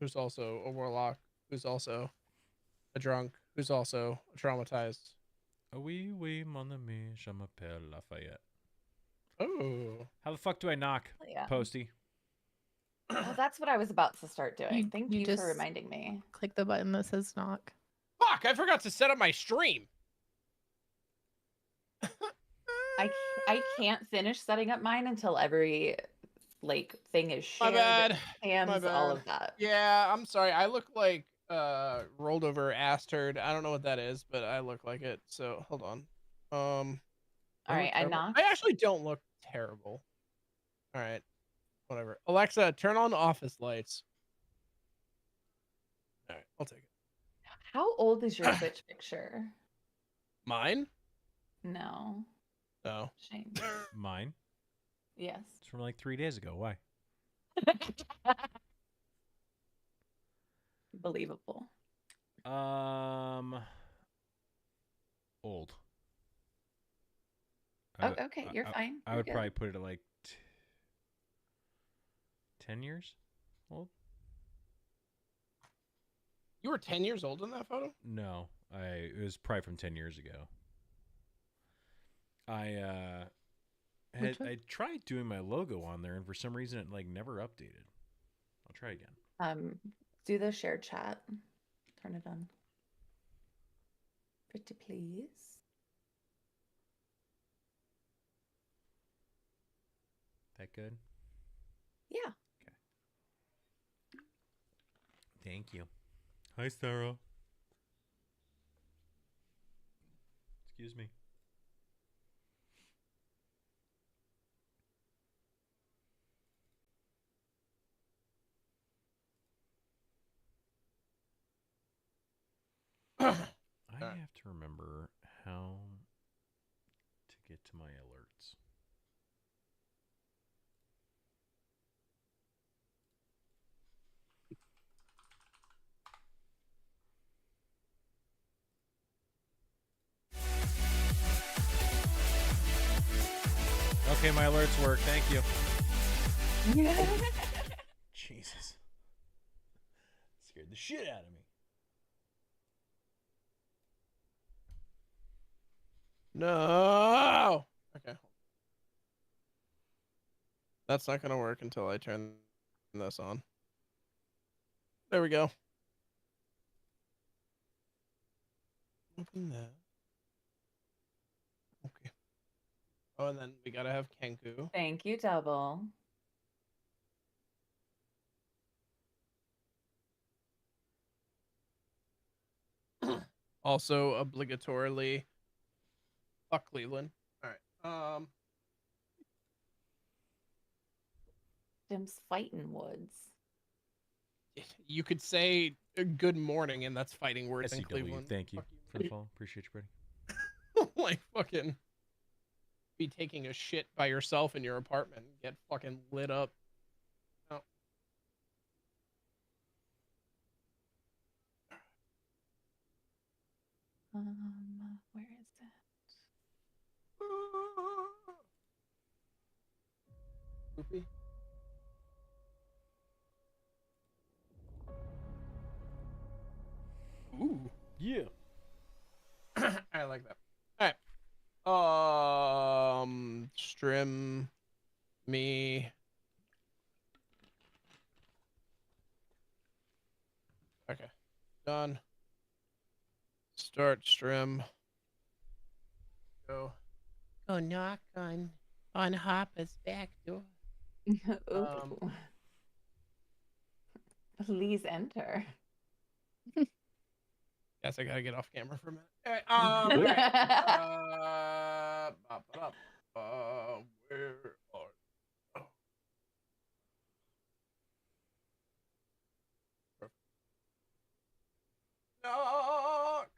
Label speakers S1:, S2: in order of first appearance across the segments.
S1: who's also a warlock, who's also a drunk, who's also traumatized.
S2: Oui, oui, mon ami, je m'appelle Lafayette.
S1: Oh.
S2: How the fuck do I knock,
S3: Yeah.
S2: Posty?
S3: Oh, that's what I was about to start doing. Thank you
S4: just
S3: for reminding me.
S4: click the button that says knock.
S1: Fuck, I forgot to set up my stream.
S3: I can't finish setting up mine until every like thing is shared.
S1: My bad.
S3: Hands,
S1: My bad.
S3: all of that.
S1: Yeah, I'm sorry. I look like rolled over ass turd. I don't know what that is, but I look like it. So hold on.
S3: All right, I knocked.
S1: I actually don't look terrible. All right. Whatever. Alexa, turn on office lights. All right, I'll take it.
S3: How old is your Twitch picture?
S1: Mine?
S3: No.
S1: No.
S3: Shame.
S2: Mine?
S3: Yes.
S2: It's from like 3 days ago. Why?
S3: Believable.
S2: Old.
S3: Oh, okay, you're fine.
S2: I
S3: You're
S2: would
S3: good.
S2: probably put it at like 10 years old.
S1: You were 10 years old in that photo?
S2: No, it was probably from 10 years ago. I tried doing my logo on there, and for some reason it like never updated. I'll try again.
S3: Do the shared chat. Turn it on. Pretty please.
S2: That good?
S3: Yeah.
S2: Okay. Thank you. Hi, Sarah. Excuse me. I have to remember how to get to my alerts. Okay, my alerts work. Thank you. Jesus. Scared the shit out of me.
S1: No. Okay. That's not going to work until I turn this on. There we go. Open that. Okay. Oh, and then we got to have Kenku.
S3: Thank you, Double.
S1: Also, obligatorily, fuck Cleveland. All right.
S3: Jim's fighting woods.
S1: You could say good morning, and that's fighting words in
S2: SCW,
S1: Cleveland.
S2: thank you for the follow. Appreciate you, buddy.
S1: Like fucking be taking a shit by yourself in your apartment and get fucking lit up. Oh.
S3: Where is it?
S1: Goofy. Ooh.
S2: Yeah.
S1: I like that. All right. Stream me. Okay. Done. Start stream. Go. Go knock on Hopper's back door.
S3: Ooh. Please enter.
S1: Guess I gotta get off camera for a minute. All right. Where are? Oh. Knock.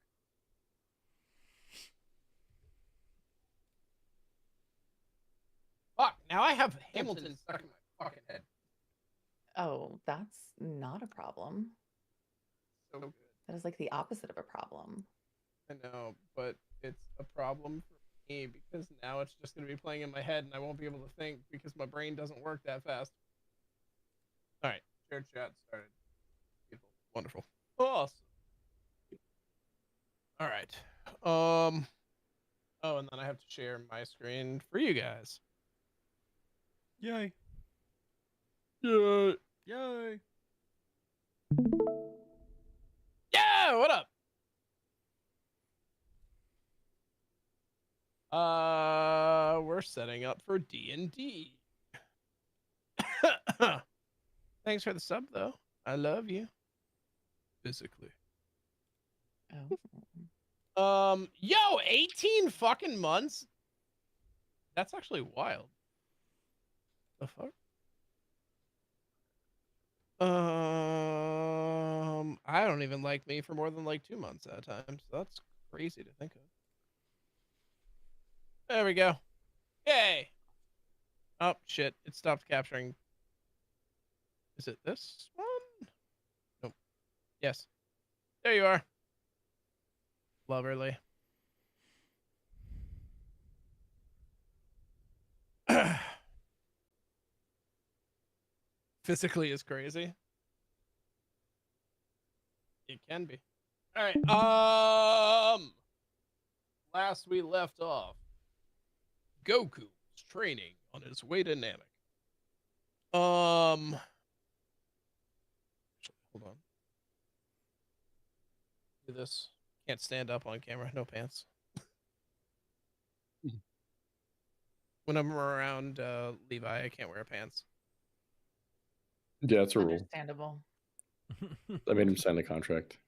S1: Fuck! Now I have Hamilton stuck in my fucking head.
S3: Oh, that's not a problem.
S1: So good.
S3: That is like the opposite of a problem.
S1: I know, but it's a problem for me because now it's just going to be playing in my head and I won't be able to think because my brain doesn't work that fast. All right, shared chat started. Wonderful. Awesome. All right. Oh, and then I have to share my screen for you guys.
S2: Yay.
S1: Yeah.
S2: Yay.
S1: Yeah, what up? We're setting up for D&D. Thanks for the sub, though. I love you. Physically.
S3: Oh.
S1: Yo, 18 fucking months? That's actually wild. The fuck? I don't even like me for more than like 2 months at a time, so that's crazy to think of. There we go. Yay! Oh, shit. It stopped capturing. Is it this one? Nope. Yes. There you are. Loverly. Physically is crazy. It can be. All right. Last we left off, Goku was training on his way to Namek. Hold on. Do this. Can't stand up on camera. No pants. When I'm around Levi, I can't wear pants.
S5: Yeah, that's a rule.
S3: Understandable.
S5: I made him sign the contract.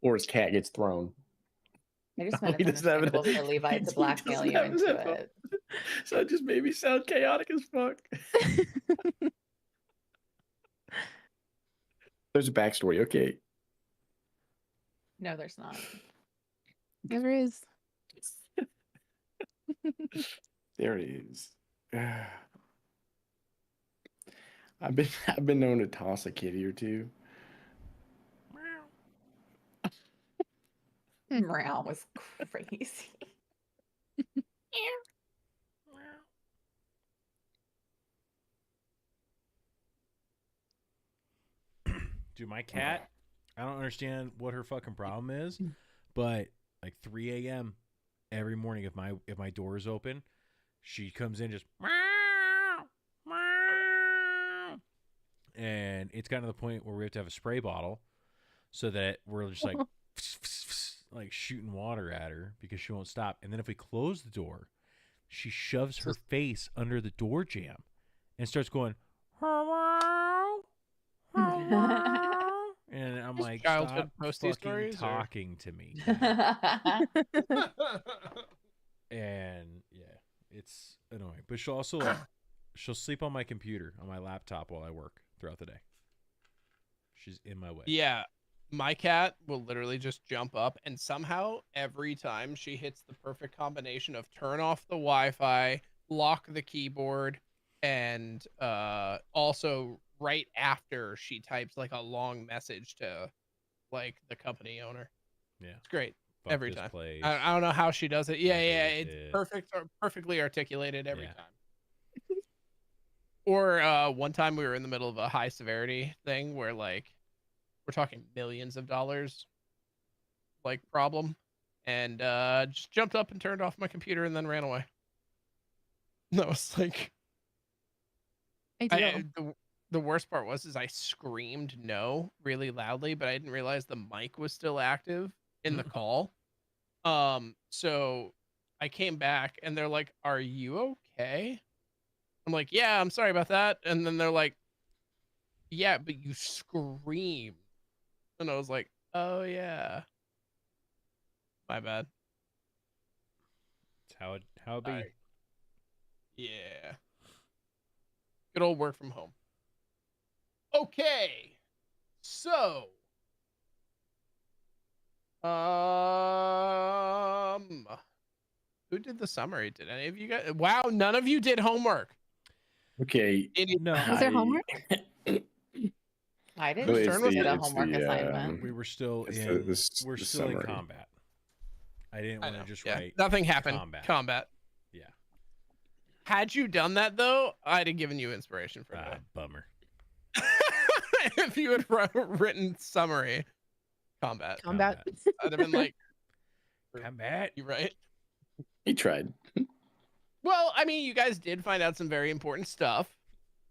S5: Or his cat gets thrown.
S3: I just
S5: Oh,
S3: meant
S5: he
S3: it's
S5: doesn't have
S3: understandable
S5: it.
S3: for Levi
S5: He
S3: to blackmail
S5: doesn't
S3: you
S5: have his
S3: into
S5: headphones.
S3: it.
S5: So it just made me sound chaotic as fuck. There's a backstory, okay.
S3: No, there's not.
S4: There is.
S5: There it is. I've been known to toss a kitty or two.
S3: Meow was crazy.
S2: Dude, my cat, I don't understand what her fucking problem is, but like 3 a.m. every morning if my door is open, she comes in just meow, meow. And it's gotten to the point where we have to have a spray bottle so that we're just like like shooting water at her because she won't stop. And then if we close the door, she shoves her face under the door jamb and starts going and I'm like,
S1: Childhood
S2: stop
S1: posty
S2: fucking
S1: stories, or-
S2: talking to me. And yeah, it's annoying. But she'll also she'll sleep on my computer, on my laptop while I work throughout the day. She's in my way.
S1: Yeah, my cat will literally just jump up, and somehow every time she hits the perfect combination of turn off the Wi-Fi, lock the keyboard, and also right after she types like a long message to like the company owner.
S2: Yeah,
S1: it's great.
S2: Fuck
S1: every
S2: this
S1: time.
S2: place.
S1: I don't know how she does it. Yeah,
S2: I
S1: yeah,
S2: hate
S1: it's
S2: it.
S1: perfect, perfectly articulated every
S2: Yeah.
S1: time. Or one time we were in the middle of a high severity thing where like we're talking millions of dollars like problem, and just jumped up and turned off my computer and then ran away. That was like the worst part was I screamed no really loudly, but I didn't realize the mic was still active in the call. So I came back and they're like, "Are you okay?" I'm like, "Yeah, I'm sorry about that." And then they're like, "Yeah, but you screamed." And I was like, "Oh yeah, my bad."
S2: It's how it be.
S1: Right. Yeah. Good old work from home. Okay. So, who did the summary? Did any of you guys? Wow, none of you did homework.
S5: Okay.
S2: No.
S4: Was there homework?
S3: I
S5: No,
S3: didn't
S5: it's
S3: get a
S5: it's
S3: homework
S5: the,
S3: assignment.
S2: We were still
S5: it's
S2: in
S5: the
S2: still in
S5: summary.
S2: combat. I didn't want to just write
S1: Nothing happened.
S2: combat.
S1: Combat.
S2: Yeah.
S1: Had you done that though, I'd have given you inspiration for that.
S2: Bummer.
S1: If you had written summary combat,
S4: Combat.
S1: I'd have been like,
S2: Combat.
S1: you right?
S5: He tried.
S1: Well, I mean, you guys did find out some very important stuff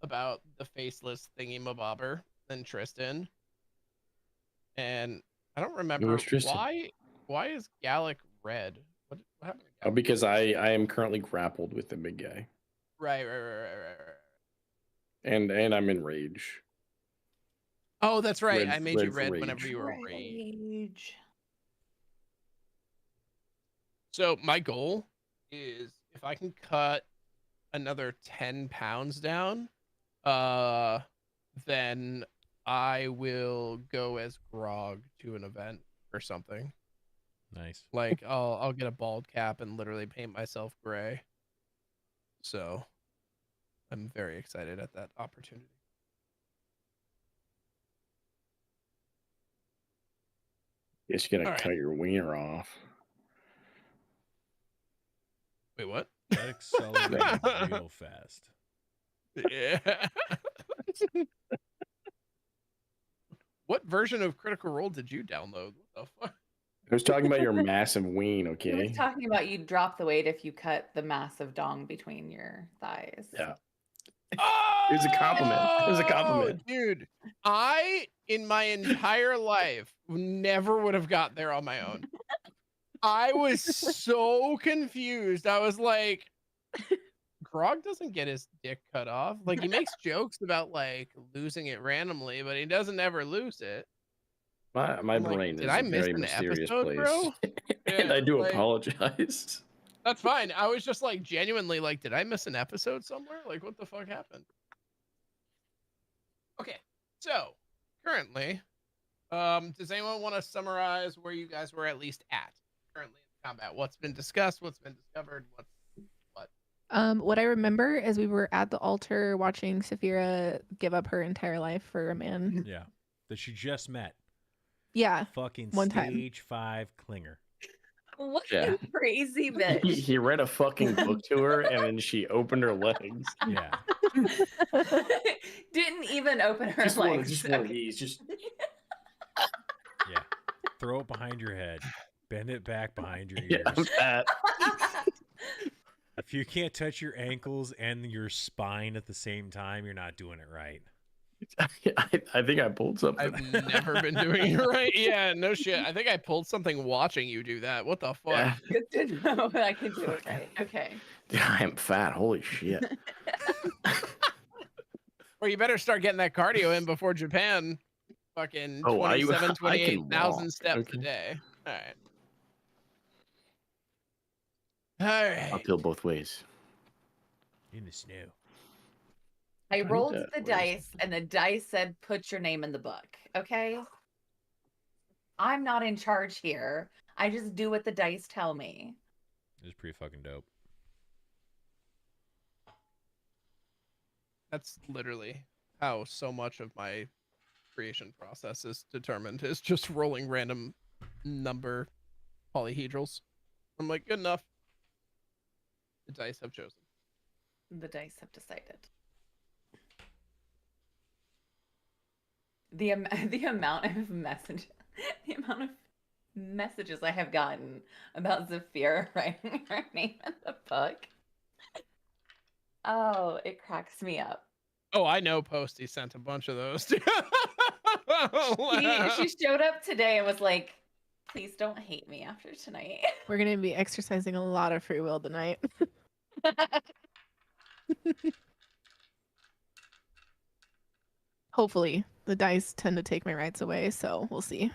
S1: about the faceless thingy-mabobber and Tristan. And I don't remember
S5: Where's Tristan?
S1: why is Gallic red? What happened to
S5: Oh,
S1: Gallic?
S5: because I am currently grappled with the big guy,
S1: Right.
S5: and I'm in rage.
S1: Oh, that's right.
S5: Red-
S1: I made you
S5: red for
S1: red whenever
S5: rage.
S1: you were rage.
S3: Rage.
S1: So my goal is if I can cut another 10 pounds down, then I will go as Grog to an event or something.
S2: Nice.
S1: Like I'll get a bald cap and literally paint myself gray. So I'm very excited at that opportunity.
S5: Guess you gotta
S1: All right.
S5: cut your wiener off.
S1: Wait, what?
S2: That accelerated real fast.
S1: Yeah. What version of Critical Role did you download? What the fuck?
S5: I was talking about your massive ween,
S3: He
S5: okay?
S3: was talking about you drop the weight if you cut the massive dong between your thighs.
S5: Yeah.
S1: Oh,
S5: It was a compliment. It was a compliment.
S1: Dude, I, in my entire life, never would have got there on my own. I was so confused. I was like, Grog doesn't get his dick cut off. Like, he makes jokes about, like, losing it randomly, but he doesn't ever lose it.
S5: My
S1: I'm like,
S5: brain
S1: did
S5: is
S1: I
S5: a
S1: miss
S5: very
S1: an
S5: mysterious
S1: episode,
S5: place.
S1: bro?
S5: And
S1: Yeah,
S5: I do
S1: like-
S5: apologize.
S1: That's fine. I was just, like, genuinely like, did I miss an episode somewhere? Like, what the fuck happened? Okay, so, currently, does anyone want to summarize where you guys were at least at currently in combat? What's been discussed? What's been discovered?
S4: What I remember is we were at the altar watching Saphira give up her entire life for a man.
S2: Yeah. That she just met.
S4: Yeah.
S2: Fucking
S4: One time.
S2: stage 5 clinger.
S3: What
S5: Yeah.
S3: a crazy
S5: He,
S3: bitch.
S5: he read a fucking book to her, and then she opened her legs.
S2: Yeah.
S3: Didn't even open her legs.
S5: Just one of these. Just
S2: Yeah. Throw it behind your head. Bend it back behind your
S5: yeah,
S2: ears.
S5: that.
S2: If you can't touch your ankles and your spine at the same time, you're not doing it right.
S5: I think I pulled something.
S1: I've never been doing it right. Yeah, no shit. I think I pulled something watching you do that. What the fuck?
S5: Yeah.
S3: Good to know that I can do it right. Okay.
S5: I am fat. Holy shit.
S1: Or you better start getting that cardio in before Japan. Fucking
S5: Oh,
S1: 27,
S5: I can
S1: 28,000
S5: walk.
S1: steps
S5: Okay.
S1: a day. All right. All right.
S5: Uphill both ways.
S2: In the snow.
S3: I
S5: Find
S3: rolled
S5: that.
S3: the
S5: Where is
S3: dice and the dice said, put your name in the book. Okay. I'm not in charge here. I just do what the dice tell me.
S2: It was pretty fucking dope.
S1: That's literally how so much of my creation process is determined, is just rolling random number polyhedrals. I'm like, good enough. The dice have chosen.
S3: The dice have decided. The amount of the amount of messages I have gotten about Zafira writing her name in the book. Oh, it cracks me up.
S1: Oh, I know Posty sent a bunch of those.
S3: She showed up today and was like, please don't hate me after tonight.
S4: We're going to be exercising a lot of free will tonight. Hopefully. The dice tend to take my rights away, so we'll see.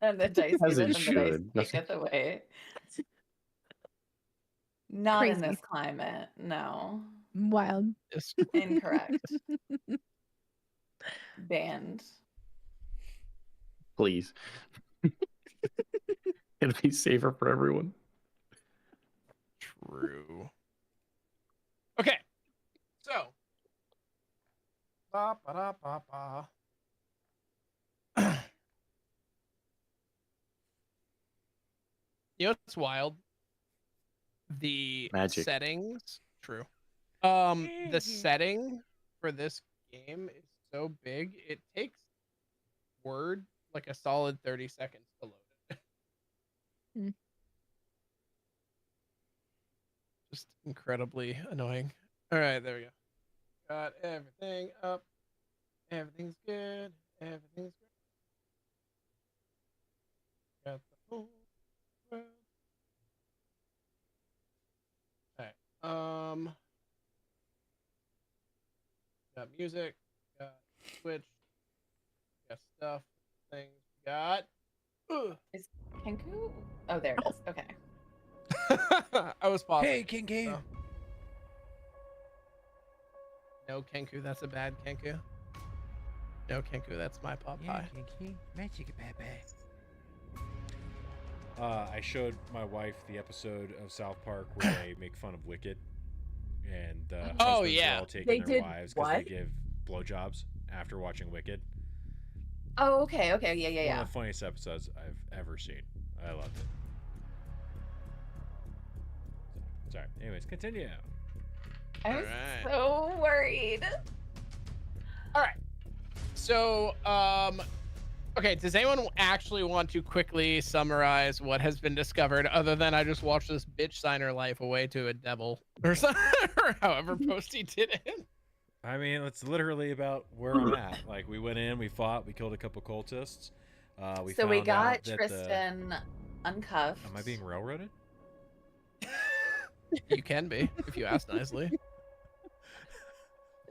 S3: And the dice
S5: As
S3: give
S5: it
S3: it and the dice
S5: should.
S3: take it away. Not in
S4: Crazy.
S3: this climate, no.
S4: Wild.
S1: Yes.
S3: Incorrect. Banned.
S5: Please. It'll be safer for everyone.
S1: True. Okay. So. Ba, ba, da, ba, ba. You know what's wild? The
S5: Magic.
S1: settings. True. The setting for this game is so big, it takes Word like a solid 30 seconds to load it.
S4: Hmm.
S1: Just incredibly annoying. All right, there we go. Got everything up. Everything's good. Everything's good. Got the whole world. All right. Got music. Got Switch. Got stuff. Things. Got.
S3: Is Kenku? Oh, there it is. Okay.
S1: I was pausing.
S2: Hey, Kinky.
S1: So. No, Kenku, that's a bad Kenku. No, Kenku, that's my pot pie.
S2: Kinky. Magic baby. I showed my wife the episode of South Park where they make fun of Wicked, and
S1: Oh,
S2: husbands
S1: yeah.
S2: are all taking
S3: They
S2: their
S3: did
S2: wives because they
S3: what?
S2: give blowjobs after watching Wicked.
S3: Oh, okay. Okay. Yeah. Yeah.
S2: One
S3: Yeah.
S2: of the funniest episodes I've ever seen. I loved it. Sorry. Anyways, continue.
S3: I was
S1: Alright.
S3: so worried.
S1: All right. So, okay, does anyone actually want to quickly summarize what has been discovered other than I just watched this bitch sign her life away to a devil or something, or however Posty did it?
S2: I mean, it's literally about where I'm at. Like, we went in, we fought, we killed a couple cultists. We
S3: So we
S2: found
S3: got
S2: out that
S3: Tristan uncuffed.
S2: Am I being railroaded?
S1: You can be, if you ask nicely.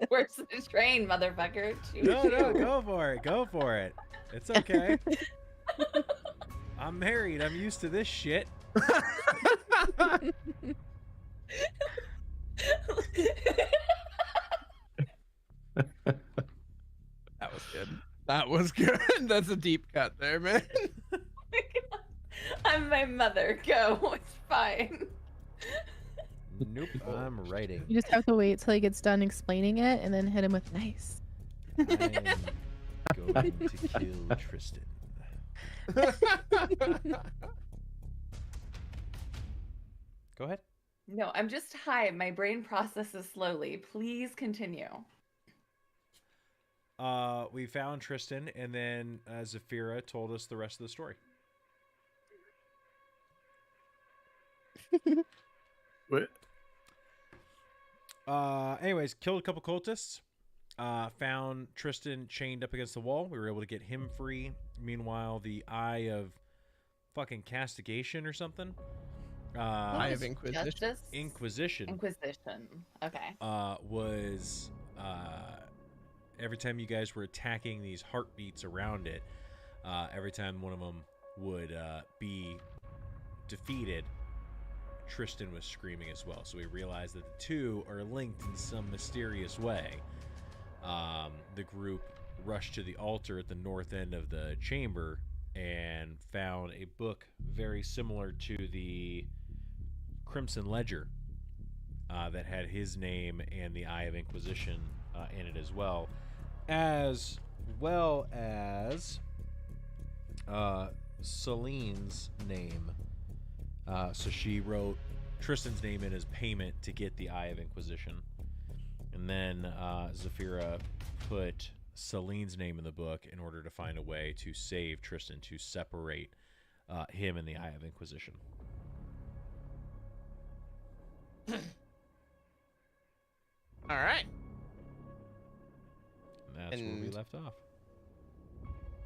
S3: Where's the train, motherfucker? Choo
S2: No,
S3: choo.
S2: go for it. Go for it. It's okay. I'm married. I'm used to this shit.
S1: That was good. That was good. That's a deep cut there, man.
S3: I'm my mother. Go. It's fine.
S2: Nope. I'm writing.
S4: You just have to wait till he gets done explaining it and then hit him with nice.
S2: I'm going to kill Tristan. Go ahead.
S3: No, I'm just high. My brain processes slowly. Please continue.
S2: We found Tristan, and then Zafira told us the rest of the story.
S5: What?
S2: Anyways, killed a couple cultists. Found Tristan chained up against the wall. We were able to get him free. Meanwhile, the Eye of fucking Castigation or something.
S1: Eye of Inquisition.
S3: Justice?
S2: Inquisition.
S3: Inquisition. Okay.
S2: Was every time you guys were attacking these heartbeats around it, every time one of them would be defeated, Tristan was screaming as well. So we realized that the two are linked in some mysterious way. The group rushed to the altar at the north end of the chamber and found a book very similar to the Crimson Ledger that had his name and the Eye of Inquisition in it as well as Celine's name. So she wrote Tristan's name in as payment to get the Eye of Inquisition. And then Zafira put Celine's name in the book in order to find a way to save Tristan, to separate him and the Eye of Inquisition.
S1: All right.
S2: And that's where we
S1: And-
S2: left off.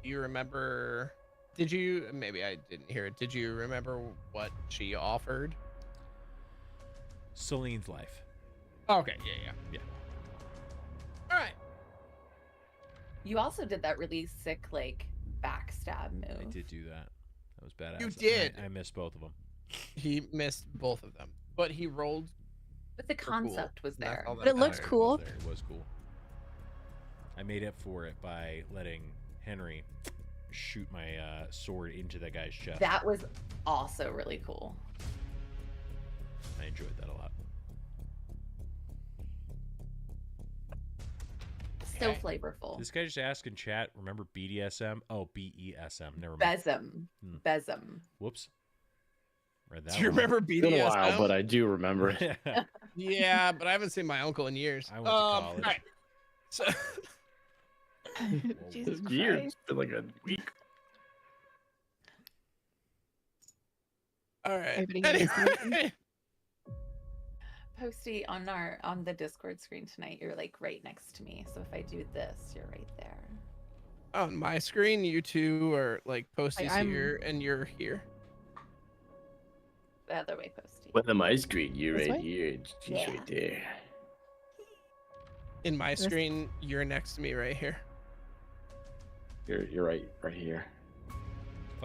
S1: Do you remember? Did you? Maybe I didn't hear it. Did you remember what she offered?
S2: Celine's life.
S1: Okay. Yeah.
S2: Yeah.
S1: All right.
S3: You also did that really sick, like, backstab move.
S2: I did do that. That was badass.
S1: You
S2: And
S1: did.
S2: I missed both of them.
S1: He missed both of them, but he rolled.
S3: But the
S1: cool.
S3: concept was
S1: That's
S3: there.
S1: all
S4: But it looked
S1: matters.
S4: cool.
S2: It was cool. I made up for it by letting Henry shoot my sword into that guy's chest.
S3: That was also really cool.
S2: I enjoyed that a lot.
S3: So
S1: Okay.
S3: flavorful.
S2: This guy just asked in chat, remember BDSM? Oh, BESM. Never mind.
S3: Besem.
S2: Hmm.
S3: Besem.
S2: Whoops. Read that
S1: Do you
S2: wrong.
S1: remember
S5: It's been a while,
S1: BDSM?
S5: but I do remember it.
S1: Yeah, but I haven't seen my uncle in years.
S2: I went to college.
S1: All right. So
S4: Jesus
S5: Years.
S4: Christ.
S5: Been like a week.
S1: all right.
S4: Everybody hear this solution?
S1: Anyway.
S3: Posty on the Discord screen tonight, you're like right next to me. So if I do this, you're right there.
S1: On my screen, you two are like Posty's
S4: I'm-
S1: here and you're here.
S3: The other way, Posty.
S5: With my screen, you're
S4: This
S5: right
S4: way?
S5: here. She's
S3: Yeah.
S5: right there.
S1: In my
S4: This-
S1: screen, you're next to me right here.
S5: You're right here.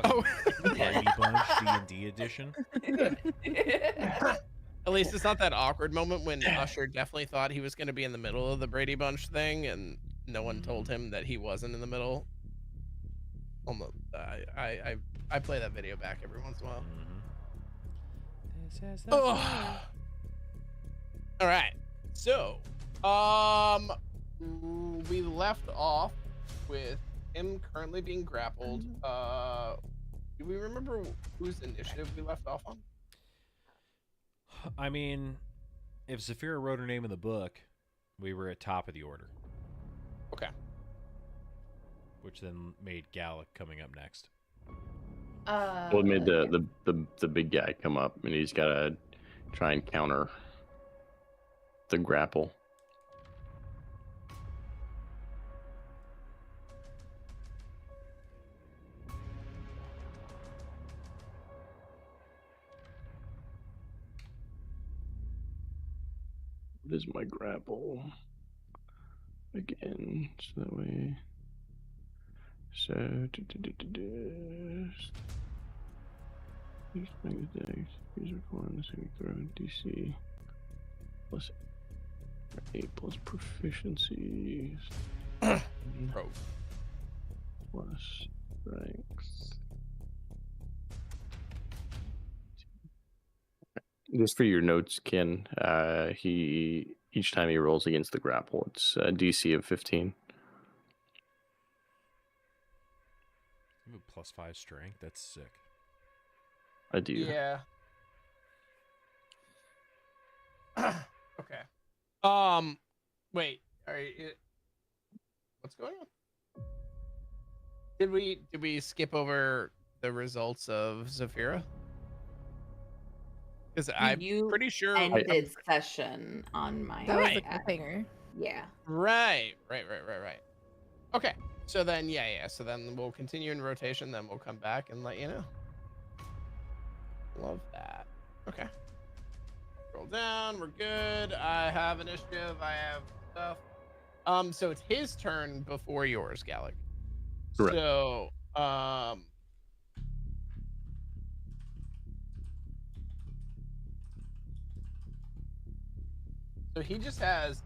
S1: Oh,
S2: Brady Bunch D&D edition.
S1: at least it's not that awkward moment when Usher definitely thought he was going to be in the middle of the Brady Bunch thing, and no one told him that he wasn't in the middle. Almost, I play that video back every once in a while.
S2: This is the
S1: Oh. All right. So, we left off with him currently being grappled. Do we remember whose initiative we left off on?
S2: I mean, if Zafira wrote her name in the book, we were at top of the order,
S1: Okay.
S2: which then made Gallic coming up next.
S5: Well, it made the big guy come up, and he's got to try and counter the grapple. What is my grapple? Again, so that way. So, use mega dex, use record saving throw DC plus 8 plus proficiencies
S1: Rogue.
S5: plus ranks. Just for your notes, Ken, he each time he rolls against the grapple, it's a DC of 15.
S2: You have a +5 strength. That's sick.
S5: I do.
S1: Yeah. Okay. Wait. What's going on? Did we skip over the results of Zafira? Because I'm
S3: You
S1: pretty sure.
S3: ended session on my
S4: That was
S1: Right.
S4: the cliffhanger.
S3: Yeah.
S1: Right. Okay. So then, yeah. So then we'll continue in rotation. Then we'll come back and let you know. Love that. Okay. Scroll down. We're good. I have initiative. I have stuff. So it's his turn before yours, Gallic.
S5: Correct.
S1: So, so he just has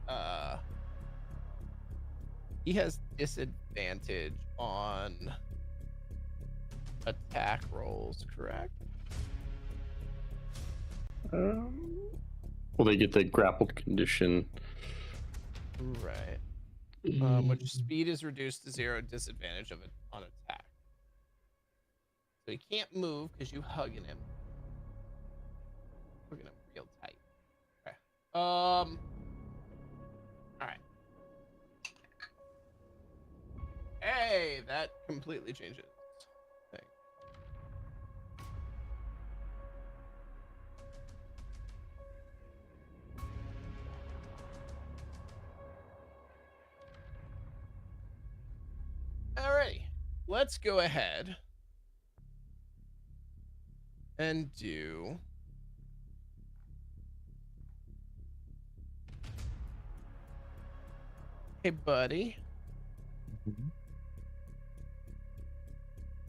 S1: he has disadvantage on attack rolls, correct?
S5: Well, they get the grappled condition.
S1: Right. Which speed is reduced to 0, disadvantage of it on attack. So he can't move because you hugging him. Hugging him real tight. Okay. All right. Hey, that completely changes thing. Alrighty, let's go ahead and do hey buddy.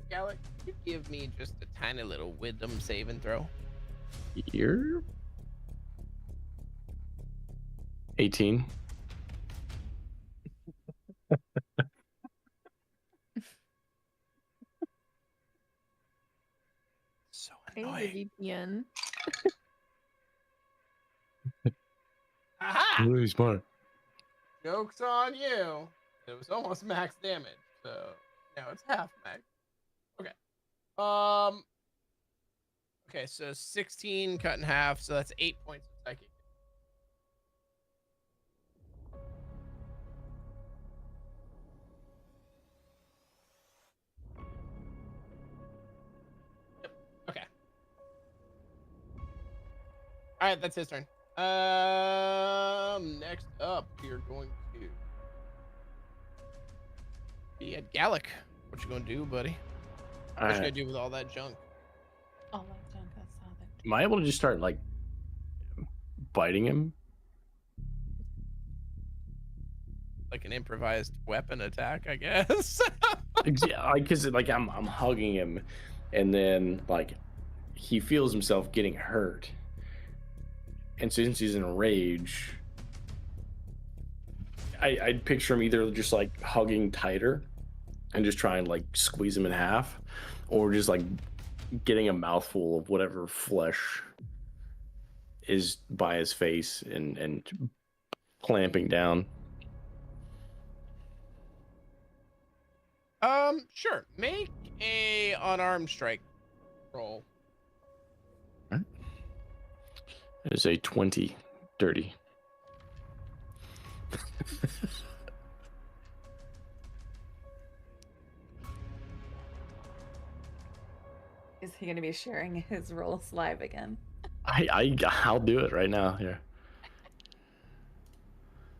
S1: Gallic, can you give me just a tiny little wisdom save and throw?
S5: Here. 18.
S1: So
S4: Hey,
S1: annoying.
S4: the VPN.
S1: Aha!
S5: Really smart.
S1: Joke's on you. It was almost max damage, so now it's half max. Okay. Okay, so 16 cut in half, so that's 8 points of psychic. All right, that's his turn. Next up, we are going to be at Gallic. What you gonna do, buddy? What you gonna do with all that junk?
S3: Oh, that junk. I saw that.
S5: Am I able to just start like biting him?
S1: Like an improvised weapon attack, I guess.
S5: Yeah, because like I'm hugging him, and then like he feels himself getting hurt, and since he's in a rage, I'd picture him either just like hugging tighter, and just try and like squeeze him in half, or just like getting a mouthful of whatever flesh is by his face and clamping down.
S1: Sure. Make a unarmed strike roll.
S5: It is a 20 dirty.
S3: Is he going to be sharing his rolls live again?
S5: I'll do it right now here.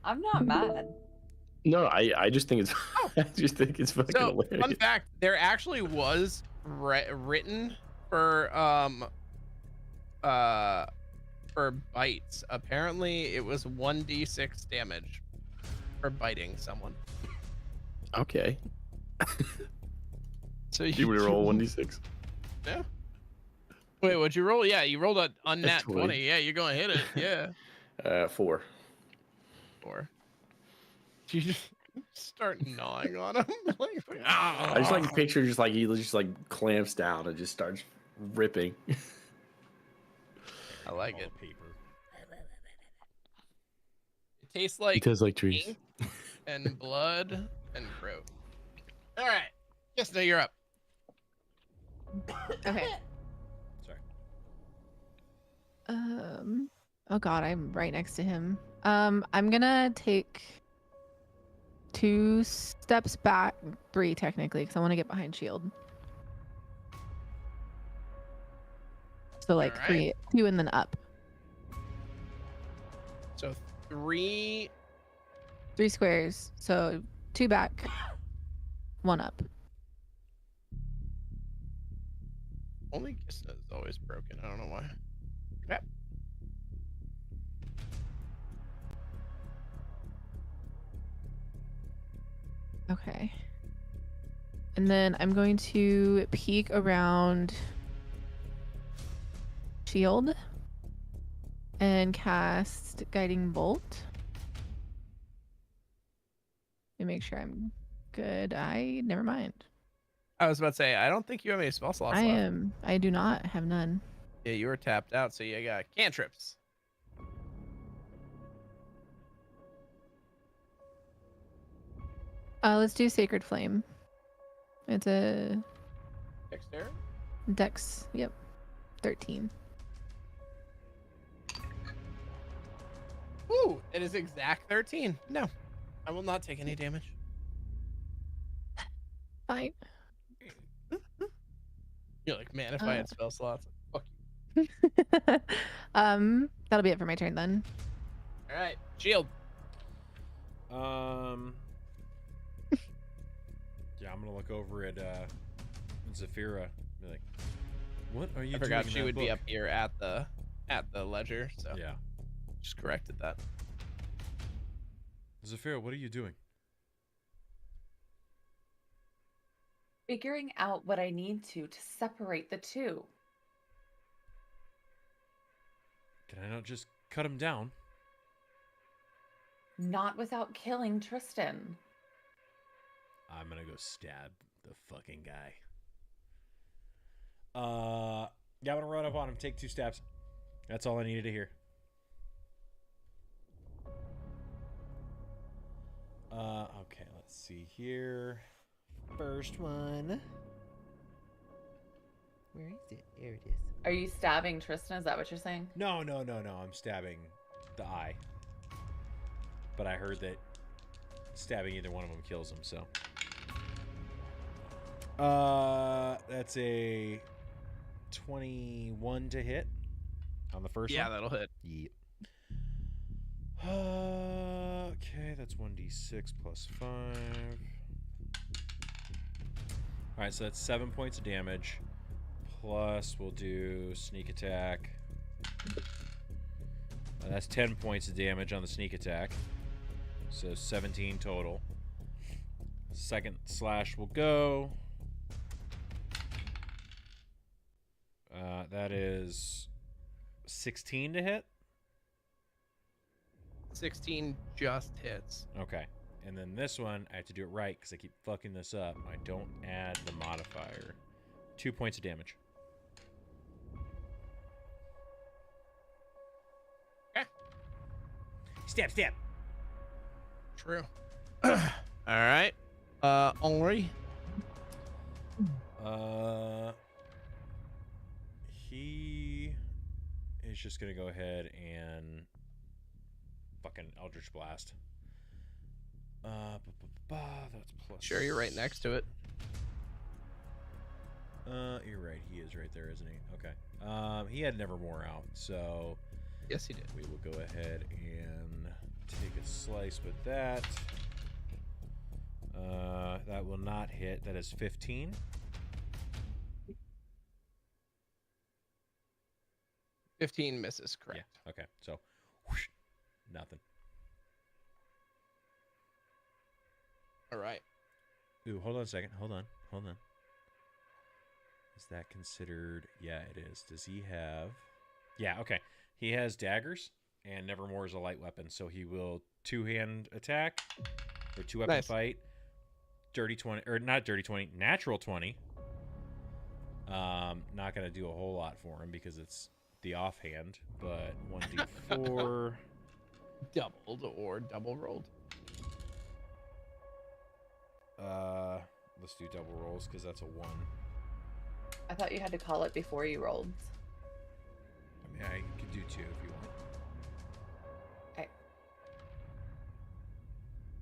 S3: I'm not mad.
S5: No, I just think it's I just think it's fucking
S1: So,
S5: hilarious.
S1: fun fact: there actually was written for bites. Apparently, it was 1d6 damage for biting someone.
S5: Okay.
S1: So
S5: You would roll 1d6.
S1: Yeah. Wait, what'd you roll? Yeah, you rolled a unnat
S5: 20.
S1: 20. Yeah, you're gonna hit it. Yeah.
S5: 4.
S1: 4. You just start gnawing on him.
S5: I just like picture just like he just like clamps down and just starts ripping.
S1: I like
S2: All
S1: it.
S2: the paper.
S1: It tastes like
S5: It tastes like trees.
S1: ink and blood and growth. All right. Yes, no, you're up.
S4: Okay.
S2: Sorry.
S4: Oh god, I'm right next to him. I'm gonna take 2 steps back, 3 technically, because I want to get behind shield. So like
S1: Alright.
S4: 2 and then up.
S1: So 3.
S4: 3 squares. So 2 back, 1 up.
S1: Only Gisna is always broken. I don't know why. Crap.
S4: Okay. And then I'm going to peek around shield and cast Guiding Bolt. Let me make sure I'm good. Never mind.
S1: I was about to say, I don't think you have any spell slots left.
S4: I do not have none.
S1: Yeah, you were tapped out, so you got cantrips.
S4: Let's do Sacred Flame. It's a
S1: Dexterity?
S4: dex. Yep. 13.
S1: Ooh, it is exact 13. No, I will not take any damage.
S4: Fine.
S1: You're like, man, if I had spell slots, fuck
S4: That'll be it for my turn then.
S1: you. All right, shield.
S2: Yeah, I'm gonna look over at Zafira. Be like, what are you
S1: I
S2: doing?
S1: forgot
S2: in
S1: she
S2: that
S1: would be
S2: book?"
S1: up here at the ledger, so
S2: Yeah,
S1: just corrected that.
S2: Zafira, what are you doing?
S3: Figuring out what I need to separate the two.
S2: Can I not just cut him down?
S3: Not without killing Tristan.
S2: I'm gonna go stab the fucking guy. Yeah, I'm gonna run up on him, take 2 steps. That's all I needed to hear. Okay, let's see here. First one. Where is it? There it is.
S3: Are you stabbing Tristan? Is that what you're saying?
S2: No. I'm stabbing the eye. But I heard that stabbing either one of them kills him, so. That's a 21 to hit. On the first
S1: Yeah,
S2: one?
S1: that'll hit.
S2: Yep. Okay, that's 1d6 plus 5. Alright, so that's 7 points of damage. Plus, we'll do sneak attack. That's 10 points of damage on the sneak attack. So 17 total. Second slash will go. That is 16 to hit.
S1: 16 just hits.
S2: Okay. And then this one, I have to do it right because I keep fucking this up. I don't add the modifier. 2 points of damage.
S1: Okay.
S2: Stab, stab.
S1: True. All right. Henri.
S2: He is just gonna go ahead and fucking Eldritch Blast. That's plus.
S1: Sure, you're right next to it.
S2: You're right. He is right there, isn't he? Okay. He had Nevermore out, so
S1: Yes, he did.
S2: we will go ahead and take a slice with that. That will not hit. That is 15.
S1: 15 misses, correct.
S2: Yeah. Okay. So, whoosh, nothing.
S1: All right.
S2: Ooh, hold on a second. Hold on. Is that considered? Yeah, it is. Does he have? Yeah. Okay. He has daggers, and Nevermore is a light weapon, so he will two-hand attack or two-weapon
S1: Nice.
S2: fight. Dirty 20, or not dirty 20, natural 20. Not gonna do a whole lot for him because it's the offhand, but 1d4.
S1: Doubled or double rolled.
S2: Let's do double rolls because that's a 1.
S3: I thought you had to call it before you rolled.
S2: I mean, I could do 2 if you want.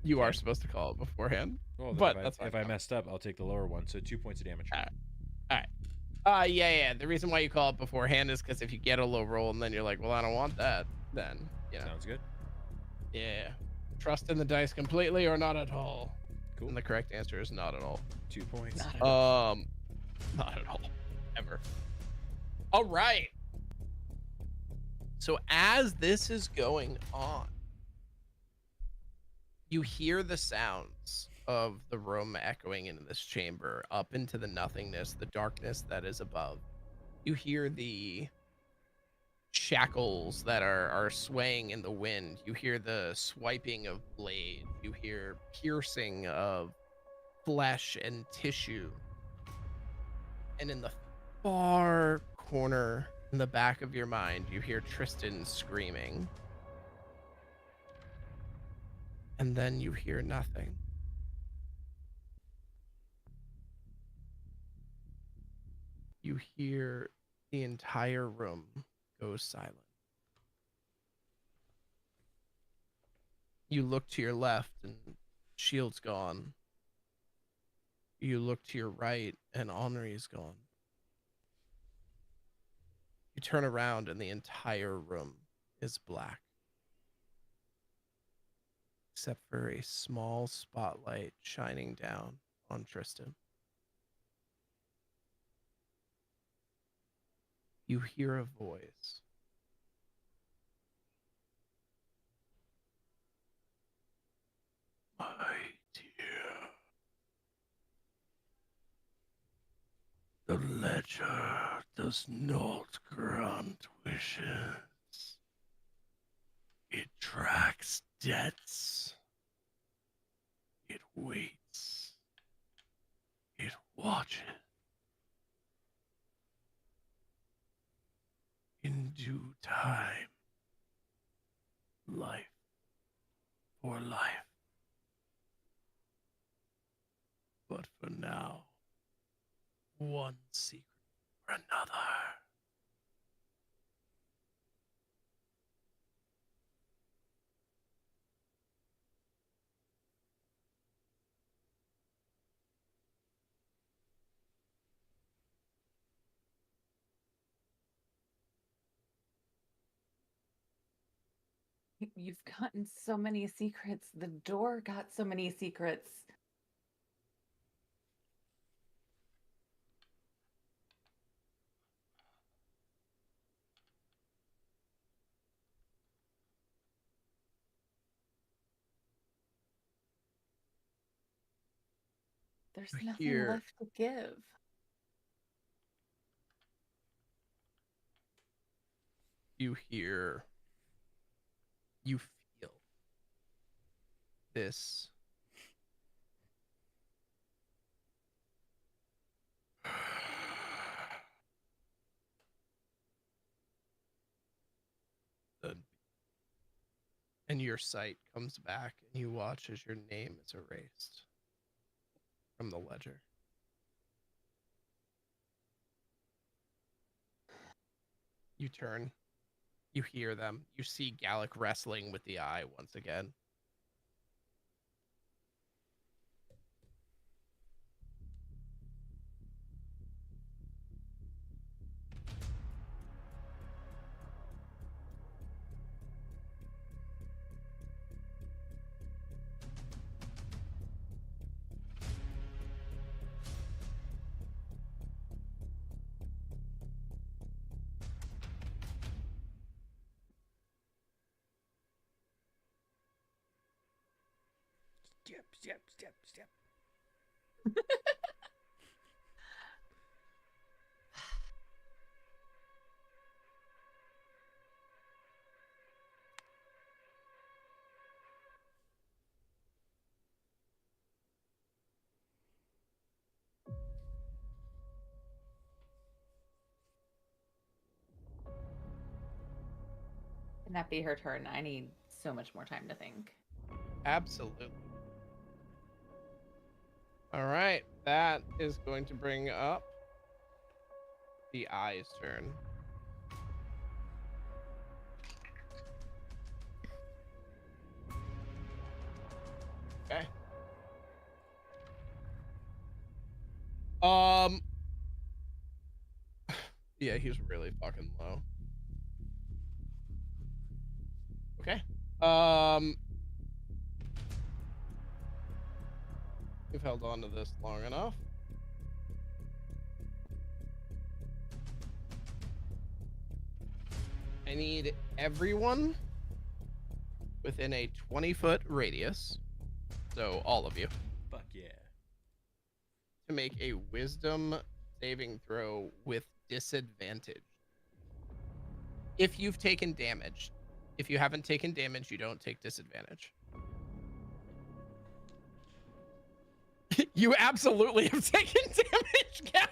S1: You are
S2: Okay.
S1: supposed to call it beforehand.
S2: Well,
S1: But
S2: then
S1: that's fine.
S2: if I messed up, I'll take the lower one. So 2 points of damage.
S1: Yeah. The reason why you call it beforehand is because if you get a low roll and then you're like, well, I don't want that, then, you know.
S2: Sounds good.
S1: Yeah. Trust in the dice completely or not at all.
S2: Cool.
S1: And the correct answer is not at all.
S2: 2 points.
S3: Not at all.
S1: Not at all. Ever. All right. So as this is going on, you hear the sounds of the room echoing into this chamber, up into the nothingness, the darkness that is above. You hear the shackles that are swaying in the wind. You hear the swiping of blades. You hear piercing of flesh and tissue. And in the far corner in the back of your mind, you hear Tristan screaming. And then you hear nothing. You hear the entire room go silent. You look to your left and Shield's gone. You look to your right and Henri's gone. You turn around and the entire room is black. Except for a small spotlight shining down on Tristan. You hear a voice. My dear, the ledger does not grant wishes. It tracks debts. It waits. It watches. In due time, life for life. But for now, one secret for another.
S3: You've gotten so many secrets. The door got so many secrets. There's nothing
S1: Here.
S3: left to give.
S1: You hear, you feel this and your sight comes back and you watch as your name is erased from the ledger. You turn, you hear them, you see Gallic wrestling with the eye once again.
S2: Step.
S3: Can that be her turn? I need so much more time to think.
S1: Absolutely. All right, that is going to bring up the eye's turn. Okay. Yeah, he's really fucking low. Okay. We've held on to this long enough. I need everyone within a 20-foot radius, so all of you,
S2: Fuck yeah.
S1: to make a wisdom saving throw with disadvantage. If you've taken damage. If you haven't taken damage, you don't take disadvantage. You absolutely have taken damage, Gallic.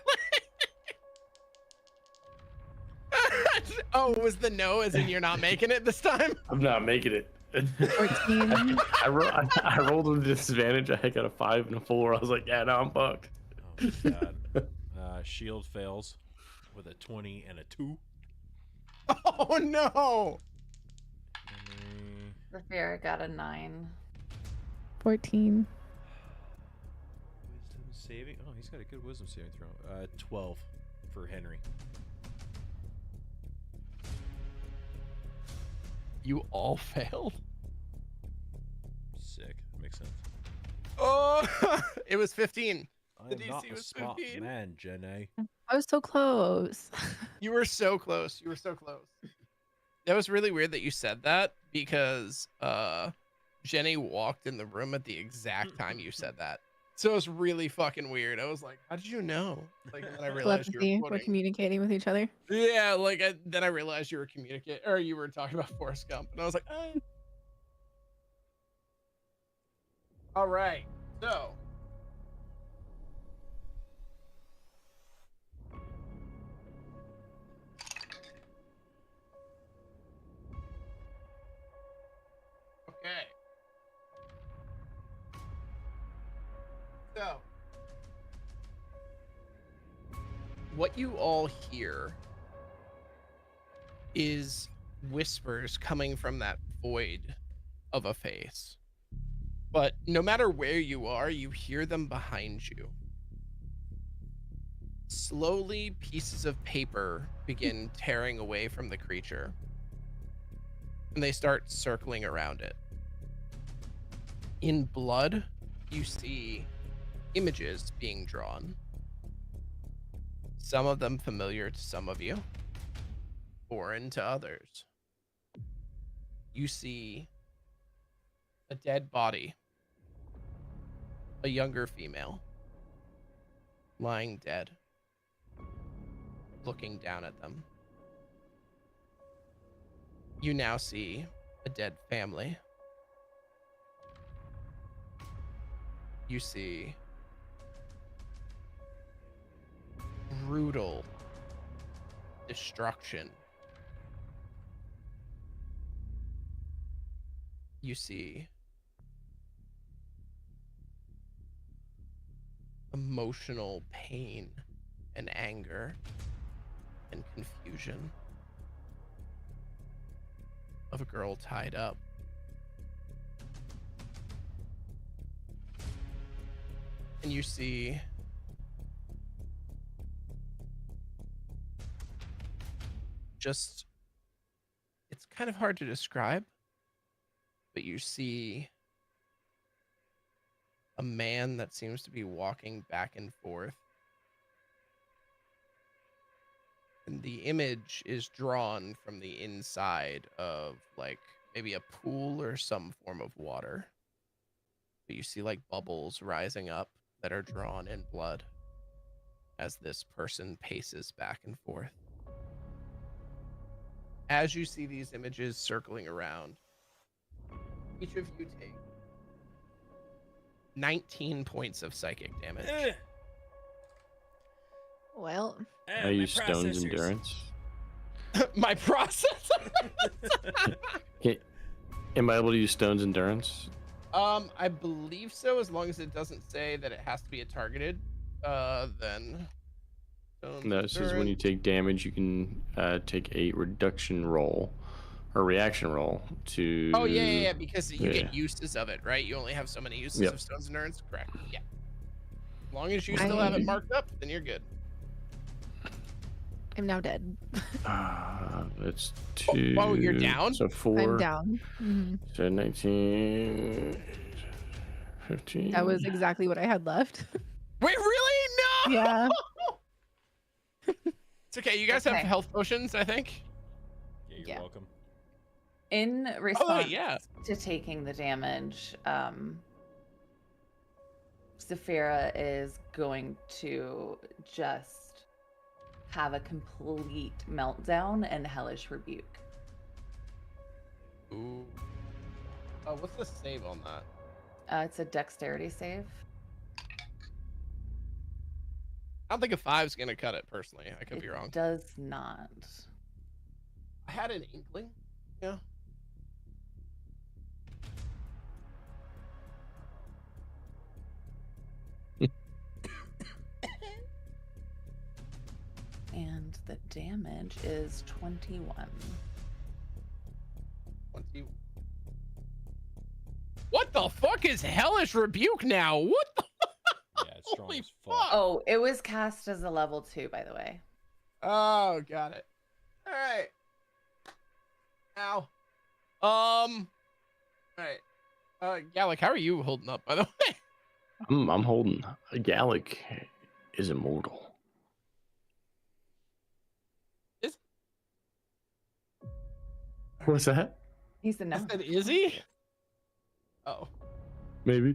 S1: Oh, was the no as in you're not making it this time?
S5: I'm not making it.
S4: 14.
S5: I rolled with disadvantage. I got a 5 and a 4. I was like, yeah, no, I'm fucked.
S2: Oh my god. Shield fails with a 20 and a 2.
S1: Oh no.
S3: Zafira got a 9.
S4: 14.
S2: Wisdom saving. Oh, he's got a good wisdom saving throw. 12 for Henry.
S1: You all failed?
S2: Sick. Makes sense.
S1: Oh, it was 15.
S2: I
S1: The
S2: am not
S1: DC
S2: a
S1: was
S2: smart
S1: 15.
S2: man, Jenny.
S4: I was so close.
S1: You were so close. You were so close. That was really weird that you said that because Jenny walked in the room at the exact time you said that. So it was really fucking weird. I was like, how did you know? Like, and then I realized you
S4: Telepathy.
S1: were
S4: We're
S1: quoting.
S4: communicating with each other.
S1: Yeah, like then I realized you were communicating, or you were talking about Forrest Gump, and I was like, all right, so okay, so what you all hear is whispers coming from that void of a face. But no matter where you are, you hear them behind you. Slowly, pieces of paper begin tearing away from the creature. and they start circling around it. In blood, you see images being drawn. Some of them familiar to some of you, foreign to others. You see a dead body, a younger female, lying dead, looking down at them. You now see a dead family. You see brutal destruction. You see emotional pain and anger and confusion of a girl tied up. And you see just, it's kind of hard to describe, but you see a man that seems to be walking back and forth. And the image is drawn from the inside of like maybe a pool or some form of water. But you see like bubbles rising up that are drawn in blood as this person paces back and forth. As you see these images circling around, each of you take 19 points of psychic damage.
S4: Well,
S5: I use Stone's Endurance.
S1: My process.
S5: Am I able to use Stone's Endurance?
S1: I believe so, as long as it doesn't say that it has to be a targeted. Then.
S5: No, it says when you take damage, you can take a reduction roll or reaction roll to.
S1: Oh yeah, because you get uses of it, right? You only have so many uses of Stone's Endurance. Correct. Yeah. As long as you still have it marked up, then you're good.
S4: I'm now dead.
S5: That's 2.
S1: Oh, you're down?
S5: So 4.
S4: I'm down.
S5: So 19, 15.
S4: That was exactly what I had left.
S1: Wait, really? No.
S4: Yeah.
S1: It's okay. You guys have health potions, I think.
S2: Yeah, you're welcome.
S3: In response
S1: yeah.
S3: to taking the damage, Zafira is going to just have a complete meltdown and hellish rebuke.
S1: Ooh. What's the save on that?
S3: It's a dexterity save.
S1: I don't think a 5's gonna cut it personally. I could be wrong.
S3: It does not.
S1: I had an inkling. Yeah.
S3: And the damage is 21.
S1: 20. What the fuck is hellish rebuke now? What the?
S2: Yeah, it's strong
S1: Holy
S2: as fuck.
S1: fuck.
S3: Oh, it was cast as a level 2, by the way.
S1: Oh, got it. All right. Ow. All right. Gallic, how are you holding up, by the way?
S5: I'm holding. Gallic is immortal. What's that?
S3: He said no.
S1: I said, is he? Oh.
S5: Maybe.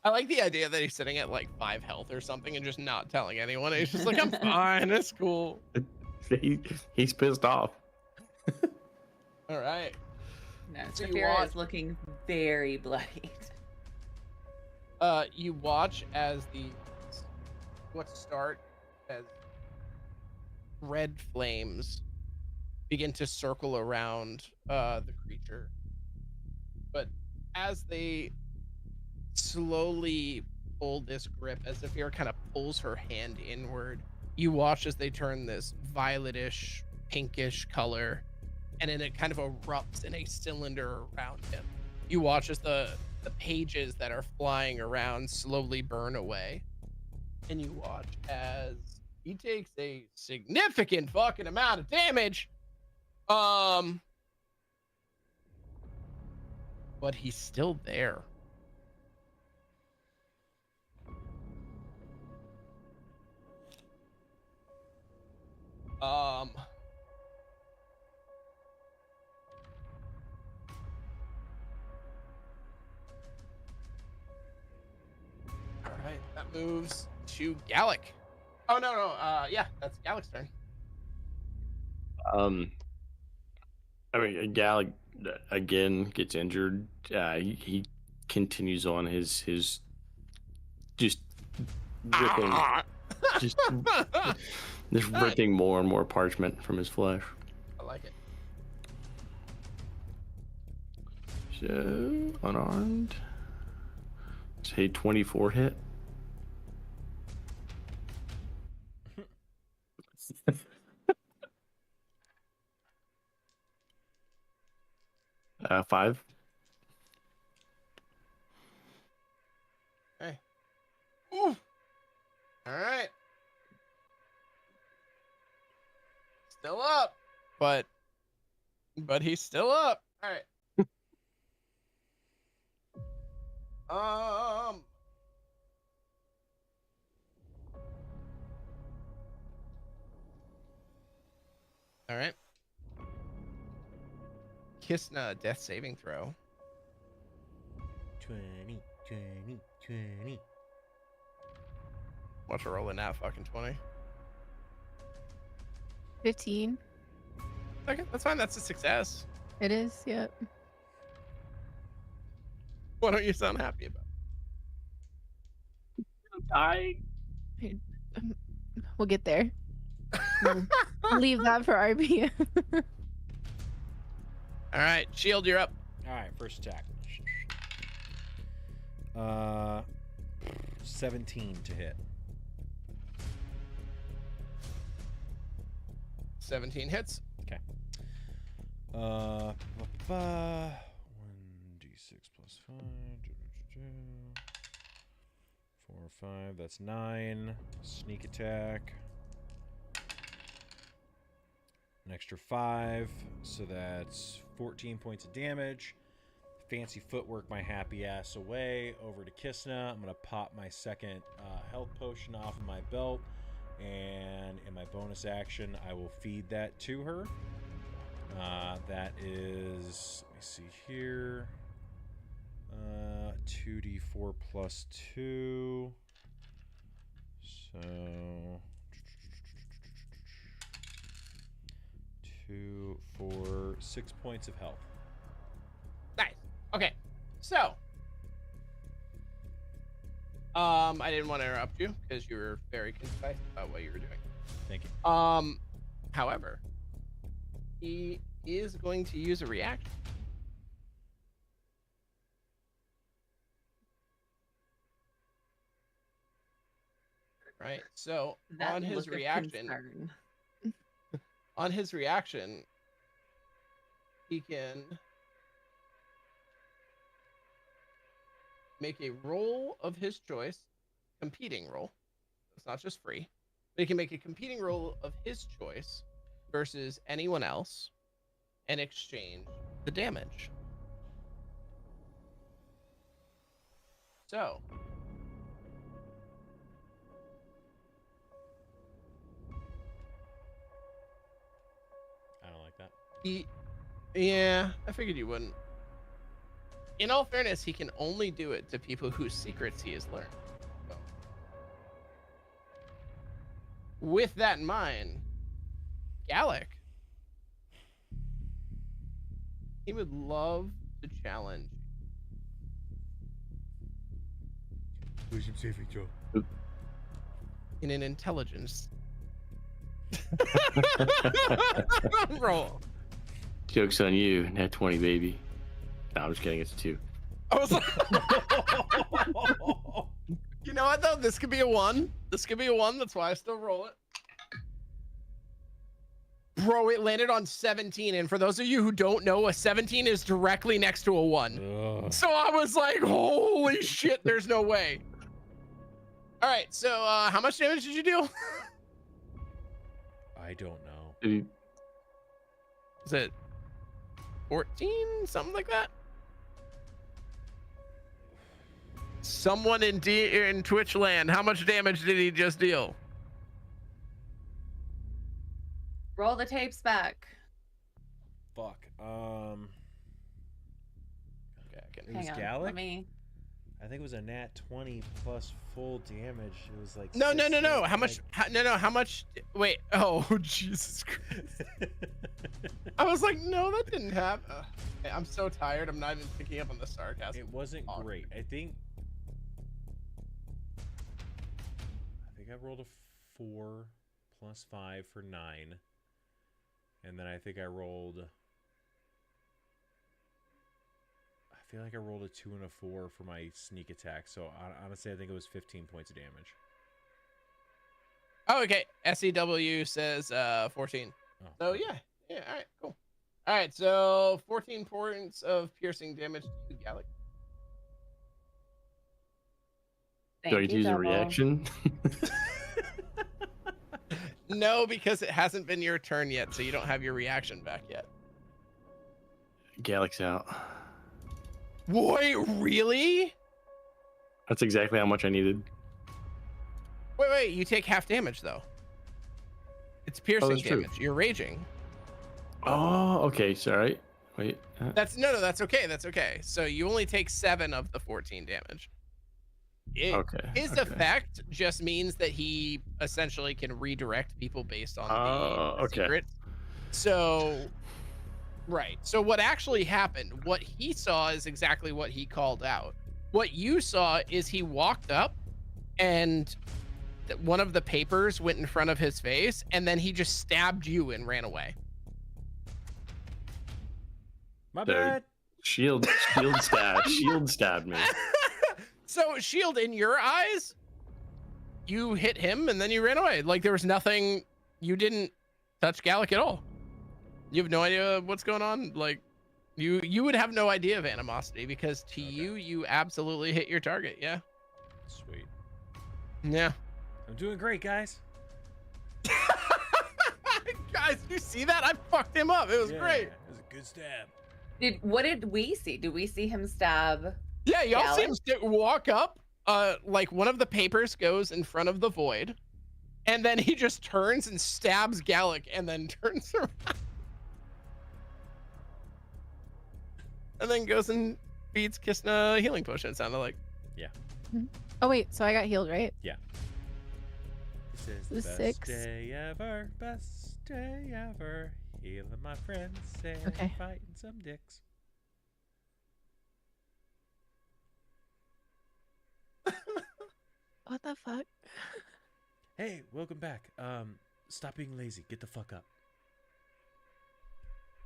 S1: I like the idea that he's sitting at like 5 health or something and just not telling anyone. He's just like, I'm fine. It's cool.
S5: He's pissed off.
S1: All right.
S3: No,
S1: So you
S3: Zafira
S1: watch-
S3: is looking very bloodied.
S1: You watch as what start as red flames begin to circle around the creature, but as they slowly pull this grip, as Zafira kind of pulls her hand inward, you watch as they turn this violetish, pinkish color, and then it kind of erupts in a cylinder around him. You watch as the pages that are flying around slowly burn away, and you watch as he takes a significant fucking amount of damage But he's still there. All right, that moves to Gallic. Oh no, yeah, that's Gallic's turn.
S5: I mean, Gallic again gets injured. He continues on his just ripping, just ripping more and more parchment from his flesh.
S1: I like it.
S5: So unarmed. Say 24 hit. Five.
S1: Hey. Ooh. All right. Still up, but he's still up. All right. All right. Kisna, death saving throw.
S2: 20, 20, 20.
S1: Watch her roll in that fucking 20.
S4: 15.
S1: Okay, that's fine. That's a success.
S4: It is. Yep.
S1: What don't you sound happy about?
S5: Dying.
S4: We'll get there. Leave that for RP.
S1: All right, Shield, you're up.
S2: All right, first attack. 17 to hit.
S1: 17 hits.
S2: Okay. 1d6 plus 5. 4 or 5. That's 9. Sneak attack. An extra 5. So that's 14 points of damage. Fancy footwork my happy ass away over to Kisna. I'm going to pop my second health potion off of my belt. And in my bonus action, I will feed that to her. That is, let me see here, 2d4 plus 2. So 2, 4, 6 points of health.
S1: Nice. Okay, so I didn't want to interrupt you because you were very concise about what you were doing.
S2: Thank you.
S1: However, he is going to use a reaction. Right. So
S3: That
S1: on his
S3: look of
S1: reaction,
S3: concern.
S1: he can make a roll of his choice, competing roll. It's not just free. But he can make a competing roll of his choice versus anyone else and exchange the damage. So
S2: I don't like that.
S1: Yeah, I figured you wouldn't. In all fairness, he can only do it to people whose secrets he has learned. So, with that in mind, Gallic, he would love to challenge
S2: Wisdom saving throw.
S1: in an intelligence roll.
S5: Joke's on you. Nat 20, baby. No, I'm just kidding. It's 2.
S1: I was like, you know what though? This could be a 1. This could be a 1. That's why I still roll it. Bro, it landed on 17. And for those of you who don't know, a 17 is directly next to a 1.
S2: Ugh.
S1: So I was like, holy shit, there's no way. All right, so how much damage did you do?
S2: I don't know.
S5: Did he
S1: Is it 14? Something like that? Someone in Twitch land, how much damage did he just deal?
S3: Roll the tapes back.
S2: Fuck.
S1: Okay, I can...
S2: It was
S3: Hang on.
S2: Gallic?
S3: Let me.
S2: I think it was a nat 20 plus full damage. It was like
S1: No.
S2: 6
S1: How much? How much? Wait. Oh, Jesus Christ. I was like, no, that didn't happen. I'm so tired. I'm not even picking up on the sarcasm.
S2: It wasn't great. I think I rolled a 4 plus 5 for 9. And then I think I rolled... I feel like I rolled a 2 and a 4 for my sneak attack. So honestly, I think it was 15 points of damage.
S1: Oh, okay. SEW says 14.
S2: Oh,
S1: So
S2: okay.
S1: yeah. All right, cool. All right, so 14 points of piercing damage to you, Gallic.
S5: Do I get to use a
S3: Double.
S5: reaction?
S1: No, because it hasn't been your turn yet, so you don't have your reaction back yet.
S5: Gallic's out.
S1: Wait, really?
S5: That's exactly how much I needed.
S1: Wait. You take half damage though. It's piercing
S5: that's true.
S1: damage. You're raging.
S5: Oh, okay. Sorry. Wait.
S1: That's okay. That's okay. So you only take 7 of the 14 damage.
S5: Okay.
S1: His effect just means that he essentially can redirect people based on the
S5: okay.
S1: secrets. So, right. So what actually happened, what he saw is exactly what he called out. What you saw is he walked up and one of the papers went in front of his face and then he just stabbed you and ran away.
S2: My
S5: Dude.
S2: bad.
S5: Shield stabbed me.
S1: So Shield, in your eyes, you hit him and then you ran away. Like there was nothing, you didn't touch Gallic at all. You have no idea what's going on. Like you would have no idea of animosity because to you absolutely hit your target. Yeah.
S2: Sweet.
S1: Yeah.
S2: I'm doing great, guys.
S1: Guys, you see that? I fucked him up. It was great.
S2: It was a good stab.
S3: What did we see? Did we see him stab?
S1: Yeah, y'all see
S3: Gallic?
S1: him walk up. Like one of the papers goes in front of the void, and then he just turns and stabs Gallic, and then turns around, and then goes and feeds Kistna a healing potion. It sounded like.
S4: Oh wait, so I got healed, right?
S2: This is
S4: The
S2: the best
S4: 6.
S2: day ever. Best day ever. Healing my friends and
S4: Okay.
S2: fighting some dicks.
S4: What the fuck?
S2: Hey, welcome back. Stop being lazy. Get the fuck up.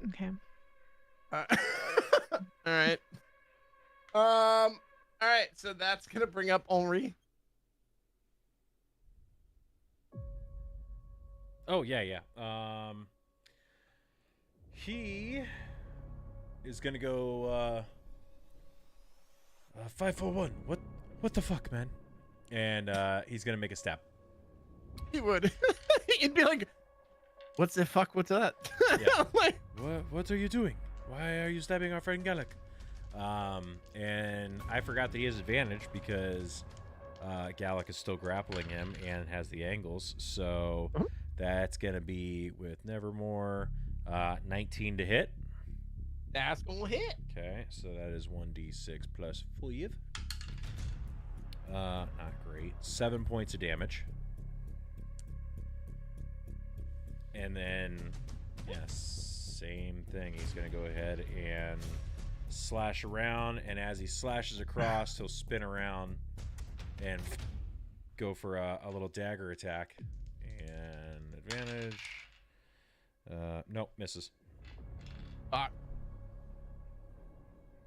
S4: Okay.
S1: All right. All right. So that's gonna bring up Henri.
S2: Oh yeah. He is gonna go 541. What the fuck, man? And he's gonna make a stab.
S1: He would. He'd be like, "What's the fuck? What's that?"
S2: Yeah.
S1: Like,
S2: What are you doing? Why are you stabbing our friend Gallic? And I forgot that he has advantage because Gallic is still grappling him and has the angles. So that's gonna be with Nevermore 19 to hit.
S1: that's gonna hit.
S2: Okay, so that is 1d6 plus 5. Not great. 7 points of damage. And then, same thing. He's going to go ahead and slash around. And as he slashes across, he'll spin around and go for a little dagger attack. And advantage. Nope, misses.
S1: Fuck.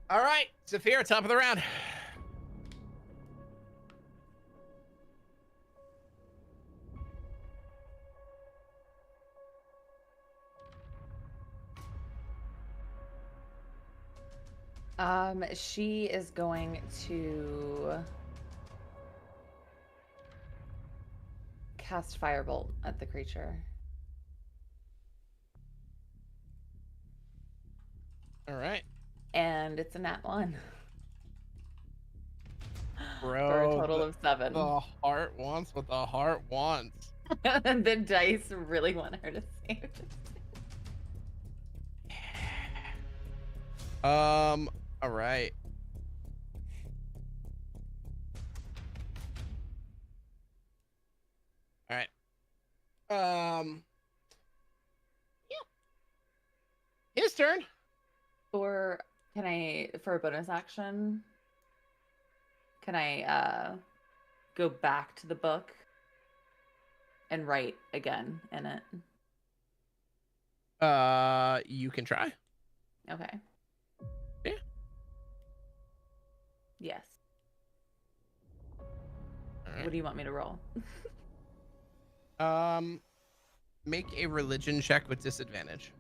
S1: All right, Zafir, top of the round.
S3: She is going to cast Firebolt at the creature.
S1: All right,
S3: And it's a nat 1.
S1: bro.
S3: For a total of 7.
S1: The heart wants what the heart wants.
S3: The dice really want her to save.
S1: All right. All right. Yeah. His turn.
S3: Or can I, for a bonus action, can I go back to the book and write again in it?
S1: You can try.
S3: Okay.
S1: Yeah.
S3: Yes.
S1: All right.
S3: What do you want me to roll?
S1: Make a religion check with disadvantage.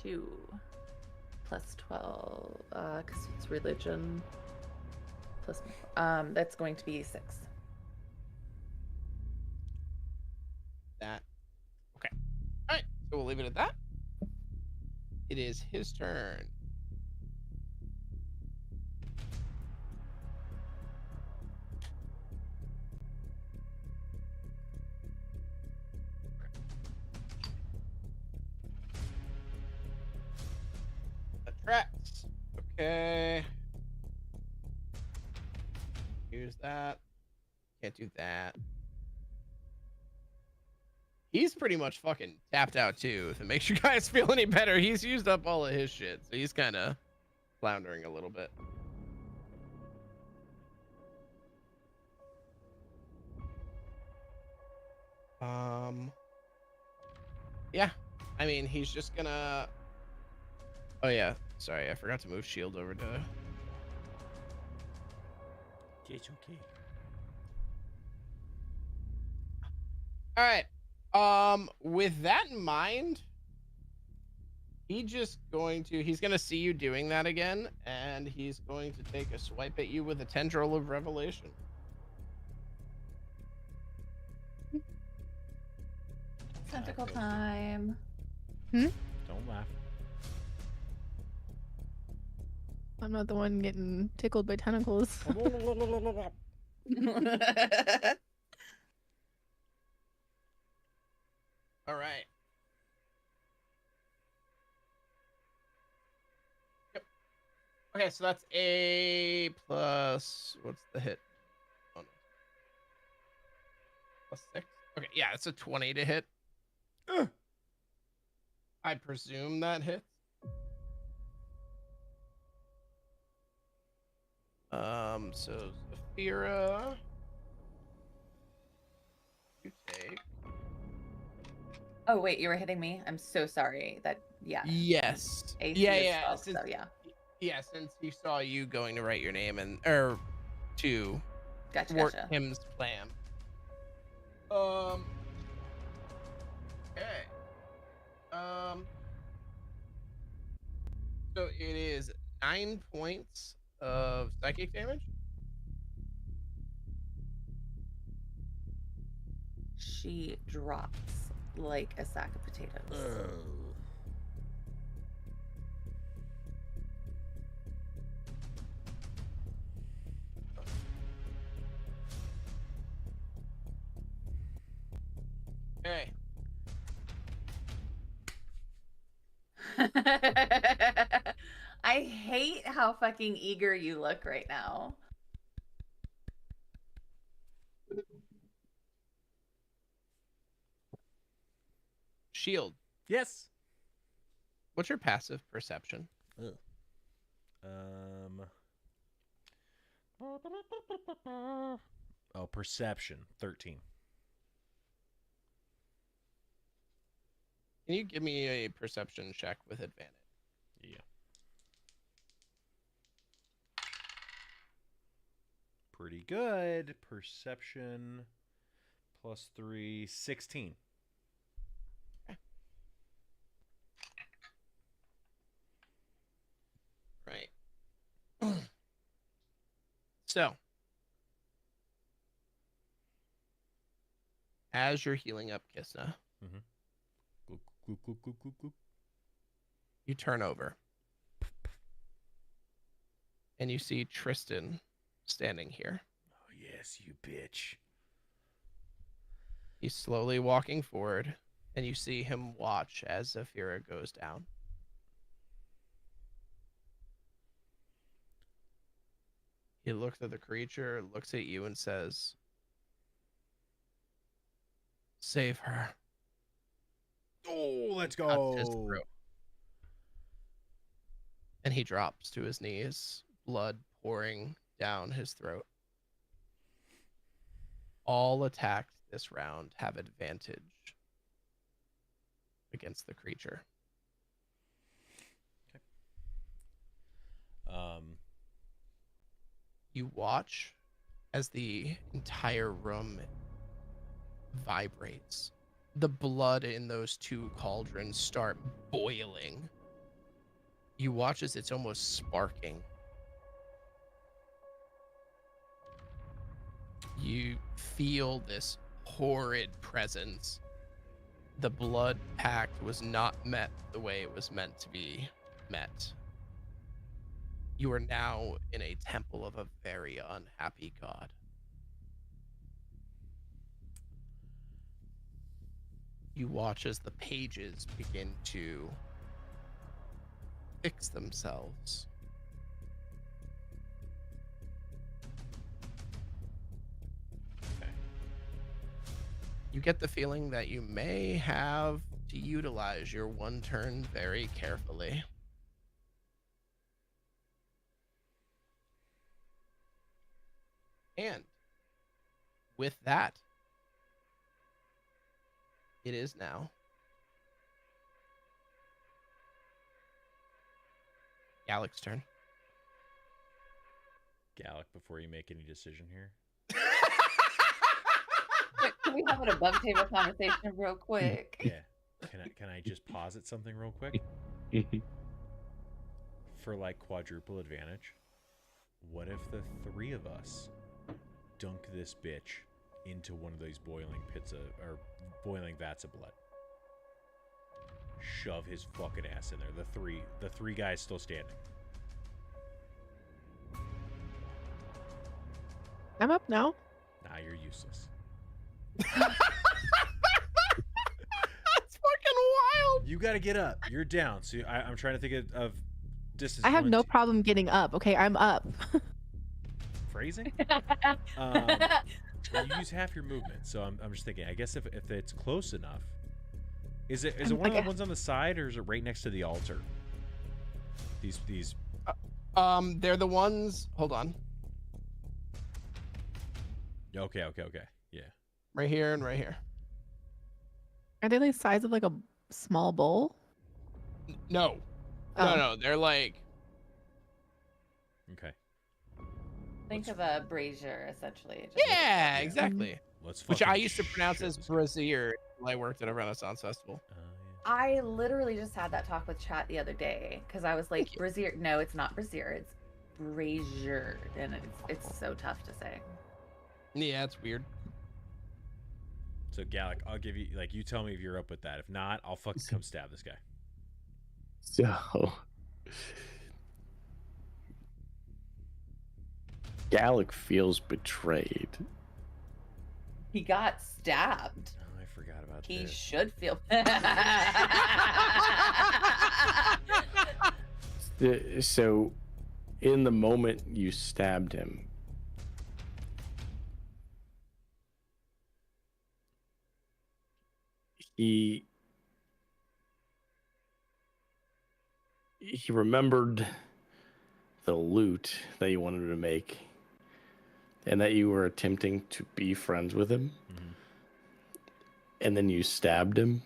S3: Two plus 12, because it's religion. Plus, that's going to be 6.
S1: That. Okay. All right. So we'll leave it at that. It is his turn. Attracts. Okay. Use that. Can't do that. He's pretty much fucking tapped out too. If it makes you guys feel any better, he's used up all of his shit, so he's kind of floundering a little bit. Yeah. I mean, he's just gonna. Oh yeah. Sorry, I forgot to move shield over to.
S2: It's okay.
S1: All right. With that in mind, he's gonna see you doing that again, and he's going to take a swipe at you with a tendril of revelation.
S3: Tentacle time.
S2: Don't laugh.
S4: I'm not the one getting tickled by tentacles.
S1: All right. Yep. Okay, so that's a plus. What's the hit? Oh, no. Plus 6. Okay, yeah, it's a 20 to hit. I presume that hits. So Zafira, you take.
S3: Oh, wait, you were hitting me? I'm so sorry. Yeah.
S1: Yes.
S3: AC
S1: Yeah,
S3: is
S1: yeah.
S3: 12,
S1: Since,
S3: so yeah.
S1: yeah, since he saw you going to write your name or to thwart
S3: Gotcha.
S1: him's plan. Okay. So it is 9 points of psychic damage.
S3: She drops like a sack of potatoes.
S1: Okay.
S3: I hate how fucking eager you look right now.
S1: Shield.
S2: Yes.
S1: What's your passive perception?
S2: Ugh. Oh, perception 13.
S1: Can you give me a perception check with advantage?
S2: Yeah. Pretty good. Perception plus 3, 16.
S1: Right. So as you're healing up Kisna,
S2: Gloop, gloop, gloop, gloop, gloop, gloop.
S1: you turn over and you see Tristan standing here.
S2: Oh, yes, you bitch.
S1: He's slowly walking forward, and you see him watch as Zafira goes down. He looks at the creature, looks at you, and says, "Save her."
S2: Oh, let's
S1: Cuts his
S2: go.
S1: throat. And he drops to his knees, blood pouring down his throat. All attacks this round have advantage against the creature. You watch as the entire room vibrates. The blood in those two cauldrons start boiling. You watch as it's almost sparking. You feel this horrid presence. The blood pact was not met the way it was meant to be met. You are now in a temple of a very unhappy god. You watch as the pages begin to fix themselves.
S2: Okay.
S1: You get the feeling that you may have to utilize your one turn very carefully. And with that, it is now Gallic's turn.
S2: Gallic, before you make any decision here.
S3: Can we have an above table conversation real quick?
S2: Yeah. Can I just posit something real quick? For like quadruple advantage, what if the three of us dunk this bitch into one of these boiling pits of, or boiling vats of blood? Shove his fucking ass in there. The three guys still standing.
S4: I'm up now.
S2: Nah, you're useless.
S1: That's fucking wild.
S2: You got to get up. You're down. So I'm trying to think of distance.
S4: I have no problem getting up. Okay, I'm up.
S2: Phrasing. Well, you use half your movement, so I'm just thinking. I guess if it's close enough, is it one of the ones on the side, or is it right next to the altar? These.
S1: They're the ones. Hold on.
S2: Okay. Yeah.
S1: Right here and right here.
S4: Are they the size of like a small bowl?
S1: No.
S4: Oh.
S1: No. They're like.
S2: Okay.
S3: Think of a brazier, essentially. Just
S1: Yeah, exactly.
S2: Let's.
S1: Which I
S2: fucking
S1: used to pronounce
S2: shove
S1: as
S2: this guy.
S1: brazier when I worked at a Renaissance festival.
S2: Yeah.
S3: I literally just had that talk with chat the other day because I was like,
S1: Thank you.
S3: brazier. No, it's not brazier. It's brazier, and it's so tough to say.
S1: Yeah, it's weird.
S2: So Gallic, I'll give you you tell me if you're up with that. If not, I'll fucking come stab this guy.
S5: So, Gallic feels betrayed.
S3: He got stabbed.
S2: Oh, I forgot about
S3: He
S2: this.
S3: should feel.
S5: So, in the moment you stabbed him, he remembered the loot that you wanted to make, and that you were attempting to be friends with him,
S2: Mhm.
S5: and then you stabbed him.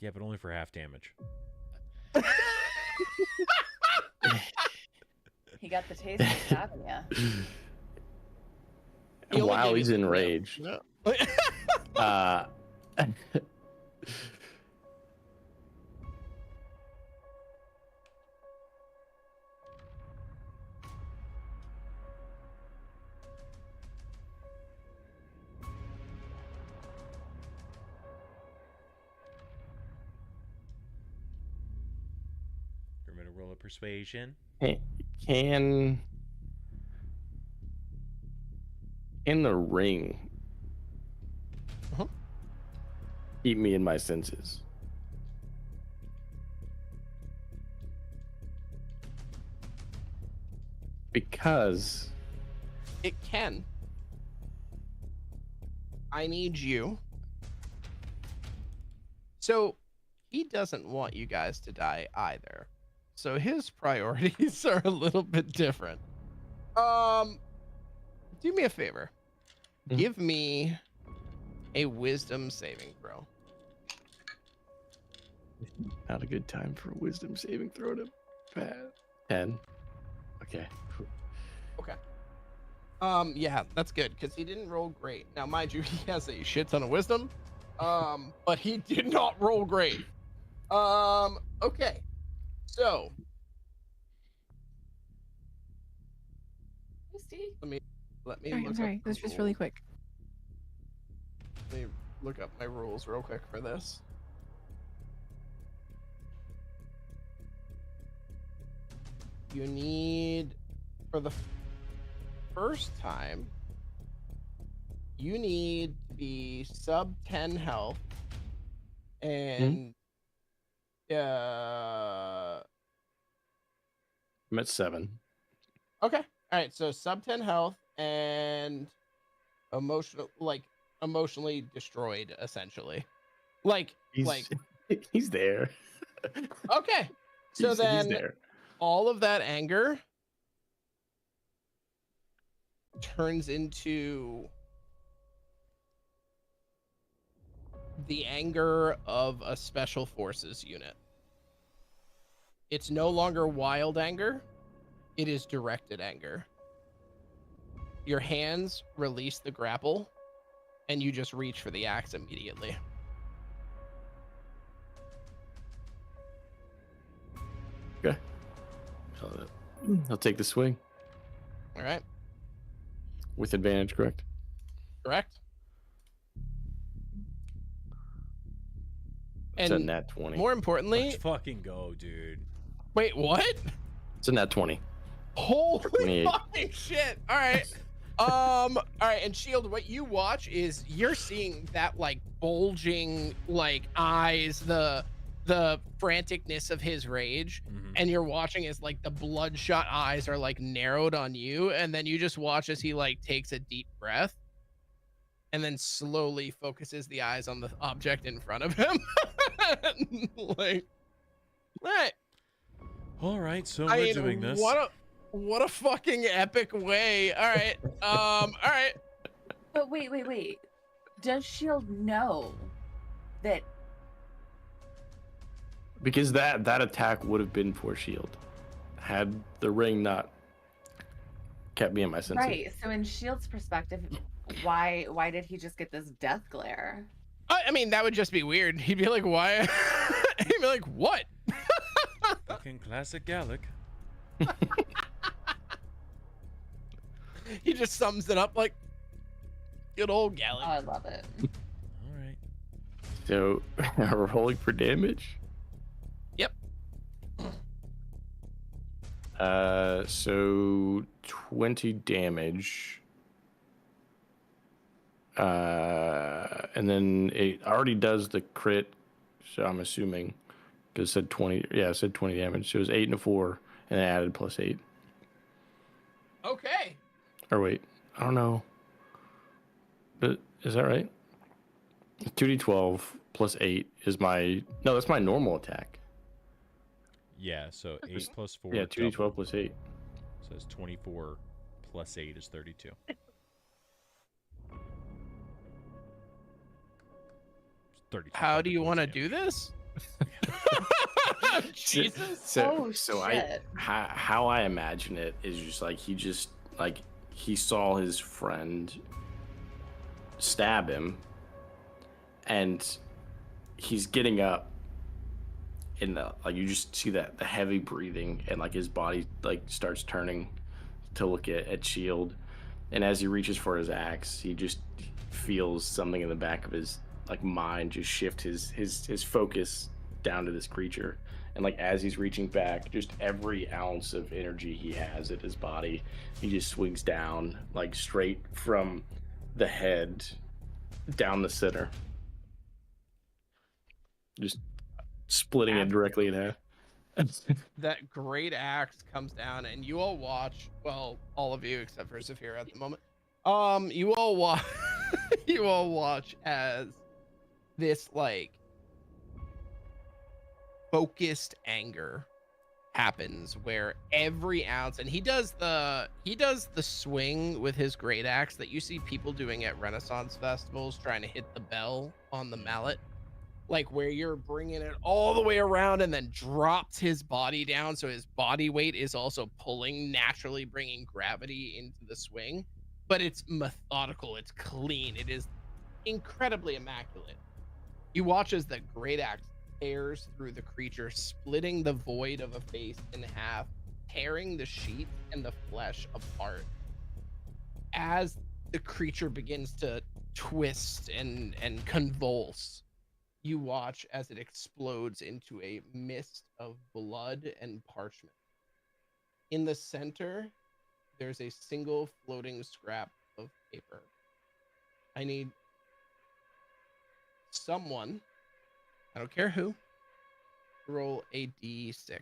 S2: Yeah, but only for half damage.
S3: He got the taste of stabbing you.
S1: He only
S5: While
S1: gave
S5: he's
S1: you the
S5: enraged.
S1: No.
S2: roll a persuasion?
S5: Can the ring
S1: Uh-huh.
S5: keep me in my senses? Because
S1: It can. I need you. So he doesn't want you guys to die either. So his priorities are a little bit different. Do me a favor.
S5: Mhm.
S1: Give me a wisdom saving throw.
S5: not a good time for a wisdom saving throw to pass. 10. Okay.
S1: Yeah, that's good because he didn't roll great. Now, mind you, he has a shit ton of wisdom. But he did not roll great. Okay. So
S3: Misty?
S1: let me
S4: Sorry,
S1: look
S4: I'm
S1: up
S4: sorry.
S1: the
S4: This was really
S1: rules.
S4: quick.
S1: Let me look up my rules real quick for this. You need, for the first time, you need to be sub 10 health and
S5: I'm at 7.
S1: okay. All right, so sub 10 health and emotionally destroyed essentially.
S5: He's he's there.
S1: Okay. So
S5: he's
S1: then
S5: there.
S1: all of that anger turns into the anger of a special forces unit. It's no longer wild anger, it is directed anger. Your hands release the grapple and you just reach for the axe immediately.
S5: Okay. I'll take the swing
S1: All right,
S5: with advantage, correct?
S1: correct.
S5: It's a
S1: And
S5: nat 20.
S1: more
S2: Let's
S1: importantly,
S2: fucking go, dude.
S1: wait, what?
S5: It's a nat 20.
S1: Holy
S5: 28.
S1: fucking shit. All right. All right, and Shield, what you watch is you're seeing that like bulging like eyes, the franticness of his rage, and you're watching as like the bloodshot eyes are like narrowed on you, and then you just watch as he like takes a deep breath and then slowly focuses the eyes on the object in front of him. Like, all right.
S2: All right, so
S1: I
S2: we're
S1: mean,
S2: doing this.
S1: What a fucking epic way. All right. All right.
S3: But wait. Does Shield know that?
S5: Because that attack would have been for shield had the ring not kept me in my senses.
S3: Right. So in Shield's perspective, why did he just get this death glare?
S1: I mean, that would just be weird. He'd be like, why? He'd be like, what?
S2: Fucking classic Gallic.
S1: He just sums it up like good old
S3: Oh,
S1: Gallic.
S3: I love it.
S2: All right.
S5: So rolling for damage.
S1: Yep.
S5: So 20 damage. And then it already does the crit, so I'm assuming because it said 20. Yeah, it said 20 damage. So it was 8 and a 4, and then added +8.
S1: Okay.
S5: Or wait, I don't know. But is that right? 2d12 +8 is my that's my normal attack.
S2: Yeah, so 8 plus 4.
S5: Yeah, 2d12
S2: double.
S5: +8.
S2: So it's 24 plus 8 is 32. It's 32.
S1: How do you want to do this? Jesus.
S5: So
S3: shit.
S5: how I imagine it is just like he saw his friend stab him, and he's getting up, and you just see that the heavy breathing, and like his body like starts turning to look at Shield, and as he reaches for his axe, he just feels something in the back of his like mind just shift his focus down to this creature, And like as he's reaching back, just every ounce of energy he has in his body, he just swings down like straight from the head down the center, just splitting it directly in half.
S1: That great axe comes down, and you all watch. Well, all of you except for Saphira at the moment. You all watch. You all watch as this like focused anger happens, where every ounce, and he does the swing with his great axe that you see people doing at Renaissance festivals, trying to hit the bell on the mallet. Like where you're bringing it all the way around and then drops his body down, so his body weight is also pulling, naturally bringing gravity into the swing. But it's methodical, it's clean, it is incredibly immaculate. You watch as the great axe tears through the creature, splitting the void of a face in half, tearing the sheath and the flesh apart. As the creature begins to twist and convulse, you watch as it explodes into a mist of blood and parchment. In the center, there's a single floating scrap of paper. I need someone, I don't care who, to roll a d6.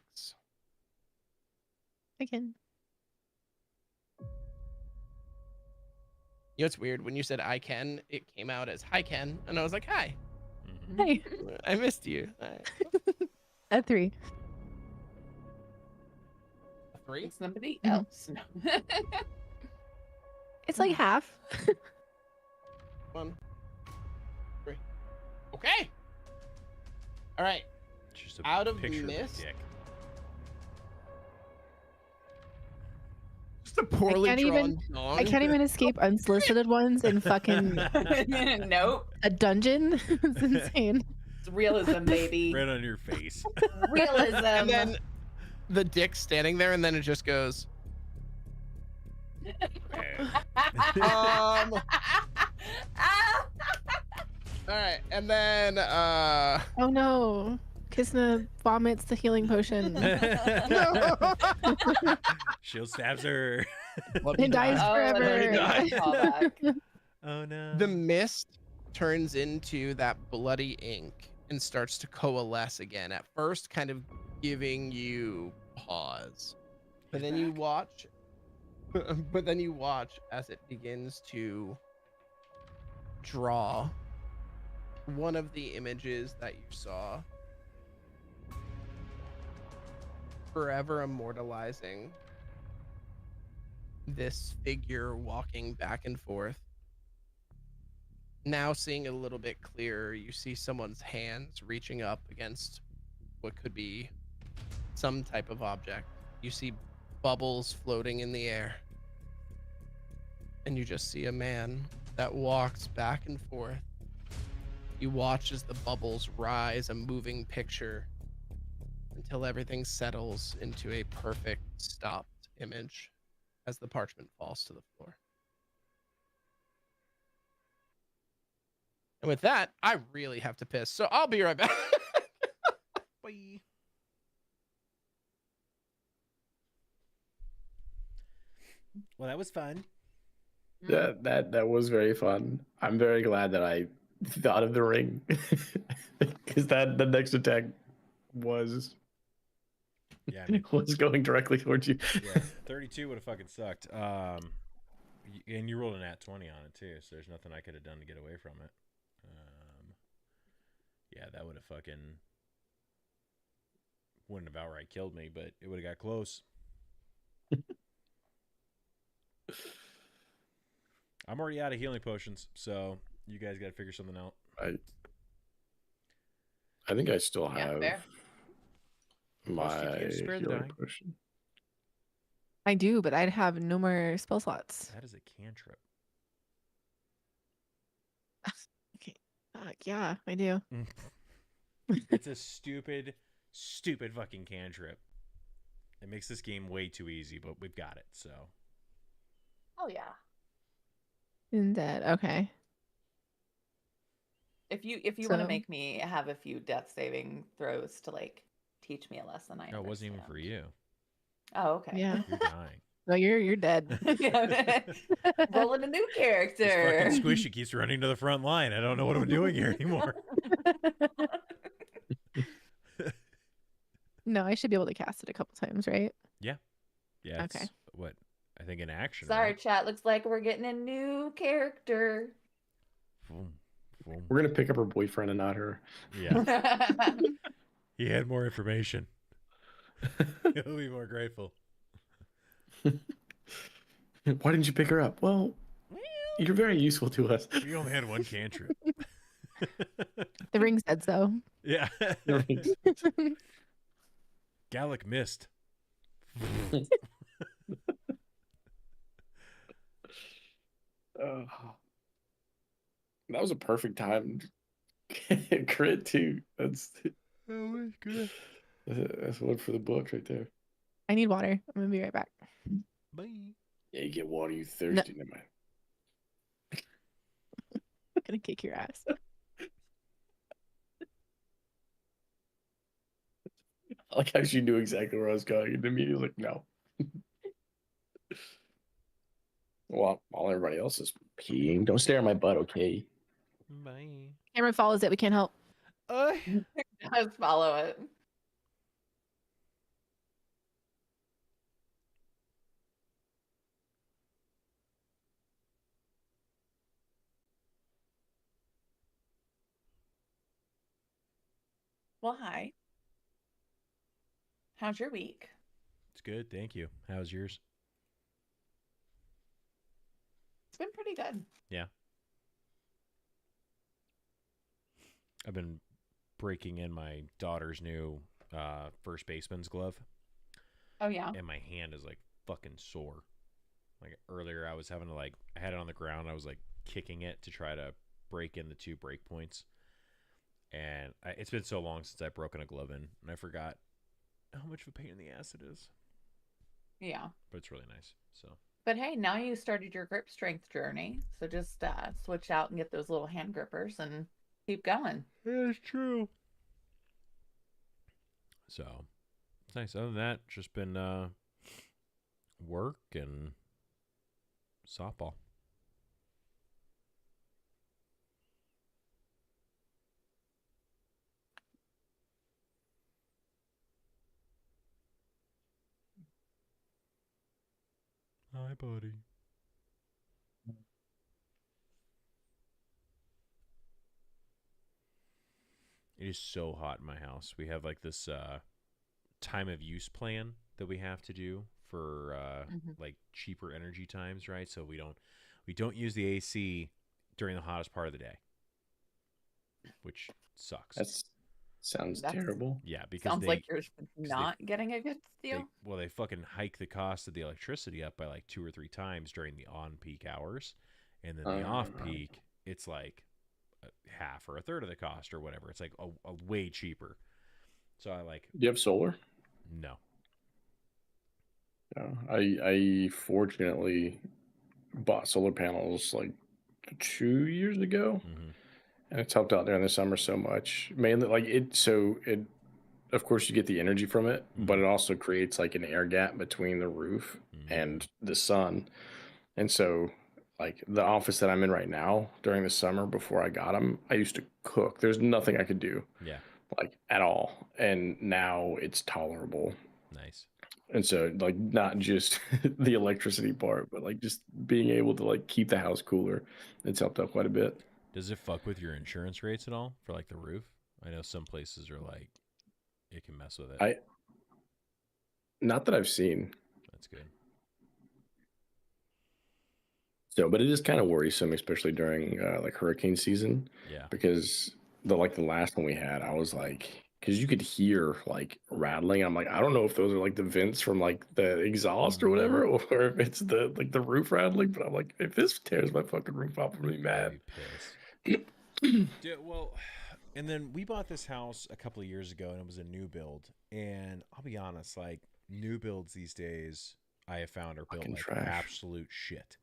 S4: I can.
S1: You know what's weird? When you said I can, it came out as hi Ken, and I was like, hi.
S4: Hey,
S1: I missed you.
S4: a 3.
S1: A 3?
S3: Somebody
S4: Mhm.
S3: else. No.
S4: It's like half.
S1: 1, 3. Okay. All right.
S2: Just a
S1: Out of
S2: picture of a
S1: mist?
S2: dick.
S1: Just a poorly
S4: can't
S1: drawn
S4: even-
S1: dong.
S4: I can't even escape unsolicited ones in fucking
S3: Nope.
S4: a dungeon. It's insane.
S3: It's realism, baby.
S2: Right on your face.
S3: Realism.
S1: And then the dick standing there, and then it just goes. All right, and then
S4: Oh no. Kisna vomits the healing potion
S2: Shield stabs her.
S1: let me
S4: and dies
S1: die.
S3: Oh,
S4: forever.
S1: die.
S3: Callback.
S2: Oh no.
S1: The mist turns into that bloody ink and starts to coalesce again. At first, kind of giving you pause, but
S2: He's
S1: then you
S2: back.
S1: watch. But then you watch as it begins to draw one of the images that you saw, forever immortalizing this figure walking back and forth. Now seeing it a little bit clearer, you see someone's hands reaching up against what could be some type of object. You see bubbles floating in the air. And you just see a man that walks back and forth. You watch as the bubbles rise, a moving picture, until everything settles into a perfect stopped image as the parchment falls to the floor. And with that, I really have to piss, so I'll be right back.
S2: Bye. Well, that was fun.
S5: That was very fun. I'm very glad that I thought of the ring, because the next attack was
S2: Yeah, I mean,
S5: was going directly towards you.
S2: yeah, 32 would have fucking sucked. And you rolled an at 20 on it too, so there's nothing I could have done to get away from it. Yeah, that would have fucking wouldn't have outright killed me, but it would have got close. I'm already out of healing potions, so you guys got to figure something out.
S5: I think I still
S3: Yeah,
S5: have
S3: fair.
S5: my
S2: Most you can spare the
S5: healing
S2: dying.
S5: potion.
S4: I do, but I'd have no more spell slots.
S2: That is a cantrip.
S4: Okay. Yeah, I do.
S2: It's a stupid, stupid fucking cantrip. It makes this game way too easy, but we've got it, so.
S3: Oh yeah.
S4: Dead. Okay.
S3: If you want to
S4: So-
S3: make me have a few death saving throws to like teach me a lesson. I
S2: No, it wasn't even for
S3: understand.
S2: you.
S3: Oh, okay.
S4: Yeah.
S2: You're dying.
S4: No, you're dead.
S3: Rolling a new
S2: This
S3: character.
S2: fucking squishy keeps running to the front line. I don't know what I'm doing here anymore.
S4: No, I should be able to cast it a couple times, right?
S2: Yeah,
S4: Okay.
S2: it's what I think in action.
S3: Sorry,
S2: right?
S3: chat. Looks like we're getting a new character.
S2: Boom, boom.
S5: We're gonna pick up her boyfriend and not her.
S2: Yeah, he had more information. He'll be more grateful.
S5: Why didn't you pick her up? Well, you're very useful to us.
S2: We only had one cantrip.
S4: The ring said so.
S2: Yeah. Gallic mist.
S5: That was a perfect time. Crit too. That's
S2: good.
S5: that's one for the books right there.
S4: I need water. I'm gonna be right back.
S2: Bye.
S5: Yeah, you get water. You thirsty? Never mind.
S4: I'm gonna kick your ass.
S5: I like how she knew exactly where I was going, and immediately was like, "No." Well, while everybody else is peeing, don't stare at my butt, okay?
S2: Bye.
S4: Camera follows it. We can't help.
S3: Let's follow it. Well, hi. How's your week?
S2: It's good, thank you. How's yours?
S3: It's been pretty good.
S2: Yeah. I've been breaking in my daughter's new first baseman's glove,
S3: Oh yeah.
S2: and my hand is like fucking sore. Like earlier, I was having to I had it on the ground. I was like kicking it to try to break in the 2 break points, and it's been so long since I've broken a glove in, and I forgot how much of a pain in the ass it is.
S3: Yeah.
S2: But it's really nice. So.
S3: But hey, now you started your grip strength journey. So just switch out and get those little hand grippers and keep going.
S2: Yeah, it's true. So, it's nice. Other than that, just been work and softball. Hi, buddy. It is so hot in my house. We have like this time of use plan that we have to do for like cheaper energy times, right? So we don't use the AC during the hottest part of the day, which sucks.
S5: That sounds terrible.
S2: Yeah, because
S3: sounds like you're not getting a good deal.
S2: They fucking hike the cost of the electricity up by like 2 or 3 times during the on-peak hours, and then the off-peak, it's like half or a third of the cost or whatever. It's like a way cheaper. So I like.
S5: Do you have solar?
S2: No.
S5: No. I fortunately bought solar panels like 2 years ago, and it's helped out during the summer so much. Mainly, like it. So it, of course, you get the energy from it, but it also creates like an air gap between the roof and the sun, and so. Like the office that I'm in right now during the summer before I got them, I used to cook. There's nothing I could do.
S2: Yeah.
S5: Like at all. And now it's tolerable.
S2: Nice.
S5: And so like not just the electricity part, but like just being able to like keep the house cooler. It's helped out quite a bit.
S2: Does it fuck with your insurance rates at all for like the roof? I know some places are like it can mess with it.
S5: Not that I've seen.
S2: That's good.
S5: So, but it is kind of worrisome, especially during like hurricane season.
S2: Yeah.
S5: Because the last one we had, I was like, because you could hear like rattling. I'm like, I don't know if those are like the vents from like the exhaust or whatever, or if it's the roof rattling. But I'm like, if this tears my fucking roof off, I'm gonna be mad.
S2: I'd be pissed. Dude, well, and then we bought this house a couple of years ago, and it was a new build. And I'll be honest, like new builds these days, I have found are built
S5: Fucking
S2: like
S5: trash.
S2: absolute shit.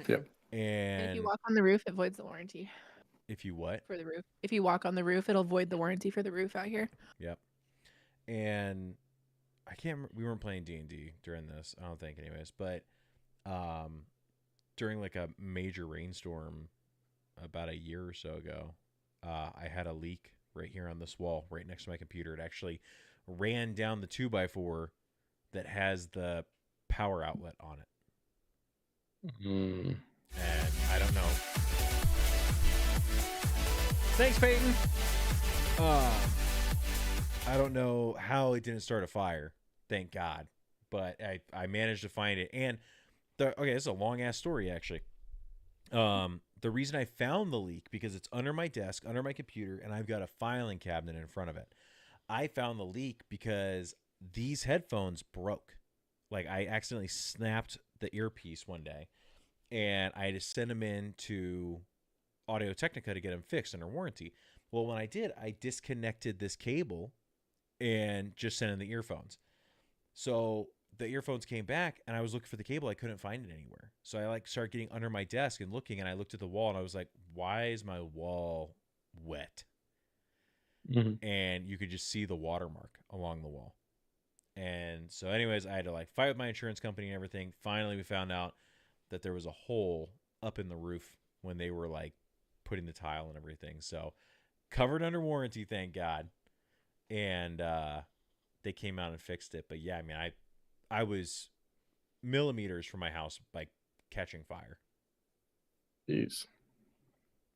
S5: Yep.
S2: And
S4: if you walk on the roof, it voids the warranty
S2: if you what?
S4: for the roof. If you walk on the roof, it'll void the warranty for the roof out here.
S2: Yep. and I can't remember, we weren't playing D&D during this, I don't think anyways, but during like a major rainstorm about a year or so ago, I had a leak right here on this wall right next to my computer. It actually ran down the 2x4 that has the power outlet on it.
S5: Mm.
S2: And I don't know. Thanks, Peyton. I don't know how it didn't start a fire. Thank God. But I managed to find it. And okay, this is a long ass story actually. The reason I found the leak, because it's under my desk, under my computer, and I've got a filing cabinet in front of it. I found the leak because these headphones broke. Like, I accidentally snapped the earpiece one day, and I had to send them in to Audio Technica to get them fixed under warranty. Well, when I did, I disconnected this cable and just sent in the earphones. So the earphones came back, and I was looking for the cable. I couldn't find it anywhere. So I started getting under my desk and looking, and I looked at the wall, and I was like, why is my wall wet?
S5: Mm-hmm.
S2: And you could just see the watermark along the wall. And so anyways, I had to fight with my insurance company and everything. Finally, we found out that there was a hole up in the roof when they were putting the tile and everything. So covered under warranty, thank God. And they came out and fixed it. But yeah, I mean, I was millimeters from my house catching fire.
S5: Jeez.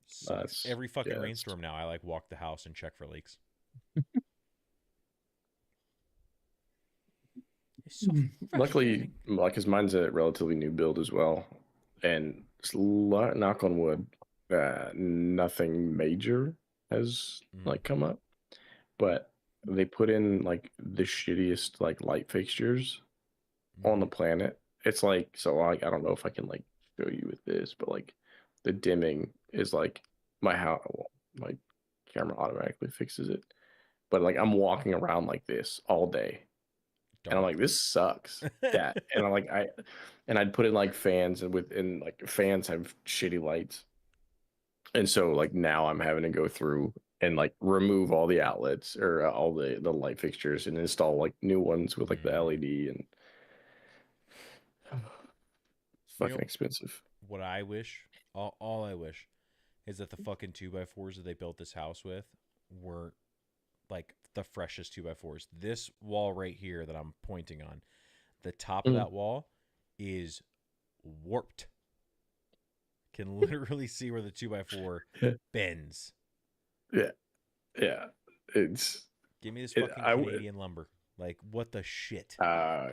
S2: So every fucking rainstorm now, I walk the house and check for leaks. It's so
S5: luckily, because mine's a relatively new build as well, and knock on wood, nothing major has come up. But they put in the shittiest light fixtures on the planet. It's so I don't know if I can show you with this, but the dimming is my house. Well, my camera automatically fixes it, but I'm walking around like this all day. Dark. And I'm like, this sucks. Yeah. And I'd put in fans, and fans have shitty lights. And so now I'm having to go through and remove all the outlets or all the light fixtures and install new ones with the LED, and fucking expensive.
S2: What I wish, all I wish, is that the fucking 2x4s that they built this house with were the freshest 2x4s. This wall right here that I'm pointing on, the top of that wall is warped. Can literally see where the 2x4 bends.
S5: Yeah. It's
S2: give me this fucking Canadian lumber. What the shit?
S5: Yeah.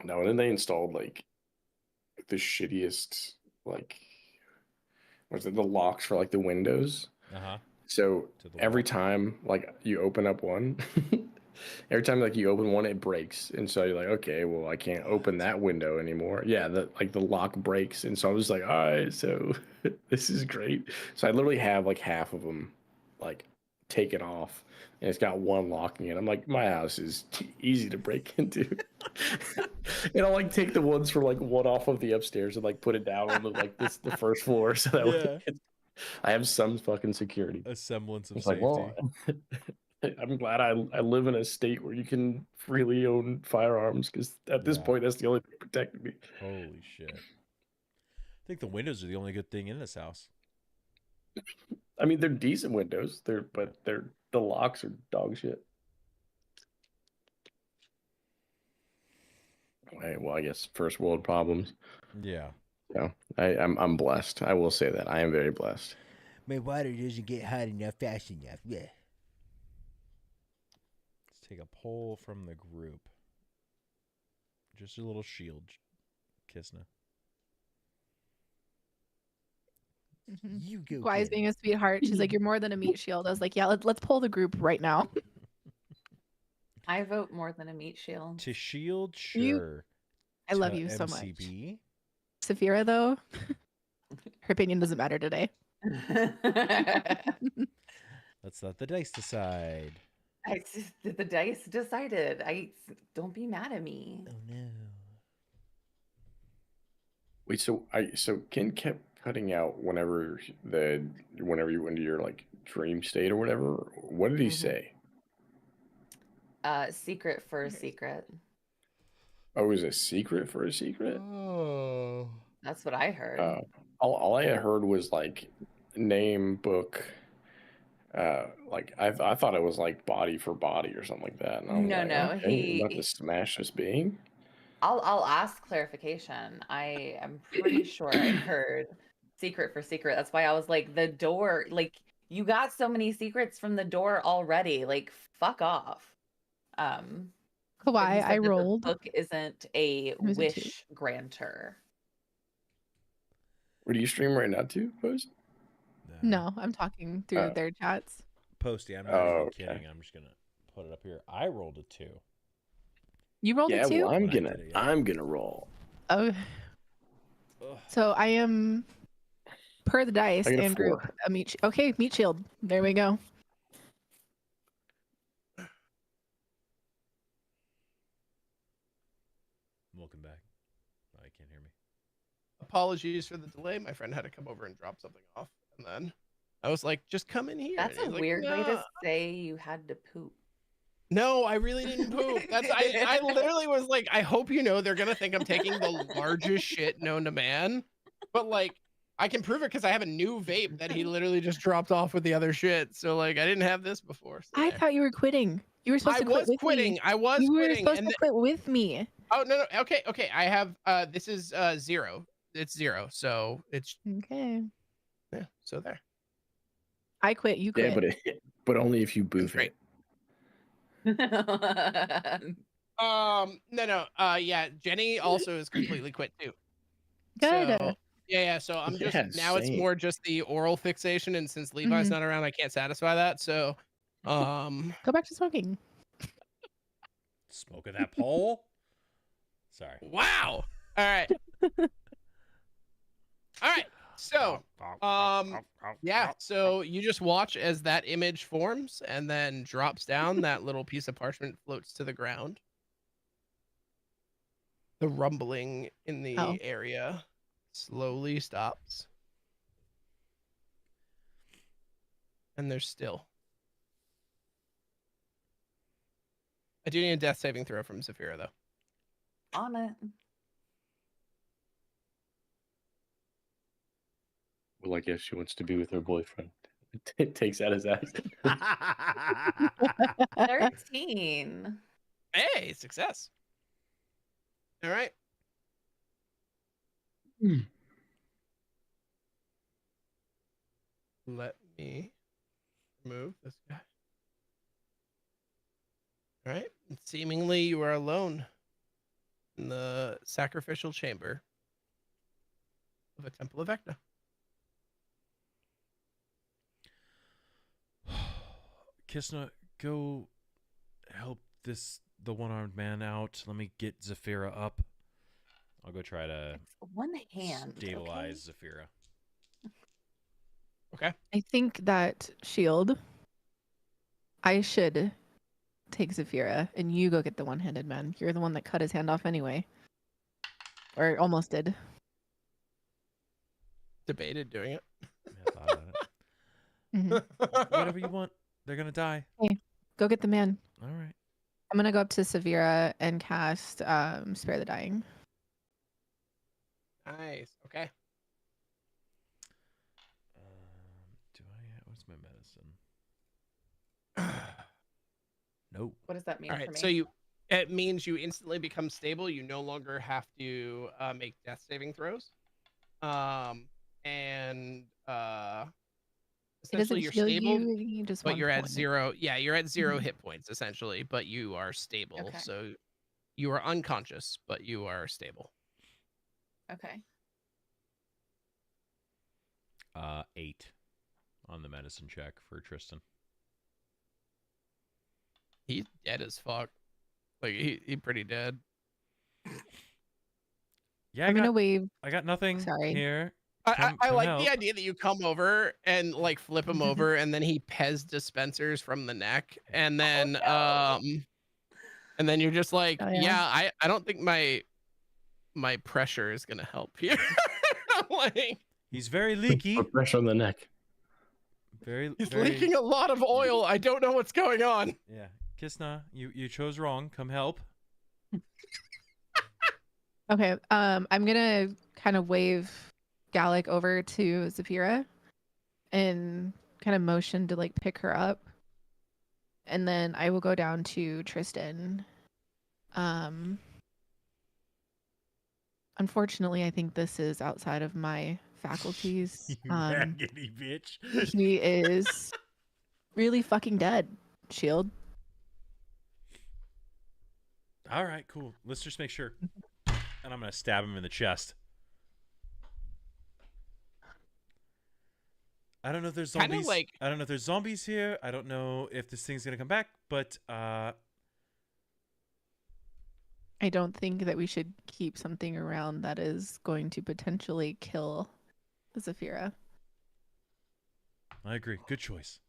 S5: No, and then they installed the shittiest what's it, the locks for the windows. So every time you open up one, every time you open one, it breaks, and so you're like, okay, well, I can't open that window anymore. Yeah, the lock breaks, and so I was like, all right, so this is great. So I literally have half of them taken off, and it's got one locking it. I'm like, my house is easy to break into. And I'll take the ones for one off of the upstairs and put it down on the first floor, so that way I have some fucking security,
S2: a semblance of safety.
S5: Well, I'm glad I live in a state where you can freely own firearms, because at this point, that's the only thing protecting me.
S2: Holy shit! I think the windows are the only good thing in this house.
S5: I mean, they're decent windows. But the locks are dog shit. Right, well, I guess first world problems.
S2: Yeah.
S5: Yeah, I'm blessed. I will say that I am very blessed.
S2: My water doesn't get hot enough fast enough. Yeah. Let's take a poll from the group. Just a little shield, Kisna. You go.
S4: Wise being a sweetheart. She's like, you're more than a meat shield. I was like, yeah, let's pull the group right now.
S3: I vote more than a meat shield.
S2: To shield, sure.
S4: I love you so much. Saphira, though, her opinion doesn't matter today.
S2: Let's let the dice decide.
S3: The dice decided. Don't be mad at me.
S2: Oh no.
S5: Wait, so Ken kept cutting out whenever you went into your dream state or whatever. What did he say?
S3: Secret for a secret.
S5: Oh, it was a secret for a secret?
S2: Oh.
S3: That's what I heard.
S5: All I had heard was like name book. Like I thought it was like body for body or something like that. And I was
S3: No,
S5: like,
S3: no,
S5: okay, you're about to smash this being.
S3: I'll ask clarification. I am pretty sure I heard secret for secret. That's why I was like, the door, like you got so many secrets from the door already. Like, fuck off. But he
S4: Kawhi,
S3: said
S4: I
S3: that the
S4: rolled.
S3: book isn't a
S4: was a 2.
S3: wish granter.
S5: What do you stream right now too, Post?
S4: No, I'm talking through
S5: Oh.
S4: their chats.
S2: Posty, I'm not
S5: Oh,
S2: even
S5: okay.
S2: kidding. I'm just gonna put it up here. I rolled a 2.
S4: You rolled
S5: Yeah,
S4: a 2?
S5: well, I'm
S2: When I
S5: gonna
S2: did it, yeah.
S5: I'm gonna roll.
S4: Oh,
S2: Ugh.
S4: so I am per the dice
S5: I got a
S4: and group.
S5: 4.
S4: A meat. Okay, meat shield. There we go.
S2: Welcome back. Oh, you can't hear me.
S1: Apologies for the delay. My friend had to come over and drop something off, and then I was like, "Just come in here."
S3: That's
S1: And
S3: a
S1: he's like,
S3: weird way to
S1: "Nah."
S3: say you had to poop.
S1: No, I really didn't poop. I literally was like, I hope you know they're gonna think I'm taking the largest shit known to man. But like I can prove it because I have a new vape that he literally just dropped off with the other shit. So like I didn't have this before. So
S4: I
S1: there.
S4: thought you were quitting. You were supposed
S1: I
S4: to quit
S1: was
S4: with
S1: quitting.
S4: me.
S1: I was
S4: You were
S1: quitting.
S4: supposed
S1: And
S4: to quit with me.
S1: oh no, okay. I have this is 0. It's 0. So it's
S4: Okay.
S1: yeah, so there.
S4: I quit. You
S5: Yeah,
S4: quit.
S5: but only if you boof
S1: great.
S5: it.
S1: No. Yeah, Jenny also is completely quit too.
S4: Good.
S1: So yeah. So I'm just
S5: Yeah,
S1: now it's
S5: same.
S1: more just the oral fixation, and since Levi's
S4: Mhm.
S1: not around, I can't satisfy that. So
S4: Go back to smoking.
S2: Smoking that pole? Sorry.
S1: wow. All right. All right. So yeah, so you just watch as that image forms and then drops down. That little piece of parchment floats to the ground. The rumbling in the
S4: Oh.
S1: area slowly stops. And there's still. I do need a death saving throw from Zafira, though.
S3: On it.
S5: Well, I guess she wants to be with her boyfriend. It takes out his ass.
S3: 13.
S1: Hey, success. All right. Let me remove this guy. All right. And seemingly you are alone in the sacrificial chamber of a temple of Vecna.
S2: Kisna, go help the one-armed man out. Let me get Zafira up. I'll go try to
S3: It's one hand.
S2: stabilize Zafira.
S1: Okay.
S4: I think that shield. I should take Zafira and you go get the one-handed man. You're the one that cut his hand off anyway. Or almost did.
S1: Debated doing it.
S2: Yeah, thought about it.
S4: Mhm.
S2: Whatever you want. They're gonna die.
S4: Go get the man.
S2: All right.
S4: I'm gonna go up to Severa and cast Spare the Dying.
S1: Nice. Okay.
S2: Do I? What's my medicine? Nope.
S3: What does that mean
S1: All
S3: for
S1: right.
S3: me?
S1: So it means you instantly become stable. You no longer have to make death saving throws.
S4: It doesn't
S1: Essentially you're
S4: heal
S1: stable,
S4: you just
S1: but
S4: one
S1: you're at
S4: point.
S1: 0. Yeah, you're at 0
S4: Mhm.
S1: hit points essentially, but you are stable.
S3: Okay.
S1: So you are unconscious, but you are stable.
S3: Okay.
S2: 8 on the medicine check for Tristan.
S1: He's dead as fuck. Like he pretty dead.
S2: Yeah,
S4: I'm gonna wave.
S2: I got nothing
S4: Sorry.
S2: here.
S1: I
S2: Come
S1: like
S2: help.
S1: the idea that you come over and like flip him over, and then he Pez dispensers from the neck, and then
S3: no.
S1: and then you're just like,
S4: Oh,
S1: yeah,
S4: yeah.
S1: I don't think my pressure is gonna help here. Like
S2: He's very leaky.
S5: Put pressure on the neck.
S2: Very.
S1: he's
S2: very,
S1: leaking a lot of oil. I don't know what's going on.
S2: Yeah. Kisna, you chose wrong. Come help.
S4: Okay. I'm gonna kind of wave Gallic over to Zafira and kind of motion to like pick her up. And then I will go down to Tristan. Unfortunately, I think this is outside of my faculties.
S2: You raggedy bitch.
S4: He is really fucking dead, Shield.
S2: All right, cool. Let's just make sure. And I'm gonna stab him in the chest. I don't know if there's
S1: Kinda
S2: zombies.
S1: like-
S2: I don't know if there's zombies here. I don't know if this thing's gonna come back, but
S4: I don't think that we should keep something around that is going to potentially kill Zafira.
S2: I agree. Good choice.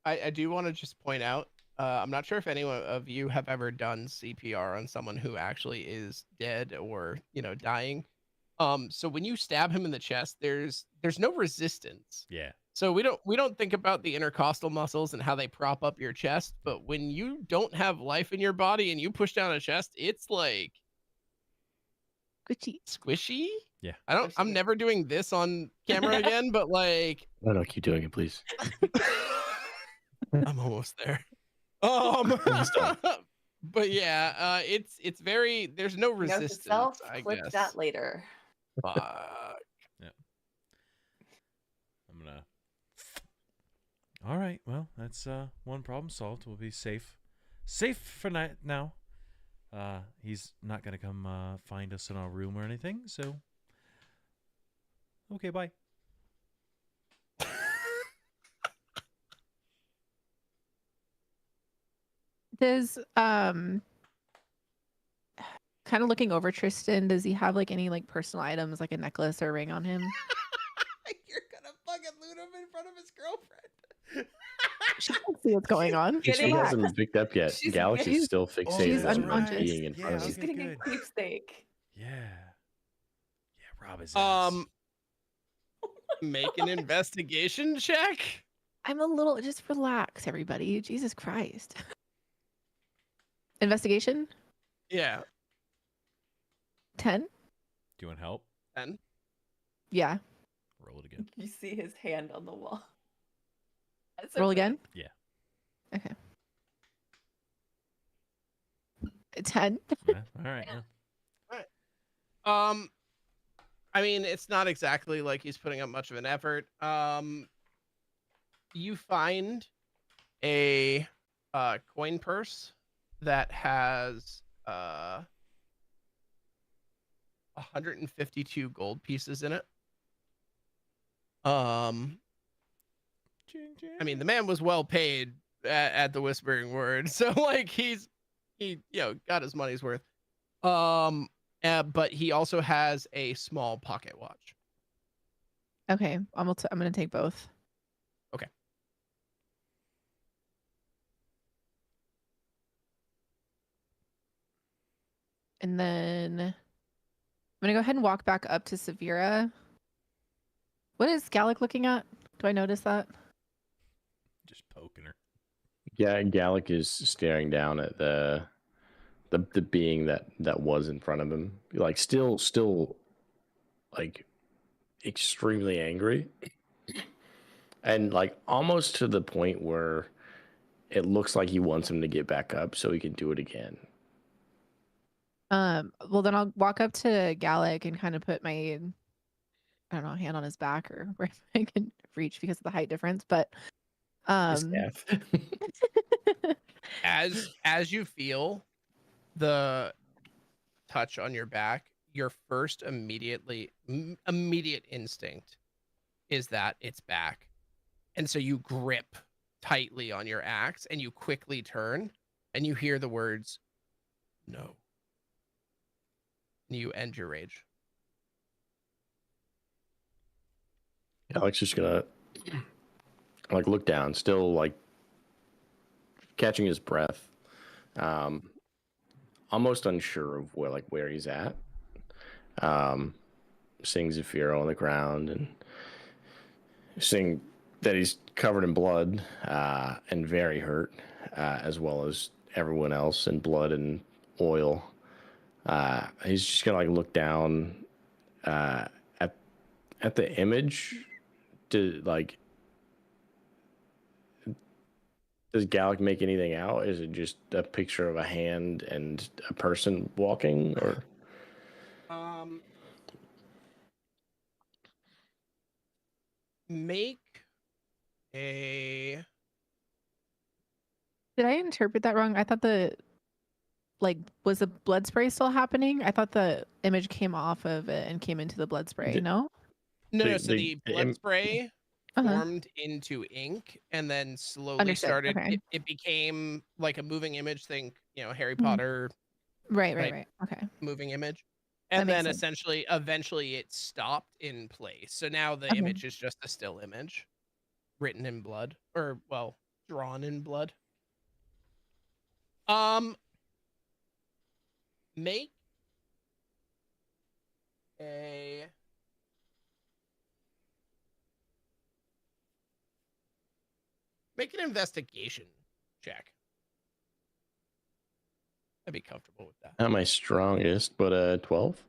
S1: I do want to just point out, I'm not sure if anyone of you have ever done CPR on someone who actually is dead or, dying. So when you stab him in the chest, there's no resistance.
S2: Yeah.
S1: So we don't think about the intercostal muscles and how they prop up your chest, but when you don't have life in your body and you push down a chest, it's like
S4: Gucci.
S1: squishy.
S2: Yeah.
S1: I'm
S3: Squishy.
S1: never doing this on camera again, but like
S5: No, keep doing it, please.
S1: I'm almost there.
S5: Please don't.
S1: But yeah, it's very there's no
S3: Note to
S1: resistance,
S3: self,
S1: I
S3: clip
S1: guess.
S3: that later.
S1: Fuck.
S2: I'm gonna. All right. Well, that's one problem solved. We'll be safe. Safe for now. He's not gonna come find us in our room or anything. So. Okay. Bye.
S4: Does kind of looking over Tristan, does he have like any like personal items like a necklace or a ring on him?
S1: You're gonna fucking loot him in front of his girlfriend.
S4: She can see what's going on.
S3: She's
S5: She
S3: getting-
S4: Relax.
S5: hasn't picked up yet.
S3: She's
S5: Galaxy's
S3: getting-
S5: still
S2: She's
S5: fixated on
S4: unconscious.
S5: being in front
S2: Yeah,
S5: of
S3: She's
S5: him.
S2: okay,
S3: getting a
S2: good.
S3: keepsake.
S2: Yeah. Yeah. Rob his ass.
S1: Make an investigation check.
S4: I'm a little just relax, everybody. Jesus Christ. Investigation?
S1: Yeah.
S4: 10?
S2: Do you want help?
S1: 10.
S4: Yeah.
S2: Roll it again.
S3: You see his hand on the wall. That's
S4: Roll
S3: okay.
S4: again?
S2: Yeah.
S4: Okay. 10.
S2: Yeah. All right. Yeah.
S1: I mean, it's not exactly like he's putting up much of an effort. You find a coin purse that has 152 gold pieces in it.
S2: Ching, ching.
S1: I mean, the man was well paid at the Whispering Word, so like he got his money's worth. But he also has a small pocket watch.
S4: Okay. I'm going to take both.
S1: Okay.
S4: And then I'm going to go ahead and walk back up to Severa. What is Gallic looking at? Do I notice that?
S2: Just poking her.
S5: Yeah, Gallic is staring down at the being that was in front of him, like still like extremely angry, and like almost to the point where it looks like he wants him to get back up so he can do it again.
S4: Well, then I'll walk up to Gallic and kind of put my, I don't know, hand on his back or where I can reach because of the height difference. But
S5: His staff.
S1: As you feel the touch on your back, your first immediate instinct is that it's back, and so you grip tightly on your axe and you quickly turn and you hear the words "no," and you end your rage.
S5: Alex is gonna like look down, still like catching his breath, almost unsure of where he's at. Seeing Zafiro on the ground seeing that he's covered in blood and very hurt, as well as everyone else in blood and oil. He's just gonna like look down at the image. Does Gallic make anything out? Is it just a picture of a hand and a person walking, or?
S1: Make a.
S4: Did I interpret that wrong? I thought was the blood spray still happening? I thought the image came off of it and came into the blood spray. No?
S1: No. So the blood spray
S4: Uh-huh.
S1: formed into ink and then slowly
S4: Understood.
S1: started.
S4: Okay.
S1: It became like a moving image. Think, Harry
S4: Mhm.
S1: Potter
S4: Right.
S1: type
S4: Okay.
S1: moving image.
S4: That
S1: And
S4: makes
S1: then
S4: sense.
S1: eventually it stopped in place. So now the
S4: Okay.
S1: image is just a still image written in blood, or well, drawn in blood. Make a Make an investigation check. I'd be comfortable with that.
S5: Not my strongest, but 12.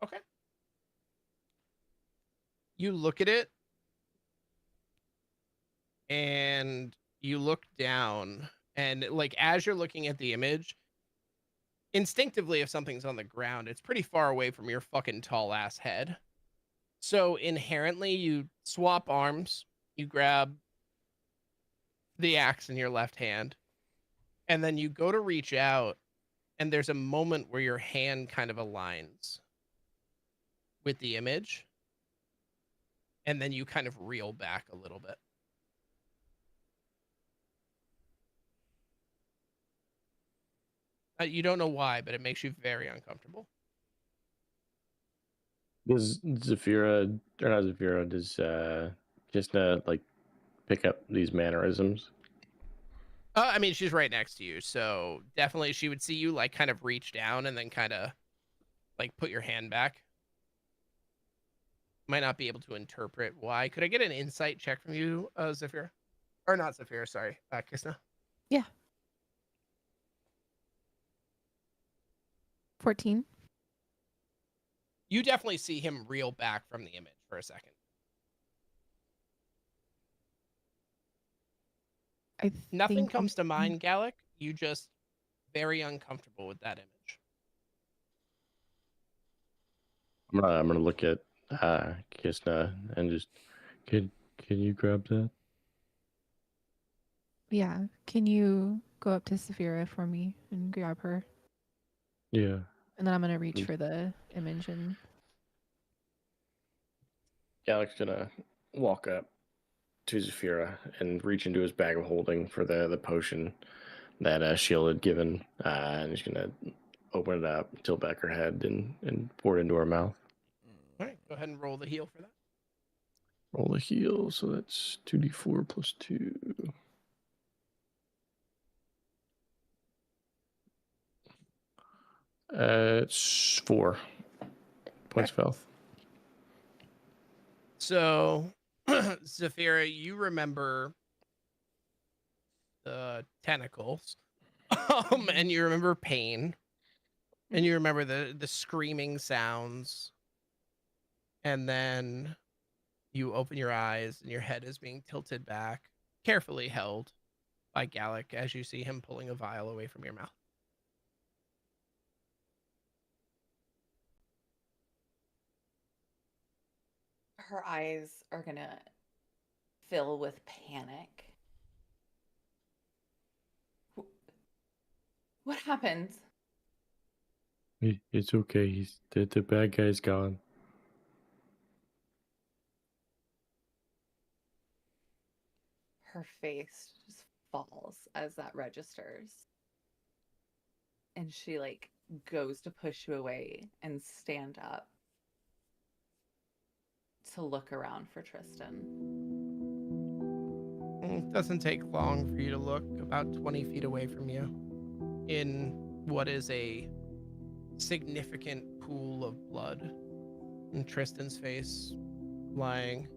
S1: Okay. You look at it and you look down, and like as you're looking at the image, instinctively if something's on the ground, it's pretty far away from your fucking tall ass head. So inherently you swap arms, you grab the axe in your left hand, and then you go to reach out, and there's a moment where your hand kind of aligns with the image, and then you kind of reel back a little bit. You don't know why, but it makes you very uncomfortable.
S5: Does Zafira, or not Zafira, does Kisna like pick up these mannerisms?
S1: I mean, she's right next to you, so definitely she would see you like kind of reach down and then kind of like put your hand back. Might not be able to interpret why. Could I get an insight check from you, Zafira? Or not Zafira, sorry, Kisna.
S4: Yeah. 14.
S1: You definitely see him reel back from the image for a second. Nothing comes to mind, Gallic. You just very uncomfortable with that image.
S5: I'm gonna look at Kisna and just can you grab that?
S4: Yeah. Can you go up to Saphira for me and grab her?
S5: Yeah.
S4: And then I'm gonna reach for the image and.
S5: Gallic's gonna walk up to Zafira and reach into his bag of holding for the potion that Shield had given, and he's gonna open it up, tilt back her head, and pour it into her mouth.
S1: All right, go ahead and roll the heal for that.
S5: Roll the heal, so that's 2d4 plus 2. It's 4 points of health.
S1: So, Zafira, you remember the tentacles, and you remember pain, and you remember the screaming sounds, and then you open your eyes, and your head is being tilted back, carefully held by Gallic as you see him pulling a vial away from your mouth.
S3: Her eyes are gonna fill with panic. What happened?
S5: It's okay. The bad guy's gone.
S3: Her face just falls as that registers. And she like goes to push you away and stand up to look around for Tristan.
S1: It doesn't take long for you to look about 20 feet away from you in what is a significant pool of blood, and Tristan's face lying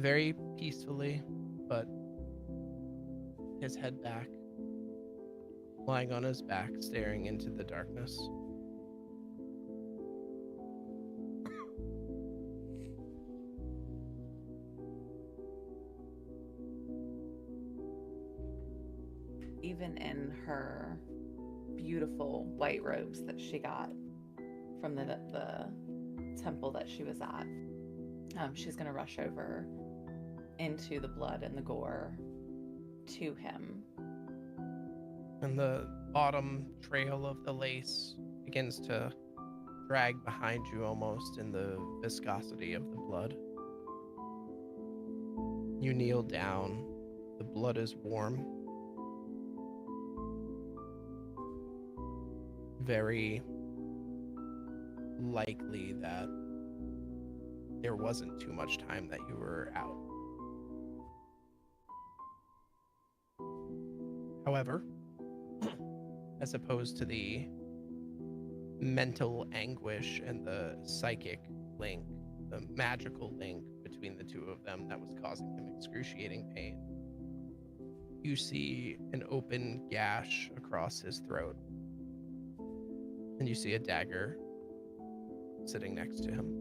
S1: very peacefully, but his head back, lying on his back, staring into the darkness.
S3: Even in her beautiful white robes that she got from the temple that she was at, she's going to rush over into the blood and the gore to him.
S1: And the bottom trail of the lace begins to drag behind you almost in the viscosity of the blood. You kneel down. The blood is warm. Very likely that there wasn't too much time that you were out. However, as opposed to the mental anguish and the psychic link, the magical link between the two of them that was causing him excruciating pain, you see an open gash across his throat. And you see a dagger sitting next to him.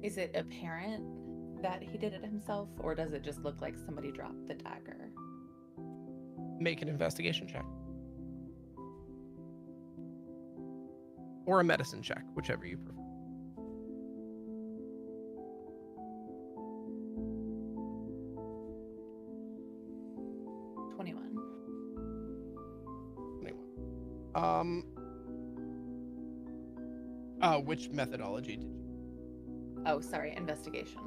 S3: Is it apparent that he did it himself, or does it just look like somebody dropped the dagger?
S1: Make an investigation check. Or a medicine check, whichever you prefer.
S3: 21.
S1: 21. Which methodology did you?
S3: Oh, sorry, investigation.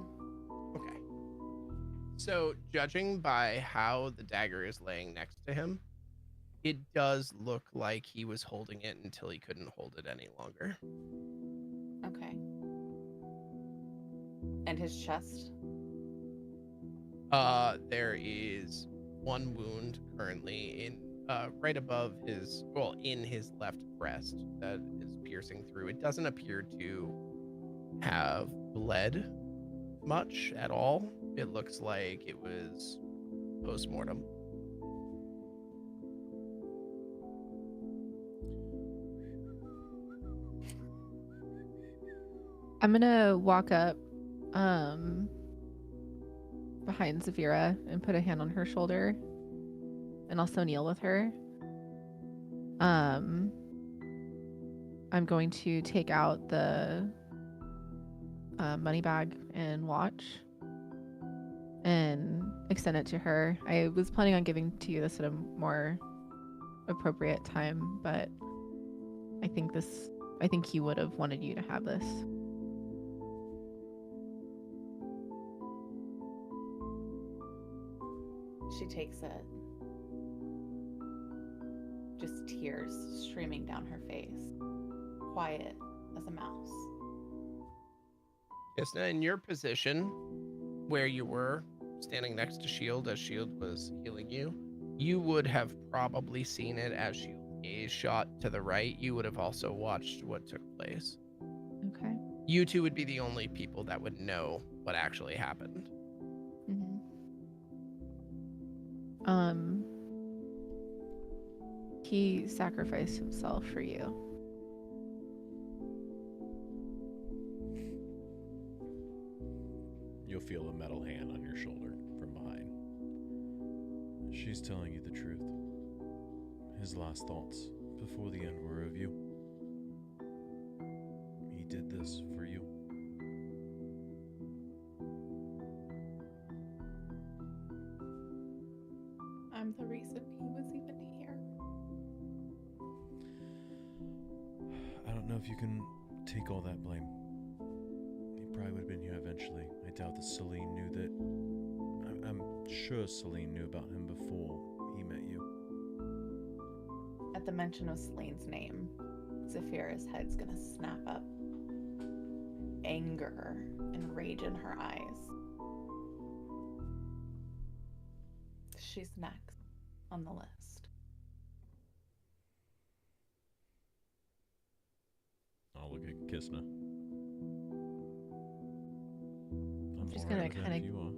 S1: Okay. So, judging by how the dagger is laying next to him, it does look like he was holding it until he couldn't hold it any longer.
S3: Okay. And his chest?
S1: There is one wound currently in right above his, well, in his left breast that is piercing through. It doesn't appear to have bled much at all. It looks like it was post-mortem.
S4: I'm gonna walk up behind Zafira and put a hand on her shoulder and also kneel with her. I'm going to take out the money bag and watch and extend it to her. I was planning on giving to you this at a more appropriate time, but I think he would have wanted you to have this.
S3: She takes it. Just tears streaming down her face. Quiet as a mouse.
S1: Yes, now in your position where you were standing next to Shield as Shield was healing you, you would have probably seen it as Shield gaze shot to the right. You would have also watched what took place.
S4: Okay.
S1: You two would be the only people that would know what actually happened.
S4: Mm-hmm. He sacrificed himself for you.
S2: You'll feel a metal hand on your shoulder from behind. She's telling you the truth. His last thoughts before the end were of you. He did this for you.
S3: I'm the reason he was even here.
S2: I don't know if you can take all that blame. He probably would have been here eventually. I doubt that Celine knew that. I'm sure Celine knew about him before he met you.
S3: At the mention of Celine's name, Zafira's head's gonna snap up anger and rage in her eyes. She's next on the list.
S2: I'll look at Kisna. I'm
S4: just
S2: alright
S4: gonna
S2: with that
S4: kinda-
S2: if you are.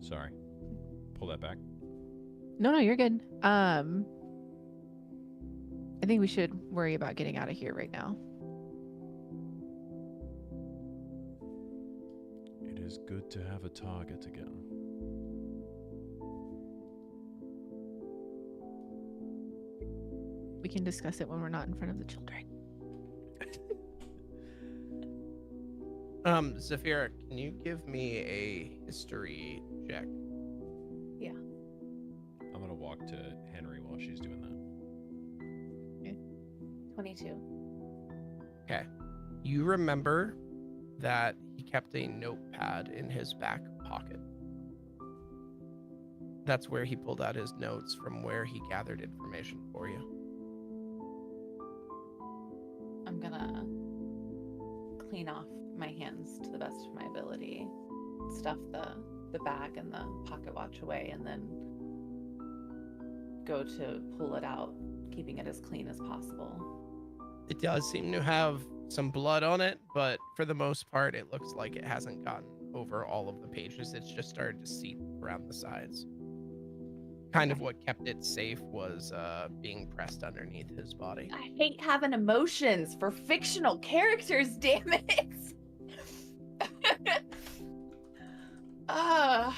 S2: Sorry. Pull that back.
S4: No, you're good. I think we should worry about getting out of here right now.
S2: It is good to have a target again.
S4: We can discuss it when we're not in front of the children.
S1: Zafira, can you give me a history check?
S2: I'm gonna walk to Henry while she's doing that.
S3: 22.
S1: Okay. You remember that he kept a notepad in his back pocket. That's where he pulled out his notes from where he gathered information for you.
S3: I'm gonna clean off my hands to the best of my ability, stuff the bag and the pocket watch away, and then go to pull it out, keeping it as clean as possible.
S1: It does seem to have some blood on it, but for the most part, it looks like it hasn't gotten over all of the pages. It's just started to seep around the sides. Kind of what kept it safe was being pressed underneath his body.
S3: I hate having emotions for fictional characters, damn it! I'm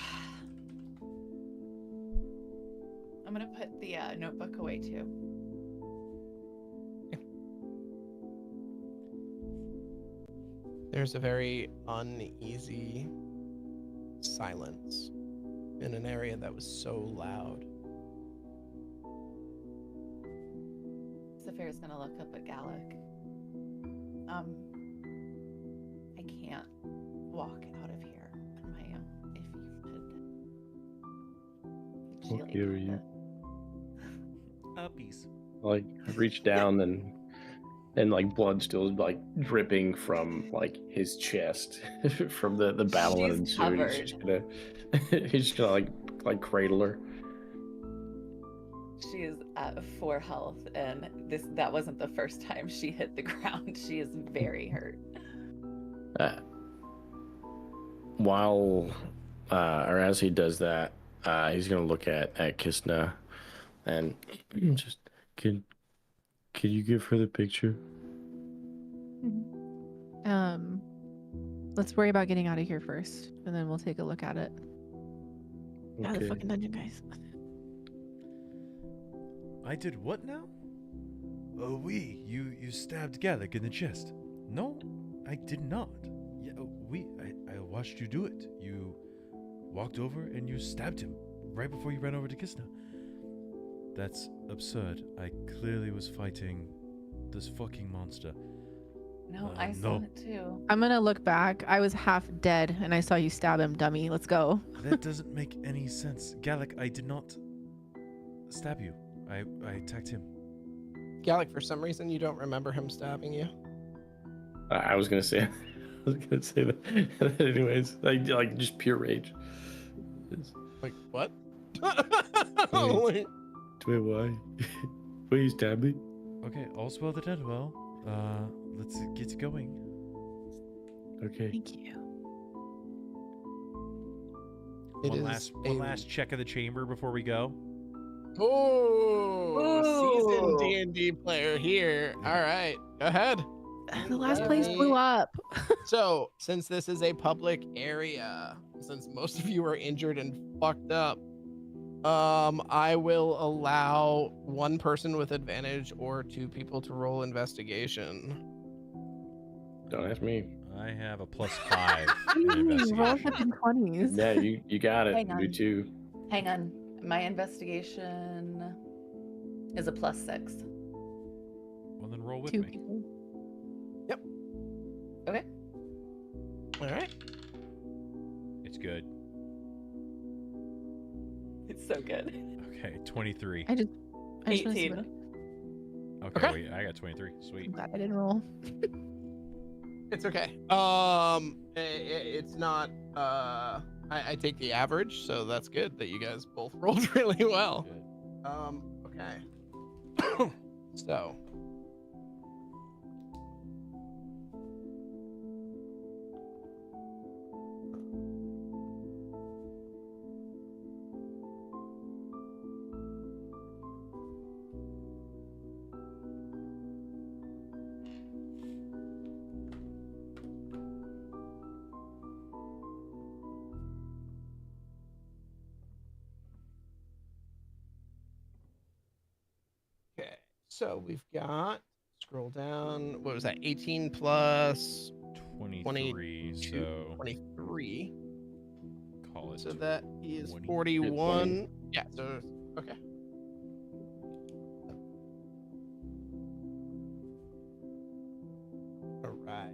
S3: gonna put the notebook away too.
S1: There's a very uneasy silence in an area that was so loud.
S3: Saphira's gonna look up at Gallic. I can't walk out of here on my own. If you could.
S5: What year are you?
S2: Uppies.
S5: Like, I reach down and like blood still is like dripping from like his chest from the battle that
S3: She's
S5: ensued.
S3: covered.
S5: He's just gonna like cradle her.
S3: She is at 4 health, and that wasn't the first time she hit the ground. She is very hurt.
S5: While or as he does that, he's gonna look at Kisna and just can you give her the picture?
S4: Let's worry about getting out of here first, and then we'll take a look at it. Yeah, the
S5: Okay.
S4: fucking dungeon, guys.
S2: I did what now? Oh, you stabbed Gallic in the chest. No, I did not. Yeah, I watched you do it. You walked over and you stabbed him right before you ran over to Kisna. That's absurd. I clearly was fighting this fucking monster.
S3: No, I saw
S2: no.
S3: it too.
S4: I'm gonna look back. I was half dead, and I saw you stab him, dummy. Let's go.
S2: That doesn't make any sense. Gallic, I did not stab you. I attacked him.
S1: Gallic, for some reason, you don't remember him stabbing you.
S5: I was gonna say that. Anyways, like just pure rage.
S1: Like, what?
S5: Wait, why? Will you stab me?
S2: Okay, all's well that ends well. Let's get going.
S5: Okay.
S4: Thank you.
S1: It
S2: One
S1: is
S2: one last check of the chamber before we go.
S1: Oh, seasoned D&D player here. All right, go ahead.
S4: The last place blew up.
S1: So, since this is a public area, since most of you are injured and fucked up, I will allow one person with advantage or 2 people to roll investigation.
S5: Don't ask me.
S2: I have a +5 in
S4: Roll
S2: investigation.
S4: fucking 20s.
S5: Yeah, you got it.
S3: Hang
S5: You
S3: on.
S5: do too.
S3: Hang on. My investigation is a +6.
S2: Well, then roll with
S4: 2
S2: me.
S4: people.
S3: Okay.
S1: All right.
S2: It's good.
S3: It's so good.
S2: Okay, 23.
S4: I just wanna see
S3: 18.
S4: what-
S2: Okay,
S1: Okay.
S2: wait, I got 23. Sweet.
S4: I'm glad I didn't roll.
S1: It's okay. It's not. I take the average, so that's good that you guys both rolled really well.
S2: Good.
S1: Okay. So. Okay, so we've got, scroll down, what was that, 18 plus
S2: 23.
S1: 22,
S2: So
S1: 23.
S2: call it.
S1: So that is
S2: 20.
S1: 41. Yeah, so, okay. All right.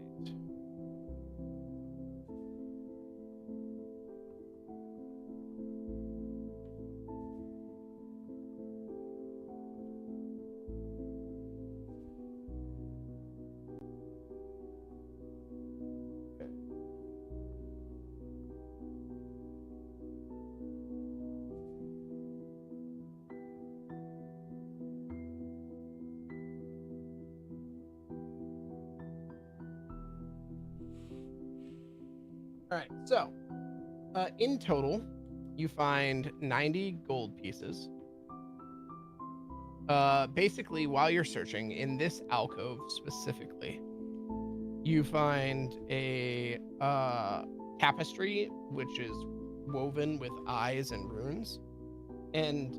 S1: All right, so in total, you find 90 gold pieces. Basically, while you're searching in this alcove specifically, you find a tapestry which is woven with eyes and runes, and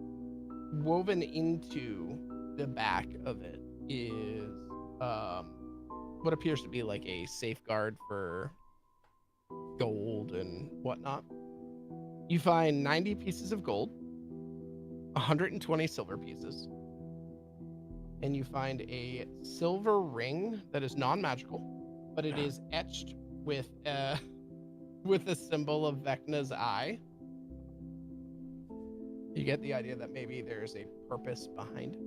S1: woven into the back of it is what appears to be like a safeguard for gold and whatnot. You find 90 pieces of gold, 120 silver pieces, and you find a silver ring that is non-magical, but it is etched with a symbol of Vecna's eye. You get the idea that maybe there's a purpose behind it.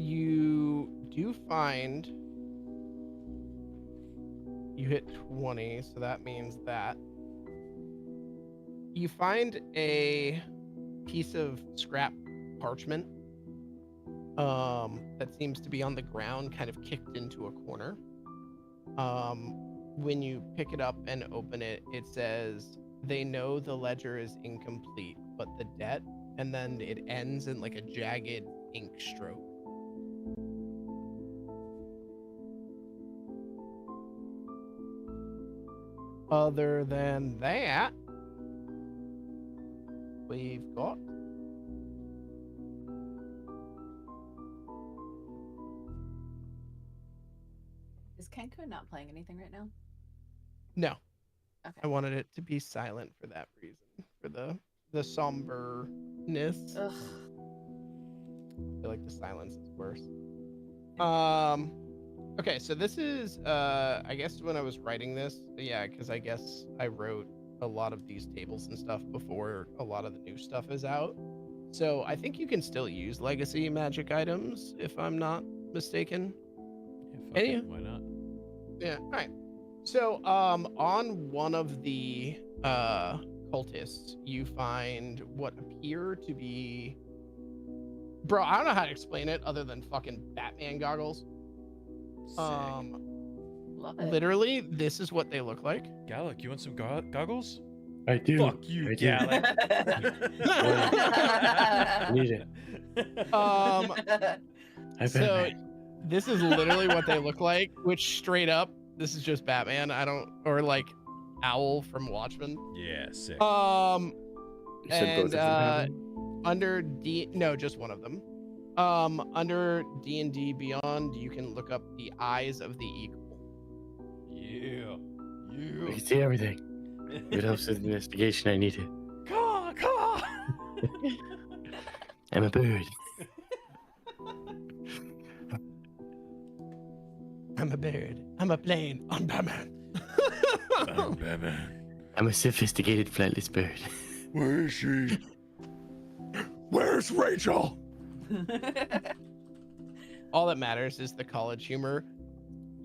S1: You do find, you hit 20, so that means that you find a piece of scrap parchment that seems to be on the ground, kind of kicked into a corner. When you pick it up and open it, it says, "They know the ledger is incomplete, but the debt," and then it ends in like a jagged ink stroke. Other than that, we've got
S3: Is Cancun not playing anything right now?
S1: no.
S3: Okay.
S1: I wanted it to be silent for that reason, for the somberness.
S3: Ugh.
S1: I feel like the silence is worse. Okay, so this is I guess when I was writing this, yeah, because I guess I wrote a lot of these tables and stuff before a lot of the new stuff is out. So I think you can still use legacy magic items if I'm not mistaken.
S2: Yeah, fuck
S1: Any-
S2: it, why not?
S1: Yeah, all right. So on one of the cultists, you find what appear to be, bro, I don't know how to explain it other than fucking Batman goggles.
S2: Sick.
S3: Love it.
S1: Literally, this is what they look like.
S2: Gallic, you want some goggles?
S5: I do.
S2: Fuck you,
S5: I do.
S2: Gallic.
S5: I need it. I bet.
S1: So this is literally what they look like, which straight up, this is just Batman. Or like Owl from Watchmen.
S2: Yeah, sick.
S5: You said both of them have it?
S1: Under no, just one of them. Under D&D Beyond, you can look up the eyes of the eagle.
S2: Yeah.
S5: I can see everything. It helps with the investigation. I need it.
S2: Come on.
S5: I'm a bird.
S1: I'm a bird. I'm a plane. I'm Batman.
S2: I'm Batman.
S5: I'm a sophisticated flightless bird.
S2: Where is she?
S1: Where
S5: first, Rachel.
S1: All that matters is the college humor.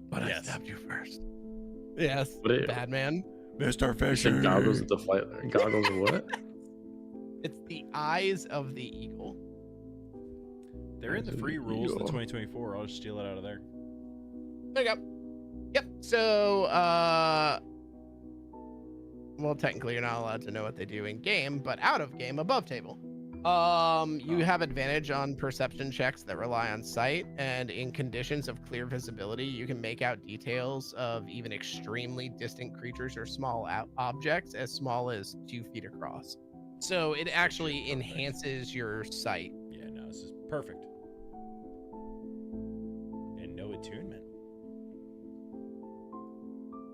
S1: But I
S2: Yes.
S1: stabbed you first. Yes,
S5: What it-
S1: bad man.
S2: Mr.
S5: You
S2: Fisher.
S5: said goggles at the flight. Goggles of what?
S1: It's the eyes of the eagle.
S2: They're in the
S5: Eyes of
S2: free
S5: the
S2: rules in
S5: eagle.
S2: 2024. I'll just steal it out of there.
S1: There you go. Yep. So, well, technically you're not allowed to know what they do in game, but out of game, above table. You have advantage on perception checks that rely on sight, and in conditions of clear visibility, you can make out details of even extremely distant creatures or small objects as small as 2 feet across. So it actually enhances your sight.
S2: Yeah, no, this is perfect. And no attunement.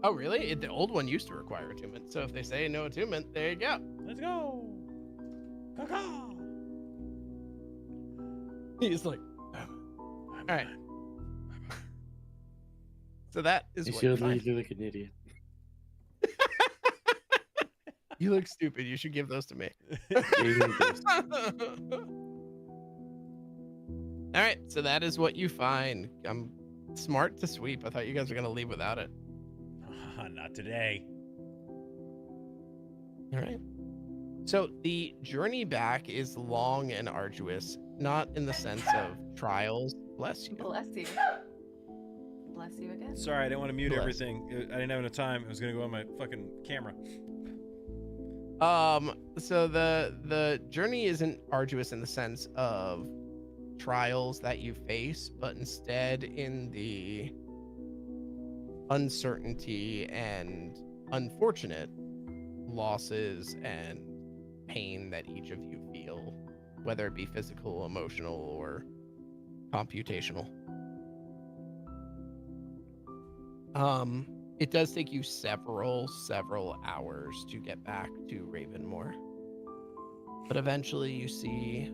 S1: Oh, really? The old one used to require attunement. So if they say no attunement, there you go.
S2: Let's go. Caw-caw.
S1: He's like, all right. So that is
S5: You
S1: what you
S5: should
S1: find.
S5: look like an idiot.
S1: You look stupid. You should give those to me.
S5: You look this.
S1: All right. So that is what you find. I'm smart to sweep. I thought you guys were going to leave without it.
S2: Not today.
S1: All right. So the journey back is long and arduous, not in the sense of trials. Bless you.
S3: Bless you. Bless you again.
S2: Sorry, I didn't want to mute
S1: Bless.
S2: everything. I didn't have enough time. It was going to go on my fucking camera.
S1: So the journey isn't arduous in the sense of trials that you face, but instead in the uncertainty and unfortunate losses and pain that each of you feel, whether it be physical, emotional, or computational. It does take you several hours to get back to Ravenmoor, but eventually you see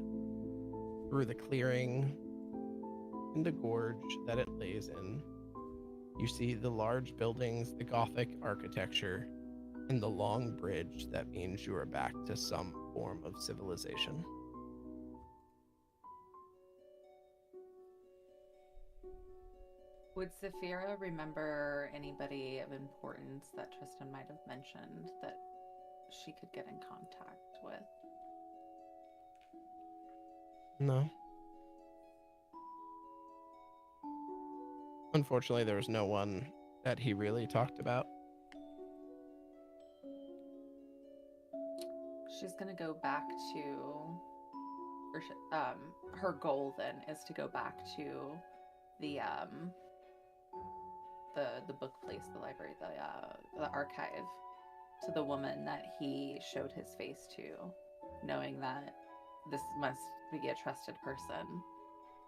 S1: through the clearing in the gorge that it lays in. You see the large buildings, the Gothic architecture, and the long bridge that means you are back to some form of civilization.
S3: Would Saphira remember anybody of importance that Tristan might have mentioned that she could get in contact with?
S1: No. Unfortunately, there was no one that he really talked about.
S3: She's gonna go back to, or her goal then is to go back to the book place, the library, the archive, to the woman that he showed his face to, knowing that this must be a trusted person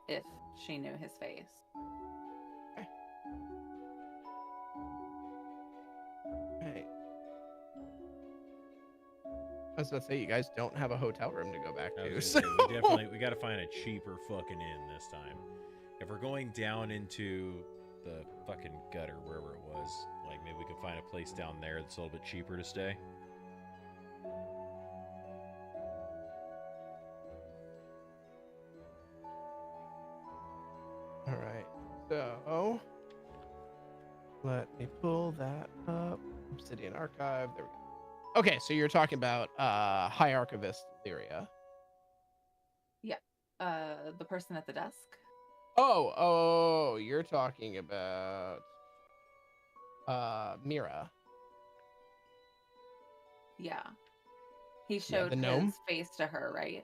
S3: if she knew his face.
S1: Hey. I was about to say, you guys don't have a hotel room to go back
S2: I
S1: to.
S2: was
S1: So.
S2: gonna say, we got to find a cheaper fucking inn this time. If we're going down into the fucking gutter, wherever it was, like maybe we can find a place down there that's a little bit cheaper to stay.
S1: All right. So let me pull that up. Obsidian Archive. There we go. Okay, so you're talking about High Archivist Lyria.
S3: The person at the desk.
S1: Oh, you're talking about Mira.
S3: Yeah. He showed
S1: the gnome?
S3: his face to her, right?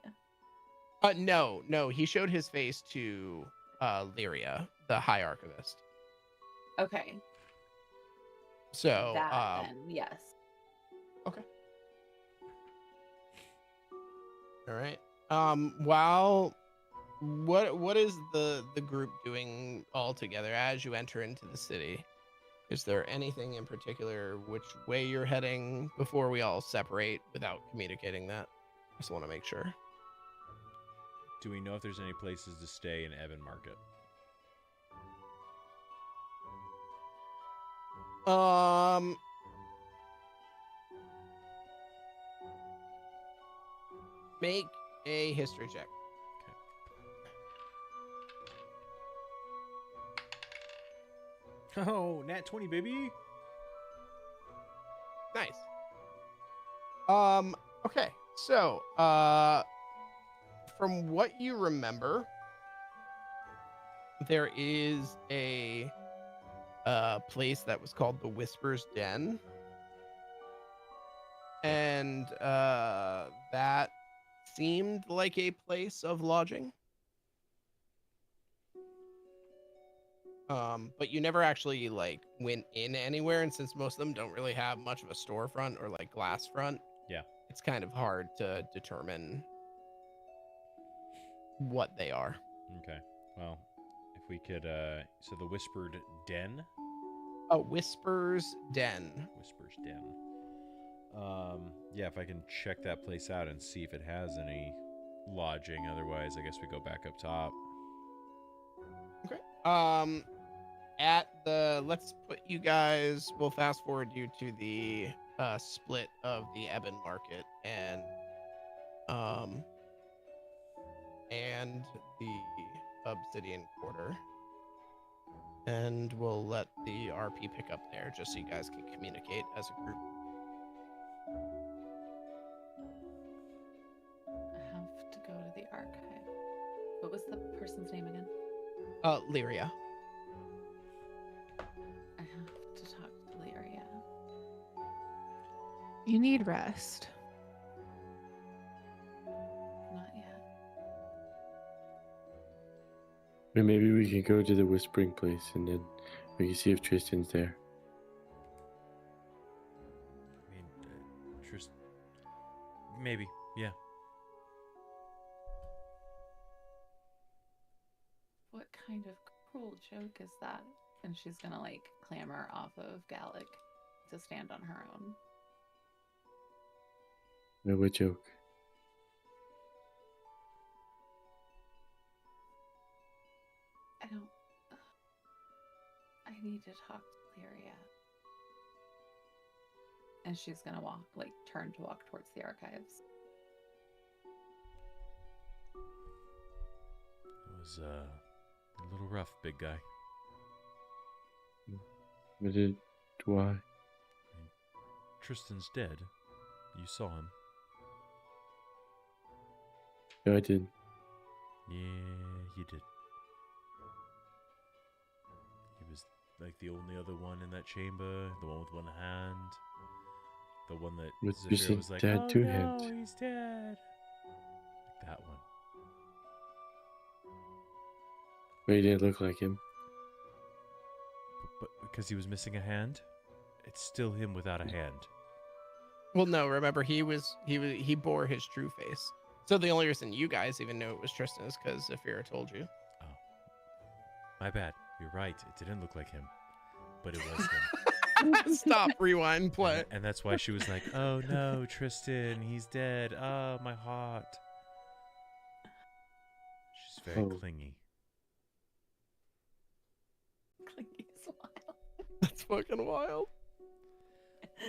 S1: No, he showed his face to Lyria, the High Archivist.
S3: Okay.
S1: So
S3: That then, yes.
S1: okay. All right. While what is the group doing all together as you enter into the city? Is there anything in particular which way you're heading before we all separate without communicating that? Just want to make sure.
S2: Do we know if there's any places to stay in Evan Market?
S1: Make a history check.
S2: Oh, nat 20, baby.
S1: Nice. Okay. So, from what you remember, there is a place that was called the Whispers Den, and that seemed like a place of lodging. But you never actually like went in anywhere, and since most of them don't really have much of a storefront or like glass front,
S2: Yeah.
S1: it's kind of hard to determine what they are.
S2: Okay. Well, if we could, so the Whispered Den.
S1: Oh, Whispers Den.
S2: Whispers Den. Yeah, if I can check that place out and see if it has any lodging. Otherwise, I guess we go back up top.
S1: Okay. Let's put you guys. We'll fast forward you to the split of the Ebon Market and the Obsidian Quarter, and we'll let the RP pick up there just so you guys can communicate as a group.
S3: I have to go to the archive. What was the person's name again?
S1: Lyria.
S3: I have to talk to Lyria.
S4: You need rest.
S3: Not yet.
S5: Or maybe we can go to the whispering place and then we can see if Tristan's there.
S2: I mean, just maybe, yeah.
S3: What kind of cruel joke is that? And she's gonna like clamber off of Gallic to stand on her own.
S5: No, what joke?
S3: I need to talk to Lyria. And she's gonna turn to walk towards the archives.
S2: It was a little rough, big guy.
S5: Why?
S2: Tristan's dead. You saw him.
S5: No, I didn't.
S2: Yeah, you did. He was like the only other one in that chamber, the one with one hand, the one that
S5: With
S2: Zafira
S5: Tristan
S2: was like,
S5: had
S2: "Oh
S5: two
S2: no,
S5: hands."
S2: he's dead." Like that one.
S5: But he didn't look like him.
S2: But because he was missing a hand, it's still him without a hand.
S1: Well, no, remember he bore his true face. So the only reason you guys even knew it was Tristan is because Zafira told you.
S2: Oh, my bad. You're right. It didn't look like him, but it was him.
S1: Stop, rewind, play.
S2: And that's why she was like, "Oh no, Tristan, he's dead. Oh, my heart." She's very
S5: Oh.
S2: clingy.
S3: Clingy smile.
S1: That's fucking wild.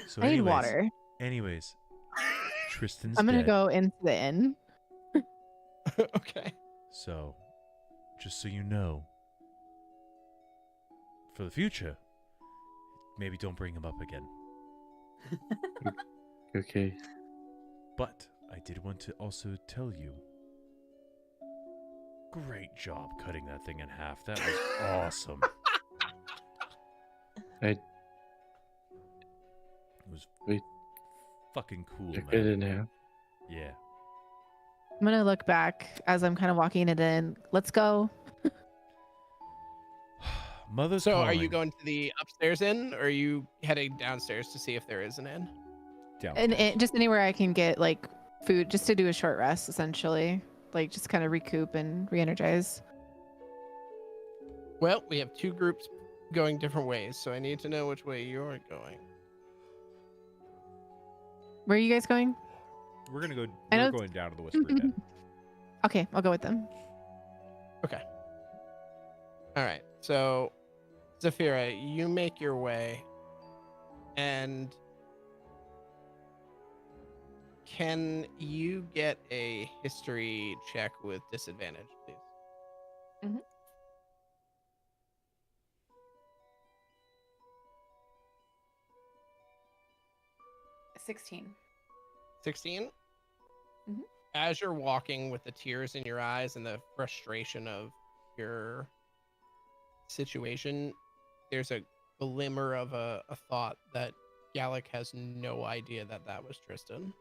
S2: So
S4: I need
S2: anyways-
S4: water.
S2: Anyways, Tristan's
S4: I'm gonna
S2: dead.
S4: go into the inn.
S1: Okay.
S2: So, just so you know, for the future, maybe don't bring him up again.
S5: Okay.
S2: But I did want to also tell you, great job cutting that thing in half. That was awesome.
S5: I
S2: It was
S5: Wait.
S2: fucking cool,
S5: took it
S2: man.
S5: in half.
S2: Yeah.
S4: I'm gonna look back as I'm kind of walking it in. Let's go.
S2: Mother's
S1: So
S2: calling.
S1: are you going to the upstairs inn, or are you heading downstairs to see if there is an inn?
S2: downstairs?
S4: And just anywhere I can get like food, just to do a short rest, essentially. Like just kind of recoup and re-energize.
S1: Well, we have two groups going different ways, so I need to know which way you're going.
S4: Where are you guys going?
S2: We're gonna go.
S4: I
S2: We're
S4: know-
S2: going down to the Whisper Den.
S4: Okay, I'll go with them.
S1: Okay. All right. So, Zafira, you make your way, and can you get a history check with disadvantage, please?
S3: 16.
S1: 16?
S3: Mhm.
S1: As you're walking with the tears in your eyes and the frustration of your situation, there's a glimmer of a thought that Gallic has no idea that that was Tristan.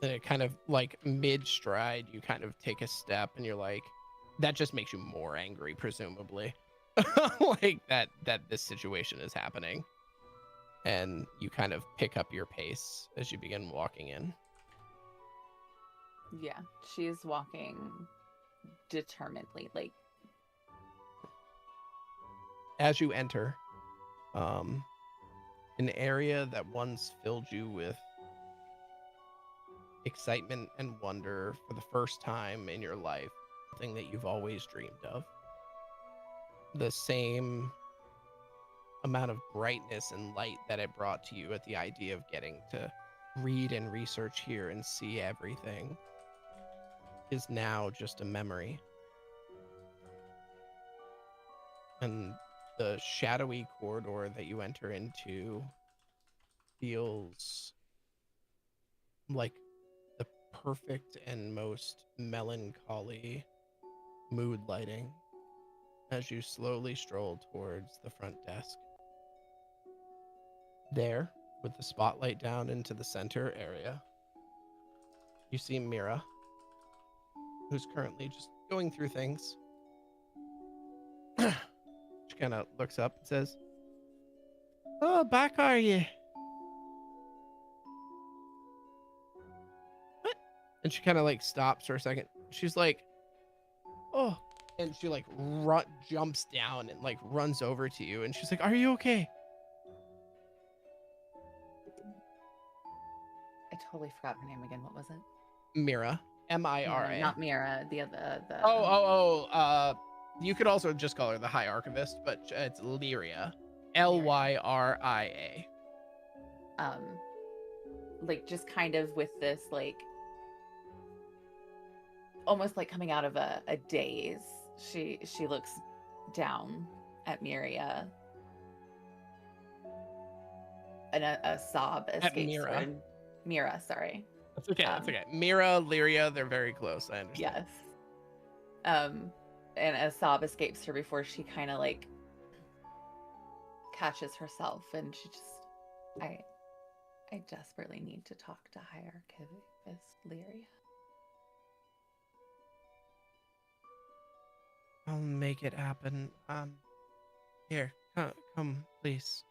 S1: And it kind of like mid-stride, you kind of take a step and you're like, that just makes you more angry, presumably. Like that this situation is happening. And you kind of pick up your pace as you begin walking in.
S3: Yeah, she's walking determinedly. Like,
S1: As you enter an area that once filled you with excitement and wonder for the first time in your life, something that you've always dreamed of. The same amount of brightness and light that it brought to you at the idea of getting to read and research here and see everything is now just a memory. And the shadowy corridor that you enter into feels like the perfect and most melancholy mood lighting as you slowly stroll towards the front desk. There, with the spotlight down into the center area, you see Mira, who's currently just going through things. She kind of looks up and says, "Oh, back are you?" "What?" And she kind of like stops for a second. She's like, "Oh," and she like jumps down and like runs over to you, and she's like, "Are you okay?"
S3: I totally forgot her name again. What was it?
S1: Mira, Mira.
S3: Not Mira. The other.
S1: You could also just call her the High Archivist, but it's Lyria, Lyria.
S3: Like just kind of with this like almost like coming out of a daze. She looks down at Miria, and a sob escapes
S1: Mira.
S3: her. Mira, sorry.
S1: That's okay. That's okay. Mira, Lyria, they're very close. I understand.
S3: Yes. And a sob escapes her before she kind of like catches herself, and she just, I desperately need to talk to High Archivist Lyria.
S1: I'll make it happen. Here, come, please.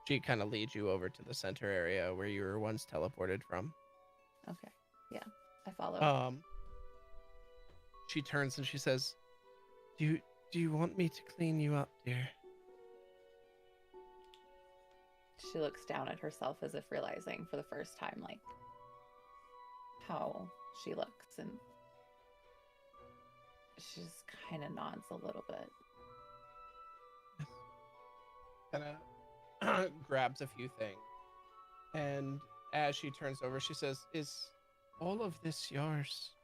S1: She kind of leads you over to the center area where you were once teleported from.
S3: Okay. Yeah, I follow.
S1: She turns and she says, Do you want me to clean you up, dear?"
S3: She looks down at herself as if realizing for the first time, like, how she looks, and she just kind of nods a little bit.
S1: Kind of grabs a few things. And as she turns over, she says, "Is all of this yours?"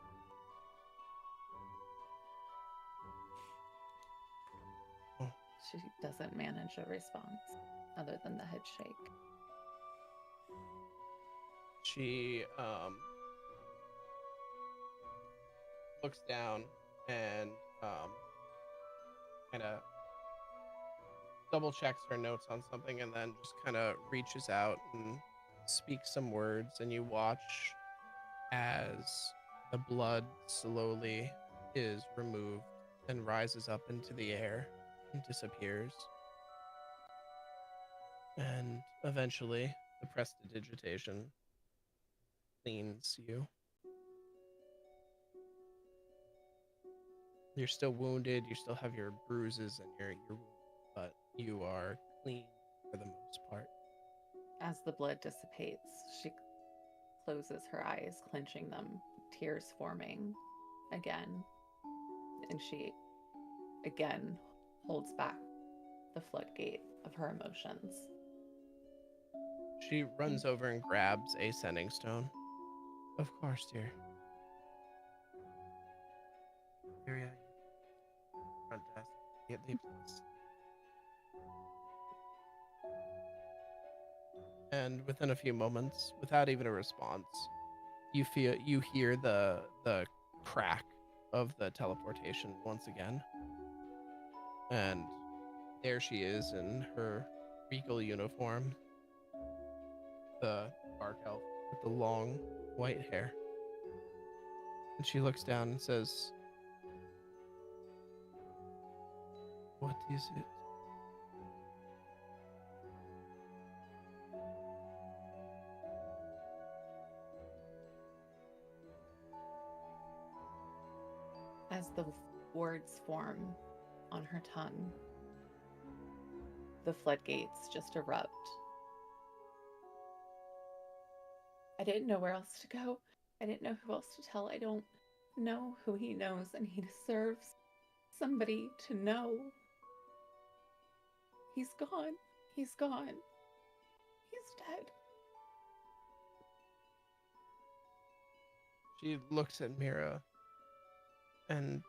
S3: She doesn't manage a response other than the head shake.
S1: She looks down and kind of double checks her notes on something, and then just kind of reaches out and speaks some words, and you watch as the blood slowly is removed and rises up into the air and disappears. And eventually, the prestidigitation cleans you. You're still wounded, you still have your bruises and your wounds, but you are clean for the most part.
S3: As the blood dissipates, she closes her eyes, clenching them, tears forming again. And she again holds back the floodgate of her emotions.
S1: She runs over and grabs a sending stone. "Of course, dear." Here, front desk. immediately, please. And within a few moments, without even a response, you hear the crack of the teleportation once again. And there she is in her regal uniform, the dark elf with the long white hair. And she looks down and says, "What is it?"
S3: As the words form on her tongue, the floodgates just erupt. I didn't know where else to go. I didn't know who else to tell. I don't know who he knows, and he deserves somebody to know. He's gone. He's gone. He's dead.
S1: She looks at Mira and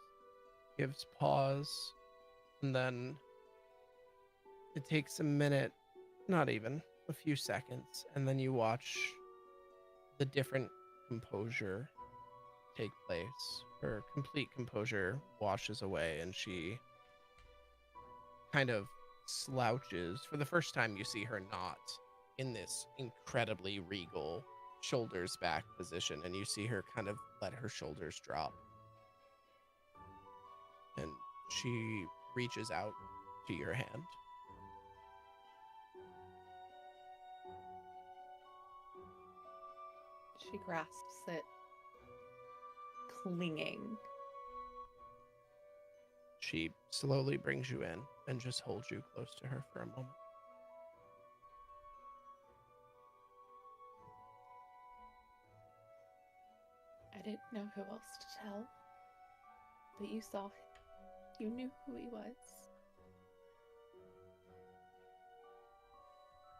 S1: gives pause, and then it takes a minute, not even a few seconds, and then you watch the different composure take place. Her complete composure washes away, and she kind of slouches. For the first time, you see her not in this incredibly regal shoulders back position, and you see her kind of let her shoulders drop. And she reaches out to your hand.
S3: She grasps it, clinging.
S1: She slowly brings you in and just holds you close to her for a moment.
S3: I didn't know who else to tell, but you saw him. You knew who he was.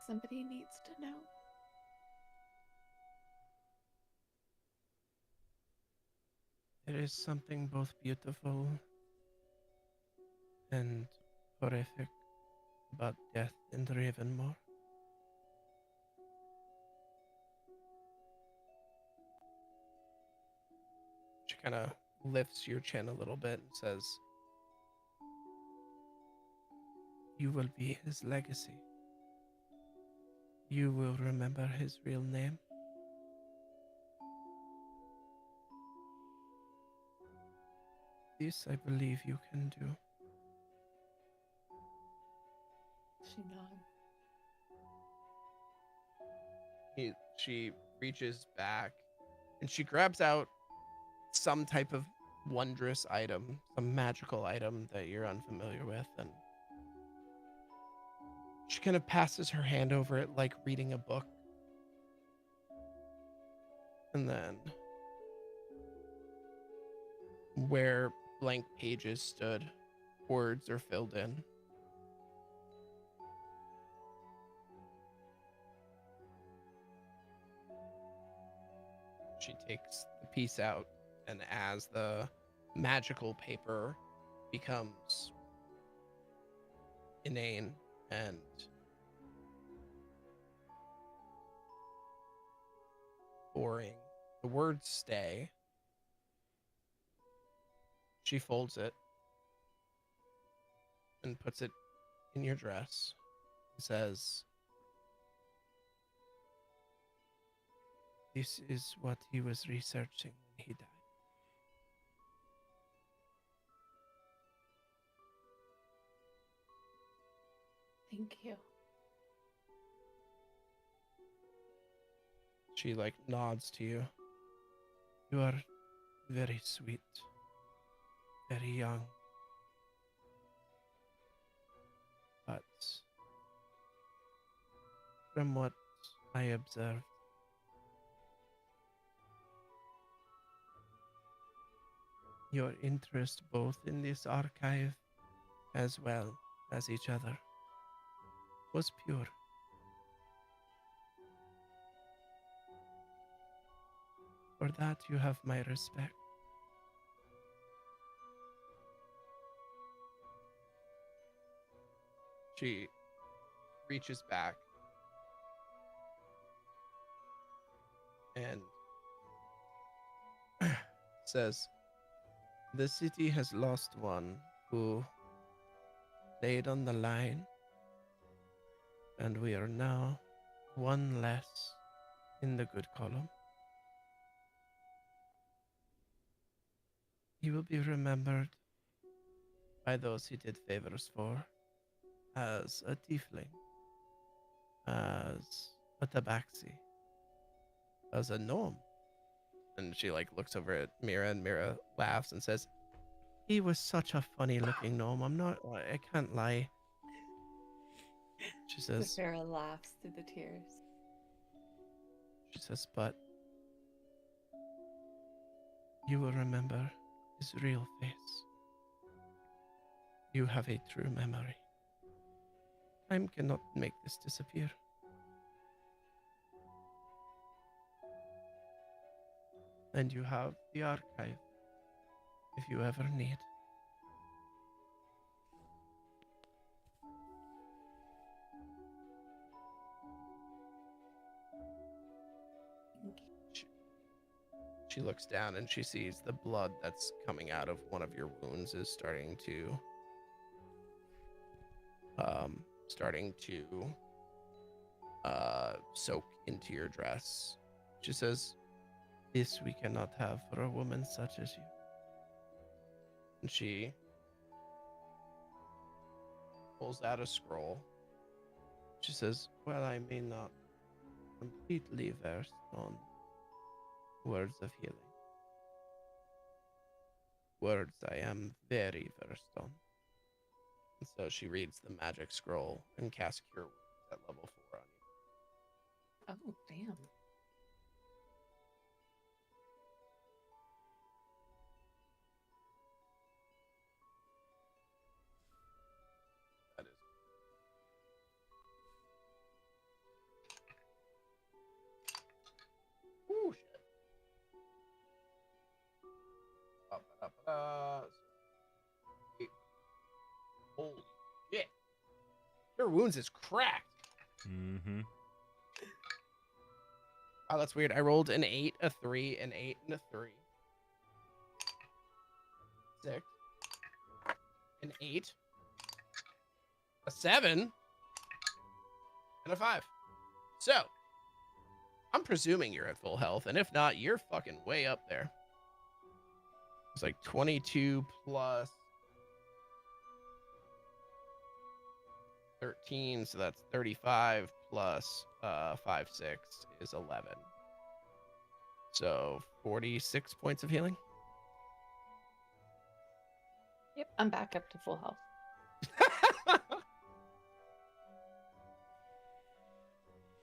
S3: Somebody needs to know.
S1: There is something both beautiful and horrific about death in Ravenmore. She kind of lifts your chin a little bit and says, "You will be his legacy. You will remember his real name. This I believe you can do."
S3: She nods.
S1: She reaches back and she grabs out some type of wondrous item, some magical item that you're unfamiliar with, and she kind of passes her hand over it like reading a book. And then where blank pages stood, words are filled in. She takes the piece out, and as the magical paper becomes inane and boring, the words stay. She folds it and puts it in your dress and says, "This is what he was researching when he died."
S3: Thank you.
S1: She like nods to you. "You are very sweet, very young. But from what I observed, your interest both in this archive as well as each other was pure. For that you have my respect." She reaches back and says, "The city has lost one who laid on the line, and we are now one less in the good column. He will be remembered by those he did favors for as a tiefling, as a tabaxi, as a gnome." And she like looks over at Mira, and Mira laughs and says, "He was such a funny looking gnome. I can't lie." She says,
S3: Sarah laughs through the tears.
S1: "But you will remember his real face. You have a true memory. Time cannot make this disappear." And you have the archive if you ever need. She looks down and she sees the blood that's coming out of one of your wounds is starting to soak into your dress. She says, "This we cannot have for a woman such as you." And she pulls out a scroll. She says, "Well, I may not completely versed on words of healing. Words I am very versed on." And so she reads the magic scroll and casts Cure Wounds at level 4 on you.
S3: Oh, damn.
S1: That is. Ooh, shit. Holy shit. Cure Wounds is cracked.
S2: Mm-hmm.
S1: Oh, that's weird. I rolled an 8, a 3, an 8, and a 3. 6. An 8. A 7. And a 5. So, I'm presuming you're at full health, and if not, you're fucking way up there. It's like 22 plus 13, so that's 35 plus 5, 6 is 11. So 46 points of healing.
S3: Yep, I'm back up to full health.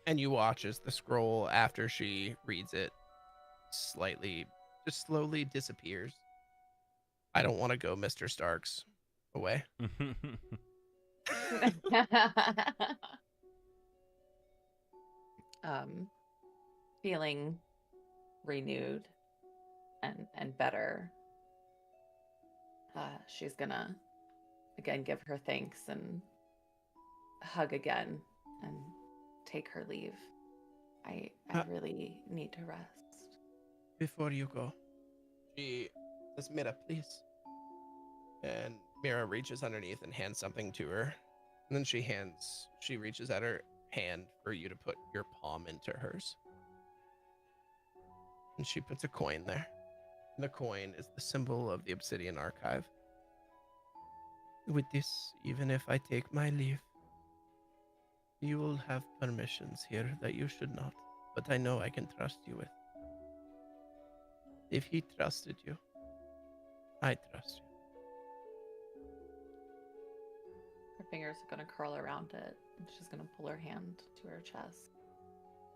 S1: And you watch as the scroll, after she reads it, just slowly disappears. I don't want to go Mr. Starks away.
S3: Feeling renewed and better. She's gonna again give her thanks and hug again and take her leave. I really need to rest.
S1: Before you go, she says, "Mira, please." And Mira reaches underneath and hands something to her. And then she reaches at her hand for you to put your palm into hers. And she puts a coin there. And the coin is the symbol of the Obsidian Archive. "With this, even if I take my leave, you will have permissions here that you should not, but I know I can trust you with. If he trusted you, I trust you."
S3: Her fingers are gonna curl around it, and she's gonna pull her hand to her chest.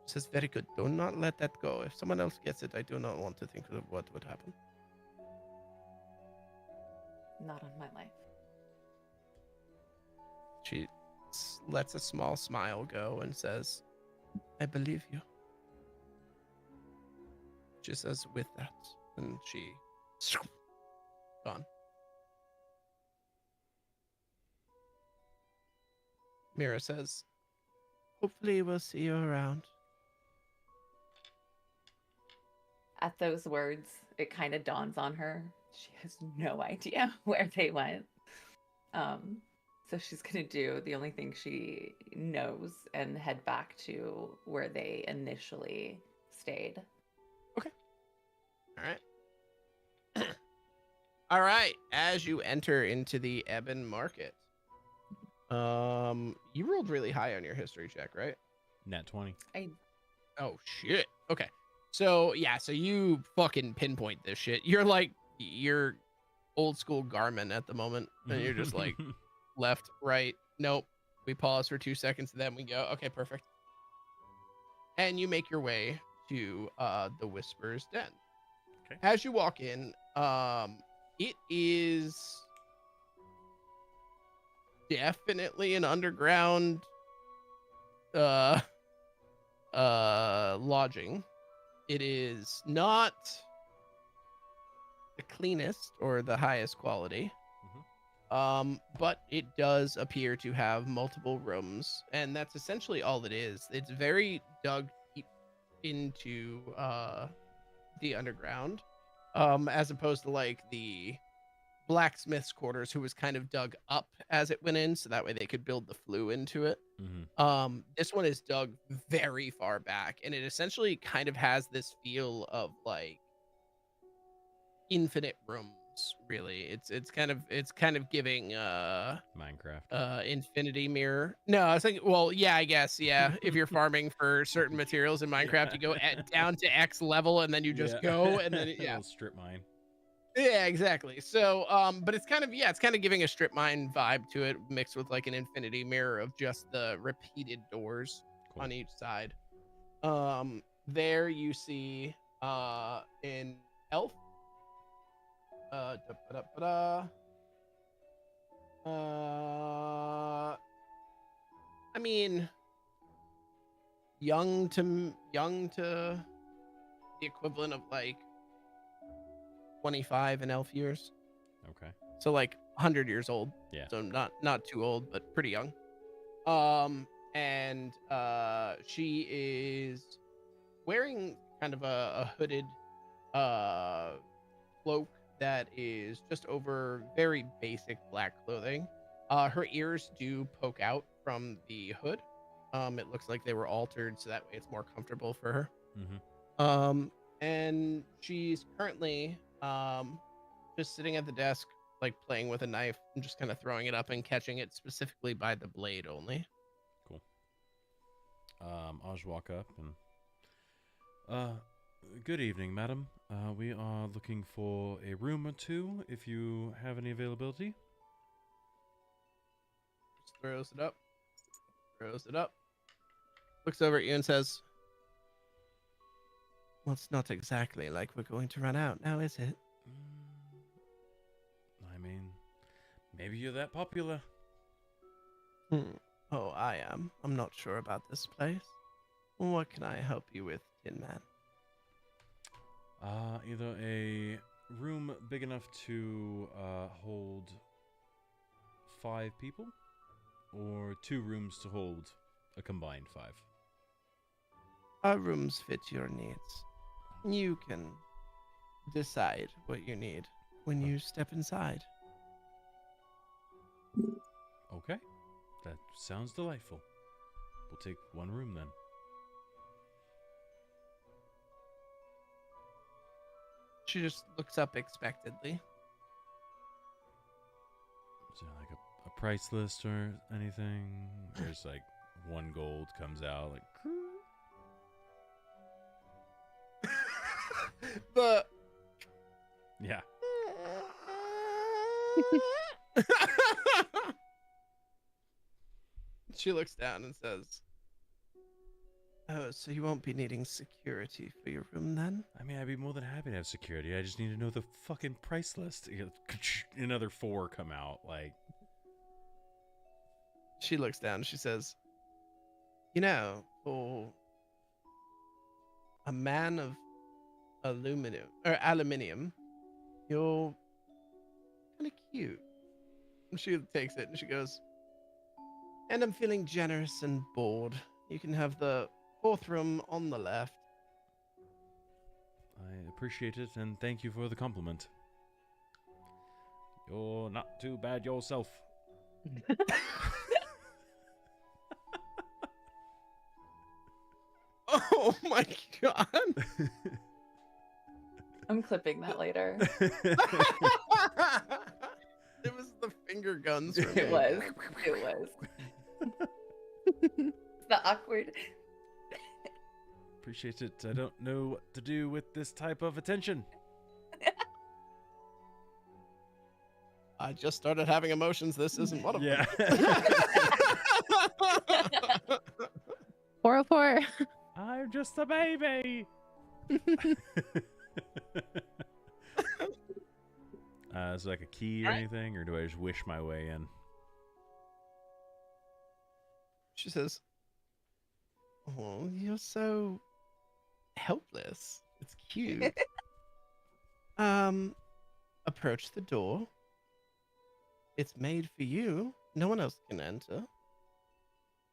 S1: She says, "Very good. Do not let that go. If someone else gets it, I do not want to think of what would happen."
S3: Not on my life.
S1: She lets a small smile go and says, "I believe you." She says, "With that," and she gone. Mira says, hopefully we'll see you around.
S3: At those words, it kind of dawns on her. She has no idea where they went. So she's going to do the only thing she knows and head back to where they initially stayed.
S1: All right. All right. As you enter into the Ebon Market, you rolled really high on your history check, right?
S2: Nat 20.
S1: Oh shit. Okay. So yeah, so you fucking pinpoint this shit. You're old school Garmin at the moment, and you're just like left, right. Nope. We pause for 2 seconds, then we go. Okay, perfect. And you make your way to the Whisperer's Den.
S2: Okay.
S1: As you walk in, it is definitely an underground lodging. It is not the cleanest or the highest quality. But it does appear to have multiple rooms, and that's essentially all it is. It's very dug deep into the underground, as opposed to like the blacksmith's quarters, who was kind of dug up as it went in, so that way they could build the flue into it. This one is dug very far back, and it essentially kind of has this feel of like infinite rooms. Really, it's kind of giving
S2: Minecraft.
S1: infinity mirror. No, I was thinking, well, yeah, I guess, yeah. If you're farming for certain materials in Minecraft, you go down to X level, and then you just go, and then yeah,
S2: Little strip mine.
S1: yeah, exactly. So, but it's kind of giving a strip mine vibe to it, mixed with like an infinity mirror of just the repeated doors on each side. There you see an elf. I mean, young to the equivalent of like 25 in elf years.
S2: Okay.
S1: So like 100 years old.
S2: Yeah.
S1: So not too old, but pretty young. And she is wearing kind of a hooded cloak that is just over very basic black clothing. Her ears do poke out from the hood. It looks like they were altered so that way it's more comfortable for her. And she's currently just sitting at the desk, like playing with a knife and just kind of throwing it up and catching it specifically by the blade only.
S2: Cool. I'll just walk up and good evening, madam. We are looking for a room or two if you have any availability.
S1: Just throws it up, looks over at you and says, well, it's not exactly like we're going to run out now, is it?
S2: I mean, maybe you're that popular.
S1: Oh, I am. I'm not sure about this place. What can I help you with, Tin Man?
S2: Either a room big enough to hold 5 people, or 2 rooms to hold a combined 5.
S1: Our rooms fit your needs. You can decide what you need when you step inside.
S2: Okay, that sounds delightful. We'll take 1 room then.
S1: She just looks up expectantly.
S2: Is there like a price list or anything? There's like 1 gold comes out like.
S1: But
S2: Yeah.
S1: she looks down and says, oh, so you won't be needing security for your room then?
S2: I mean, I'd be more than happy to have security. I just need to know the fucking price list. Another 4 come out. Like,
S1: she looks down and she says, you know, for a man of aluminium, you're kind of cute. And she takes it and she goes, And I'm feeling generous and bored. You can have the 4th room on the left.
S2: I appreciate it, and thank you for the compliment. You're not too bad yourself.
S1: Oh my god.
S3: I'm clipping that later.
S1: It was the finger guns for me.
S3: It was. It was. The awkward.
S2: Appreciate it. I don't know what to do with this type of attention.
S1: I just started having emotions. This isn't one of
S2: Yeah.
S1: them.
S4: 404.
S2: I'm just a baby. Is there like a key or
S1: Alright.
S2: anything, or do I just wish my way in?
S1: She says, "Oh, you're so helpless. It's cute." Approach the door. It's made for you. No one else can enter.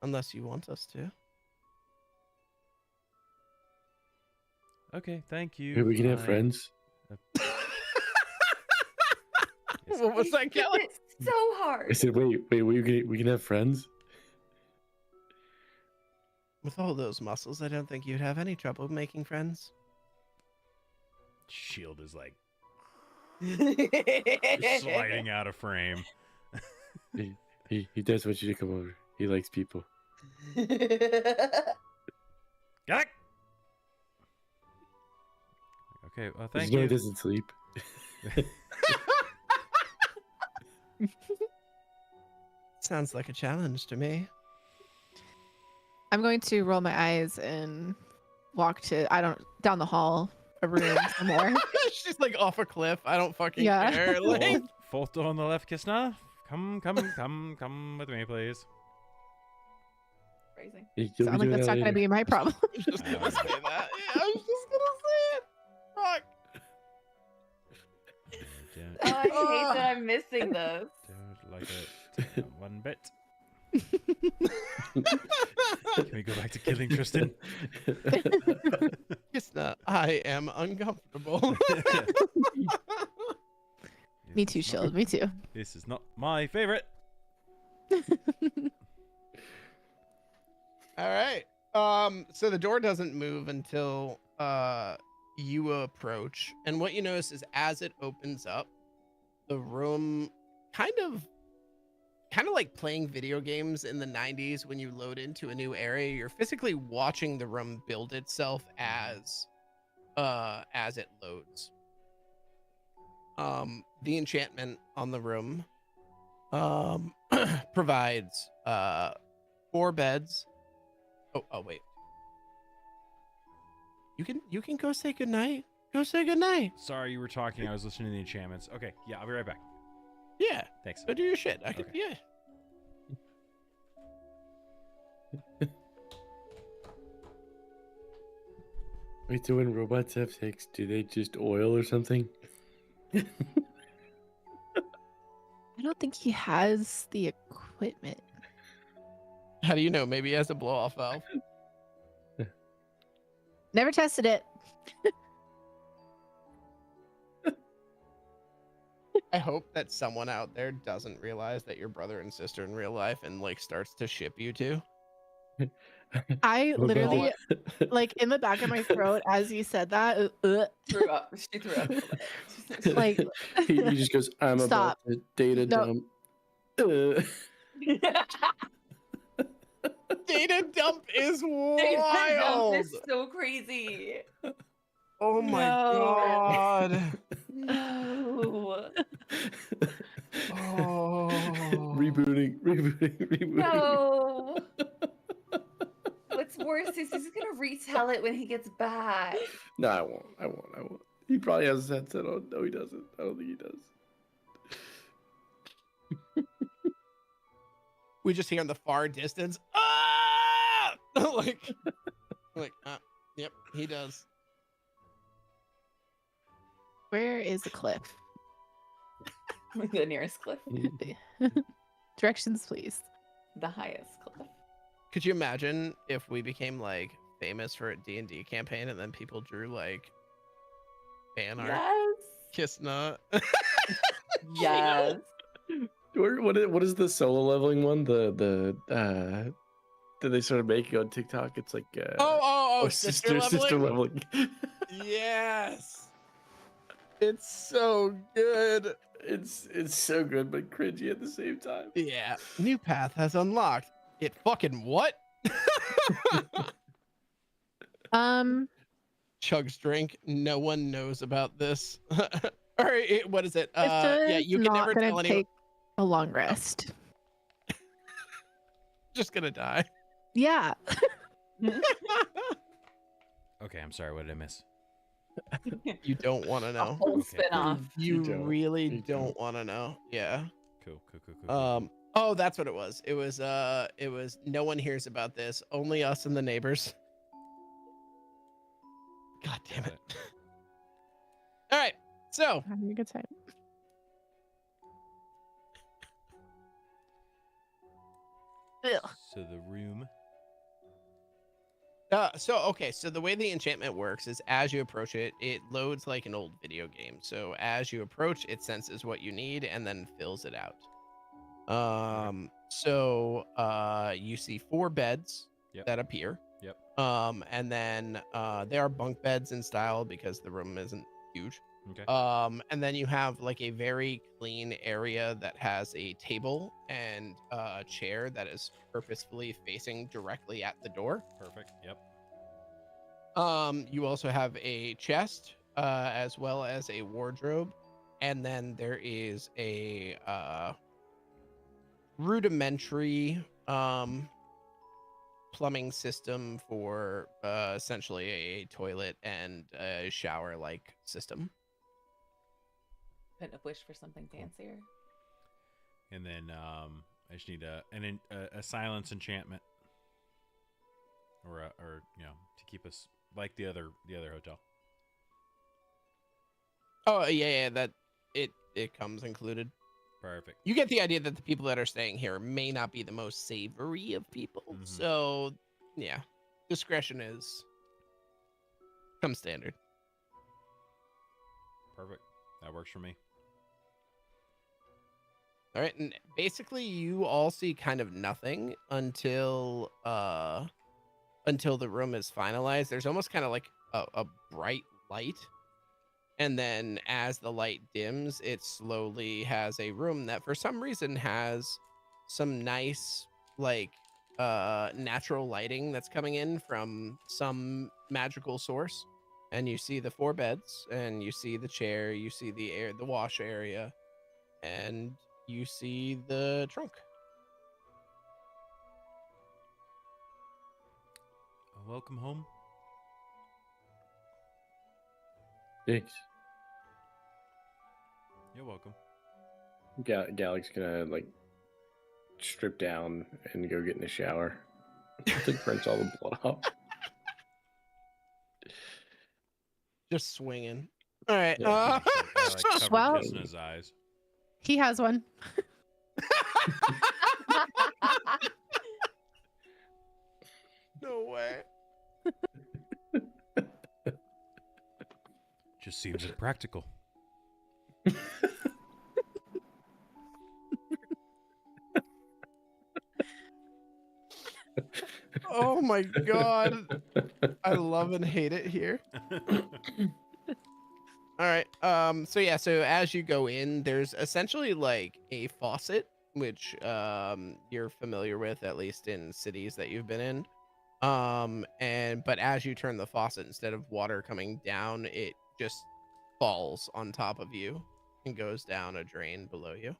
S1: Unless you want us to.
S2: Okay, thank you.
S5: Maybe we can have
S2: I-
S5: friends.
S1: What was that, Kelly?
S3: It's so
S5: I
S3: hard.
S5: said, wait, we can have friends.
S1: With all those muscles, I don't think you'd have any trouble making friends.
S2: Shield is like sliding out of frame.
S5: He does want you to come over. He likes people.
S2: Got it. Okay, well, thank
S5: You know
S2: you.
S5: he doesn't sleep.
S1: Sounds like a challenge to me.
S4: I'm going to roll my eyes and walk to down the hall, a room somewhere.
S1: She's like off a cliff. I don't fucking
S4: Yeah.
S1: care. Like,
S2: Fourth door on the left, Kisna. Come with me, please.
S3: Crazy.
S5: You'll
S4: So
S5: be
S4: I'm like,
S5: doing
S4: that's
S5: that
S4: not going to
S5: later.
S4: be my problem.
S1: I was just gonna say that. Yeah, I was just gonna say it. Fuck.
S2: Don't,
S3: Oh, I hate that I'm missing this.
S2: don't like it one bit. Can we go back to killing Tristan?
S1: It's not. I am uncomfortable.
S4: Me too, Shield. Me too.
S2: This is not my favorite.
S1: All right. So the door doesn't move until you approach, and what you notice is as it opens up, the room kind of like playing video games in the 90s when you load into a new area, you're physically watching the room build itself as it loads. The enchantment on the room provides 4 beds. Oh wait. You can go say goodnight. Go say goodnight.
S2: Sorry, you were talking. I was listening to the enchantments. Okay, yeah, I'll be right back.
S1: Yeah,
S2: Thanks.
S1: go do your shit. I can,
S2: Okay.
S1: yeah.
S5: Wait, so when robots have sex, do they just oil or something?
S4: I don't think he has the equipment.
S1: How do you know? Maybe he has a blow off valve.
S4: Never tested it.
S1: I hope that someone out there doesn't realize that you're brother and sister in real life and like starts to ship you two.
S4: I
S5: What about-
S4: literally, like, in the back of my throat as you said that,
S3: Threw up. She threw up.
S4: like,
S5: he just goes, I'm
S4: Stop.
S5: about to data
S4: No.
S5: dump.
S1: Data dump is
S3: Data
S1: wild.
S3: dump is so crazy.
S1: Oh my
S3: No.
S1: god.
S3: No.
S1: Oh.
S5: rebooting.
S3: No. What's worse is he's gonna retell it when he gets back.
S5: No, I won't. He probably has a headset on. No, he doesn't. I don't think he does.
S1: We just hear in the far distance, ah! like, yep, he does.
S4: where is the cliff?
S3: The nearest cliff.
S4: Directions, please.
S3: the highest cliff.
S1: Could you imagine if we became like famous for a D&D campaign and then people drew like fan art?
S3: Yes.
S1: Kiss not.
S3: Yes.
S5: What is the solo leveling one? That they started making on TikTok. It's like
S1: sister
S5: sister
S1: leveling?
S5: leveling.
S1: Yes. It's so good.
S5: It's so good but cringy at the same time.
S1: Yeah. New path has unlocked. It fucking what? Chugs drink. No one knows about this. All right, what is it? Yeah, you can
S4: not
S1: never
S4: gonna
S1: tell anyone.
S4: take a long rest.
S1: Just gonna die.
S4: Yeah.
S2: Okay, I'm sorry. What did I miss?
S1: You don't want to
S3: A
S1: know.
S3: whole
S2: Okay.
S3: spin-off.
S1: You
S5: don't.
S1: really
S5: You
S1: don't want to know. Yeah.
S2: Cool.
S1: Oh, that's what it was. It was no one hears about this. Only us and the neighbors. God damn it. All right. So,
S4: Having a good time. Ugh.
S2: So the room.
S1: so the way the enchantment works is as you approach it, it loads like an old video game. So as you approach, it senses what you need and then fills it out. You see 4 beds
S2: Yep.
S1: that appear.
S2: Yep.
S1: And then there are bunk beds in style because the room isn't huge.
S2: Okay.
S1: And then you have like a very clean area that has a table and a chair that is purposefully facing directly at the door.
S2: Perfect. Yep.
S1: You also have a chest, as well as a wardrobe, and then there is a rudimentary plumbing system for essentially a toilet and a shower-like system.
S3: Couldn't have wished for something fancier.
S2: And then I just need a silence enchantment, or to keep us like the other hotel.
S1: Oh yeah, that it comes included.
S2: Perfect.
S1: You get the idea that the people that are staying here may not be the most savory of people.
S2: Mhm.
S1: So, yeah, discretion comes standard.
S2: Perfect. That works for me.
S1: All right, and basically you all see kind of nothing until the room is finalized. There's almost kind of like a bright light. And then as the light dims, it slowly has a room that for some reason has some nice like natural lighting that's coming in from some magical source. And you see the 4 beds, and you see the chair, you see the wash area, and you see the trunk.
S2: Welcome home.
S5: Thanks.
S2: You're welcome.
S5: Galec's gonna like strip down and go get in the shower. To rinse all the blood off.
S1: Just swinging. All right.
S5: Yeah.
S2: I like cover
S4: Well-
S2: kissing his eyes.
S4: He has one.
S1: No way.
S2: Just seems impractical.
S1: Oh my god. I love and hate it here. All right. So as you go in, there's essentially like a faucet, which you're familiar with, at least in cities that you've been in. But as you turn the faucet, instead of water coming down, it just falls on top of you and goes down a drain below you.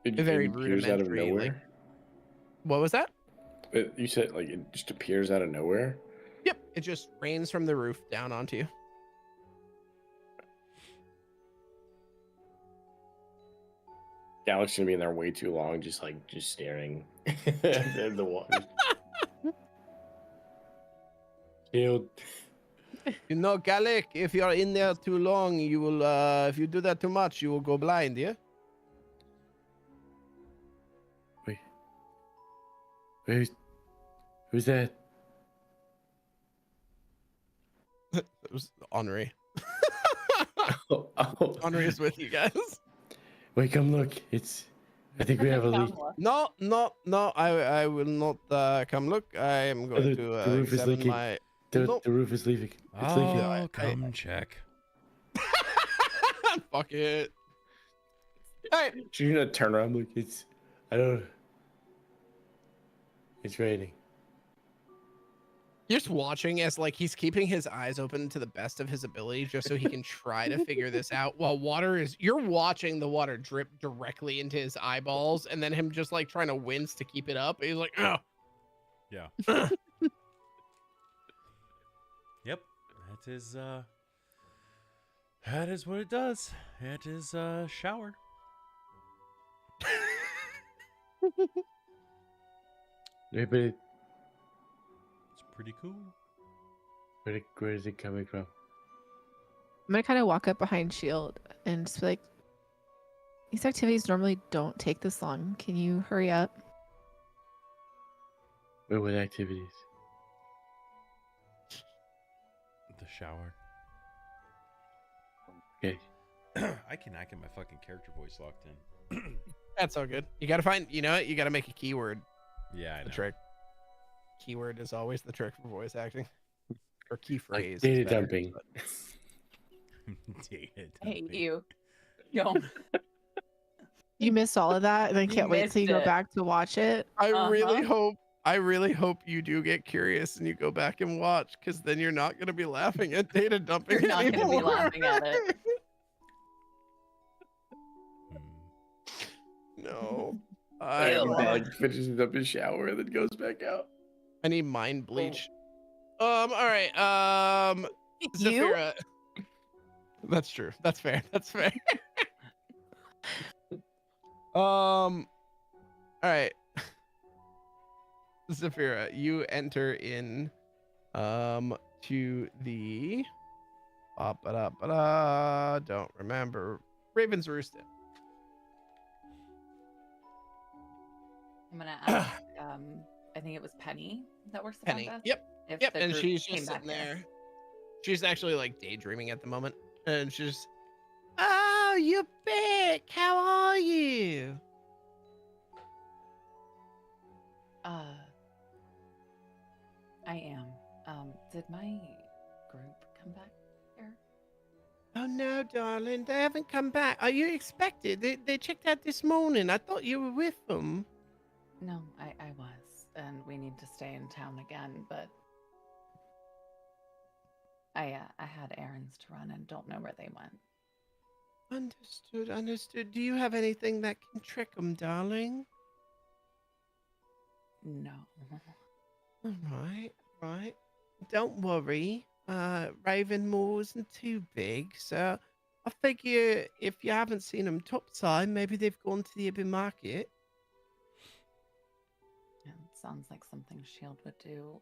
S5: It
S1: Very
S5: appears out of
S1: rudimentary,
S5: nowhere.
S1: like- What was that?
S5: You said like it just appears out of nowhere.
S1: Yep, it just rains from the roof down onto you.
S5: Galec's gonna be in there way too long, just staring at the water. Killed.
S1: You know, Gallic, if you're in there too long, you will if you do that too much, you will go blind, yeah?
S5: Who's that?
S1: It was Henri.
S5: Oh.
S1: Henri is with you guys.
S5: Wait, come look. I think we have a leak.
S1: No, I will not come look. I am going
S5: The-
S1: to
S5: the roof is
S1: examine
S5: leaking.
S1: my.
S5: The
S1: No.
S5: roof is leaking. It's leaking.
S2: Oh, come check.
S1: Fuck it. All right.
S5: Should you not turn around? Look, I don't. It's raining.
S1: You're just watching as like he's keeping his eyes open to the best of his ability just so he can try to figure this out while you're watching the water drip directly into his eyeballs and then him just like trying to wince to keep it up. He's like, oh.
S2: Yeah. Yep. That is what it does. It is a shower.
S5: Yeah, but
S2: It's pretty cool.
S5: where is it coming from?
S4: I'm gonna kind of walk up behind Shield and just be like, these activities normally don't take this long. Can you hurry up?
S5: What activities?
S2: The shower.
S5: Okay.
S2: I cannot get my fucking character voice locked in.
S1: That's all good. You gotta find, you know what? You gotta make a keyword.
S2: Yeah, I know.
S1: The trick. Keyword is always the trick for voice acting. Or key
S5: Like
S1: phrase.
S5: data
S1: is better,
S5: dumping.
S1: but-
S2: Data
S3: I hate
S2: dumping.
S3: you. Don't.
S4: You missed all of that, and I
S3: You
S4: can't wait till you
S3: missed
S4: go
S3: it.
S4: back to watch it.
S1: I really
S3: Uh-huh.
S1: hope you do get curious and you go back and watch, because then you're not gonna be laughing at data dumping
S3: You're not gonna be
S1: anymore.
S3: laughing at it.
S2: Hmm.
S1: No.
S3: Ew.
S5: Dog finishes up his shower and then goes back out.
S1: I need mind bleach. All right.
S4: You?
S1: Zafira. That's true. That's fair. That's fair. All right. Zafira, you enter in to the don't remember. Raven's Roost Inn.
S3: I'm gonna ask. I think it was Penny that works the front
S1: Penny.
S3: desk.
S1: Yep.
S3: If
S1: Yep.
S3: the
S1: And
S3: group
S1: she's
S3: came
S1: just
S3: back
S1: sitting
S3: here.
S1: there. She's actually like daydreaming at the moment. And she's just, oh, you're back. How are you?
S3: I am. Did my group come back here?
S1: Oh no, darling, they haven't come back. Are you expected? They checked out this morning. I thought you were with them.
S3: No, I was, and we need to stay in town again, but I had errands to run and don't know where they went.
S1: Understood. Do you have anything that can trick them, darling?
S3: No.
S1: All right. Don't worry. Ravenmoor isn't too big, so I figure if you haven't seen them topside, maybe they've gone to the Abbey Market.
S3: Yeah, it sounds like something Shield would do.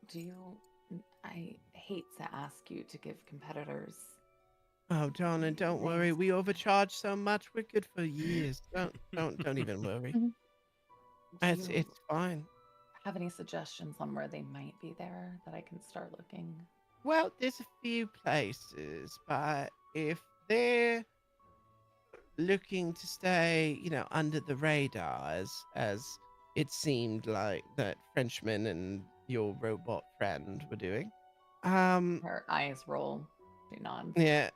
S3: I hate to ask you to give competitors.
S1: Oh, darling, don't worry.
S3: Thanks.
S1: We overcharge so much. We're good for years. Don't even worry.
S3: Do
S1: It's
S3: you
S1: fine.
S3: have any suggestions on where they might be there that I can start looking?
S1: Well, there's a few places, but if they're looking to stay, under the radar, as it seemed like that Frenchman and your robot friend were doing,
S3: Her eyes roll. She nods.
S1: yeah.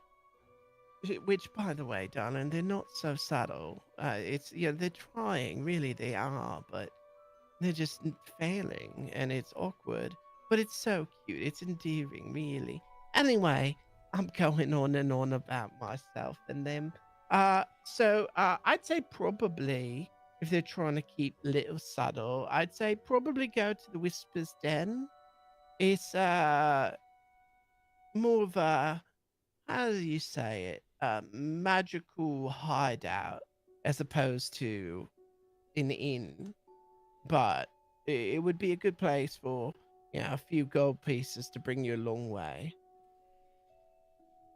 S1: Which, by the way, darling, they're not so subtle. It's they're trying, really, they are, but they're just failing, and it's awkward. But it's so cute. It's endearing, really. Anyway, I'm going on and on about myself and them. So I'd say probably, if they're trying to keep little subtle, I'd say probably go to the Whisper's Den. It's more of a, how do you say it? Magical hideout as opposed to an inn. But it would be a good place for a few gold pieces to bring you a long way.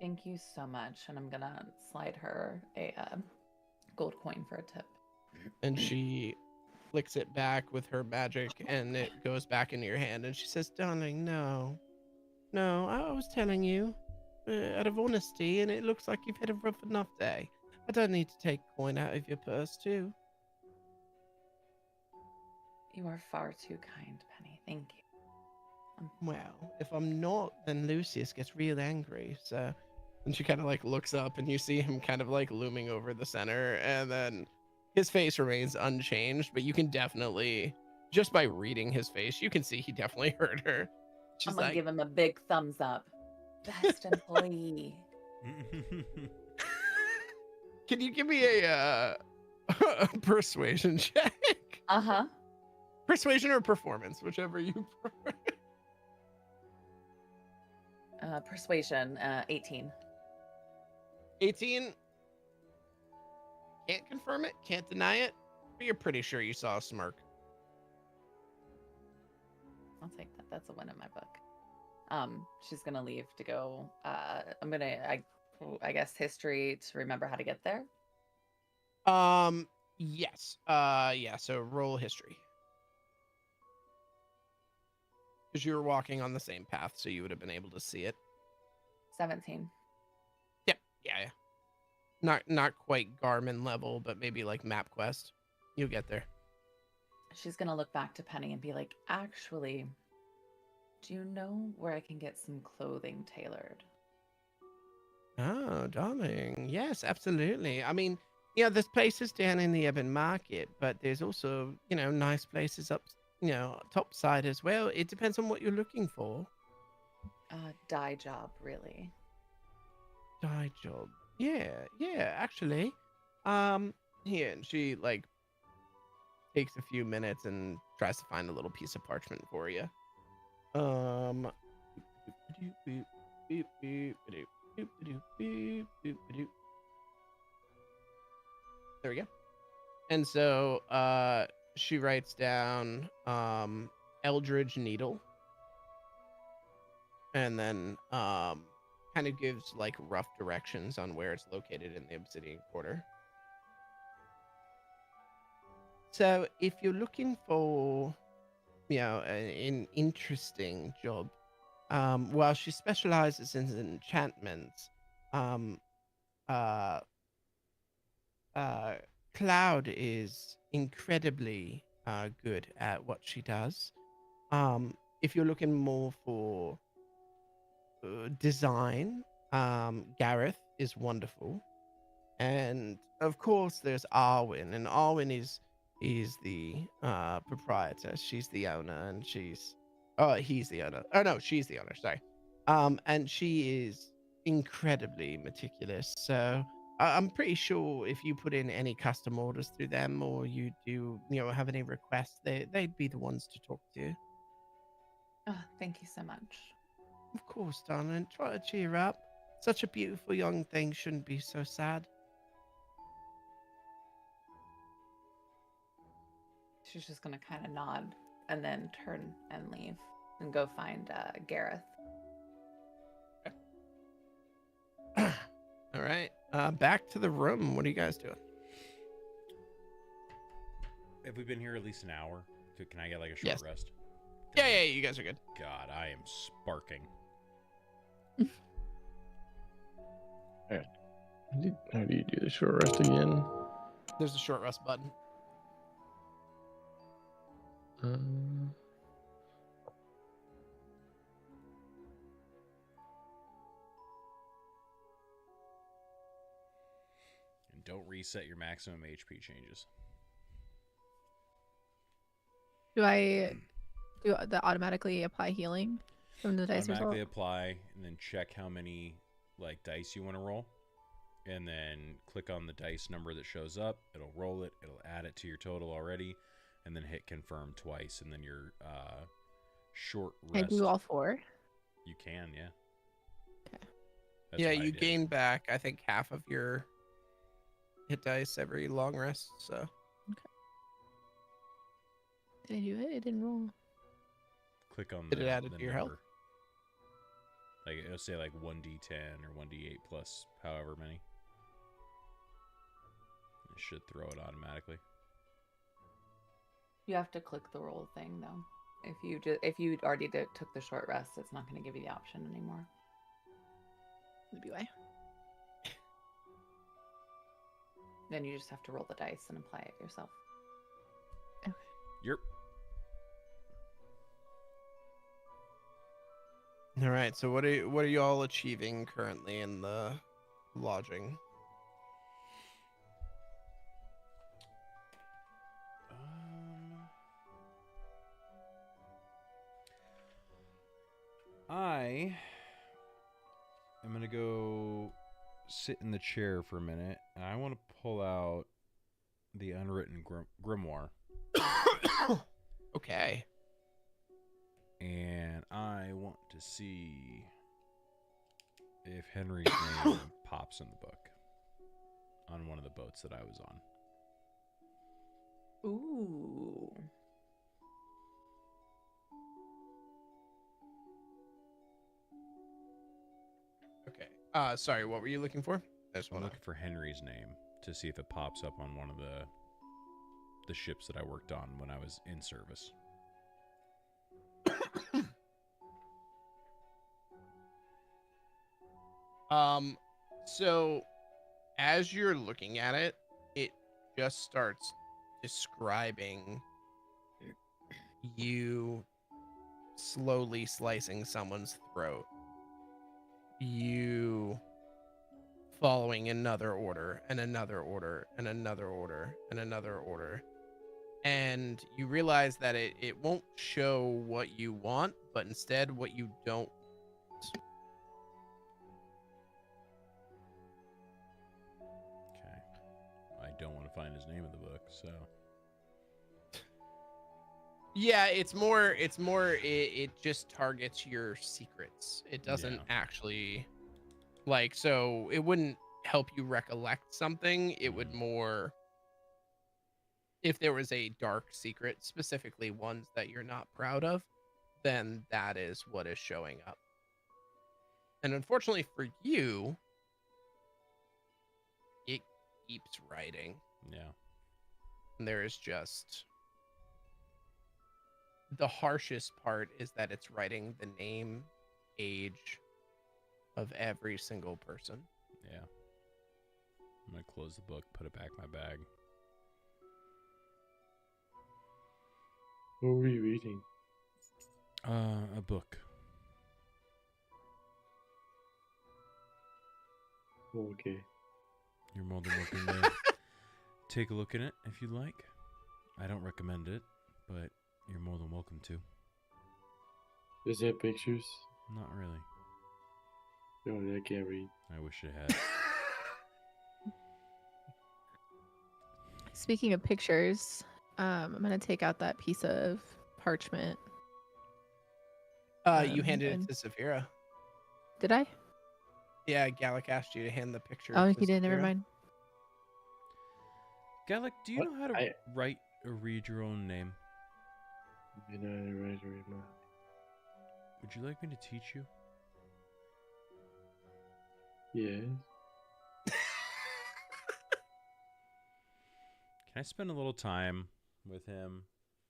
S3: Thank you so much, and I'm gonna slide her a gold coin for a tip.
S1: And she flicks it back with her magic, and it goes back into your hand. And she says, "Darling, no, no, I was telling you, out of honesty, and it looks like you've had a rough enough day. I don't need to take coin out of your purse, too."
S3: You are far too kind, Penny. Thank you.
S1: Well, if I'm not, then Lucius gets real angry. So, and she kind of like looks up, and you see him kind of like looming over the center, and then his face remains unchanged, but you can definitely, just by reading his face, you can see he definitely hurt her. She's
S3: I'm gonna
S1: like,
S3: give him a big thumbs up. Best employee.
S1: "Can you give me a persuasion check?
S3: Uh-huh.
S1: Persuasion or performance, whichever you prefer."
S3: Persuasion, 18.
S1: 18. Can't confirm it, can't deny it, but you're pretty sure you saw a smirk.
S3: I'll take that. That's a win in my book. She's gonna leave to go. I'm gonna, I guess, history to remember how to get there.
S1: Yes. Yeah, so roll history. Because you were walking on the same path, so you would have been able to see it.
S3: 17.
S1: Yep. Yeah. Not quite Garmin level, but maybe like MapQuest. You'll get there.
S3: She's gonna look back to Penny and be like, actually, do you know where I can get some clothing tailored?
S1: Oh, darling. Yes, absolutely. I mean, there's places down in the urban market, but there's also, nice places up, top side as well. It depends on what you're looking for.
S3: Dye job, really.
S1: Dye job. Yeah, actually. Here, and she like takes a few minutes and tries to find a little piece of parchment for you. There we go. And so she writes down Eldridge Needle, and then kind of gives like rough directions on where it's located in the Obsidian Quarter. So if you're looking for, an interesting job, while she specializes in enchantments, Cloud is incredibly good at what she does. If you're looking more for design, Gareth is wonderful, and of course there's Arwen, and Arwen is the proprietor. She's the owner, and he's the owner. Oh no, she's the owner. Sorry. And she is incredibly meticulous. So I'm pretty sure if you put in any custom orders through them, or you do, have any requests, they'd be the ones to talk to.
S3: Oh, thank you so much.
S1: Of course, darling. Try to cheer up. Such a beautiful young thing shouldn't be so sad.
S3: She's just gonna kind of nod and then turn and leave and go find Gareth.
S1: All right. Back to the room. What are you guys doing?
S2: Have we been here at least an hour? Can I get like a short
S1: Yes.
S2: rest?
S1: Yeah, you guys are good.
S2: God, I am sparking.
S5: How do you do the short rest again?
S1: There's a short rest button.
S2: And don't reset your maximum HP changes.
S4: Do I do the automatically apply healing from the dice result?
S2: Automatically apply, and then check how many like dice you want to roll, and then click on the dice number that shows up. It'll roll it. It'll add it to your total already, and then hit confirm twice, and then your short
S4: Can
S2: rest.
S4: I do all 4?
S2: You can, yeah.
S4: Okay.
S2: That's
S1: Yeah,
S2: what I
S1: you
S2: did.
S1: gain back, I think, half of your hit dice every long rest. So
S4: Did I do it? It didn't roll.
S2: Click on
S1: Did
S2: the,
S1: it add it
S2: the
S1: to your health?
S2: number. Like it'll say like 1d10 or 1d8 plus however many. It should throw it automatically.
S3: You have to click the roll thing though. If you already took the short rest, it's not going to give you the option anymore.
S4: Maybe why.
S3: Then you just have to roll the dice and apply it yourself.
S2: Yep.
S1: All right. So what are you all achieving currently in the lodging?
S2: I am gonna go sit in the chair for a minute, and I want to pull out the unwritten grimoire,
S1: Okay.
S2: and I want to see if Henry's name pops in the book on one of the boats that I was on.
S3: Ooh.
S1: Okay. Sorry, what were you looking for? I just
S2: I'm
S1: want
S2: looking for Henry's name to see if it pops up on one of the ships that I worked on when I was in service.
S1: So as you're looking at it, it just starts describing you slowly slicing someone's throat. You following another order and another order and another order and another order. And you realize that it won't show what you want, but instead what you don't.
S2: Okay. I don't want to find his name in the book, so.
S1: Yeah, it's more it just targets your secrets. It doesn't actually like, so it wouldn't help you recollect something. It would more, if there was a dark secret, specifically ones that you're not proud of, then that is what is showing up. And unfortunately for you, it keeps writing.
S2: Yeah.
S1: And there is just, the harshest part is that it's writing the name, age of every single person.
S2: Yeah. I'm going to close the book, put it back in my bag.
S5: What were you reading?
S2: A book.
S5: Okay.
S2: You're more than welcome to take a look at it if you'd like. I don't recommend it, but you're more than welcome to.
S5: Does it have pictures?
S2: Not really.
S5: No, I can't read.
S2: I wish it had.
S4: Speaking of pictures, I'm gonna take out that piece of parchment.
S1: You handed
S4: and-
S1: it to Saphira.
S4: Did I?
S1: Yeah, Gallic asked you to hand the picture.
S4: Oh,
S1: to
S4: he did. Never
S1: Saphira.
S4: mind.
S2: Gallic, do you
S5: What?
S2: know how to write or read your own name?
S5: You know, I read my.
S2: Would you like me to teach you?
S5: Yes.
S2: Can I spend a little time with him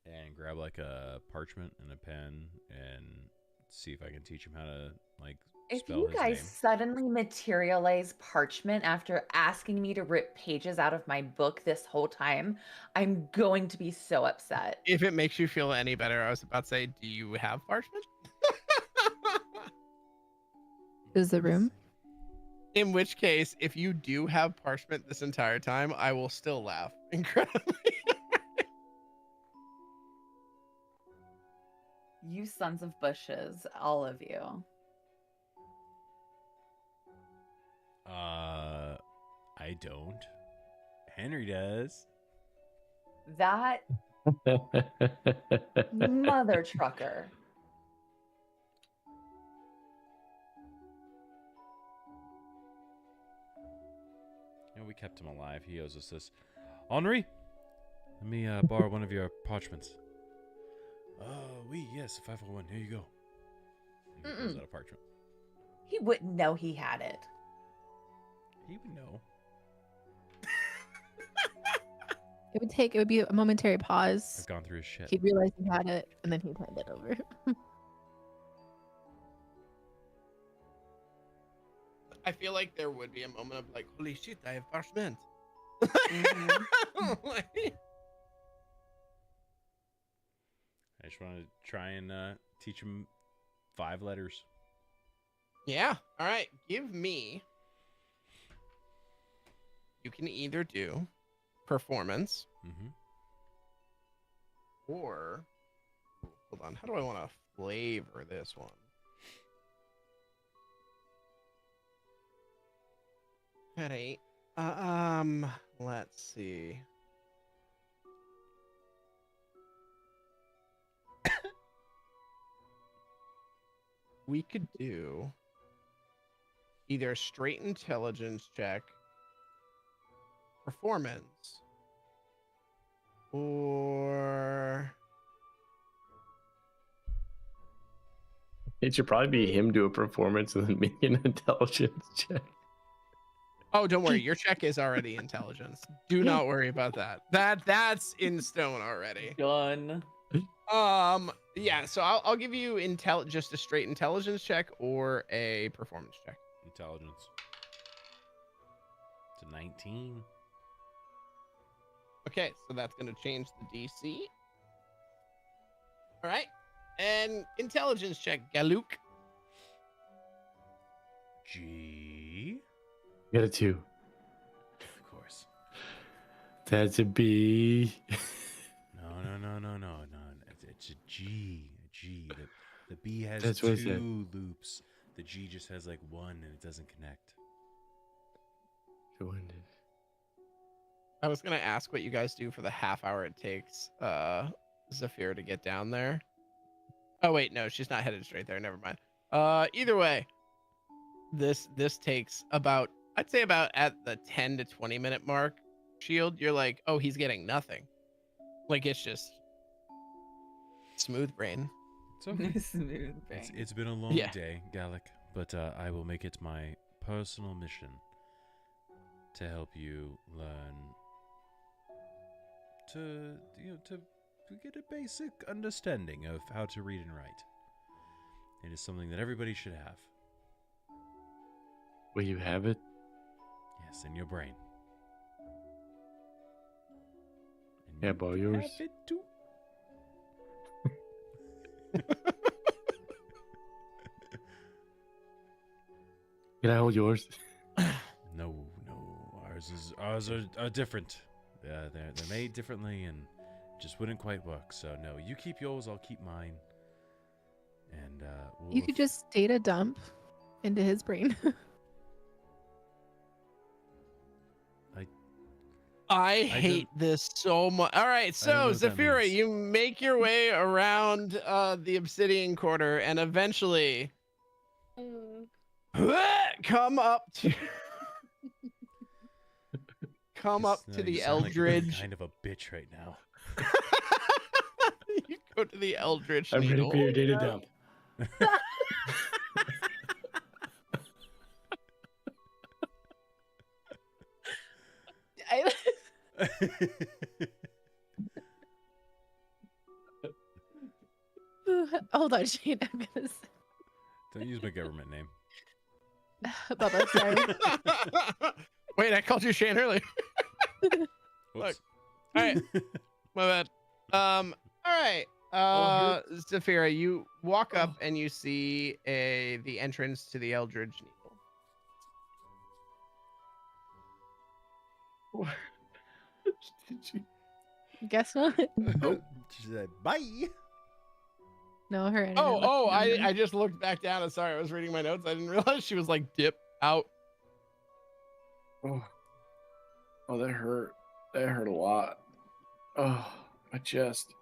S2: and grab like a parchment and a pen and see if I can teach him how to like
S3: If
S2: spell
S3: you
S2: his
S3: guys
S2: name?
S3: suddenly materialize parchment after asking me to rip pages out of my book this whole time, I'm going to be so upset.
S1: If it makes you feel any better, I was about to say, do you have parchment?
S4: Is the room?
S1: In which case, if you do have parchment this entire time, I will still laugh incredibly.
S3: You sons of bushes, all of you.
S2: I don't. Henry does.
S3: That mother trucker.
S2: Yeah, we kept him alive. He owes us this. Henri, let me borrow one of your parchments. Yes, 501. Here you go. And he pulls out a parchment.
S3: He wouldn't know he had it.
S2: He would know.
S4: It would be a momentary
S2: I've
S4: pause.
S2: gone through his shit.
S4: He'd realize he had it, and then he'd hand it over.
S1: I feel like there would be a moment of like, holy shit, I have parchment. Like-
S2: I just want to try and teach him 5 letters.
S1: Yeah. All right. Give me. You can either do performance
S2: Mm-hmm.
S1: or hold on. How do I want to flavor this one? All right. Let's see. We could do either a straight intelligence check, performance, or
S5: It should probably be him do a performance and then make an intelligence check.
S1: oh, don't worry, your check is already intelligence. Do not worry about that. That's in stone already.
S3: Done.
S1: Yeah, so I'll give you just a straight intelligence check or a performance check.
S2: Intelligence. It's a 19.
S1: Okay, so that's gonna change the DC. All right, and intelligence check, Galuk.
S2: G.
S5: Get a 2.
S2: Of course.
S5: That's a B.
S2: No. It's a G. A G. The B has
S5: That's what I said.
S2: 2 loops. The G just has like 1 and it doesn't connect.
S1: I was gonna ask what you guys do for the half hour it takes Zafira to get down there. Oh wait, no, she's not headed straight there. Never mind. Either way, this takes about, I'd say about at the 10 to 20 minute mark. Shield, you're like, oh, he's getting nothing. Like it's just smooth brain.
S2: It's okay.
S3: Smooth brain.
S2: It's been a long
S1: Yeah.
S2: day, Gallic, but I will make it my personal mission to help you learn to get a basic understanding of how to read and write. It is something that everybody should have.
S5: Will you have it?
S2: Yes, in your brain. And
S5: Yeah,
S2: you
S5: borrow
S2: can
S5: yours.
S2: have it too.
S5: Can I hold yours?
S2: No. Ours are different. They're made differently and just wouldn't quite work. So no, you keep yours, I'll keep mine. And
S4: You could just data dump into his brain.
S1: I hate this so much. All right, so
S2: know what that
S1: Zafira,
S2: means.
S1: you make your way around the Obsidian Quarter and eventually come up to the Eldridge.
S2: Kind of a bitch right now.
S1: You go to the Eldritch
S5: I'm ready
S1: Needle.
S5: for your data dump.
S4: Hold on, Shane. I'm gonna say.
S2: Don't use my government name.
S4: Bubba, sorry.
S1: Wait, I called you Shane earlier.
S2: Whoops.
S1: All right. My bad. All right. Zafira, you walk up and you see the entrance to the Eldridge Needle.
S5: Did you?
S4: Guess what?
S2: Oh, she said bye.
S4: No, her. internet
S1: Oh,
S4: went down.
S1: I just looked back down. I'm sorry, I was reading my notes. I didn't realize she was like dip out.
S5: Oh, that hurt. That hurt a lot. Oh, my chest.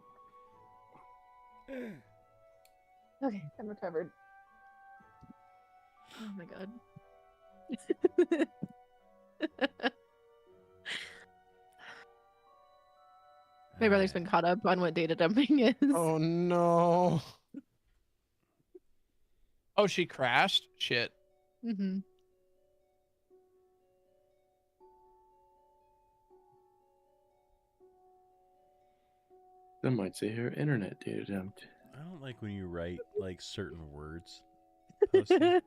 S4: Okay, I'm recovered. Oh my god. My brother's been caught up on what data dumping is.
S1: Oh no. Oh, she crashed? Shit.
S4: Mm-hmm.
S5: That might say here internet data dumped.
S2: I don't like when you write like certain words. Posty. And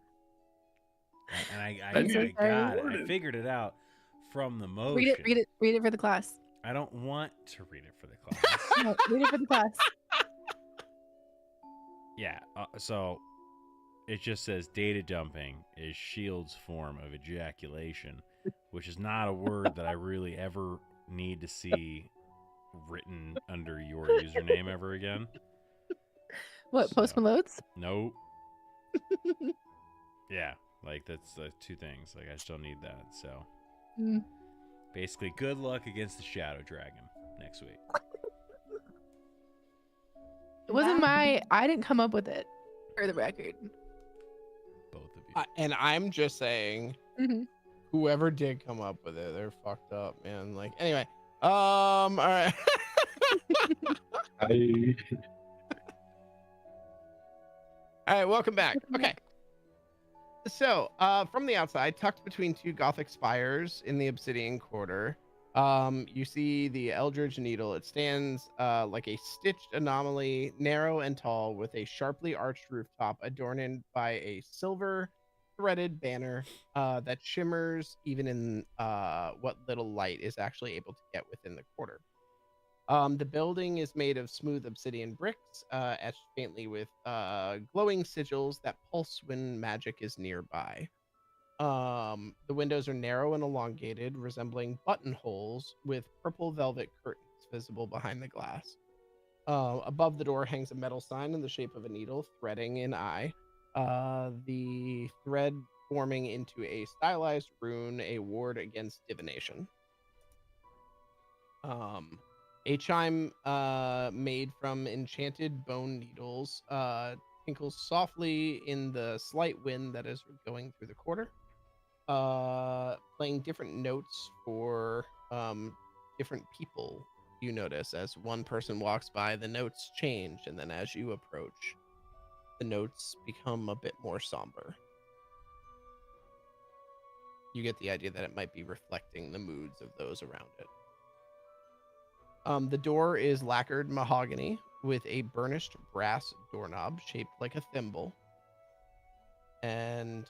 S2: I
S5: I'm so
S2: got it. I
S5: sorry.
S2: figured it out from the motion.
S4: Read it for the class.
S2: I don't want to read it for the class.
S4: No, read it for the class.
S2: Yeah. So it just says data dumping is Shield's form of ejaculation, which is not a word that I really ever need to see written under your username ever again.
S4: What, Post Malone's?
S2: Nope. Yeah, like that's two things. Like I just don't need that. So basically, good luck against the Shadow Dragon next week.
S4: It wasn't I didn't come up with it, for the record.
S2: Both of you.
S1: And I'm just saying, whoever did come up with it, they're fucked up, man. Like, anyway, all right. All right, welcome back. Okay. So, from the outside, tucked between two Gothic spires in the Obsidian Quarter, you see the Eldritch Needle. It stands like a stitched anomaly, narrow and tall, with a sharply arched rooftop adorned by a silver threaded banner that shimmers even in what little light is actually able to get within the quarter. The building is made of smooth obsidian bricks, etched faintly with glowing sigils that pulse when magic is nearby. The windows are narrow and elongated, resembling buttonholes with purple velvet curtains visible behind the glass. Above the door hangs a metal sign in the shape of a needle, threading an eye. The thread forming into a stylized rune, a ward against divination. A chime made from enchanted bone needles tinkles softly in the slight wind that is going through the quarter, playing different notes for different people. You notice as one person walks by, the notes change, and then as you approach, the notes become a bit more somber. You get the idea that it might be reflecting the moods of those around it. The door is lacquered mahogany with a burnished brass doorknob shaped like a thimble. And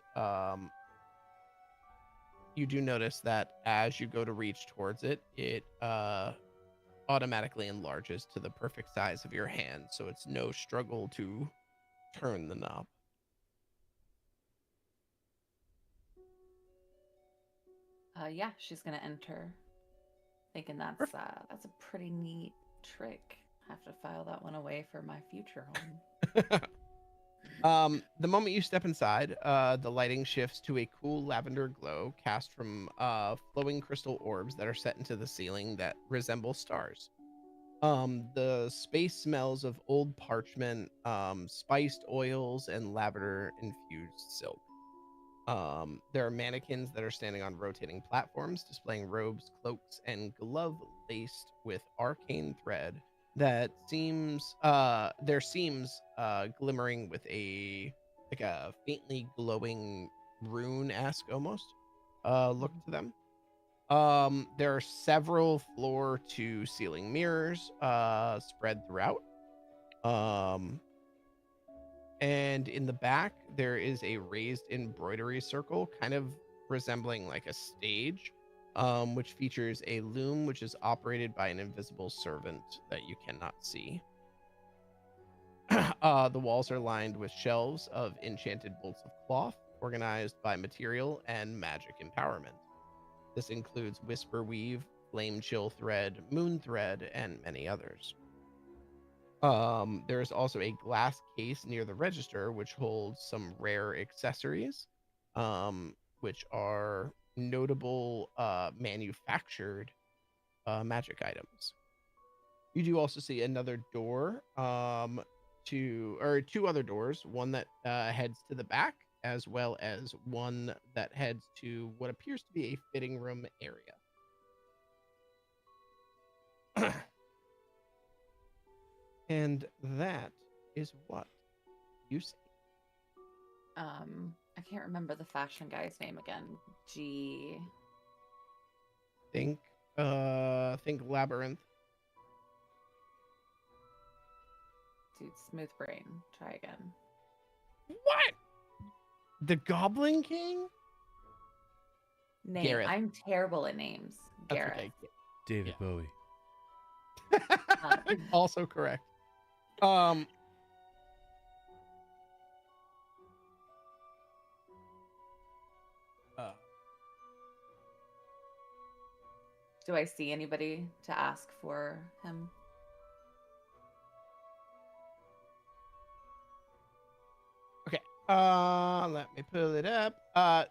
S1: you do notice that as you go to reach towards it, it automatically enlarges to the perfect size of your hand, so it's no struggle to turn the knob.
S3: Yeah, she's gonna enter, thinking that's a pretty neat trick. Have to file that one away for my future home.
S1: The moment you step inside, the lighting shifts to a cool lavender glow cast from flowing crystal orbs that are set into the ceiling that resemble stars. The space smells of old parchment, spiced oils, and lavender infused silk. There are mannequins that are standing on rotating platforms, displaying robes, cloaks, and glove laced with arcane thread that seems glimmering with a faintly glowing rune-esque almost look to them. There are several floor to ceiling mirrors spread throughout. And in the back, there is a raised embroidery circle, kind of resembling like a stage, which features a loom which is operated by an invisible servant that you cannot see. The walls are lined with shelves of enchanted bolts of cloth, organized by material and magic empowerment. This includes whisper weave, flame chill thread, moon thread, and many others. There is also a glass case near the register, which holds some rare accessories, which are notable manufactured magic items. You do also see another door, two other doors, one that heads to the back, as well as one that heads to what appears to be a fitting room area. And that is what you see.
S3: I can't remember the fashion guy's name again.
S1: Think Labyrinth.
S3: Dude, smooth brain. Try again.
S1: What? The Goblin King?
S3: Name.
S1: Gareth.
S3: I'm terrible at names.
S1: That's
S3: Gareth.
S1: okay.
S2: David
S1: Yeah.
S2: Bowie.
S1: Also correct. Uh,
S3: Do I see anybody to ask for him?
S1: Okay. Let me pull it up.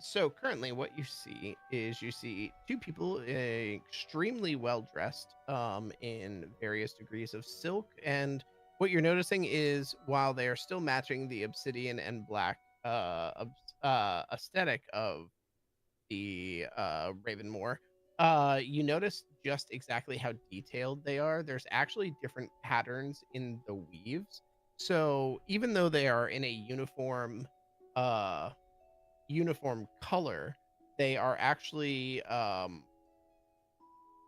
S1: So currently what you see is you see two people extremely well dressed, in various degrees of silk. And what you're noticing is while they are still matching the obsidian and black, aesthetic of the Ravenmoor, you notice just exactly how detailed they are. There's actually different patterns in the weaves. So even though they are in a uh uniform color, they are actually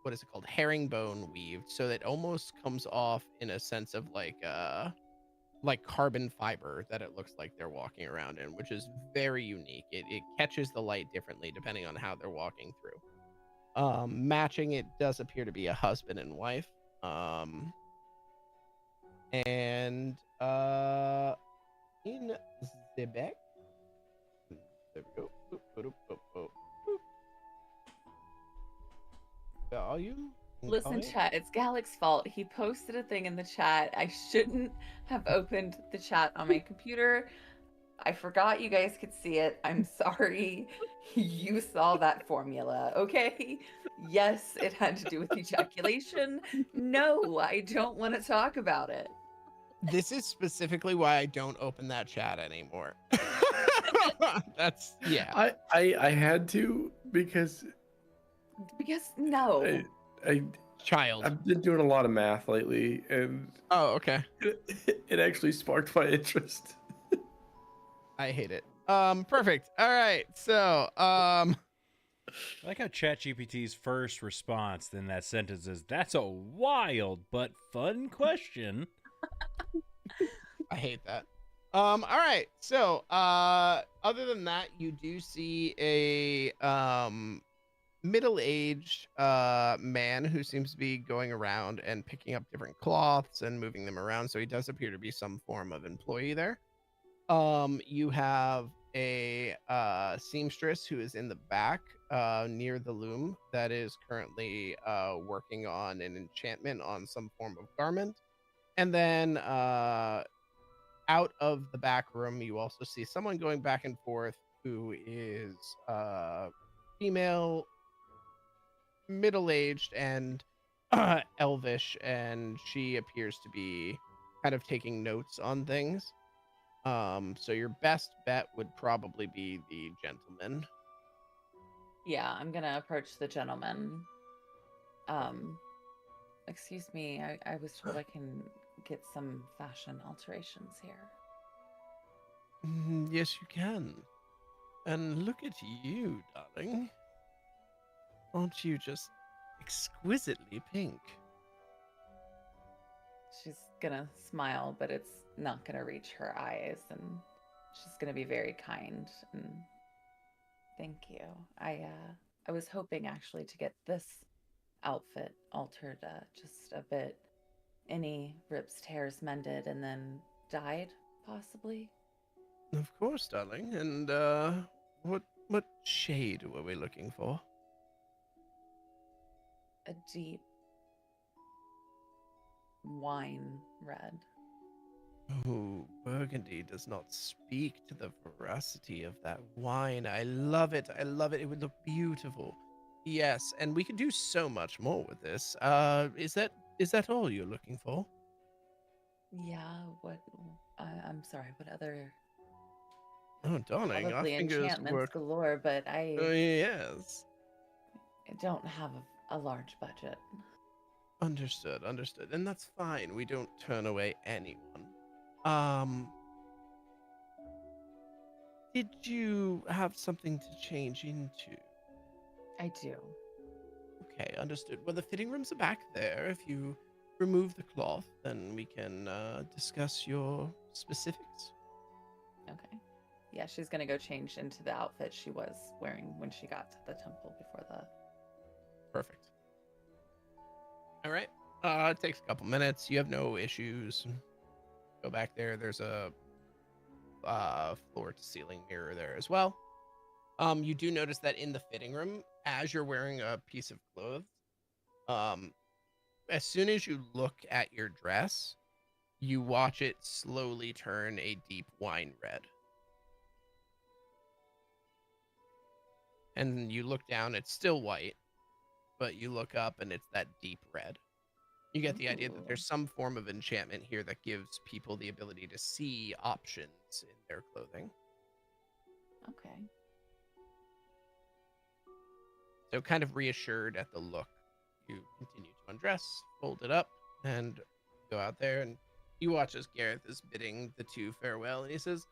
S1: what is it called? Herringbone weaved. So it almost comes off in a sense of like carbon fiber that it looks like they're walking around in, which is very unique. It catches the light differently depending on how they're walking through. Matching it does appear to be a husband and wife. And in Zebek, there we go. Volume.
S3: Listen,
S1: incoming.
S3: chat, it's Galec's fault. He posted a thing in the chat. I shouldn't have opened the chat on my computer. I forgot you guys could see it. I'm sorry. You saw that formula, okay? Yes, it had to do with ejaculation. No, I don't want to talk about it.
S1: This is specifically why I don't open that chat anymore. That's yeah.
S5: I had to because
S3: Because no.
S1: Child.
S5: I've been doing a lot of math lately, and
S1: Oh, okay.
S5: it actually sparked my interest.
S1: I hate it. Perfect. All right. So,
S2: I like how ChatGPT's first response in that sentence is, "That's a wild but fun question."
S1: I hate that. All right. So, other than that, you do see a middle-aged man who seems to be going around and picking up different cloths and moving them around. So he does appear to be some form of employee there. You have a seamstress who is in the back near the loom that is currently working on an enchantment on some form of garment. And then out of the back room, you also see someone going back and forth who is female, middle-aged, and elvish, and she appears to be kind of taking notes on things. So your best bet would probably be the gentleman.
S3: Yeah, I'm gonna approach the gentleman. Excuse me, I was told I can get some fashion alterations here.
S1: Yes, you can. And look at you, darling. Aren't you just exquisitely pink?
S3: She's gonna smile, but it's not gonna reach her eyes, and she's gonna be very kind and thank you. I was hoping actually to get this outfit altered just a bit. Any rips, tears mended, and then dyed, possibly.
S1: Of course, darling. And what shade were we looking for?
S3: A deep wine red.
S1: Oh, Burgundy does not speak to the veracity of that wine. I love it. I love it. It would look beautiful. Yes, and we could do so much more with this. Is that all you're looking for?
S3: Yeah, what? I'm sorry, what other?
S1: Oh, darling, our
S3: Probably
S1: fingers
S3: enchantments
S1: work.
S3: galore, but I
S1: Oh, yes.
S3: don't have a large budget.
S1: Understood, understood. And that's fine. We don't turn away anyone. Um, did you have something to change into?
S3: I do.
S1: Okay, understood. Well, the fitting rooms are back there if you remove the cloth, then we can discuss your specifics.
S3: Okay. Yeah, she's gonna go change into the outfit she was wearing when she got to the temple before the.
S1: Perfect. All right. It takes a couple minutes. You have no issues. Go back there. There's a floor to ceiling mirror there as well. You do notice that in the fitting room, as you're wearing a piece of clothes, as soon as you look at your dress, you watch it slowly turn a deep wine red. And you look down, it's still white, but you look up and it's that deep red. You get the idea that there's some form of enchantment here that gives people the ability to see options in their clothing.
S3: Okay.
S1: So kind of reassured at the look, you continue to undress, fold it up, and go out there. And you watch as Gareth is bidding the two farewell. And he says,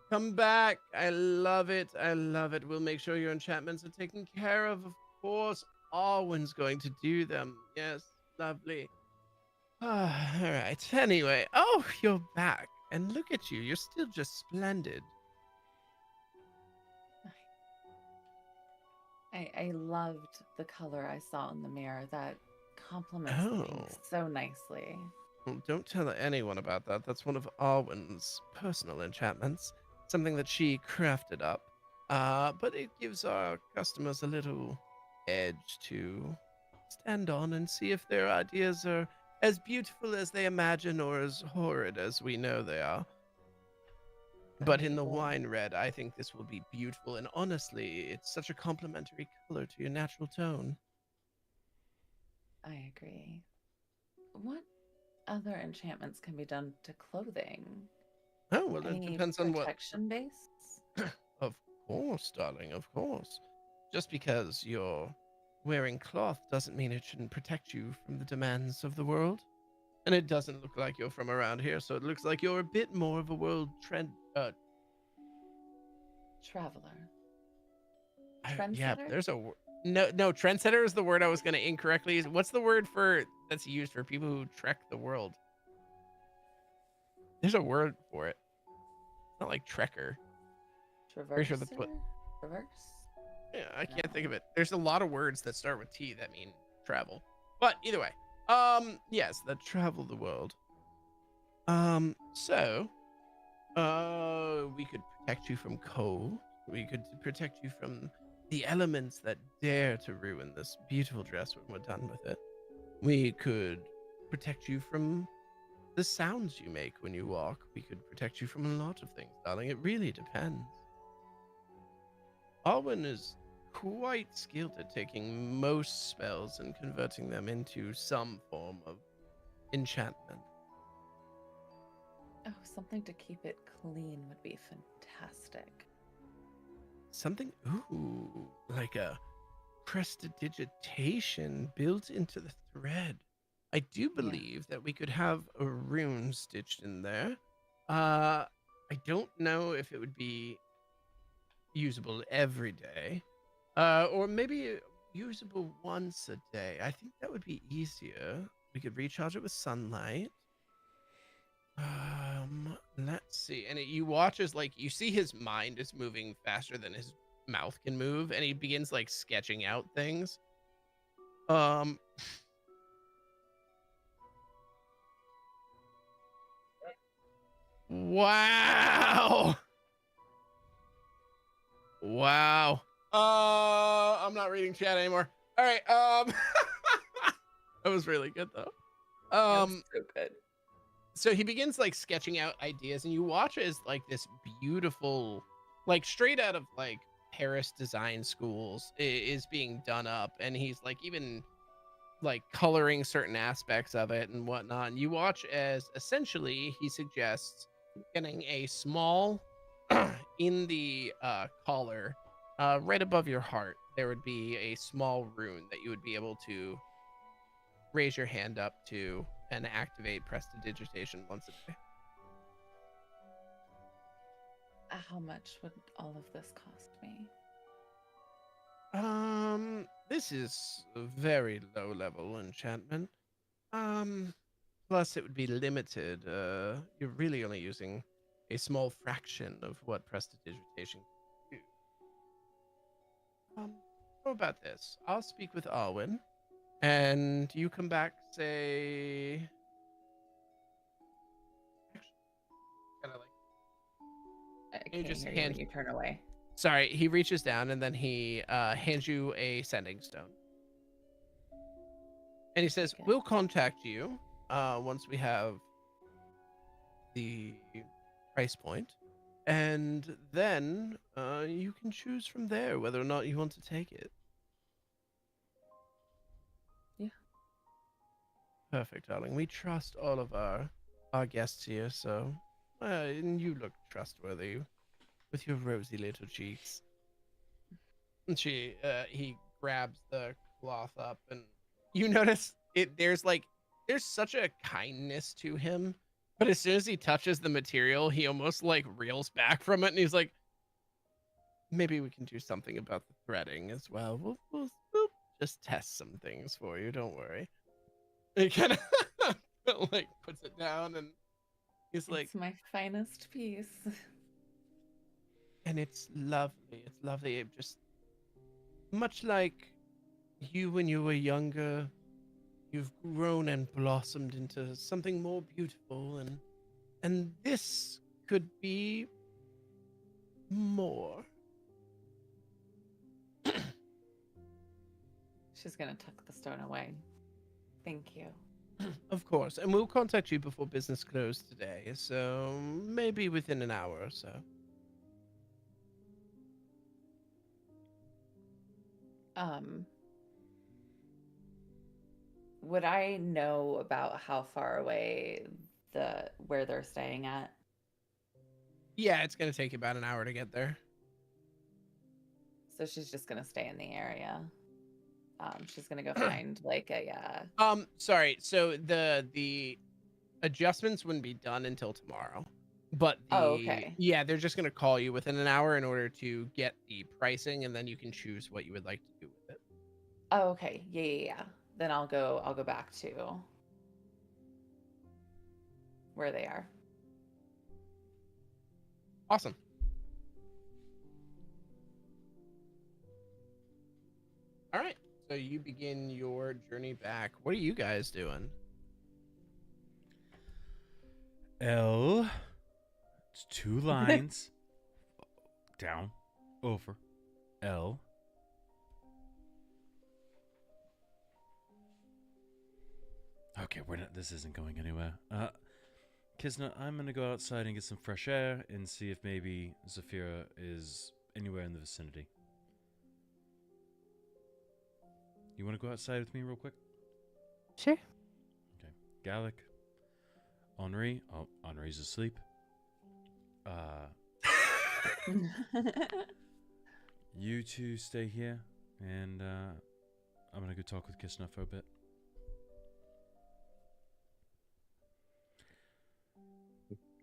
S1: "Come back. I love it. I love it. We'll make sure your enchantments are taken care of course. Arwen's going to do them. Yes, lovely. All right. Anyway, oh, you're back. And look at you. You're still just splendid."
S3: I loved the color I saw in the mirror. That complements
S1: Oh.
S3: things so nicely.
S1: Well, don't tell anyone about that. That's one of Arwen's personal enchantments. Something that she crafted up. But it gives our customers a little edge to stand on and see if their ideas are as beautiful as they imagine or as horrid as we know they are. But in the
S3: Well,
S1: wine red, I think this will be beautiful. And honestly, it's such a complementary color to your natural tone.
S3: I agree. What other enchantments can be done to clothing?
S1: Oh, well, it
S3: Any
S1: depends on what.
S3: protection based?
S1: Of course, darling, of course. Just because you're wearing cloth doesn't mean it shouldn't protect you from the demands of the world. And it doesn't look like you're from around here, so it looks like you're a bit more of a world trend.
S3: Traveler.
S1: Yeah,
S3: Trendsetter?
S1: there's a no. Trendsetter is the word I was going to incorrectly use. What's the word for that's used for people who trek the world? There's a word for it. It's not like trekker. Pretty sure that's what.
S3: Traverse?
S1: Yeah, I can't
S3: No.
S1: think of it. There's a lot of words that start with T that mean travel. But either way, yes, that travel the world. So, we could protect you from cold. We could protect you from the elements that dare to ruin this beautiful dress when we're done with it. We could protect you from the sounds you make when you walk. We could protect you from a lot of things, darling. It really depends. Arwen is quite skilled at taking most spells and converting them into some form of enchantment.
S3: Oh, something to keep it clean would be fantastic.
S1: Something, ooh, like a prestidigitation built into the thread. I do believe that we could have a rune stitched in there. I don't know if it would be usable every day, or maybe usable once a day. I think that would be easier. We could recharge it with sunlight. Let's see. And you watch as like you see his mind is moving faster than his mouth can move, and he begins like sketching out things. Wow. Wow. I'm not reading chat anymore. All right. That was really good though.
S3: That was so good.
S1: So he begins like sketching out ideas, and you watch as like this beautiful, like straight out of like Paris design schools is being done up, and he's like even like coloring certain aspects of it and whatnot. And you watch as essentially he suggests getting a small in the collar right above your heart. There would be a small rune that you would be able to raise your hand up to and activate prestidigitation once a day.
S3: How much would all of this cost me?
S1: This is a very low level enchantment. Plus, it would be limited. You're really only using a small fraction of what prestidigitation can do. How about this? I'll speak with Arwen, and you come back, say... Kind of like...
S3: I
S1: You
S3: can't
S1: just
S3: hear you
S1: hand...
S3: when you turn away.
S1: Sorry, he reaches down, and then he hands you a sending stone. And he says,
S3: Okay.
S1: we'll contact you once we have the price point, and then you can choose from there whether or not you want to take it.
S3: Yeah.
S1: Perfect, darling. We trust all of our guests here, so and you look trustworthy with your rosy little cheeks. And he grabs the cloth up, and you notice there's such a kindness to him, but as soon as he touches the material, he almost like reels back from it, and he's like, maybe we can do something about the threading as well. We'll just test some things for you, don't worry. He kind of like puts it down, and he's like,
S3: It's my finest piece.
S1: and it's lovely. It's lovely. It just much like you when you were younger, you've grown and blossomed into something more beautiful, and this could be more.
S3: She's gonna tuck the stone away. Thank you.
S1: Of course, and we'll contact you before business closed today, so maybe within an hour or so.
S3: Would I know about how far away where they're staying at?
S1: Yeah, it's gonna take you about an hour to get there.
S3: So she's just gonna stay in the area. She's gonna go find like a
S1: Sorry. So the adjustments wouldn't be done until tomorrow, but
S3: okay.
S1: Yeah, they're just gonna call you within an hour in order to get the pricing, and then you can choose what you would like to do with it.
S3: Oh, okay. Yeah. Then I'll go back to where they are.
S1: Awesome. All right. So you begin your journey back. What are you guys doing?
S2: L. It's 2 lines. Down. Over. L. Okay, this isn't going anywhere. Kisna, I'm gonna go outside and get some fresh air and see if maybe Zafira is anywhere in the vicinity. You want to go outside with me real quick?
S4: Sure.
S2: Okay. Gallic. Henri. Oh, Henri's asleep. You two stay here, and I'm gonna go talk with Kisna for a bit.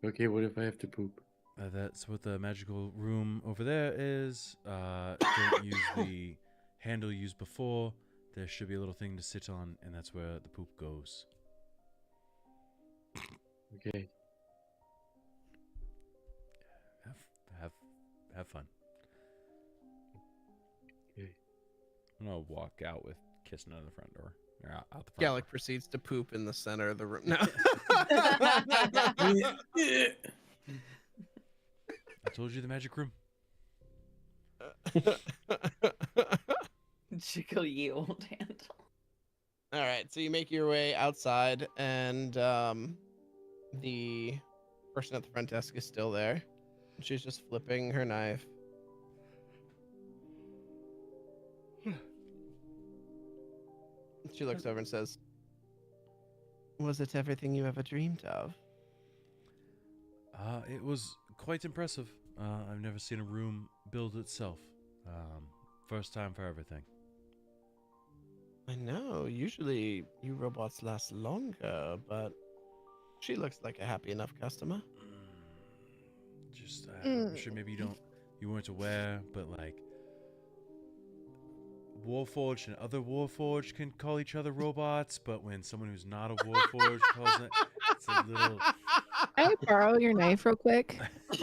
S5: Okay, what if I have to poop?
S2: That's what the magical room over there is. Don't use the handle used before. There should be a little thing to sit on, and that's where the poop goes.
S5: Okay.
S2: Have fun.
S5: Okay.
S2: I'm gonna walk out with kissing out of the front door. Or out the front
S1: Gallic
S2: door.
S1: proceeds to poop in the center of the room. No.
S2: I told you the magic room.
S3: Jiggle ye old handle.
S1: All right, so you make your way outside, and the person at the front desk is still there. She's just flipping her knife. She looks over and says, "Was it everything you ever dreamed of?"
S2: It was quite impressive. I've never seen a room build itself. First time for everything.
S1: I know. Usually, you robots last longer, but she looks like a happy enough customer.
S2: I'm sure maybe you weren't aware, but like Warforged and other Warforged can call each other robots, but when someone who's not a Warforged calls it, it's a little.
S4: Can I borrow your knife real quick?
S2: It's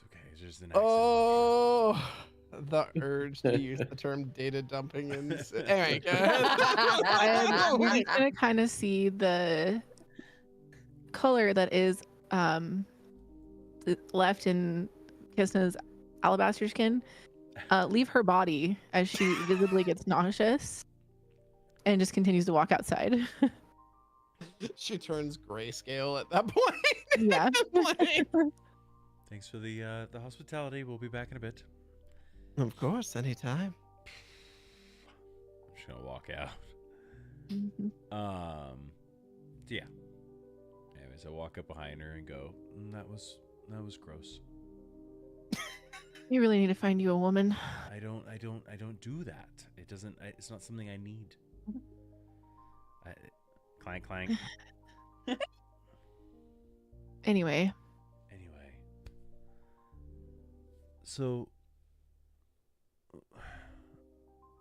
S2: okay. It's just an accident.
S1: Oh, the urge to use the term data dumping. Anyway, go ahead.
S4: We're just gonna kind of see the color that is left in Kisna's alabaster skin leave her body as she visibly gets nauseous and just continues to walk outside.
S1: She turns grayscale at that point.
S4: Yeah.
S1: Like,
S2: Thanks for the hospitality. We'll be back in a bit.
S1: of course, anytime.
S2: I'm just gonna walk out.
S4: Mhm.
S2: So yeah. Anyways, I walk up behind her and go, that was gross.
S4: You really need to find you a woman.
S2: I don't do that. It doesn't. It's not something I need. Clank, clank.
S4: Anyway,
S2: Anyway. So,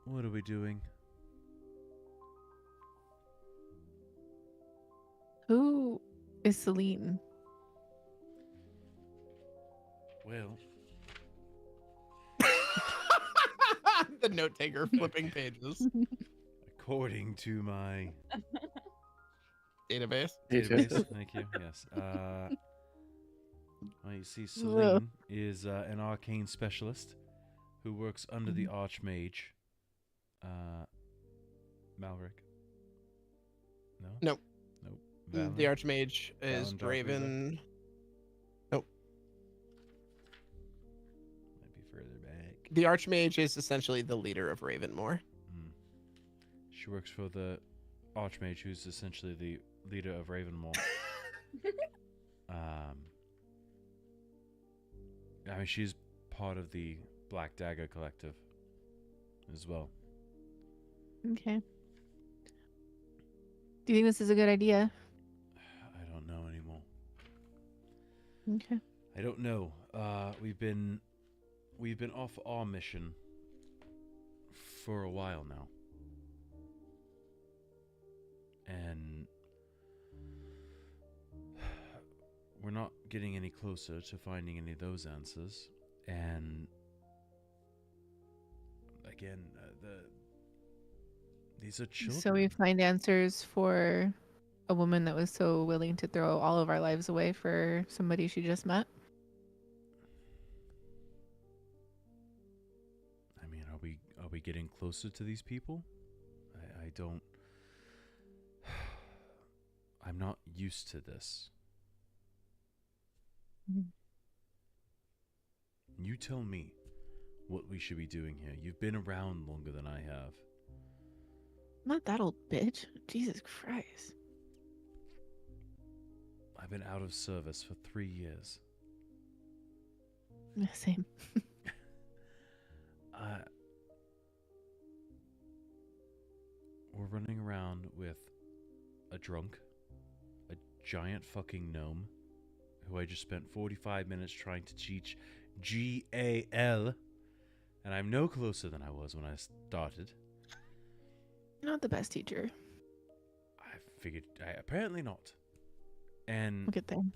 S2: what are we doing?
S4: who is Celine?
S2: Well,
S1: The note taker flipping pages.
S2: according to my
S1: Database.
S2: database, thank you. Yes. Well, you see, Celine is an arcane specialist who works under the Archmage. Malric. No.
S1: Nope.
S2: Nope.
S1: The
S2: Valen?
S1: Archmage is
S2: Valen Darkreaver?
S1: Draven. Nope.
S2: Might be further back.
S1: The Archmage is essentially the leader of Ravenmore.
S2: She works for the Archmage, who's essentially the leader of Ravenmore. I mean, she's part of the Black Dagger Collective as well.
S4: Okay. Do you think this is a good idea?
S2: I don't know anymore.
S4: Okay.
S2: I don't know. We've been off our mission for a while now. And we're not getting any closer to finding any of those answers. And again, these are children.
S4: So we find answers for a woman that was so willing to throw all of our lives away for somebody she just met.
S2: I mean, are we getting closer to these people? I don't. I'm not used to this.
S4: Mhm.
S2: You tell me what we should be doing here. You've been around longer than I have.
S4: I'm not that old, bitch. Jesus Christ.
S2: I've been out of service for 3 years.
S4: Yeah, same.
S2: We're running around with a drunk, a giant fucking gnome, who I just spent 45 minutes trying to teach GAL, and I'm no closer than I was when I started.
S4: Not the best teacher.
S2: I figured, apparently not. And
S4: Look at that.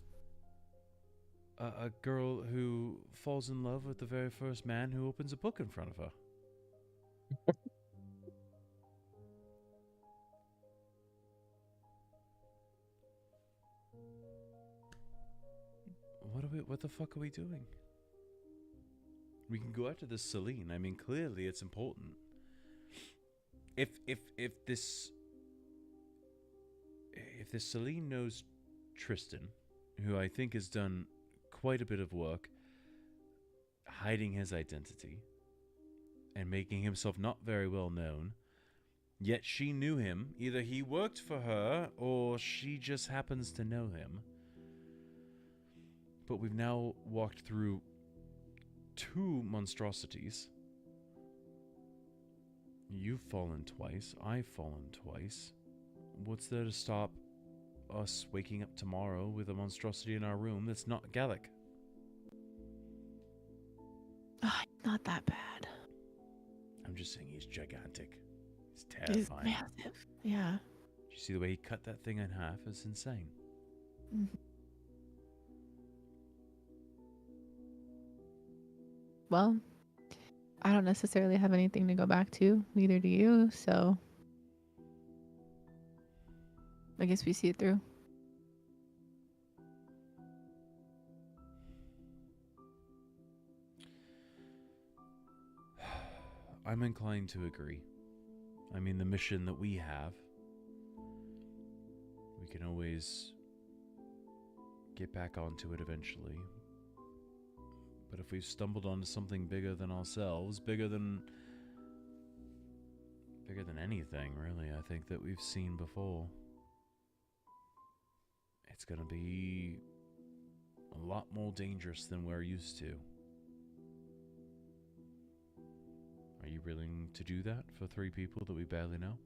S2: a girl who falls in love with the very first man who opens a book in front of her. What the fuck are we doing? We can go after this Celine. I mean, clearly it's important. If this Celine knows Tristan, who I think has done quite a bit of work hiding his identity and making himself not very well known, yet she knew him. Either he worked for her or she just happens to know him. But we've now walked through 2 monstrosities. You've fallen twice. I've fallen twice. What's there to stop us waking up tomorrow with a monstrosity in our room that's not Gallic?
S4: not that bad.
S2: I'm just saying he's gigantic. He's
S4: He's
S2: terrifying.
S4: massive. Yeah.
S2: Did you see the way he cut that thing in half? It's insane.
S4: Mhm. Well, I don't necessarily have anything to go back to. Neither do you. So I guess we see it through.
S2: I'm inclined to agree. I mean, the mission that we have, we can always get back onto it eventually. But if we've stumbled onto something bigger than ourselves, bigger than anything, really, I think that we've seen before, it's going to be a lot more dangerous than we're used to. Are you willing to do that for 3 people that we barely know?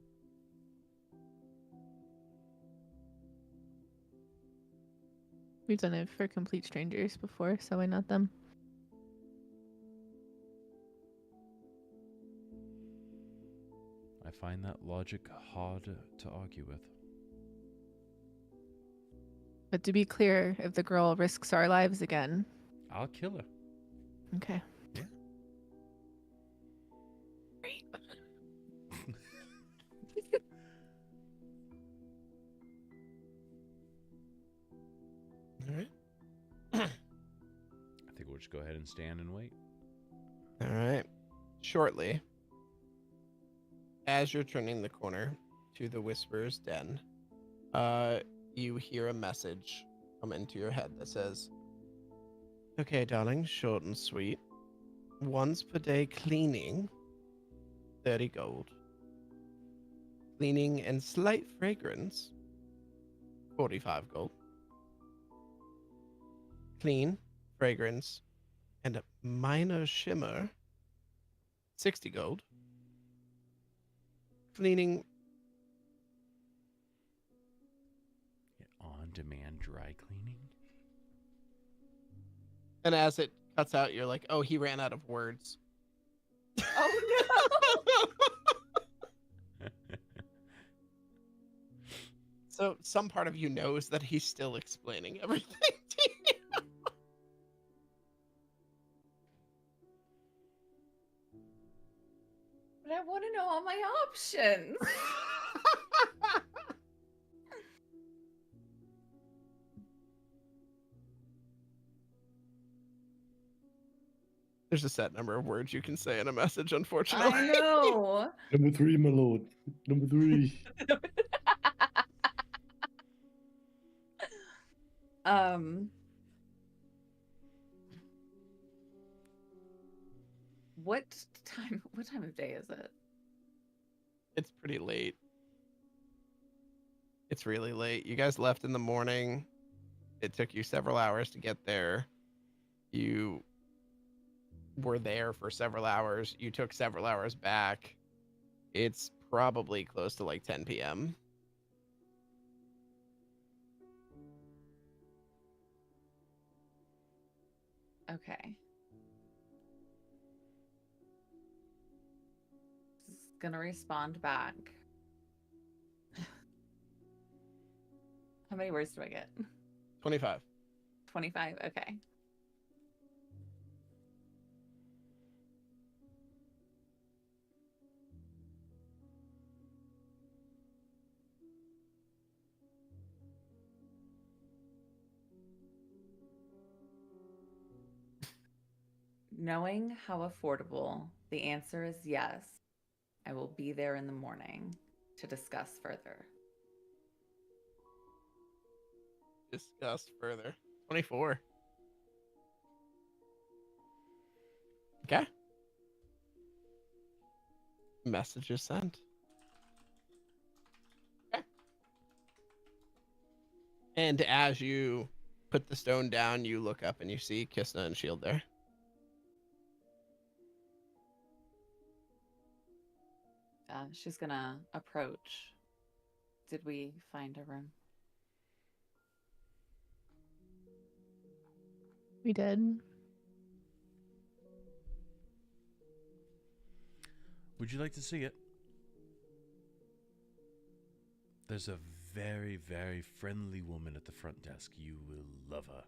S4: We've done it for complete strangers before, so why not them?
S2: I find that logic hard to argue with.
S4: But to be clear, if the girl risks our lives again,
S2: I'll kill her.
S4: okay.
S2: Yeah.
S4: Great.
S1: All right.
S2: I think we'll just go ahead and stand and wait.
S1: All right. Shortly, as you're turning the corner to the Whisperer's Den, you hear a message come into your head that says, "Okay, darling, short and sweet. Once per day cleaning, 30 gold. Cleaning and slight fragrance, 45 gold. Clean, fragrance, and a minor shimmer, 60 gold. Cleaning,
S2: On-demand dry cleaning?
S1: and as it cuts out, you're like, oh, he ran out of words."
S3: Oh
S1: So some part of you knows that he's still explaining everything to you.
S3: But I want to know all my options.
S1: There's a set number of words you can say in a message, unfortunately.
S3: I know.
S5: Number 3, my lord. Number 3.
S3: What time of day is it?
S1: It's pretty late. It's really late. You guys left in the morning. It took you several hours to get there. You were there for several hours. You took several hours back. It's probably close to like 10 p.m.
S3: Okay. Just gonna respond back. How many words do I get?
S1: 25.
S3: 25? Okay. Knowing how affordable, the answer is yes. I will be there in the morning to discuss further.
S1: Discuss further. 24. Okay. Message is sent. Okay. And as you put the stone down, you look up and you see Kisna and Shield there.
S3: She's gonna approach. Did we find a room?
S4: We did.
S2: Would you like to see it? There's a very, very friendly woman at the front desk. You will love her.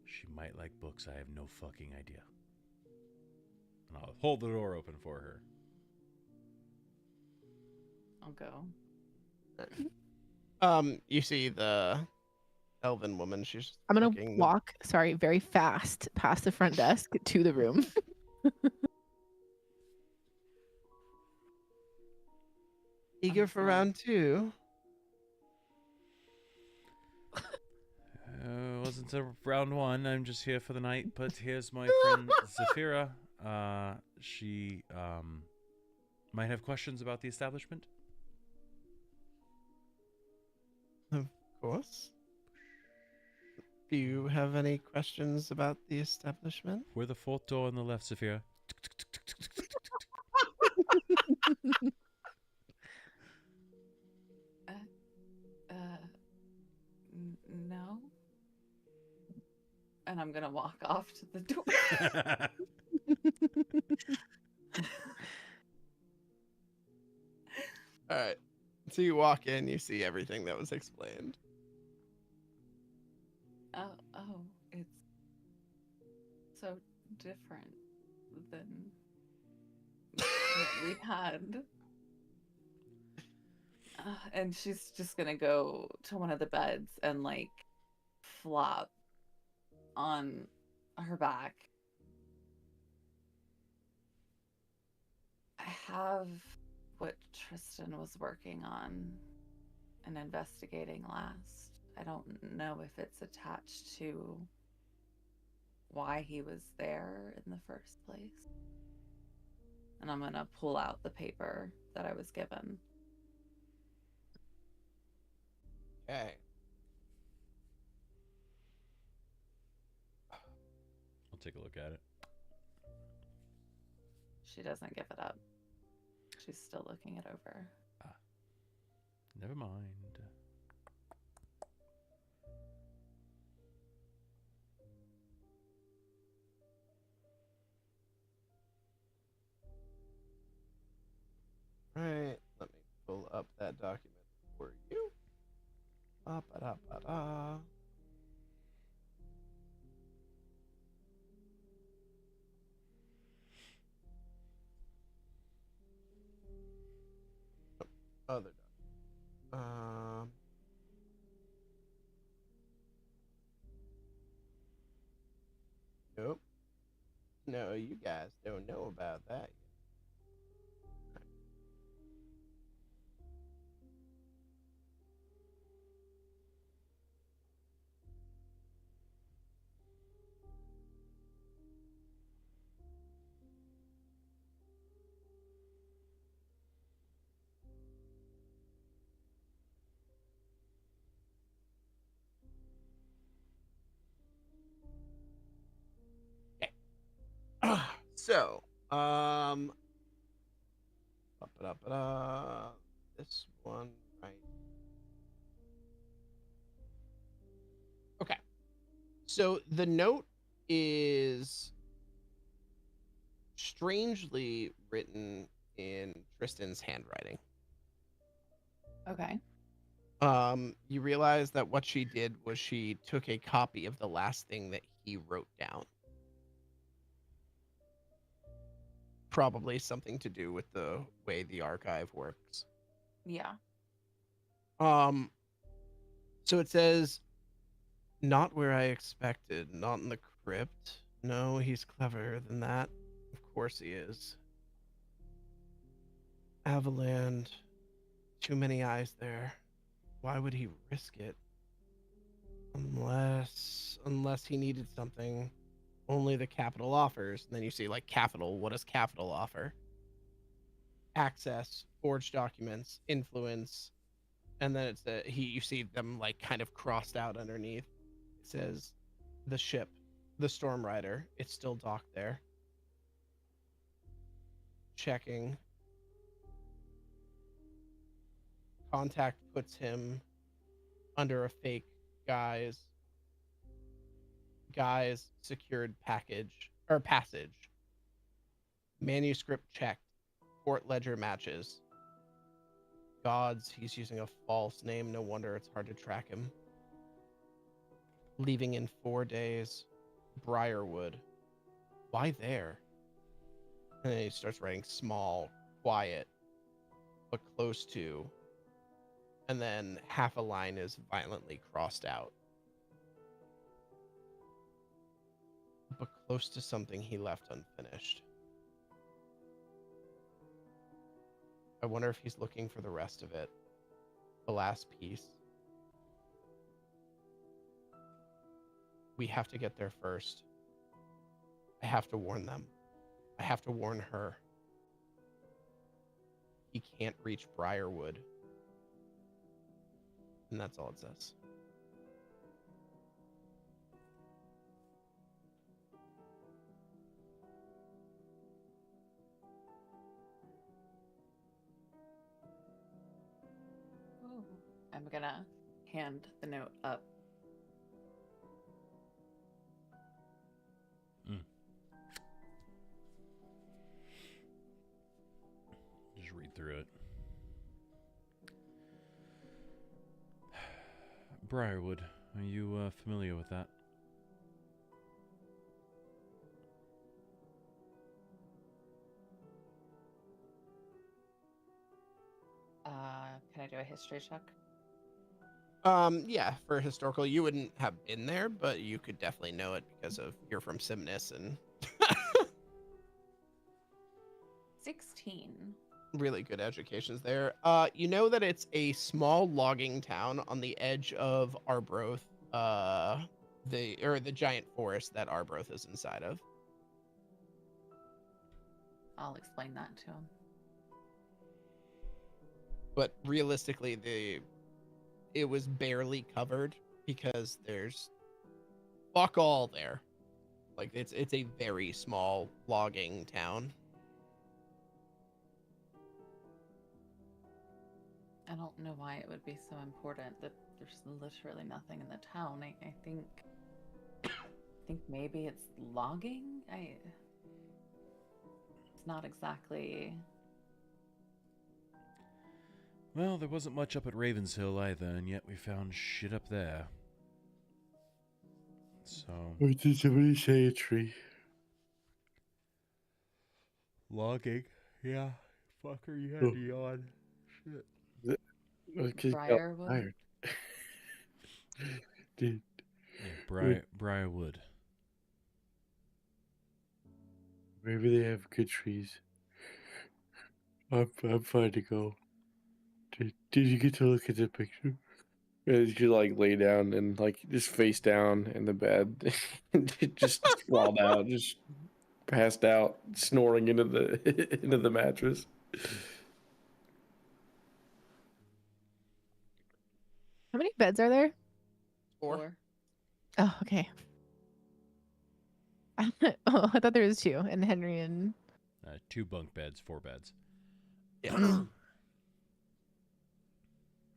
S2: She might like books. I have no fucking idea. And I'll hold the door open for her.
S3: I'll go.
S1: You see the elven woman. She's
S4: I'm gonna
S1: looking the-
S4: walk, very fast past the front desk to the room.
S1: Eager for round 2.
S2: Wasn't a round 1. I'm just here for the night. But here's my friend Zafira. She might have questions about the establishment.
S1: Of course. Do you have any questions about the establishment?
S2: We're the 4th door on the left, Zafira.
S3: No. And I'm gonna walk off to the door.
S1: All right. So you walk in, you see everything that was explained.
S3: Oh, it's so different than what we had. And she's just gonna go to one of the beds and like flop on her back. I have what Tristan was working on and investigating last. I don't know if it's attached to why he was there in the first place. And I'm gonna pull out the paper that I was given.
S1: Okay.
S2: I'll take a look at it.
S3: She doesn't give it up. She's still looking it over.
S2: Never mind.
S1: Right. Let me pull up that document for you. Ba-ba-da-ba-da. Other document. Nope. No, you guys don't know about that yet. Okay. So, ba-ba-da-ba-da. This one right. Okay. So the note is strangely written in Tristan's handwriting.
S3: Okay.
S1: You realize that what she did was she took a copy of the last thing that he wrote down. Probably something to do with the way the archive works.
S3: Yeah.
S1: So it says, not where I expected, not in the crypt. No, he's cleverer than that. Of course he is. Avaland, too many eyes there. Why would he risk it? Unless he needed something only the capital offers. And then you see like capital, what does capital offer? Access, forged documents, influence, and then it's you see them like kind of crossed out underneath. It says the ship, the Storm Rider. It's still docked there. Checking. Contact puts him under a fake guise secured package or passage. Manuscript checked. Court ledger matches. Gods, he's using a false name. No wonder it's hard to track him. Leaving in 4 days. Briarwood. Why there? And then he starts writing small, quiet, but close to. And then half a line is violently crossed out. But close to something he left unfinished. I wonder if he's looking for the rest of it. The last piece. We have to get there first. I have to warn them. I have to warn her. He can't reach Briarwood. And that's all it says.
S3: Ooh. I'm gonna hand the note up.
S2: Just read through it. Briarwood, are you familiar with that?
S3: Can I do a history check?
S1: Yeah, for historical, you wouldn't have been there, but you could definitely know it because of you're from Simnus and
S3: 16.
S1: really good educations there. You know that it's a small logging town on the edge of Arbroath, the giant forest that Arbroath is inside of.
S3: I'll explain that to him.
S1: But realistically, it was barely covered because there's fuck all there. Like it's a very small logging town.
S3: I don't know why it would be so important that there's literally nothing in the town. I think maybe it's logging. It's not exactly.
S2: Well, there wasn't much up at Ravenshill either, and yet we found shit up there. So.
S5: What did somebody say a tree?
S2: Logging? Yeah. Fucker, you had to yawn. Shit.
S3: Briarwood?
S5: Dude.
S2: Yeah, Briarwood.
S5: Maybe they have good trees. I'm fine to go. Did you get to look at the picture? You could like lay down and like just face down in the bed, just sprawled out, just passed out, snoring into the into the mattress.
S4: How many beds are there?
S1: 4.
S4: Oh, okay. Oh, I thought there was 2, and Henry and
S2: 2 bunk beds, 4 beds.
S1: Yeah.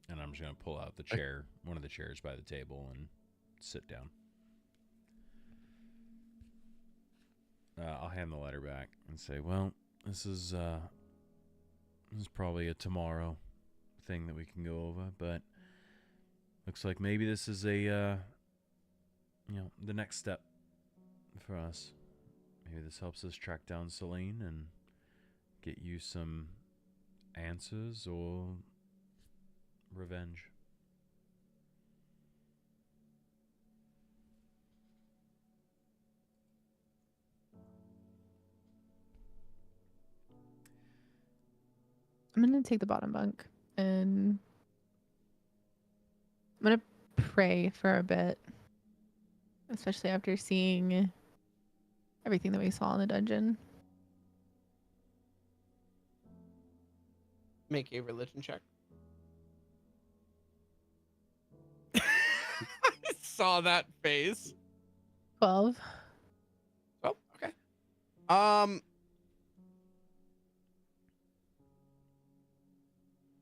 S2: And I'm just going to pull out the chair, one of the chairs by the table, and sit down. I'll hand the letter back and say, well, this is probably a tomorrow thing that we can go over, but looks like maybe this is the next step for us. Maybe this helps us track down Celine and get you some answers or revenge.
S4: I'm gonna take the bottom bunk and I'm gonna pray for a bit, especially after seeing everything that we saw in the dungeon.
S1: Make a religion check. I saw that face.
S4: 12.
S1: Oh, okay.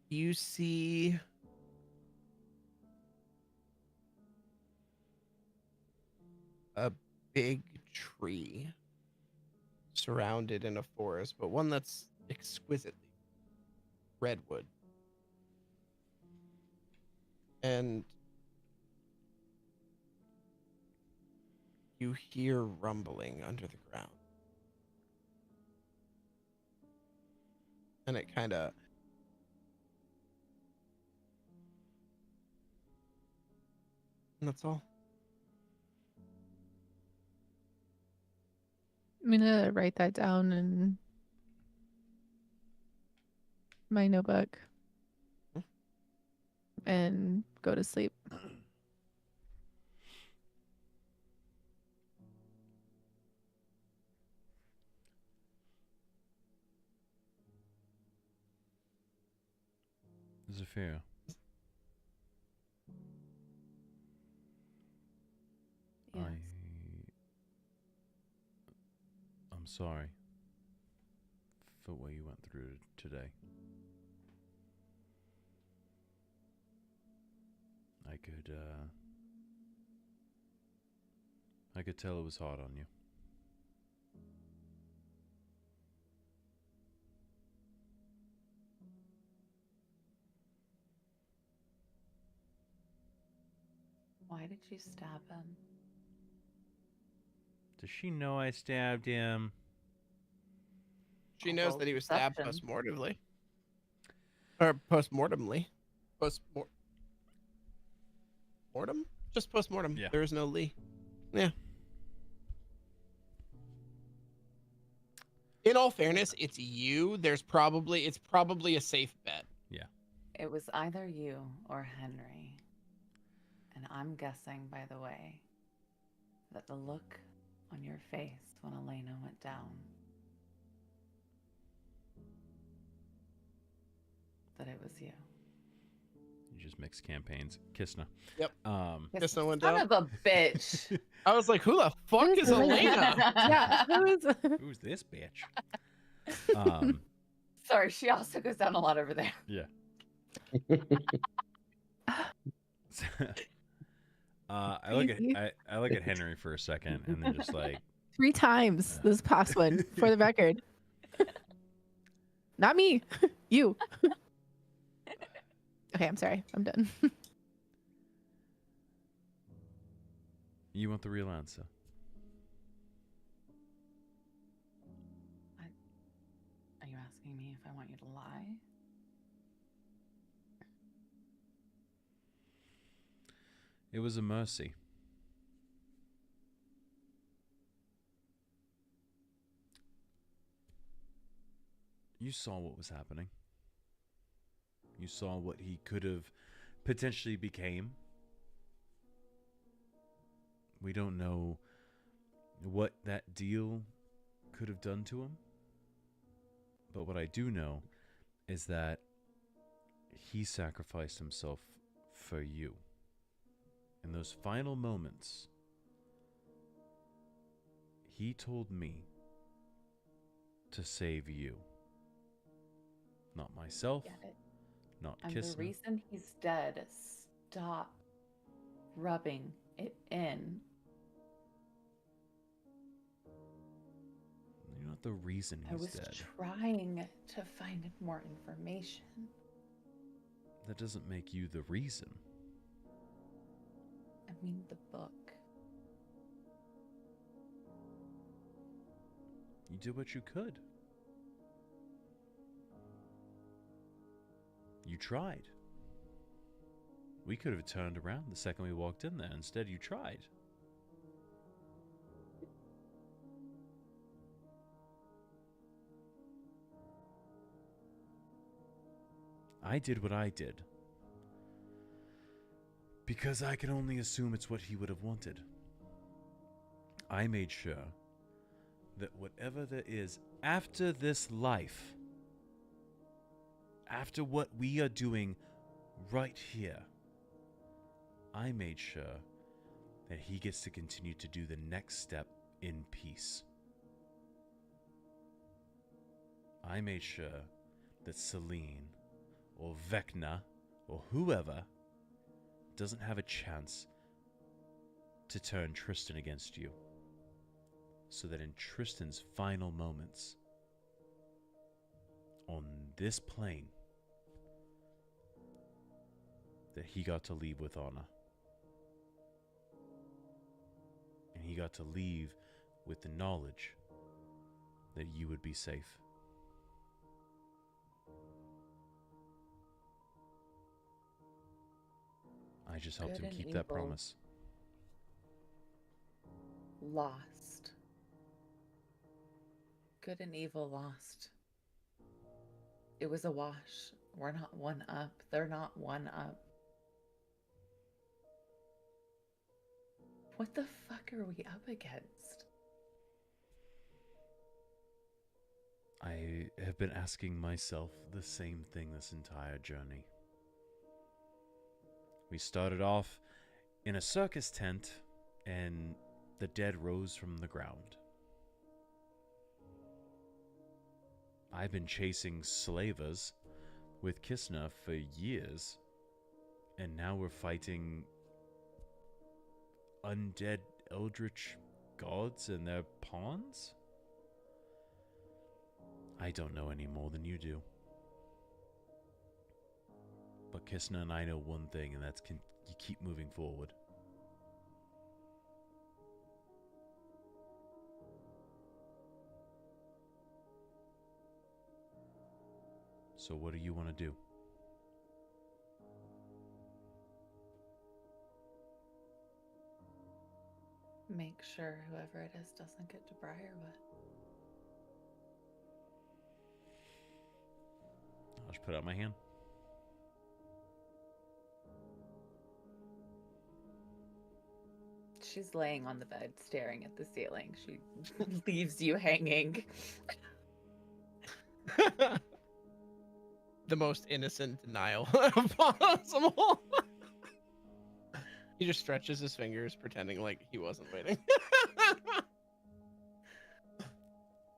S1: You see a big tree surrounded in a forest, but one that's exquisitely redwood. And you hear rumbling under the ground. And it kind of and that's all.
S4: I'm gonna write that down in my notebook and go to sleep.
S2: Zafira.
S3: Yes.
S2: I'm sorry for what you went through today. I could tell it was hard on you.
S3: Why did you stab him?
S2: Does she know I stabbed him?
S1: She knows
S3: Although
S1: that he was stabbed
S3: deception.
S1: post-mortemly. Or post-mortemly. Mortem? Just post-mortem.
S2: Yeah.
S1: There is no Lee. Yeah. In all fairness, it's you. It's probably a safe bet.
S3: It was either you or Henry. And I'm guessing, by the way, that the look on your face when Elena went down, that it was you.
S2: You just mix campaigns. Kissna.
S1: Yep.
S3: Yes,
S1: Guess no one
S3: son
S1: down.
S3: of a bitch.
S1: I was like, who the fuck
S4: Who's
S1: is
S4: Elena?
S1: Elena?
S4: Yeah,
S2: Who's this bitch?
S3: Sorry, she also goes down a lot over there.
S2: Yeah. I look at Henry for a second and then just like
S4: 3 times this past one, for the record. Not me. You. Okay, I'm sorry. I'm done.
S2: you want the real answer.
S3: Are you asking me if I want you to lie?
S2: It was a mercy. You saw what was happening. You saw what he could have potentially became. We don't know what that deal could have done to him. But what I do know is that he sacrificed himself for you. In those final moments, he told me to save you. Not myself,
S3: Get it?
S2: not
S3: And
S2: Kissna.
S3: the reason he's dead, stop rubbing it in.
S2: You're not the reason
S3: I
S2: he's
S3: was
S2: dead.
S3: trying to find more information.
S2: That doesn't make you the reason.
S3: I mean, the book.
S2: You did what you could. You tried. We could have turned around the second we walked in there. Instead, you tried. I did what I did. Because I can only assume it's what he would have wanted. I made sure that whatever there is after this life, after what we are doing right here, I made sure that he gets to continue to do the next step in peace. I made sure that Celine or Vecna or whoever doesn't have a chance to turn Tristan against you. so that in Tristan's final moments on this plane, that he got to leave with honor. And he got to leave with the knowledge that you would be safe. I just helped
S3: Good
S2: him
S3: and
S2: keep that
S3: evil.
S2: promise.
S3: Lost. Good and evil lost. It was a wash. We're not one up. They're not one up. What the fuck are we up against?
S2: I have been asking myself the same thing this entire journey. We started off in a circus tent, and the dead rose from the ground. I've been chasing slavers with Kisna for years, and now we're fighting undead eldritch gods and their pawns? I don't know any more than you do. But Kisna and I know one thing, and that's you keep moving forward. So what do you want to do?
S3: Make sure whoever it is doesn't get to Briarwood.
S2: I'll just put out my hand.
S3: She's laying on the bed, staring at the ceiling. She leaves you hanging.
S1: The most innocent denial possible. He just stretches his fingers, pretending like he wasn't waiting.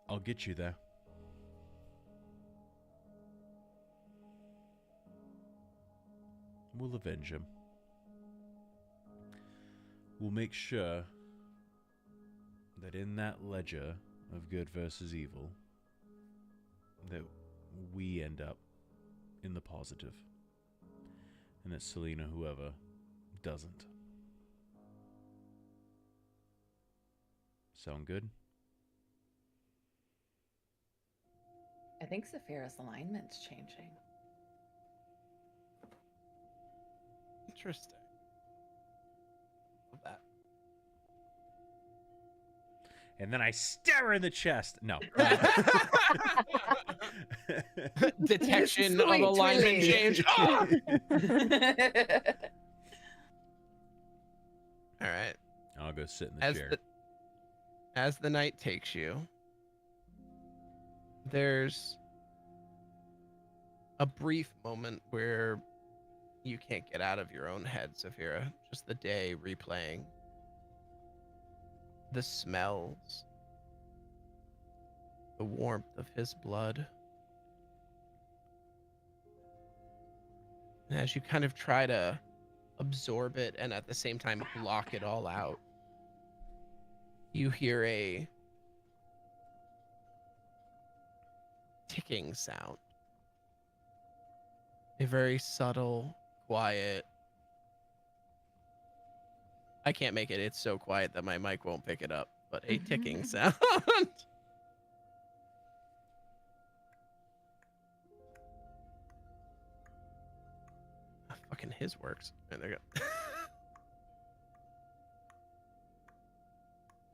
S2: I'll get you there. We'll avenge him. We'll make sure that in that ledger of good versus evil, that we end up in the positive, and that Selena, whoever, doesn't. Sound good?
S3: I think Saphira's alignment's changing.
S1: Interesting. Love that.
S2: And then I stare her in the chest. No.
S1: Detection of
S3: Sweet
S1: alignment
S3: release.
S1: change. Oh! All right.
S2: I'll go sit in the chair.
S1: As the night takes you, there's a brief moment where you can't get out of your own head, Saphira. Just the day replaying. The smells. The warmth of his blood. And as you kind of try to absorb it and at the same time block it all out, you hear a ticking sound. A very subtle, quiet. I can't make it. It's so quiet that my mic won't pick it up, but a ticking sound. Fucking his works. There you go.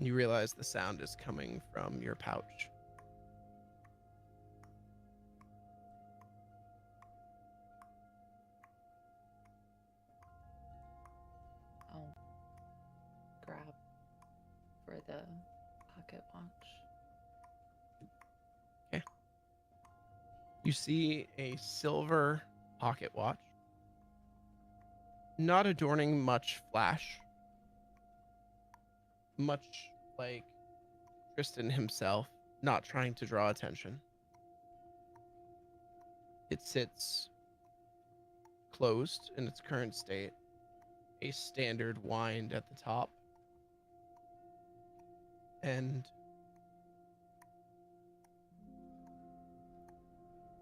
S1: You realize the sound is coming from your pouch.
S3: I'll grab for the pocket watch.
S1: Okay. You see a silver pocket watch. Not adorning much flash. Much like Tristan himself, not trying to draw attention. It sits closed in its current state. A standard wind at the top. And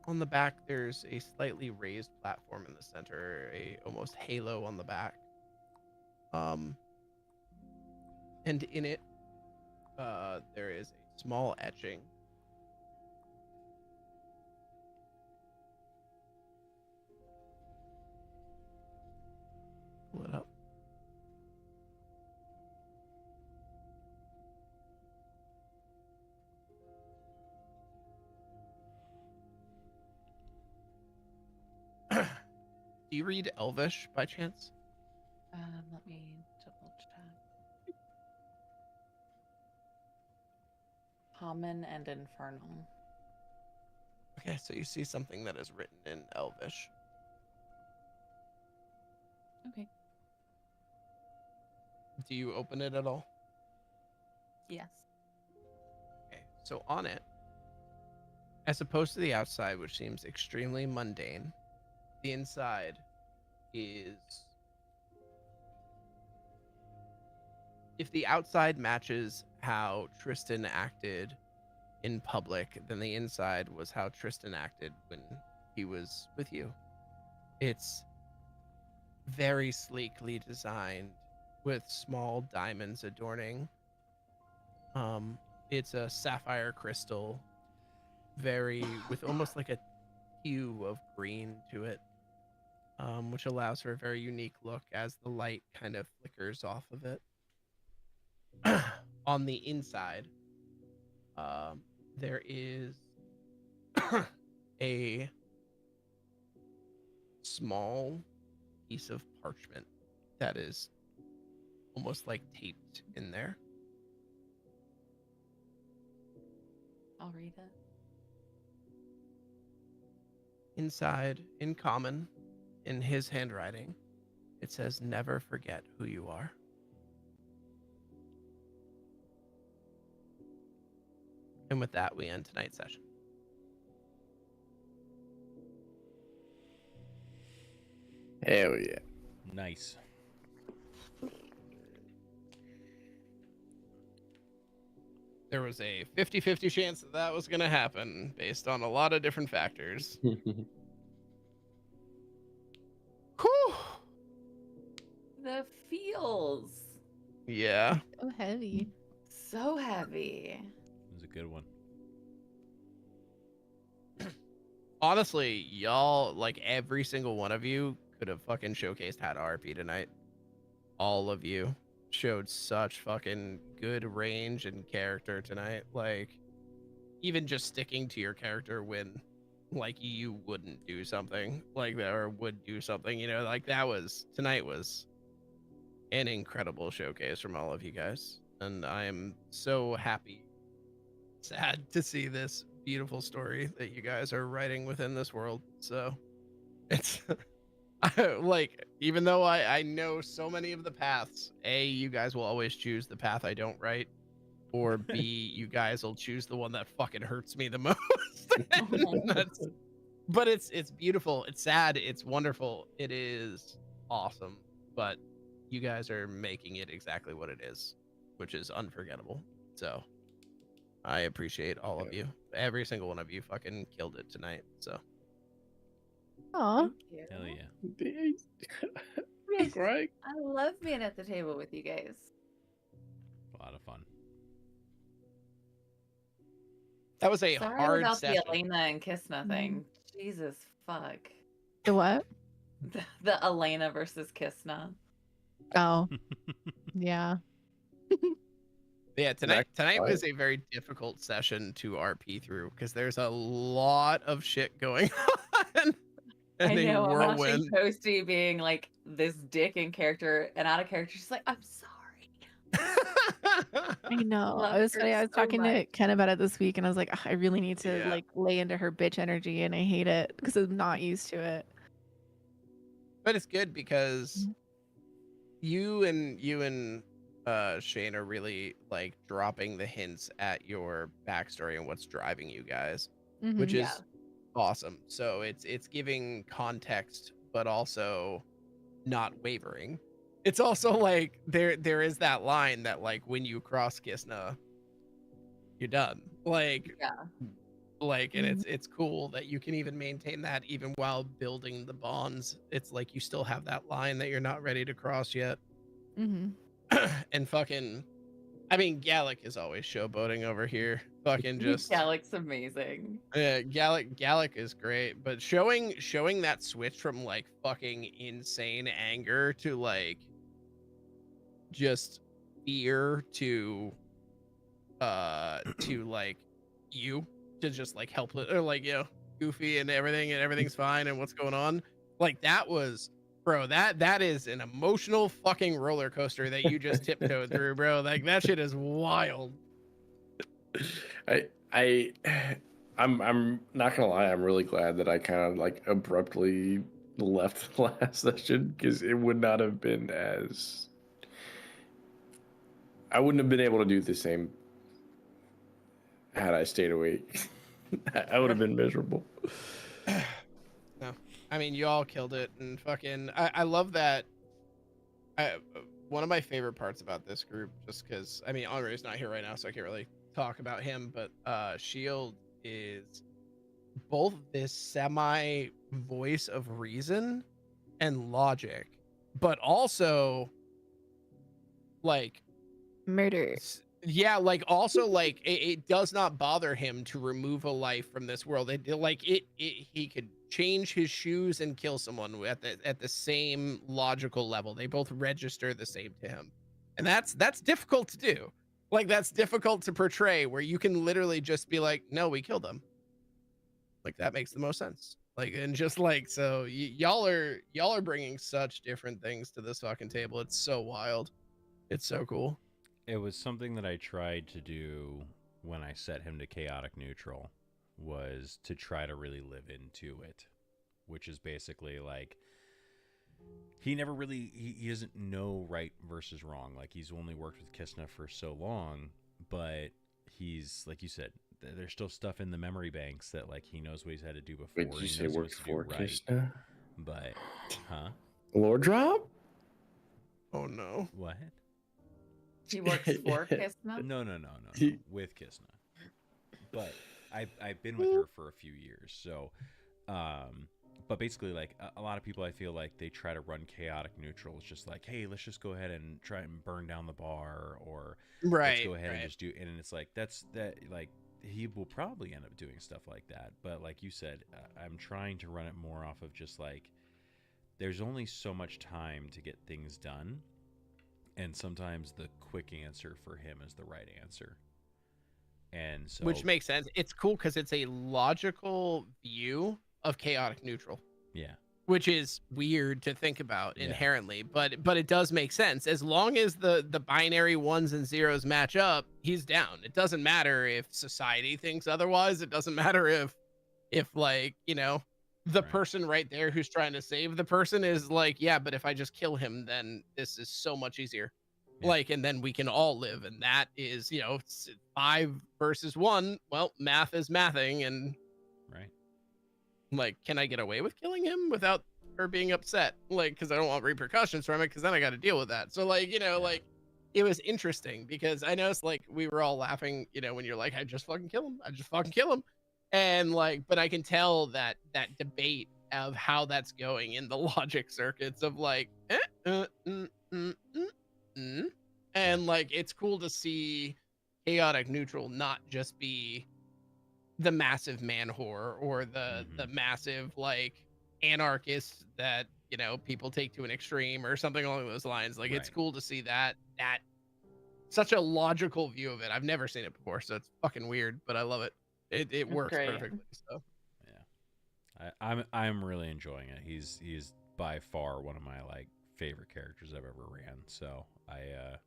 S1: On the back, there's a slightly raised platform in the center, a almost halo on the back. And in it, there is a small etching. Pull it up. Do you read Elvish by chance?
S3: Let me double check. Common and infernal.
S1: Okay, so you see something that is written in Elvish.
S3: Okay.
S1: Do you open it at all?
S3: Yes.
S1: Okay, so on it, as opposed to the outside, which seems extremely mundane, the inside is... If the outside matches how Tristan acted in public, then the inside was how Tristan acted when he was with you. It's very sleekly designed with small diamonds adorning. It's a sapphire crystal, with almost like a hue of green to it, which allows for a very unique look as the light kind of flickers off of it. On the inside, there is a small piece of parchment that is almost like taped in there.
S3: I'll read it.
S1: Inside, in common, in his handwriting, it says, "Never forget who you are." And with that, we end tonight's session.
S5: Hell yeah.
S2: Nice.
S1: There was a 50-50 chance that was going to happen based on a lot of different factors. Whew.
S3: The feels
S1: Yeah.
S4: So heavy.
S3: so heavy.
S2: It was a good one.
S1: Honestly, y'all, like every single one of you could have fucking showcased how to RP tonight. All of you showed such fucking good range and character tonight. Like, even just sticking to your character when, like, you wouldn't do something like that or would do something, you know, like tonight was an incredible showcase from all of you guys. And I am so happy, sad to see this beautiful story that you guys are writing within this world. So it's like, even though I know so many of the paths, A, you guys will always choose the path I don't write, or B, you guys will choose the one that fucking hurts me the most. But it's beautiful, it's sad, it's wonderful, it is awesome. But you guys are making it exactly what it is, which is unforgettable. So I appreciate all of you. Every single one of you fucking killed it tonight. So
S4: Aw.
S3: Thank you.
S2: Hell yeah.
S5: Real Greg.
S3: I love being at the table with you guys.
S2: A lot of fun.
S1: that was a
S3: Sorry
S1: hard
S3: about
S1: session.
S3: the Elena and Kisna thing. Jesus fuck.
S4: The what?
S3: The Elena versus Kisna.
S4: Oh, yeah.
S1: Yeah, tonight
S5: Right.
S1: was a very difficult session to RP through because there's a lot of shit going on.
S3: I
S1: And a
S3: know. I'm watching
S1: whirlwind.
S3: Toasty being like this dick in character and out of character. She's like, I'm sorry.
S4: I know.
S3: Love
S4: I was
S3: her
S4: funny. I was
S3: so
S4: talking to
S3: much.
S4: Ken about it this week, and I was like, "Ugh, I really need to
S1: Yeah.
S4: like lay into her bitch energy, and I hate it because I'm not used to it."
S1: But it's good because you and Shane are really like dropping the hints at your backstory and what's driving you guys, which
S4: Mhm.
S1: is awesome. So it's giving context, but also not wavering. It's also like there is that line that like when you cross Kisna, you're done. Like
S3: Yeah.
S1: Like, and it's cool that you can even maintain that even while building the bonds. It's like you still have that line that you're not ready to cross yet.
S4: Mm-hmm.
S1: And fucking, I mean, Gallic is always showboating over here. Fucking just
S3: Galic's amazing.
S1: yeah, Gallic is great, but showing that switch from like fucking insane anger to like just fear to like you to just like helpless or like goofy and everything's fine and what's going on, like that was, bro, that is an emotional fucking roller coaster that you just tiptoed through, bro. Like that shit is wild.
S5: I I'm not gonna lie, I'm really glad that I kind of like abruptly left the last session, because it would not have been as, I wouldn't have been able to do the same had I stayed awake. I would have been miserable.
S1: No, I mean, you all killed it, and fucking I love that. One of my favorite parts about this group, just because I mean Andre's not here right now, so I can't really talk about him, but Shield is both this semi voice of reason and logic, but also like
S4: Murder.
S1: yeah, like also like it does not bother him to remove a life from this world. He could change his shoes and kill someone at the same logical level. They both register the same to him, and that's difficult to do. Like that's difficult to portray, where you can literally just be like, no, we killed them. Like that makes the most sense. Like, and just like, so y'all are bringing such different things to this fucking table. It's so wild. It's so cool.
S2: It was something that I tried to do when I set him to chaotic neutral, was to try to really live into it, which is basically like he never really he doesn't know right versus wrong. Like he's only worked with Kisna for so long, but he's, like you said, there's still stuff in the memory banks that like he knows what he's had to do before.
S5: Wait, did you say worked for Kisna?
S2: But
S5: Lord drop?
S1: Oh no.
S2: What?
S3: He works for Kisna?
S2: No. With Kisna. But I've been with her for a few years, so but basically like a lot of people, I feel like they try to run chaotic neutral. It's just like, hey, let's just go ahead and try and burn down the bar, or let's go ahead and just do, and it's like that like he will probably end up doing stuff like that. But like you said, I'm trying to run it more off of just like there's only so much time to get things done, and sometimes the quick answer for him is the right answer. And so,
S1: which makes sense. It's cool because it's a logical view of chaotic neutral.
S2: Yeah.
S1: Which is weird to think about inherently, but it does make sense. As long as the binary ones and zeros match up, he's down. It doesn't matter if society thinks otherwise. It doesn't matter if like, the person right there who's trying to save the person is like, yeah, but if I just kill him, then this is so much easier. Yeah. Like, and then we can all live. And that is, 5 versus 1. Well, math is mathing. And
S2: right.
S1: Like, can I get away with killing him without her being upset? Like, because I don't want repercussions from it, because then I got to deal with that. So like, like it was interesting because I noticed like we were all laughing, when you're like, I just fucking kill him. And like, but I can tell that debate of how that's going in the logic circuits of like, and like, it's cool to see chaotic neutral not just be the massive man whore or the massive like anarchist that people take to an extreme or something along those lines. Like it's cool to see that such a logical view of it. I've never seen it before, so it's fucking weird, but I love it. It works perfectly. So
S2: yeah, I'm really enjoying it. He's by far one of my like favorite characters I've ever ran. So I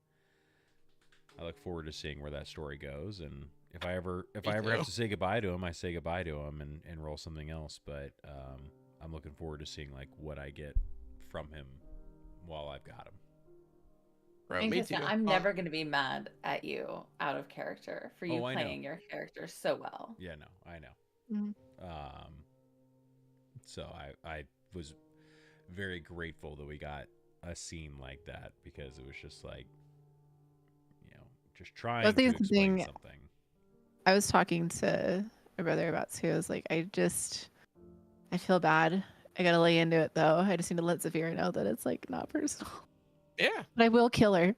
S2: look forward to seeing where that story goes, and if I ever have to say goodbye to him, I say goodbye to him and roll something else. But I'm looking forward to seeing like what I get from him while I've got him.
S1: Bro, me too.
S3: I'm never going to be mad at you out of character for you playing your character so well.
S2: Yeah, no, I know.
S4: Mm-hmm.
S2: So I was very grateful that we got a scene like that, because it was just like, just trying to explain something.
S4: I was talking to my brother about too. Is like I feel bad. I gotta lay into it though. I just need to let Zafira know that it's like not personal.
S1: Yeah.
S4: But I will kill her.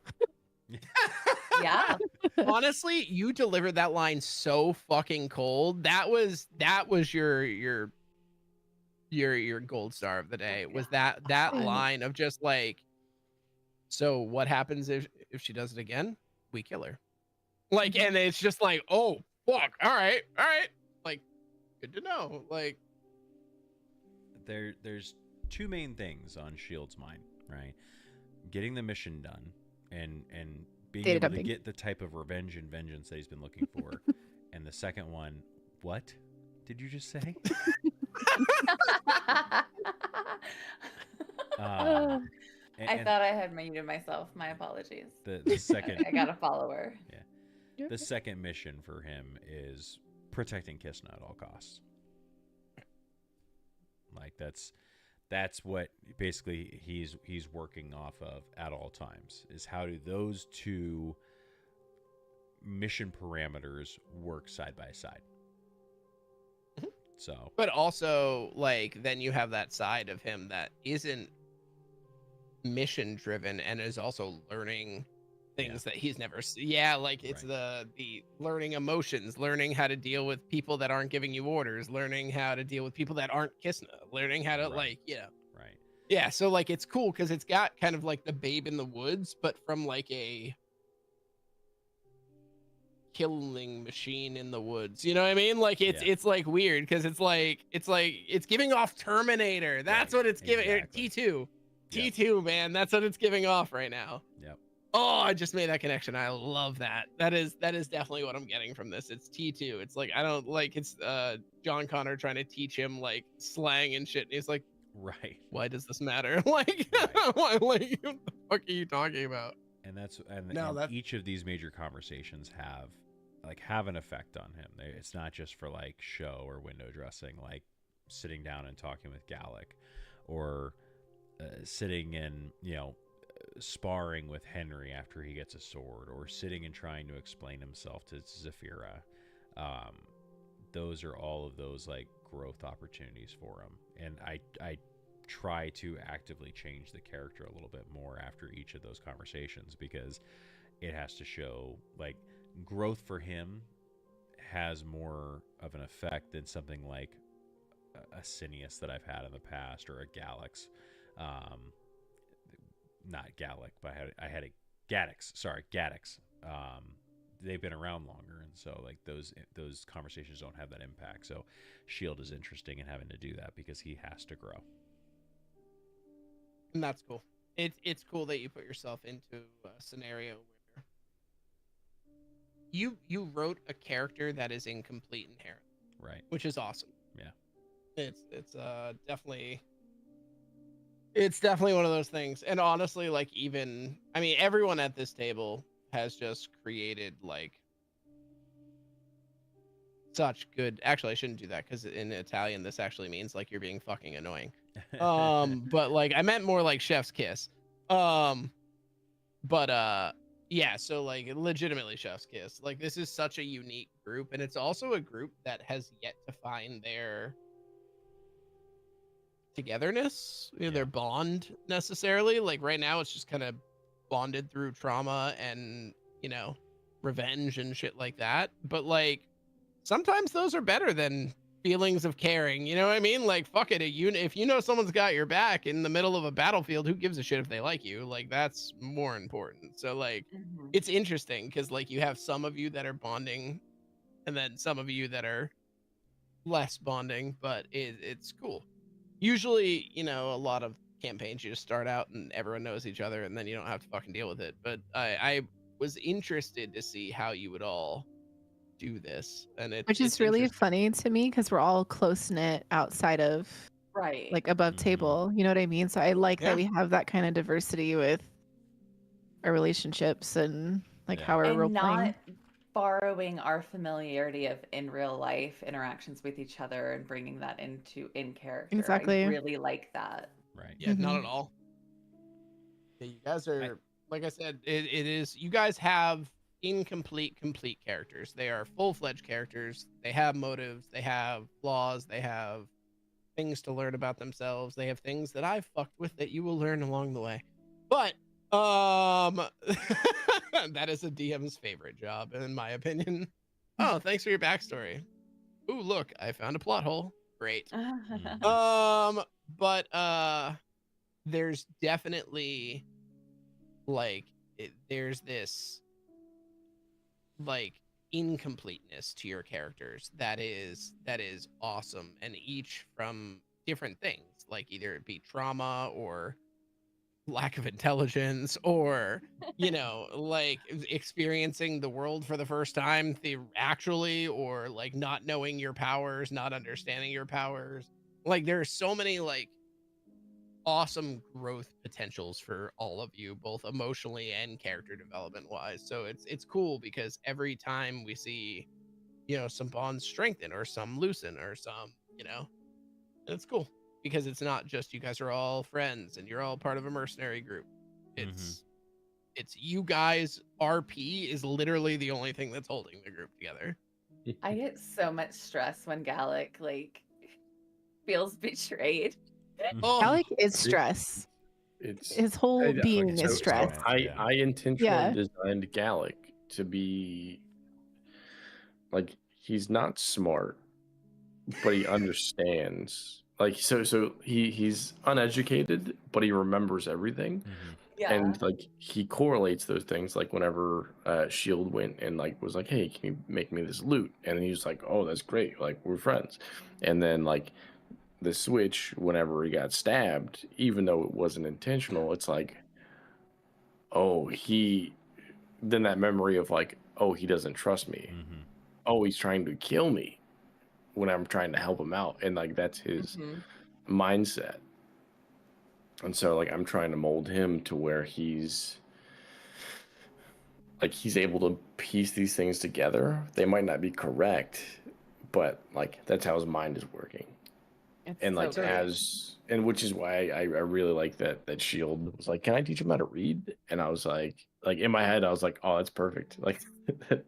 S3: Yeah.
S1: Honestly, you delivered that line so fucking cold. That was your gold star of the day. Was that line of just like, so what happens if she does it again? We kill her. Like, and it's just like, oh fuck, all right, like, good to know. Like,
S2: There's two main things on Shield's mind, right? Getting the mission done and being
S4: Data
S2: able
S4: dumping.
S2: to get the type of revenge and vengeance that he's been looking for. And the second one, what did you just say?
S3: I
S2: and
S3: thought I had muted myself. My apologies.
S2: the second
S3: I got a follower.
S2: the second mission for him is protecting Kisna at all costs. Like that's what basically he's working off of at all times, is how do those two mission parameters work side by side. So,
S1: but also like then you have that side of him that isn't mission driven and is also learning things that he's never like it's the learning emotions, learning how to deal with people that aren't giving you orders, learning how to deal with people that aren't Kisna, learning how to
S2: Right.
S1: So like it's cool because it's got kind of like the babe in the woods but from like a killing machine in the woods, you know what I mean? Like it's like weird because it's giving off Terminator. That's what it's giving.
S2: Exactly.
S1: T2 man, that's what it's giving off right now.
S2: Yep.
S1: Oh, I just made that connection. I love that. That is definitely what I'm getting from this. It's T2. It's like I don't like it's John Connor trying to teach him like slang and shit. And he's like,
S2: Right.
S1: why does this matter? Like,
S2: Right.
S1: why, like what the fuck are you talking about?
S2: And
S1: No,
S2: each of these major conversations have an effect on him. It's not just for like show or window dressing, like sitting down and talking with Gallic, or sitting and sparring with Henry after he gets a sword, or sitting and trying to explain himself to Zafira. Those are all of those like growth opportunities for him, and I try to actively change the character a little bit more after each of those conversations, because it has to show like growth for him has more of an effect than something like a Cineas that I've had in the past, or a Galax. Not Gallic, but I had a Gaddix. Sorry, Gaddix. They've been around longer, and so like those conversations don't have that impact. So Shield is interesting in having to do that because he has to grow.
S1: And that's cool. It's cool that you put yourself into a scenario where you wrote a character that is incomplete inherently.
S2: Right.
S1: Which is awesome.
S2: Yeah.
S1: It's definitely one of those things. And honestly, like everyone at this table has just created like such good. Actually, I shouldn't do that because in Italian this actually means like you're being fucking annoying. But like I meant more like chef's kiss. Yeah, so like legitimately chef's kiss. Like this is such a unique group, and it's also a group that has yet to find their togetherness, their bond necessarily. Like right now it's just kind of bonded through trauma and revenge and shit like that. But like sometimes those are better than feelings of caring, you know what I mean? Like fuck it, if you know someone's got your back in the middle of a battlefield, who gives a shit if they like you? Like that's more important. So like it's interesting because like you have some of you that are bonding and then some of you that are less bonding, but it's cool. Usually, a lot of campaigns you just start out and everyone knows each other and then you don't have to fucking deal with it. But I was interested to see how you would all do this, and
S4: which is really funny to me because we're all close knit outside of like above table. You know what I mean? So I like that we have that kind of diversity with our relationships and like how we're role playing.
S3: Not borrowing our familiarity of in real life interactions with each other and bringing that into in character.
S4: Exactly.
S3: I really like that.
S2: Right.
S1: Yeah, not at all. Yeah, you guys are like I said, it is. You guys have incomplete, complete characters. They are full-fledged characters. They have motives. They have flaws. They have things to learn about themselves. They have things that I've fucked with that you will learn along the way. But that is a DM's favorite job, in my opinion. Oh, thanks for your backstory. Ooh, look, I found a plot hole. Great. But there's definitely like there's this like incompleteness to your characters that is awesome, and each from different things, like either it be trauma or lack of intelligence, or like experiencing the world for the first time actually, or like not knowing your powers, not understanding your powers. Like there are so many like awesome growth potentials for all of you, both emotionally and character development wise. So it's cool because every time we see some bonds strengthen or some loosen or some it's cool because it's not just you guys are all friends and you're all part of a mercenary group. It's you guys. RP is literally the only thing that's holding the group together.
S3: I get so much stress when Gallic like feels betrayed.
S1: Oh,
S4: Alec is stress. His whole being is stress.
S5: I intentionally designed Gallic to be like, he's not smart, but he understands. Like so he's uneducated, but he remembers everything.
S3: Yeah.
S5: And like he correlates those things. Like whenever Shield went and like was like, hey, can you make me this loot? And he was like, oh, that's great. Like we're friends. And then like the switch, whenever he got stabbed, even though it wasn't intentional, it's like, oh, then that memory of like, oh, he doesn't trust me. Oh, he's trying to kill me when I'm trying to help him out. And like that's his mindset. And so like I'm trying to mold him to where he's able to piece these things together. They might not be correct, but like that's how his mind is working. And like and which is why I really like that Shield was like, can I teach him how to read? And I was like in my head I was like, oh, that's perfect. Like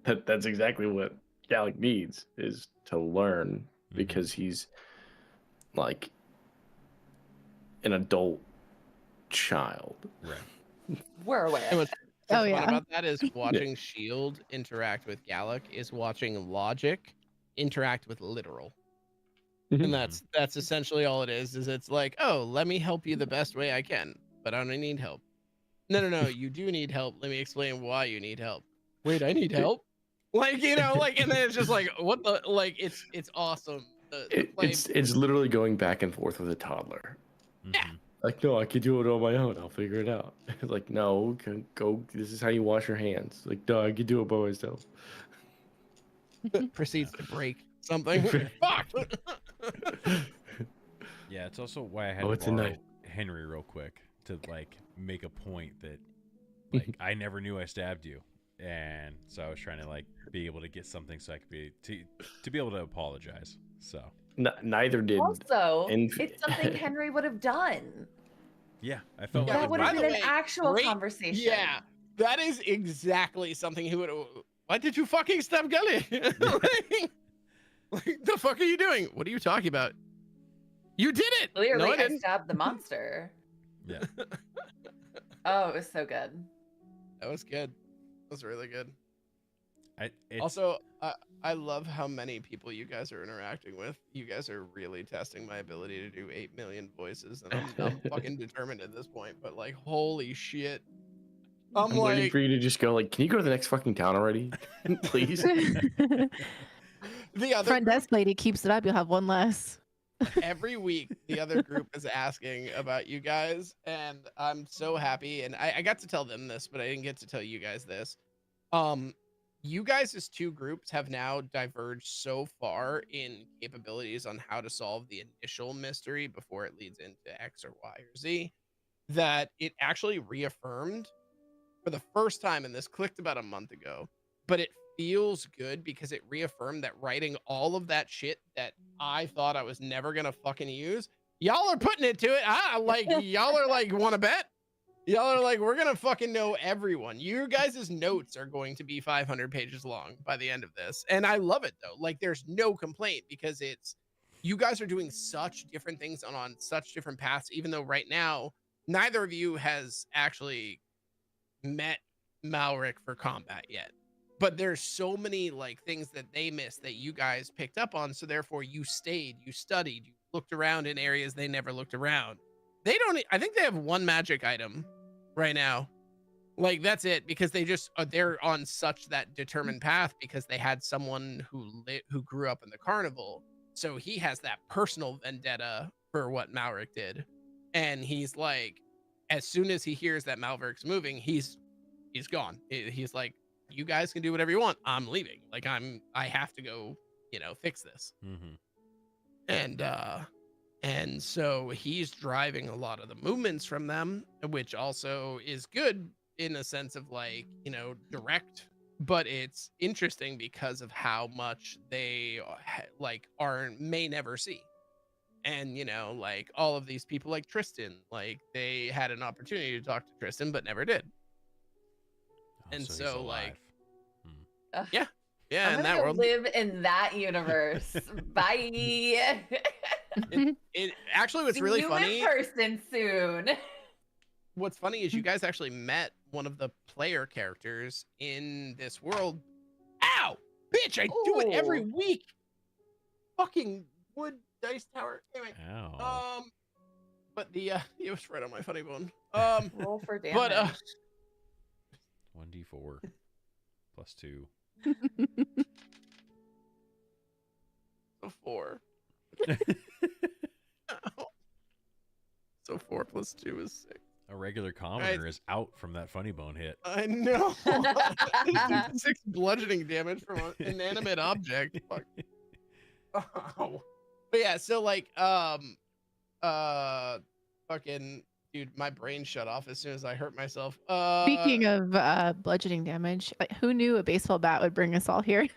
S5: that's exactly what Gallic needs, is to learn, because he's like an adult child.
S3: Right. We're aware.
S1: What's fun about that is watching Shield interact with Gallic is watching Logic interact with Literal. And that's essentially all it is it's like, oh, let me help you the best way I can, but I don't need help. No, you do need help. Let me explain why you need help. Wait, I need help? Like, like, and then it's just like, what the, like, it's awesome.
S5: It's literally going back and forth with a toddler.
S1: Yeah.
S5: Like, no, I can do it on my own. I'll figure it out. Like, no, go. This is how you wash your hands. Like, no, I can do it by myself.
S1: Proceeds to break something. Fuck.
S2: Yeah, it's also why I had to borrow Henry real quick to like make a point that like I never knew I stabbed you, and so I was trying to like be able to get something so I could be to be able to apologize. So
S5: neither did.
S3: Also, it's something Henry would have done.
S2: Yeah, I felt
S3: that would have been an actual conversation.
S1: Yeah, that is exactly something he would. Why did you fucking stab Gully? Like, the fuck are you doing? What are you talking about? You did it.
S3: Clearly,
S1: no, I
S3: didn't. Stabbed the monster.
S2: Yeah.
S3: Oh, it was so good.
S1: That was good. That was really good.
S2: Also,
S1: I love how many people you guys are interacting with. You guys are really testing my ability to do 8 million voices, and I'm fucking determined at this point. But like, holy shit.
S5: I'm waiting for you to just go like, can you go to the next fucking town already? Please.
S1: The other
S4: front desk lady keeps it up. You'll have one less.
S1: Every week, the other group is asking about you guys, and I'm so happy. And I got to tell them this, but I didn't get to tell you guys this. You guys as two groups have now diverged so far in capabilities on how to solve the initial mystery before it leads into X or Y or Z, that it actually reaffirmed for the first time, and this clicked about a month ago, but it feels good because it reaffirmed that writing all of that shit that I thought I was never gonna fucking use, y'all are putting it to it. Like, y'all are like, want to bet? Y'all are like, we're gonna fucking know everyone. Your guys' notes are going to be 500 pages long by the end of this, and I love it though. Like, there's no complaint because it's you guys are doing such different things on such different paths. Even though right now neither of you has actually met Malric for combat yet, but there's so many like things that they missed that you guys picked up on. So therefore, you stayed, you studied, you looked around in areas they never looked around. They don't. I think they have one magic item right now. Like that's it because they just they're on such that determined path because they had someone who grew up in the carnival. So he has that personal vendetta for what Malric did, and he's like, as soon as he hears that Malric's moving, he's gone. He's like, you guys can do whatever you want. I'm leaving. Like I have to go, fix this.
S2: Mm-hmm.
S1: And so he's driving a lot of the movements from them, which also is good in a sense of like, direct, but it's interesting because of how much they may never see. And, like all of these people like Tristan, like they had an opportunity to talk to Tristan, but never did.
S2: Oh,
S1: And
S2: he's
S1: so
S2: alive.
S1: like,
S3: Ugh.
S1: yeah,
S3: I'm
S1: in
S3: gonna
S1: that
S3: go
S1: world,
S3: live in that universe. Bye.
S1: it actually was
S3: See
S1: really
S3: you
S1: funny.
S3: in person soon.
S1: What's funny is you guys actually met one of the player characters in this world. Ow, bitch! I do it every
S3: Ooh.
S1: week. Fucking wood dice tower. Anyway,
S2: Ow.
S1: but it was right on my funny bone.
S3: Roll for damage.
S1: But
S2: 1d4 plus 2.
S1: so 4. So 4 plus 2 is 6.
S2: A regular commoner is out from that funny bone hit.
S1: I know. 6 bludgeoning damage from an inanimate object. Fuck. Oh. But yeah, so like fucking dude, my brain shut off as soon as I hurt myself.
S4: Speaking of bludgeoning damage, who knew a baseball bat would bring us all here?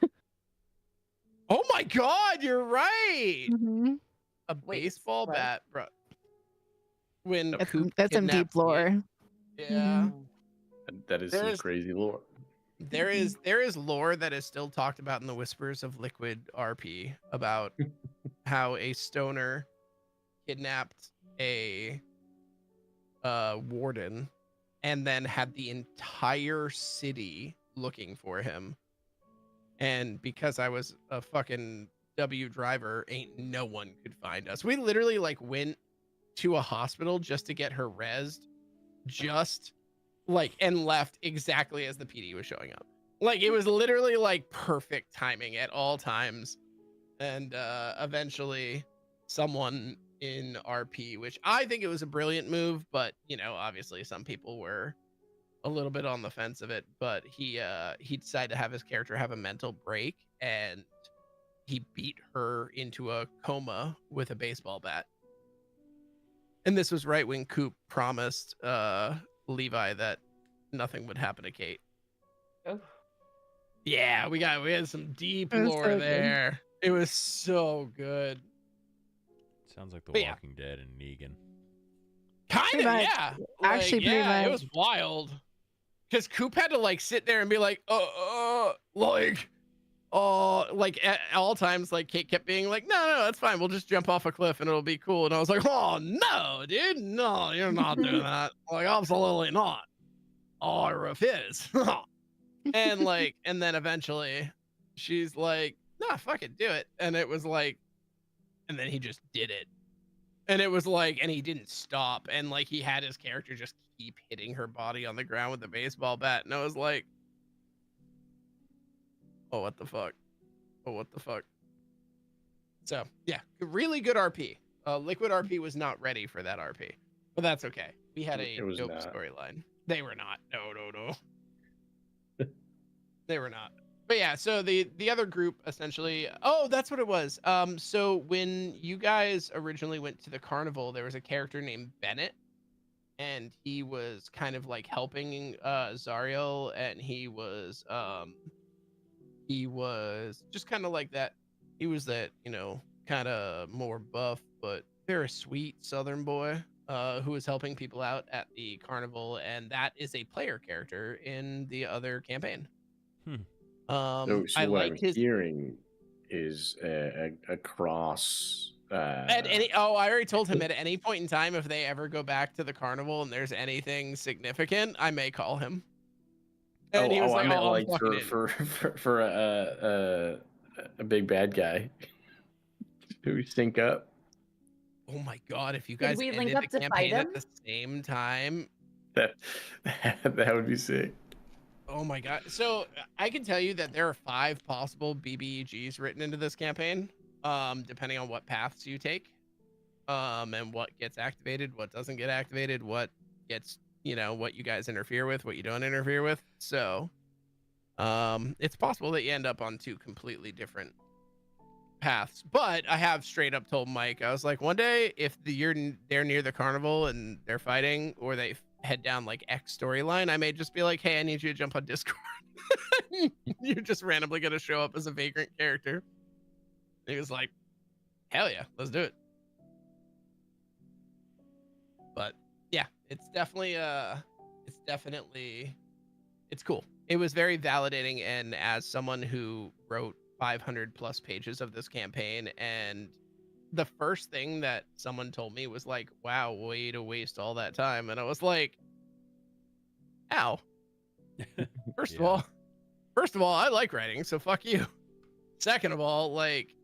S1: Oh my god, you're right.
S4: Mm-hmm.
S1: A
S3: Wait,
S1: baseball
S3: what?
S1: bat, bro. When
S4: That's
S1: Coop
S4: some deep
S1: kidnapped me.
S4: lore.
S1: Yeah.
S5: That is some
S1: There's-
S5: crazy lore.
S1: There is lore that is still talked about in the whispers of Liquid RP about how a stoner kidnapped a warden and then had the entire city looking for him. And because I was a fucking W driver, ain't no one could find us. We literally like went to a hospital just to get her rezzed, just like, and left exactly as the PD was showing up. Like it was literally like perfect timing at all times. And eventually someone in RP, which I think it was a brilliant move, but obviously some people were a little bit on the fence of it, but he decided to have his character have a mental break and he beat her into a coma with a baseball bat. And this was right when Coop promised Levi that nothing would happen to Kate.
S3: Oh.
S1: Yeah, we had some deep
S4: It was
S1: lore
S4: so good.
S1: there. It was so good.
S2: Sounds like The
S1: But yeah.
S2: Walking Dead and Negan.
S1: Kind
S4: Pretty
S1: of,
S4: much.
S1: yeah.
S4: Actually, pretty
S1: yeah, it
S4: much.
S1: was wild. Because Coop had to like sit there and be like, like at all times, like Kate kept being like, no, that's fine. We'll just jump off a cliff and it'll be cool. And I was like, oh no, dude, no, you're not doing that. Like, absolutely not. I refuse. And then eventually she's like, nah, fuck it, do it. And it was like, and then he just did it. And it was like, and he didn't stop. And like, he had his character just keep hitting her body on the ground with the baseball bat. And I was like, oh, what the fuck? Oh, what the fuck? So yeah, really good RP. Liquid RP was not ready for that RP, but that's okay. We had a
S5: It was
S1: dope
S5: not.
S1: storyline. They were not. No. They were not. But yeah, so the other group essentially, oh, that's what it was. So when you guys originally went to the carnival, there was a character named Bennett, and he was kind of like helping Zariel, and he was just kind of like that. He was that, kind of more buff but very sweet Southern boy. who was helping people out at the carnival, and that is a player character in the other campaign.
S5: So
S1: I
S5: what I'm
S1: like his
S5: hearing is a cross.
S1: at any. Oh, I already told him at any point in time if they ever go back to the carnival and there's anything significant, I may call him. And he was
S5: I
S1: like,
S5: meant
S1: "Oh, I'm
S5: like
S1: fucking in."
S5: for a big bad guy. Do we sync up?
S1: Oh my god! If you
S3: Could
S1: guys
S3: we link
S1: ended
S3: up
S1: the
S3: to fight
S1: campaign at
S3: him?
S1: the same time,
S5: That that would be sick.
S1: oh my god! So I can tell you that there are 5 possible BBEGs written into this campaign, depending on what paths you take, and what gets activated, what doesn't get activated, what gets, what you guys interfere with, what you don't interfere with. So, it's possible that you end up on 2 completely different paths. But I have straight up told Mike, I was like, one day if they're near the carnival and they're fighting, or they head down like X storyline, I may just be like, hey, I need you to jump on Discord. You're just randomly gonna show up as a vagrant character. And he was like, hell yeah, let's do it. But yeah, it's definitely it's cool. It was very validating, and as someone who wrote 500 plus pages of this campaign, and the first thing that someone told me was like, wow, way to waste all that time. And I was like, ow. First of all, I like writing, so fuck you. Second of all, like,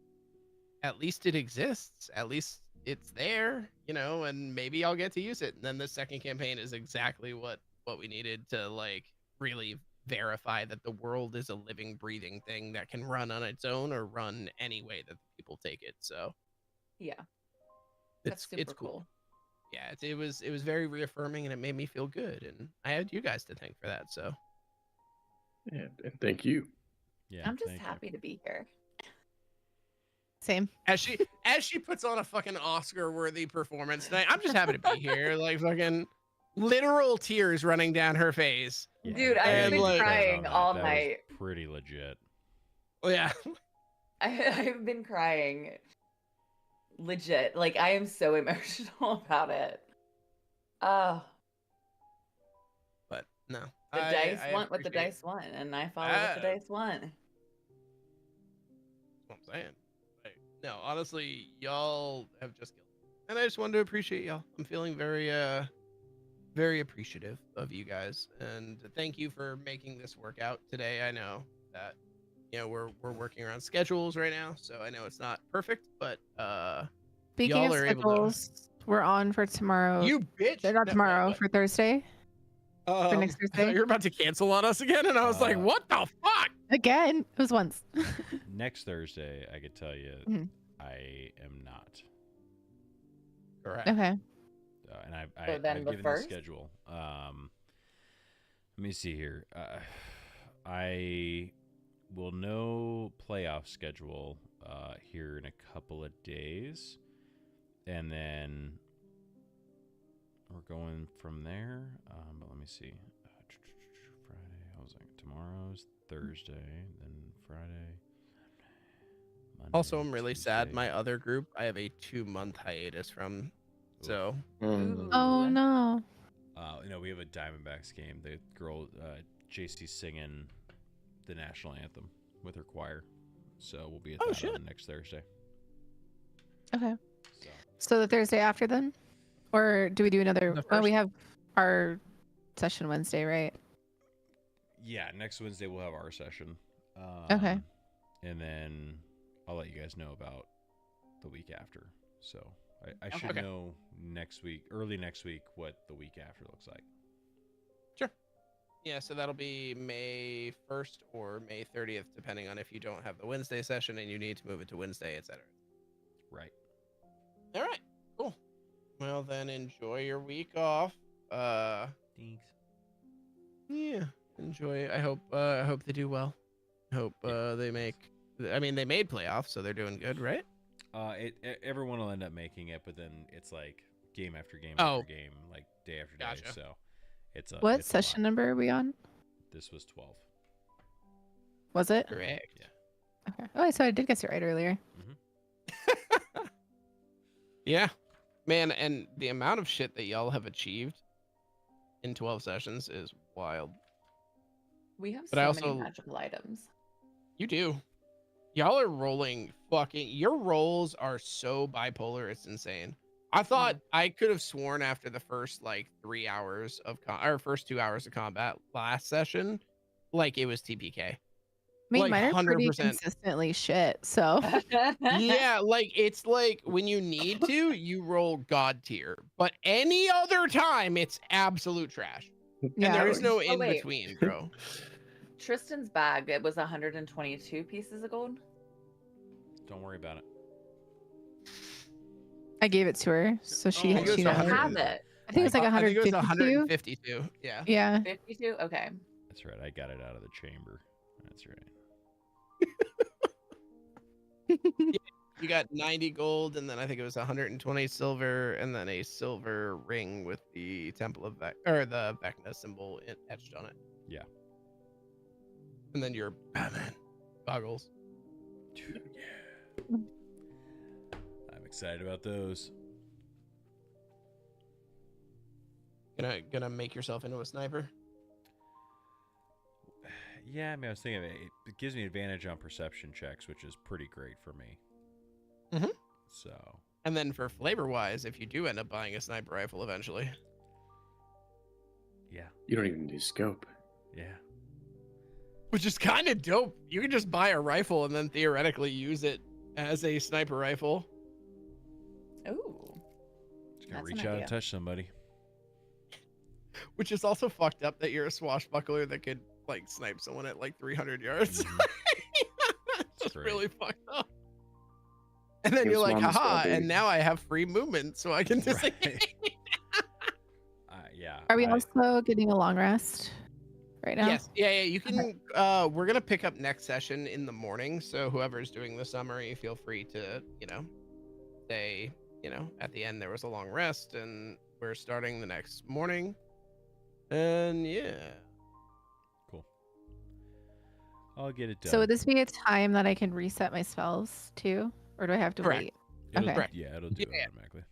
S1: at least it exists. At least it's there, and maybe I'll get to use it. And then the second campaign is exactly what we needed to like really verify that the world is a living, breathing thing that can run on its own or run any way that people take it. So
S3: Yeah. That's super
S1: it's cool.
S3: cool.
S1: Yeah, it was very reaffirming, and it made me feel good, and I had you guys to thank for that. So
S5: Yeah, and thank you.
S2: Yeah,
S3: I'm just
S2: thank you.
S3: happy to be here.
S4: Same.
S1: as she puts on a fucking Oscar-worthy performance tonight, I'm just happy to be here. Like fucking literal tears running down her face.
S2: Yeah,
S3: Dude,
S2: I
S3: I've
S2: gotta
S1: been
S2: give you credit
S3: crying
S2: on that.
S3: all
S2: That
S3: night.
S2: was pretty legit.
S1: Yeah.
S3: I've been crying legit. Like, I am so emotional about it. Oh,
S1: But no.
S3: the dice
S1: I
S3: want what the
S1: appreciate
S3: dice want, and I follow what the dice want.
S1: That's what I'm saying. Like, no, honestly, y'all have just killed me. And I just wanted to appreciate y'all. I'm feeling very very appreciative of you guys, and thank you for making this work out today. I know that we're working around schedules right now, so I know it's not perfect, but
S4: Speaking
S1: y'all
S4: of
S1: are able to.
S4: schedules, we're on for tomorrow.
S1: You bitch.
S4: They're not
S1: No,
S4: tomorrow,
S1: what?
S4: for Thursday. For next
S1: I
S4: Thursday.
S1: thought you were about to cancel on us again, and I was like, what the fuck?
S4: Again, it was once.
S2: Next Thursday, I could tell you,
S4: Mhm.
S2: I am not.
S1: Correct.
S4: Okay.
S2: And
S3: So then
S2: I've
S3: the
S2: given
S3: first?
S2: the schedule. Let me see here. I will know playoff schedule here in a couple of days, and then we're going from there. But let me see. Friday. I was like, tomorrow's Thursday, then Friday. Monday,
S1: Also, I'm really sad.
S2: Tuesday.
S1: My other group, I have a 2-month hiatus from. So
S5: Mm.
S4: Oh no.
S2: We have a Diamondbacks game. The girl, JC, singing the national anthem with her choir. So we'll be at that
S1: shit.
S2: on next Thursday.
S4: Okay.
S2: So
S4: So the Thursday after then? Or do we do another?
S1: The
S4: Well, we
S1: first?
S4: have our session Wednesday, right?
S2: yeah, next Wednesday we'll have our session.
S4: Okay.
S2: And then I'll let you guys know about the week after. So I should
S1: Okay.
S2: know early next week, what the week after looks like.
S1: yeah, so that'll be May 1st or May 30th, depending on if you don't have the Wednesday session and you need to move it to Wednesday, etc.
S2: Right.
S1: All right, cool. Well, then enjoy your week off.
S2: Thanks.
S1: Yeah, enjoy. I hope they do well. I hope they make. I mean, they made playoffs, so they're doing good, right?
S2: Everyone will end up making it, but then it's like game after game
S1: Oh.
S2: after game, like day after day.
S1: Gotcha.
S2: So it's a
S4: What
S2: it's a
S4: session
S2: lot.
S4: number are we on?
S2: This was 12.
S4: Was it?
S1: Correct.
S4: Okay. Oh, so I did guess it right earlier.
S1: Yeah. Man, and the amount of shit that y'all have achieved in 12 sessions is wild.
S3: We have
S1: But I
S3: so many
S1: also-
S3: magical items.
S1: You do. Y'all are rolling fucking. Your rolls are so bipolar. It's insane. I thought I could have sworn after the first like 3 hours of or first 2 hours of combat last session, like it was TPK.
S4: I mean,
S1: Like,
S4: mine are pretty
S1: 100%.
S4: consistently shit. So
S1: Yeah, like it's like when you need to, you roll god tier, but any other time it's absolute trash. And
S4: yeah.
S1: there is no
S3: Oh,
S1: in
S3: wait.
S1: between, bro.
S3: Tristan's bag, it was 122 pieces of gold.
S2: Don't worry about it.
S4: I gave it to her, so she
S1: Oh, it goes
S4: she
S1: to
S4: knows.
S1: 100.
S3: Have it.
S4: I think it's like
S1: I think it was
S4: 152.
S1: 152. Yeah.
S4: Yeah.
S3: 52? Okay.
S2: That's right. I got it out of the chamber. That's right.
S1: You got 90 gold, and then I think it was 120 silver, and then a silver ring with the Temple of or the Vecna symbol etched on it.
S2: Yeah.
S1: And then your Batman goggles.
S2: Dude, yeah. I'm excited about those.
S1: Gonna make yourself into a sniper.
S2: Yeah, I mean, I was thinking it gives me advantage on perception checks, which is pretty great for me.
S1: Mhm.
S2: So,
S1: And then for flavor wise, if you do end up buying a sniper rifle eventually,
S2: yeah,
S5: You don't even need scope.
S2: yeah.
S1: which is kind of dope, you can just buy a rifle and then theoretically use it as a sniper rifle.
S3: Ooh.
S2: Just gonna
S3: That's an
S2: reach out
S3: idea.
S2: and touch somebody.
S1: Which is also fucked up that you're a swashbuckler that could like snipe someone at like 300 yards.
S2: Mhm.
S1: That's
S2: great.
S1: really fucked up. And then
S5: Your
S1: you're like,
S5: swan
S1: haha,
S5: spell,
S1: and
S5: baby.
S1: now I have free movement, so I can just
S2: Right. Yeah.
S4: Are we also getting a long rest right now?
S1: Yes, yeah, you can. We're gonna pick up next session in the morning, so whoever's doing the summary, feel free to, say, at the end there was a long rest, and we're starting the next morning. And yeah,
S2: Cool. I'll get it done.
S4: So would this be a time that I can reset my spells too, or do I have to
S1: Correct.
S4: wait?
S2: It'll,
S4: okay.
S2: Yeah, it'll do it
S1: Yeah.
S2: automatically.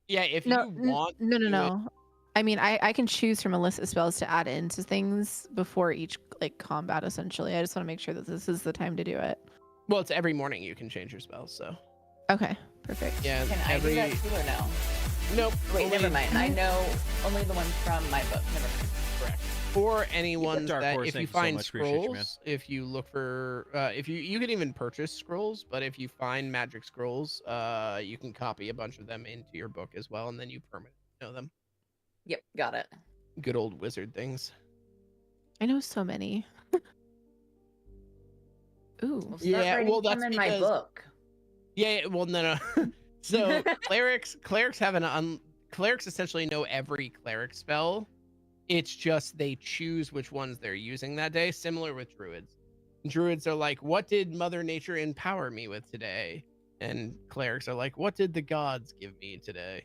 S1: yeah. If
S4: No,
S1: you want,
S4: no.
S1: to do it-
S4: I mean, I can choose from a list of spells to add into things before each like combat. Essentially, I just want to make sure that this is the time to do it.
S1: well, it's every morning you can change your spells. So
S4: Okay, perfect.
S1: yeah,
S3: Can I do that too or no?
S1: Nope.
S3: Wait,
S1: only-
S3: never mind. I know only the ones from my book. Never mind.
S1: Correct. Or any ones
S2: Dark
S1: that
S2: Horse,
S1: if you
S2: thank you so
S1: find
S2: much. Appreciate you, man.
S1: scrolls, if you look for if you can even purchase scrolls, but if you find magic scrolls, you can copy a bunch of them into your book as well, and then you permanently know them.
S3: Yep, got it.
S1: Good old wizard things.
S4: I know so many. Ooh,
S3: Well, start
S1: Yeah,
S3: writing
S1: well,
S3: them
S1: that's
S3: in my
S1: because-
S3: book.
S1: Yeah, well no. So clerics have clerics essentially know every cleric spell. It's just they choose which ones they're using that day, similar with druids. Druids are like, what did Mother Nature empower me with today? And clerics are like, what did the gods give me today?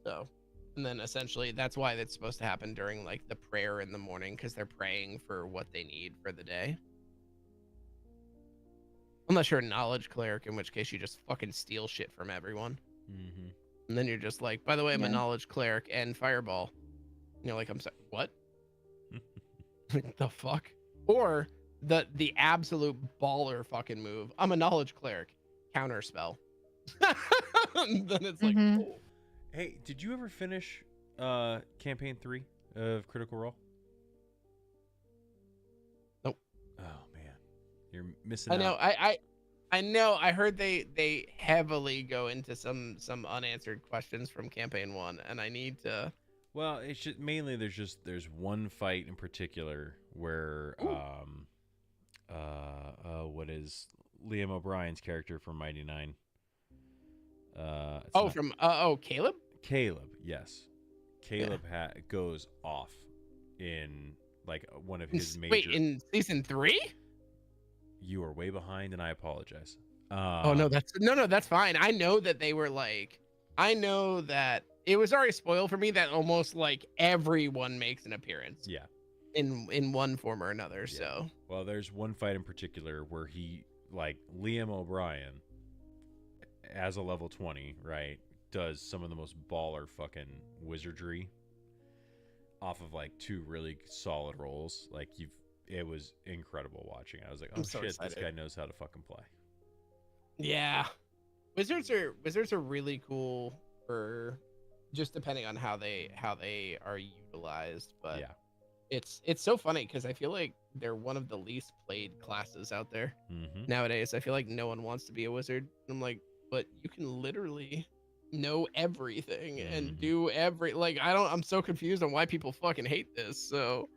S1: So, and then essentially that's why that's supposed to happen during like the prayer in the morning, because they're praying for what they need for the day. Unless you're a knowledge cleric, in which case you just fucking steal shit from everyone.
S2: Mm-hmm.
S1: And then you're just like, by the way, I'm a
S3: Yeah.
S1: knowledge cleric and fireball. And you're like, I'm sorry, what? Like, the fuck? Or the absolute baller fucking move. I'm a knowledge cleric. Counter spell. And then it's like,
S4: Mhm.
S1: oh.
S2: Hey, did you ever finish campaign 3 of Critical Role?
S1: Nope.
S2: Oh man, you're missing
S1: I know.
S2: out.
S1: I know. I heard they heavily go into some unanswered questions from campaign 1, and I need to.
S2: Well, it's just mainly there's one fight in particular where
S1: Ooh.
S2: what is Liam O'Brien's character from Mighty Nine? It's
S1: Oh,
S2: not-
S1: from Caleb.
S2: Caleb, yes. Caleb goes off in like one of his major.
S1: Wait, in season 3?
S2: You are way behind, and I apologize.
S1: Oh no, that's fine. I know that they were like, I know that it was already spoiled for me that almost like everyone makes an appearance.
S2: Yeah.
S1: In one form or another.
S2: Yeah.
S1: So
S2: Well, there's one fight in particular where he, like Liam O'Brien, as a level 20, right, does some of the most baller fucking wizardry off of like 2 really solid rolls. Like it was incredible watching. I was like, oh
S1: I'm so
S2: shit,
S1: excited.
S2: this guy knows how to fucking play.
S1: Yeah, wizards are really cool for just depending on how they are utilized. But
S2: Yeah.
S1: it's so funny because I feel like they're one of the least played classes out there
S2: Mm-hmm.
S1: nowadays. I feel like no one wants to be a wizard. I'm like, but you can literally know everything and
S2: Mhm.
S1: do I'm so confused on why people fucking hate this. So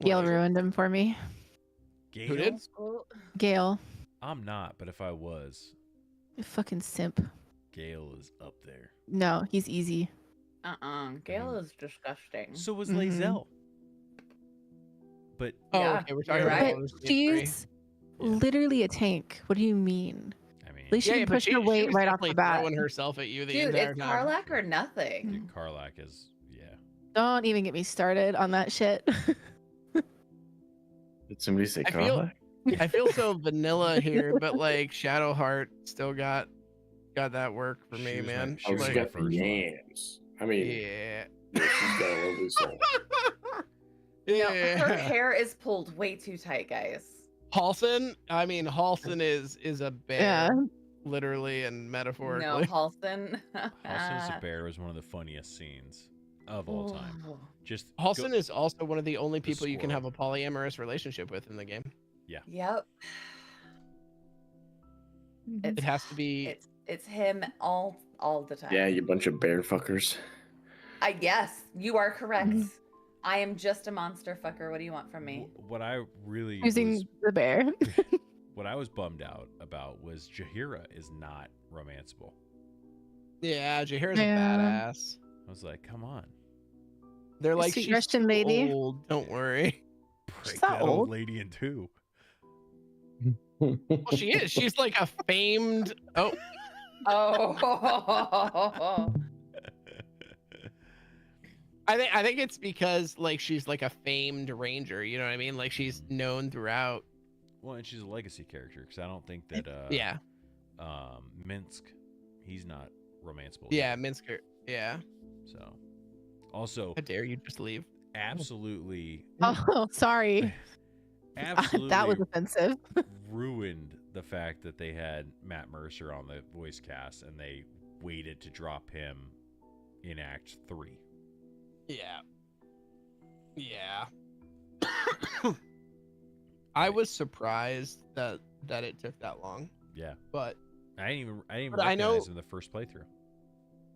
S4: Gale
S1: like,
S4: ruined him for me.
S1: Who did?
S3: School.
S4: Gale,
S2: I'm not, but if I was,
S4: you fucking simp.
S2: Gale is up there.
S4: No, he's easy.
S3: Gale is disgusting.
S2: So was
S4: Mhm.
S2: Lae'zel. But
S1: oh,
S3: Yeah,
S1: okay, we're
S3: you're
S1: talking about
S3: right.
S1: Baldur's
S4: But
S1: Gate 3.
S4: she's
S2: Yeah.
S4: literally a tank. What do you mean?
S2: I mean,
S4: At least she
S1: Yeah,
S4: can
S1: but
S4: push her
S1: she
S4: weight
S1: was
S4: right off the
S1: definitely
S4: bat.
S1: throwing herself at you the
S3: Dude,
S1: entire
S3: it's
S1: time.
S3: Karlak or nothing.
S2: dude, Karlak is
S4: Don't even get me started on that shit.
S5: Did somebody say
S1: I feel-
S5: Carla?
S1: I feel so vanilla here, but like Shadowheart still got that work for
S2: She
S1: me,
S2: was my-
S1: man.
S2: she
S5: Oh,
S2: was
S5: she
S1: Like,
S2: my
S5: got the
S2: first one.
S5: yams. I mean,
S1: yeah.
S5: yeah, she's got a lovely soul.
S3: No, her
S1: Yeah.
S3: hair is pulled way too tight, guys.
S1: Halson, I mean, Halson is a bear,
S4: Yeah.
S1: literally and
S3: No,
S1: metaphorically.
S3: Halston.
S2: Halston as a bear was one of the funniest scenes of all time.
S3: Ooh.
S2: Just
S1: Halson is also one of the only
S2: The
S1: people you can have a
S2: squirrel.
S1: polyamorous relationship with in the game.
S3: Yep.
S1: It has to be.
S3: It's him all the time.
S5: Yeah, you bunch of bear fuckers.
S3: Yes, you are correct.
S4: Mhm.
S3: I am just a monster fucker. What do you want from me?
S2: What I really
S4: Using
S2: was,
S4: the bear.
S2: what I was bummed out about was Jaheira is not romanceable.
S1: Yeah, Jaheira's a
S4: Yeah.
S1: badass.
S2: I was like, come on,
S1: They're like,
S4: Sweet
S1: she's
S4: Russian
S1: too
S4: lady."
S1: old. Don't worry.
S2: break
S4: not
S2: that old
S4: old.
S2: lady in two.
S1: Well, she is. She's like a famed. Oh,
S3: Oh.
S1: I think it's because like she's like a famed ranger. You know what I mean? Like she's known throughout.
S2: Well, and she's a legacy character because I don't think that
S1: Yeah.
S2: Minsk, he's not romanceable.
S1: Yeah,
S2: either.
S1: Minsker. Yeah.
S2: So, also,
S1: How dare you just leave?
S2: absolutely,
S4: Oh, sorry.
S2: absolutely
S4: That was offensive.
S2: ruined the fact that they had Matt Mercer on the voice cast and they waited to drop him in Act 3.
S1: Yeah. Yeah. I was surprised that it took that long,
S2: Yeah,
S1: but
S2: I didn't even
S1: But I know-
S2: recognize him in the first playthrough.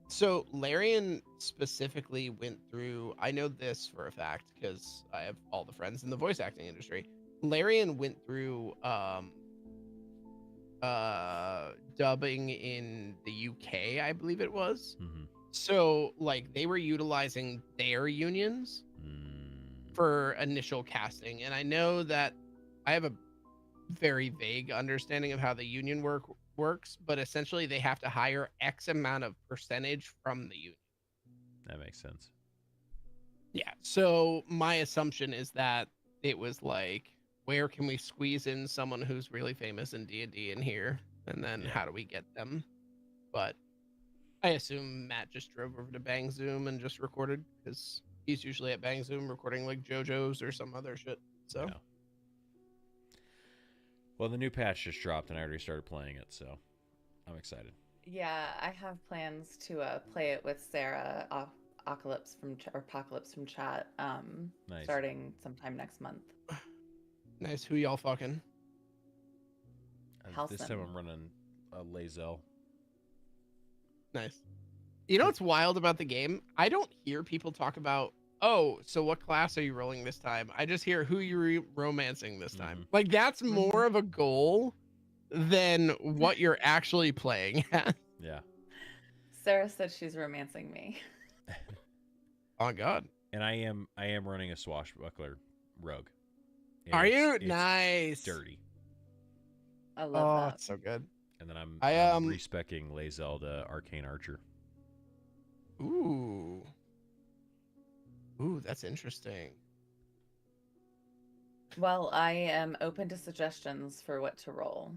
S1: so Larian specifically went through. I know this for a fact because I have all the friends in the voice acting industry. Larian went through dubbing in the UK, I believe it was.
S2: Mm-hmm.
S1: So like they were utilizing their unions for initial casting, and I know that I have a very vague understanding of how the union works, but essentially they have to hire X amount of percentage from the union.
S2: That makes sense.
S1: Yeah. So my assumption is that it was like, where can we squeeze in someone who's really famous in D&D in here, and then
S2: Yeah.
S1: how do we get them? But I assume Matt just drove over to Bang Zoom and just recorded because he's usually at Bang Zoom recording like JoJo's or some other shit. So
S2: Yeah. Well, the new patch just dropped and I already started playing it, so I'm excited.
S3: Yeah, I have plans to play it with Sarah, Apocalypse from chat,
S2: Nice.
S3: starting sometime next month.
S1: nice. Who y'all fucking?
S2: This time
S3: Halcyon.
S2: I'm running a Lae'zel.
S1: Nice. You know what's wild about the game? I don't hear people talk about, oh, so what class are you rolling this time? I just hear who you're romancing this time. Like that's more of a goal than what you're actually playing at.
S2: Yeah.
S3: Sarah said she's romancing me.
S1: Oh God.
S2: And I am running a swashbuckler rogue. And
S1: Are you?
S2: it's
S1: Nice.
S2: dirty.
S3: I
S1: Oh,
S3: love that.
S1: it's so good.
S2: And then I'm
S1: I,
S2: respecing Lae'zel to Arcane Archer.
S1: Ooh. Ooh, that's interesting.
S3: Well, I am open to suggestions for what to roll.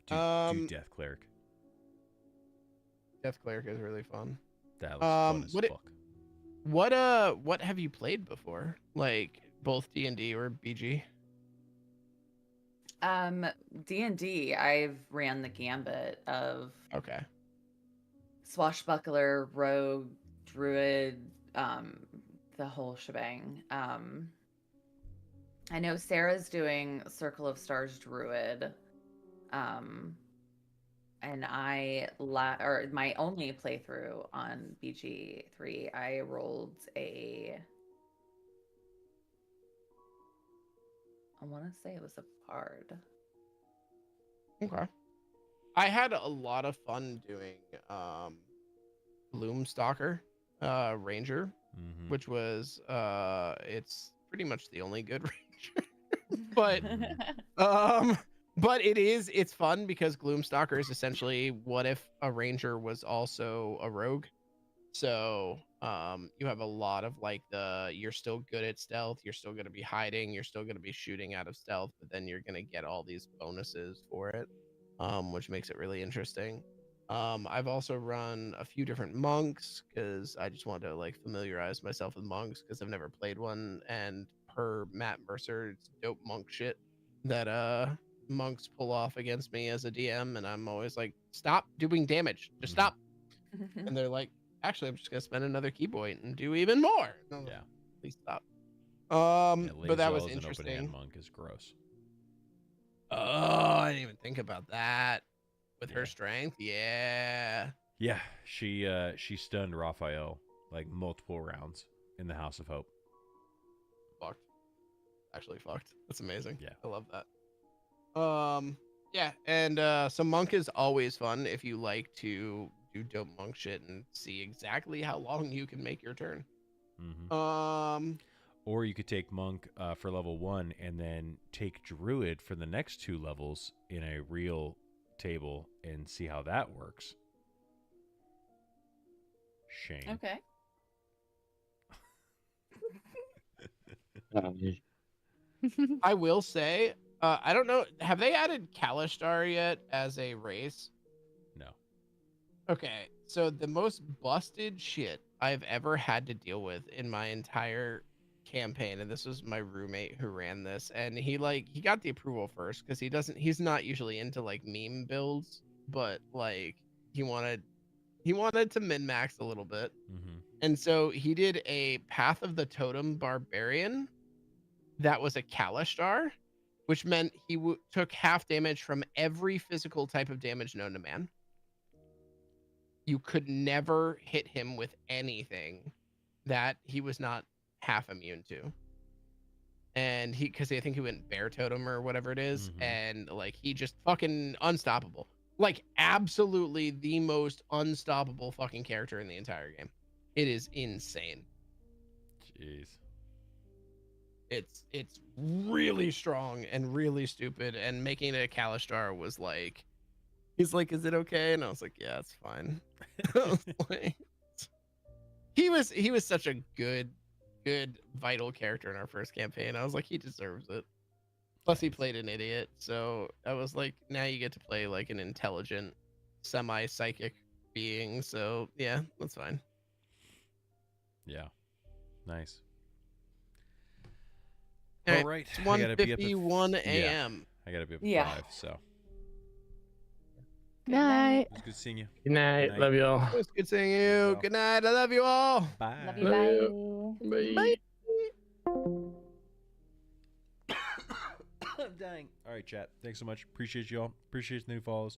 S2: Do
S1: Um,
S2: Death Cleric.
S1: Death Cleric is really fun.
S2: That looks fun as
S1: what
S2: fuck.
S1: what have you played before? Like both D&D or BG?
S3: D&D, I've ran the gambit of
S1: Okay.
S3: swashbuckler, rogue, druid, the whole shebang. I know Sarah's doing Circle of Stars druid. And my only playthrough on BG3, I rolled I want to say it was a bard.
S1: Okay. I had a lot of fun doing Gloomstalker Ranger,
S2: Mm-hmm.
S1: which was it's pretty much the only good Ranger. But but it's fun because Gloomstalker is essentially what if a Ranger was also a rogue. So you have a lot of like you're still good at stealth, you're still going to be hiding, you're still going to be shooting out of stealth, but then you're going to get all these bonuses for it, which makes it really interesting. I've also run a few different monks because I just want to like familiarize myself with monks because I've never played one, and per Matt Mercer, it's dope monk shit that monks pull off against me as a DM, and I'm always like, stop doing damage, just stop. And they're like, actually, I'm just gonna spend another key point and do even more. No,
S2: Yeah.
S1: please stop.
S2: Yeah,
S1: But that was
S2: Lae'zel as an open hand
S1: interesting.
S2: monk is gross.
S1: Oh, I didn't even think about that. With her
S2: Yeah.
S1: strength, yeah.
S2: Yeah, she stunned Raphael like multiple rounds in the House of Hope.
S1: Fucked. Actually fucked. That's amazing.
S2: Yeah.
S1: I love that. Yeah, and so monk is always fun if you like to do dope monk shit and see exactly how long you can make your turn.
S2: Mm-hmm. Or you could take monk for level 1 and then take druid for the next 2 levels in a real table and see how that works. Shane.
S3: Okay.
S1: I will say, I don't know, have they added Kalishtar yet as a race?
S2: No.
S1: Okay, so the most busted shit I've ever had to deal with in my entire campaign, and this was my roommate who ran this, and he got the approval first because he's not usually into like meme builds, but like he wanted to min max a little bit.
S2: Mm-hmm.
S1: And so he did a Path of the Totem Barbarian that was a Kalishtar, which meant he took half damage from every physical type of damage known to man. You could never hit him with anything that he was not half immune to. And because I think he went Bear Totem or whatever it is,
S2: Mhm.
S1: and like he just fucking unstoppable. Like absolutely the most unstoppable fucking character in the entire game. It is insane.
S2: Jeez.
S1: It's really strong and really stupid, and making it a Kalishtar was like, he's like, is it okay? And I was like, yeah, it's fine. I was like, he was such a good vital character in our first campaign. I was like, he deserves it. Plus he played an idiot, so I was like, now you get to play like an intelligent semi-psychic being, so yeah, that's fine.
S2: Yeah. Nice.
S1: All
S2: All
S1: right,
S2: right.
S1: it's
S2: I gotta be up at
S1: 1:51
S2: yeah,
S1: a.m.
S2: I gotta be up at
S3: Yeah.
S2: 5, so
S3: Good
S4: Night.
S2: it was good seeing you.
S5: Good night.
S2: Good night.
S5: Love y'all.
S1: It was good seeing
S2: You as
S1: you.
S2: well.
S1: Good night. I love you all.
S2: Bye.
S3: Love you.
S5: Love
S3: Bye.
S5: you. Bye.
S2: I'm dying. All right, chat. Thanks so much. Appreciate y'all. Appreciate the new follows.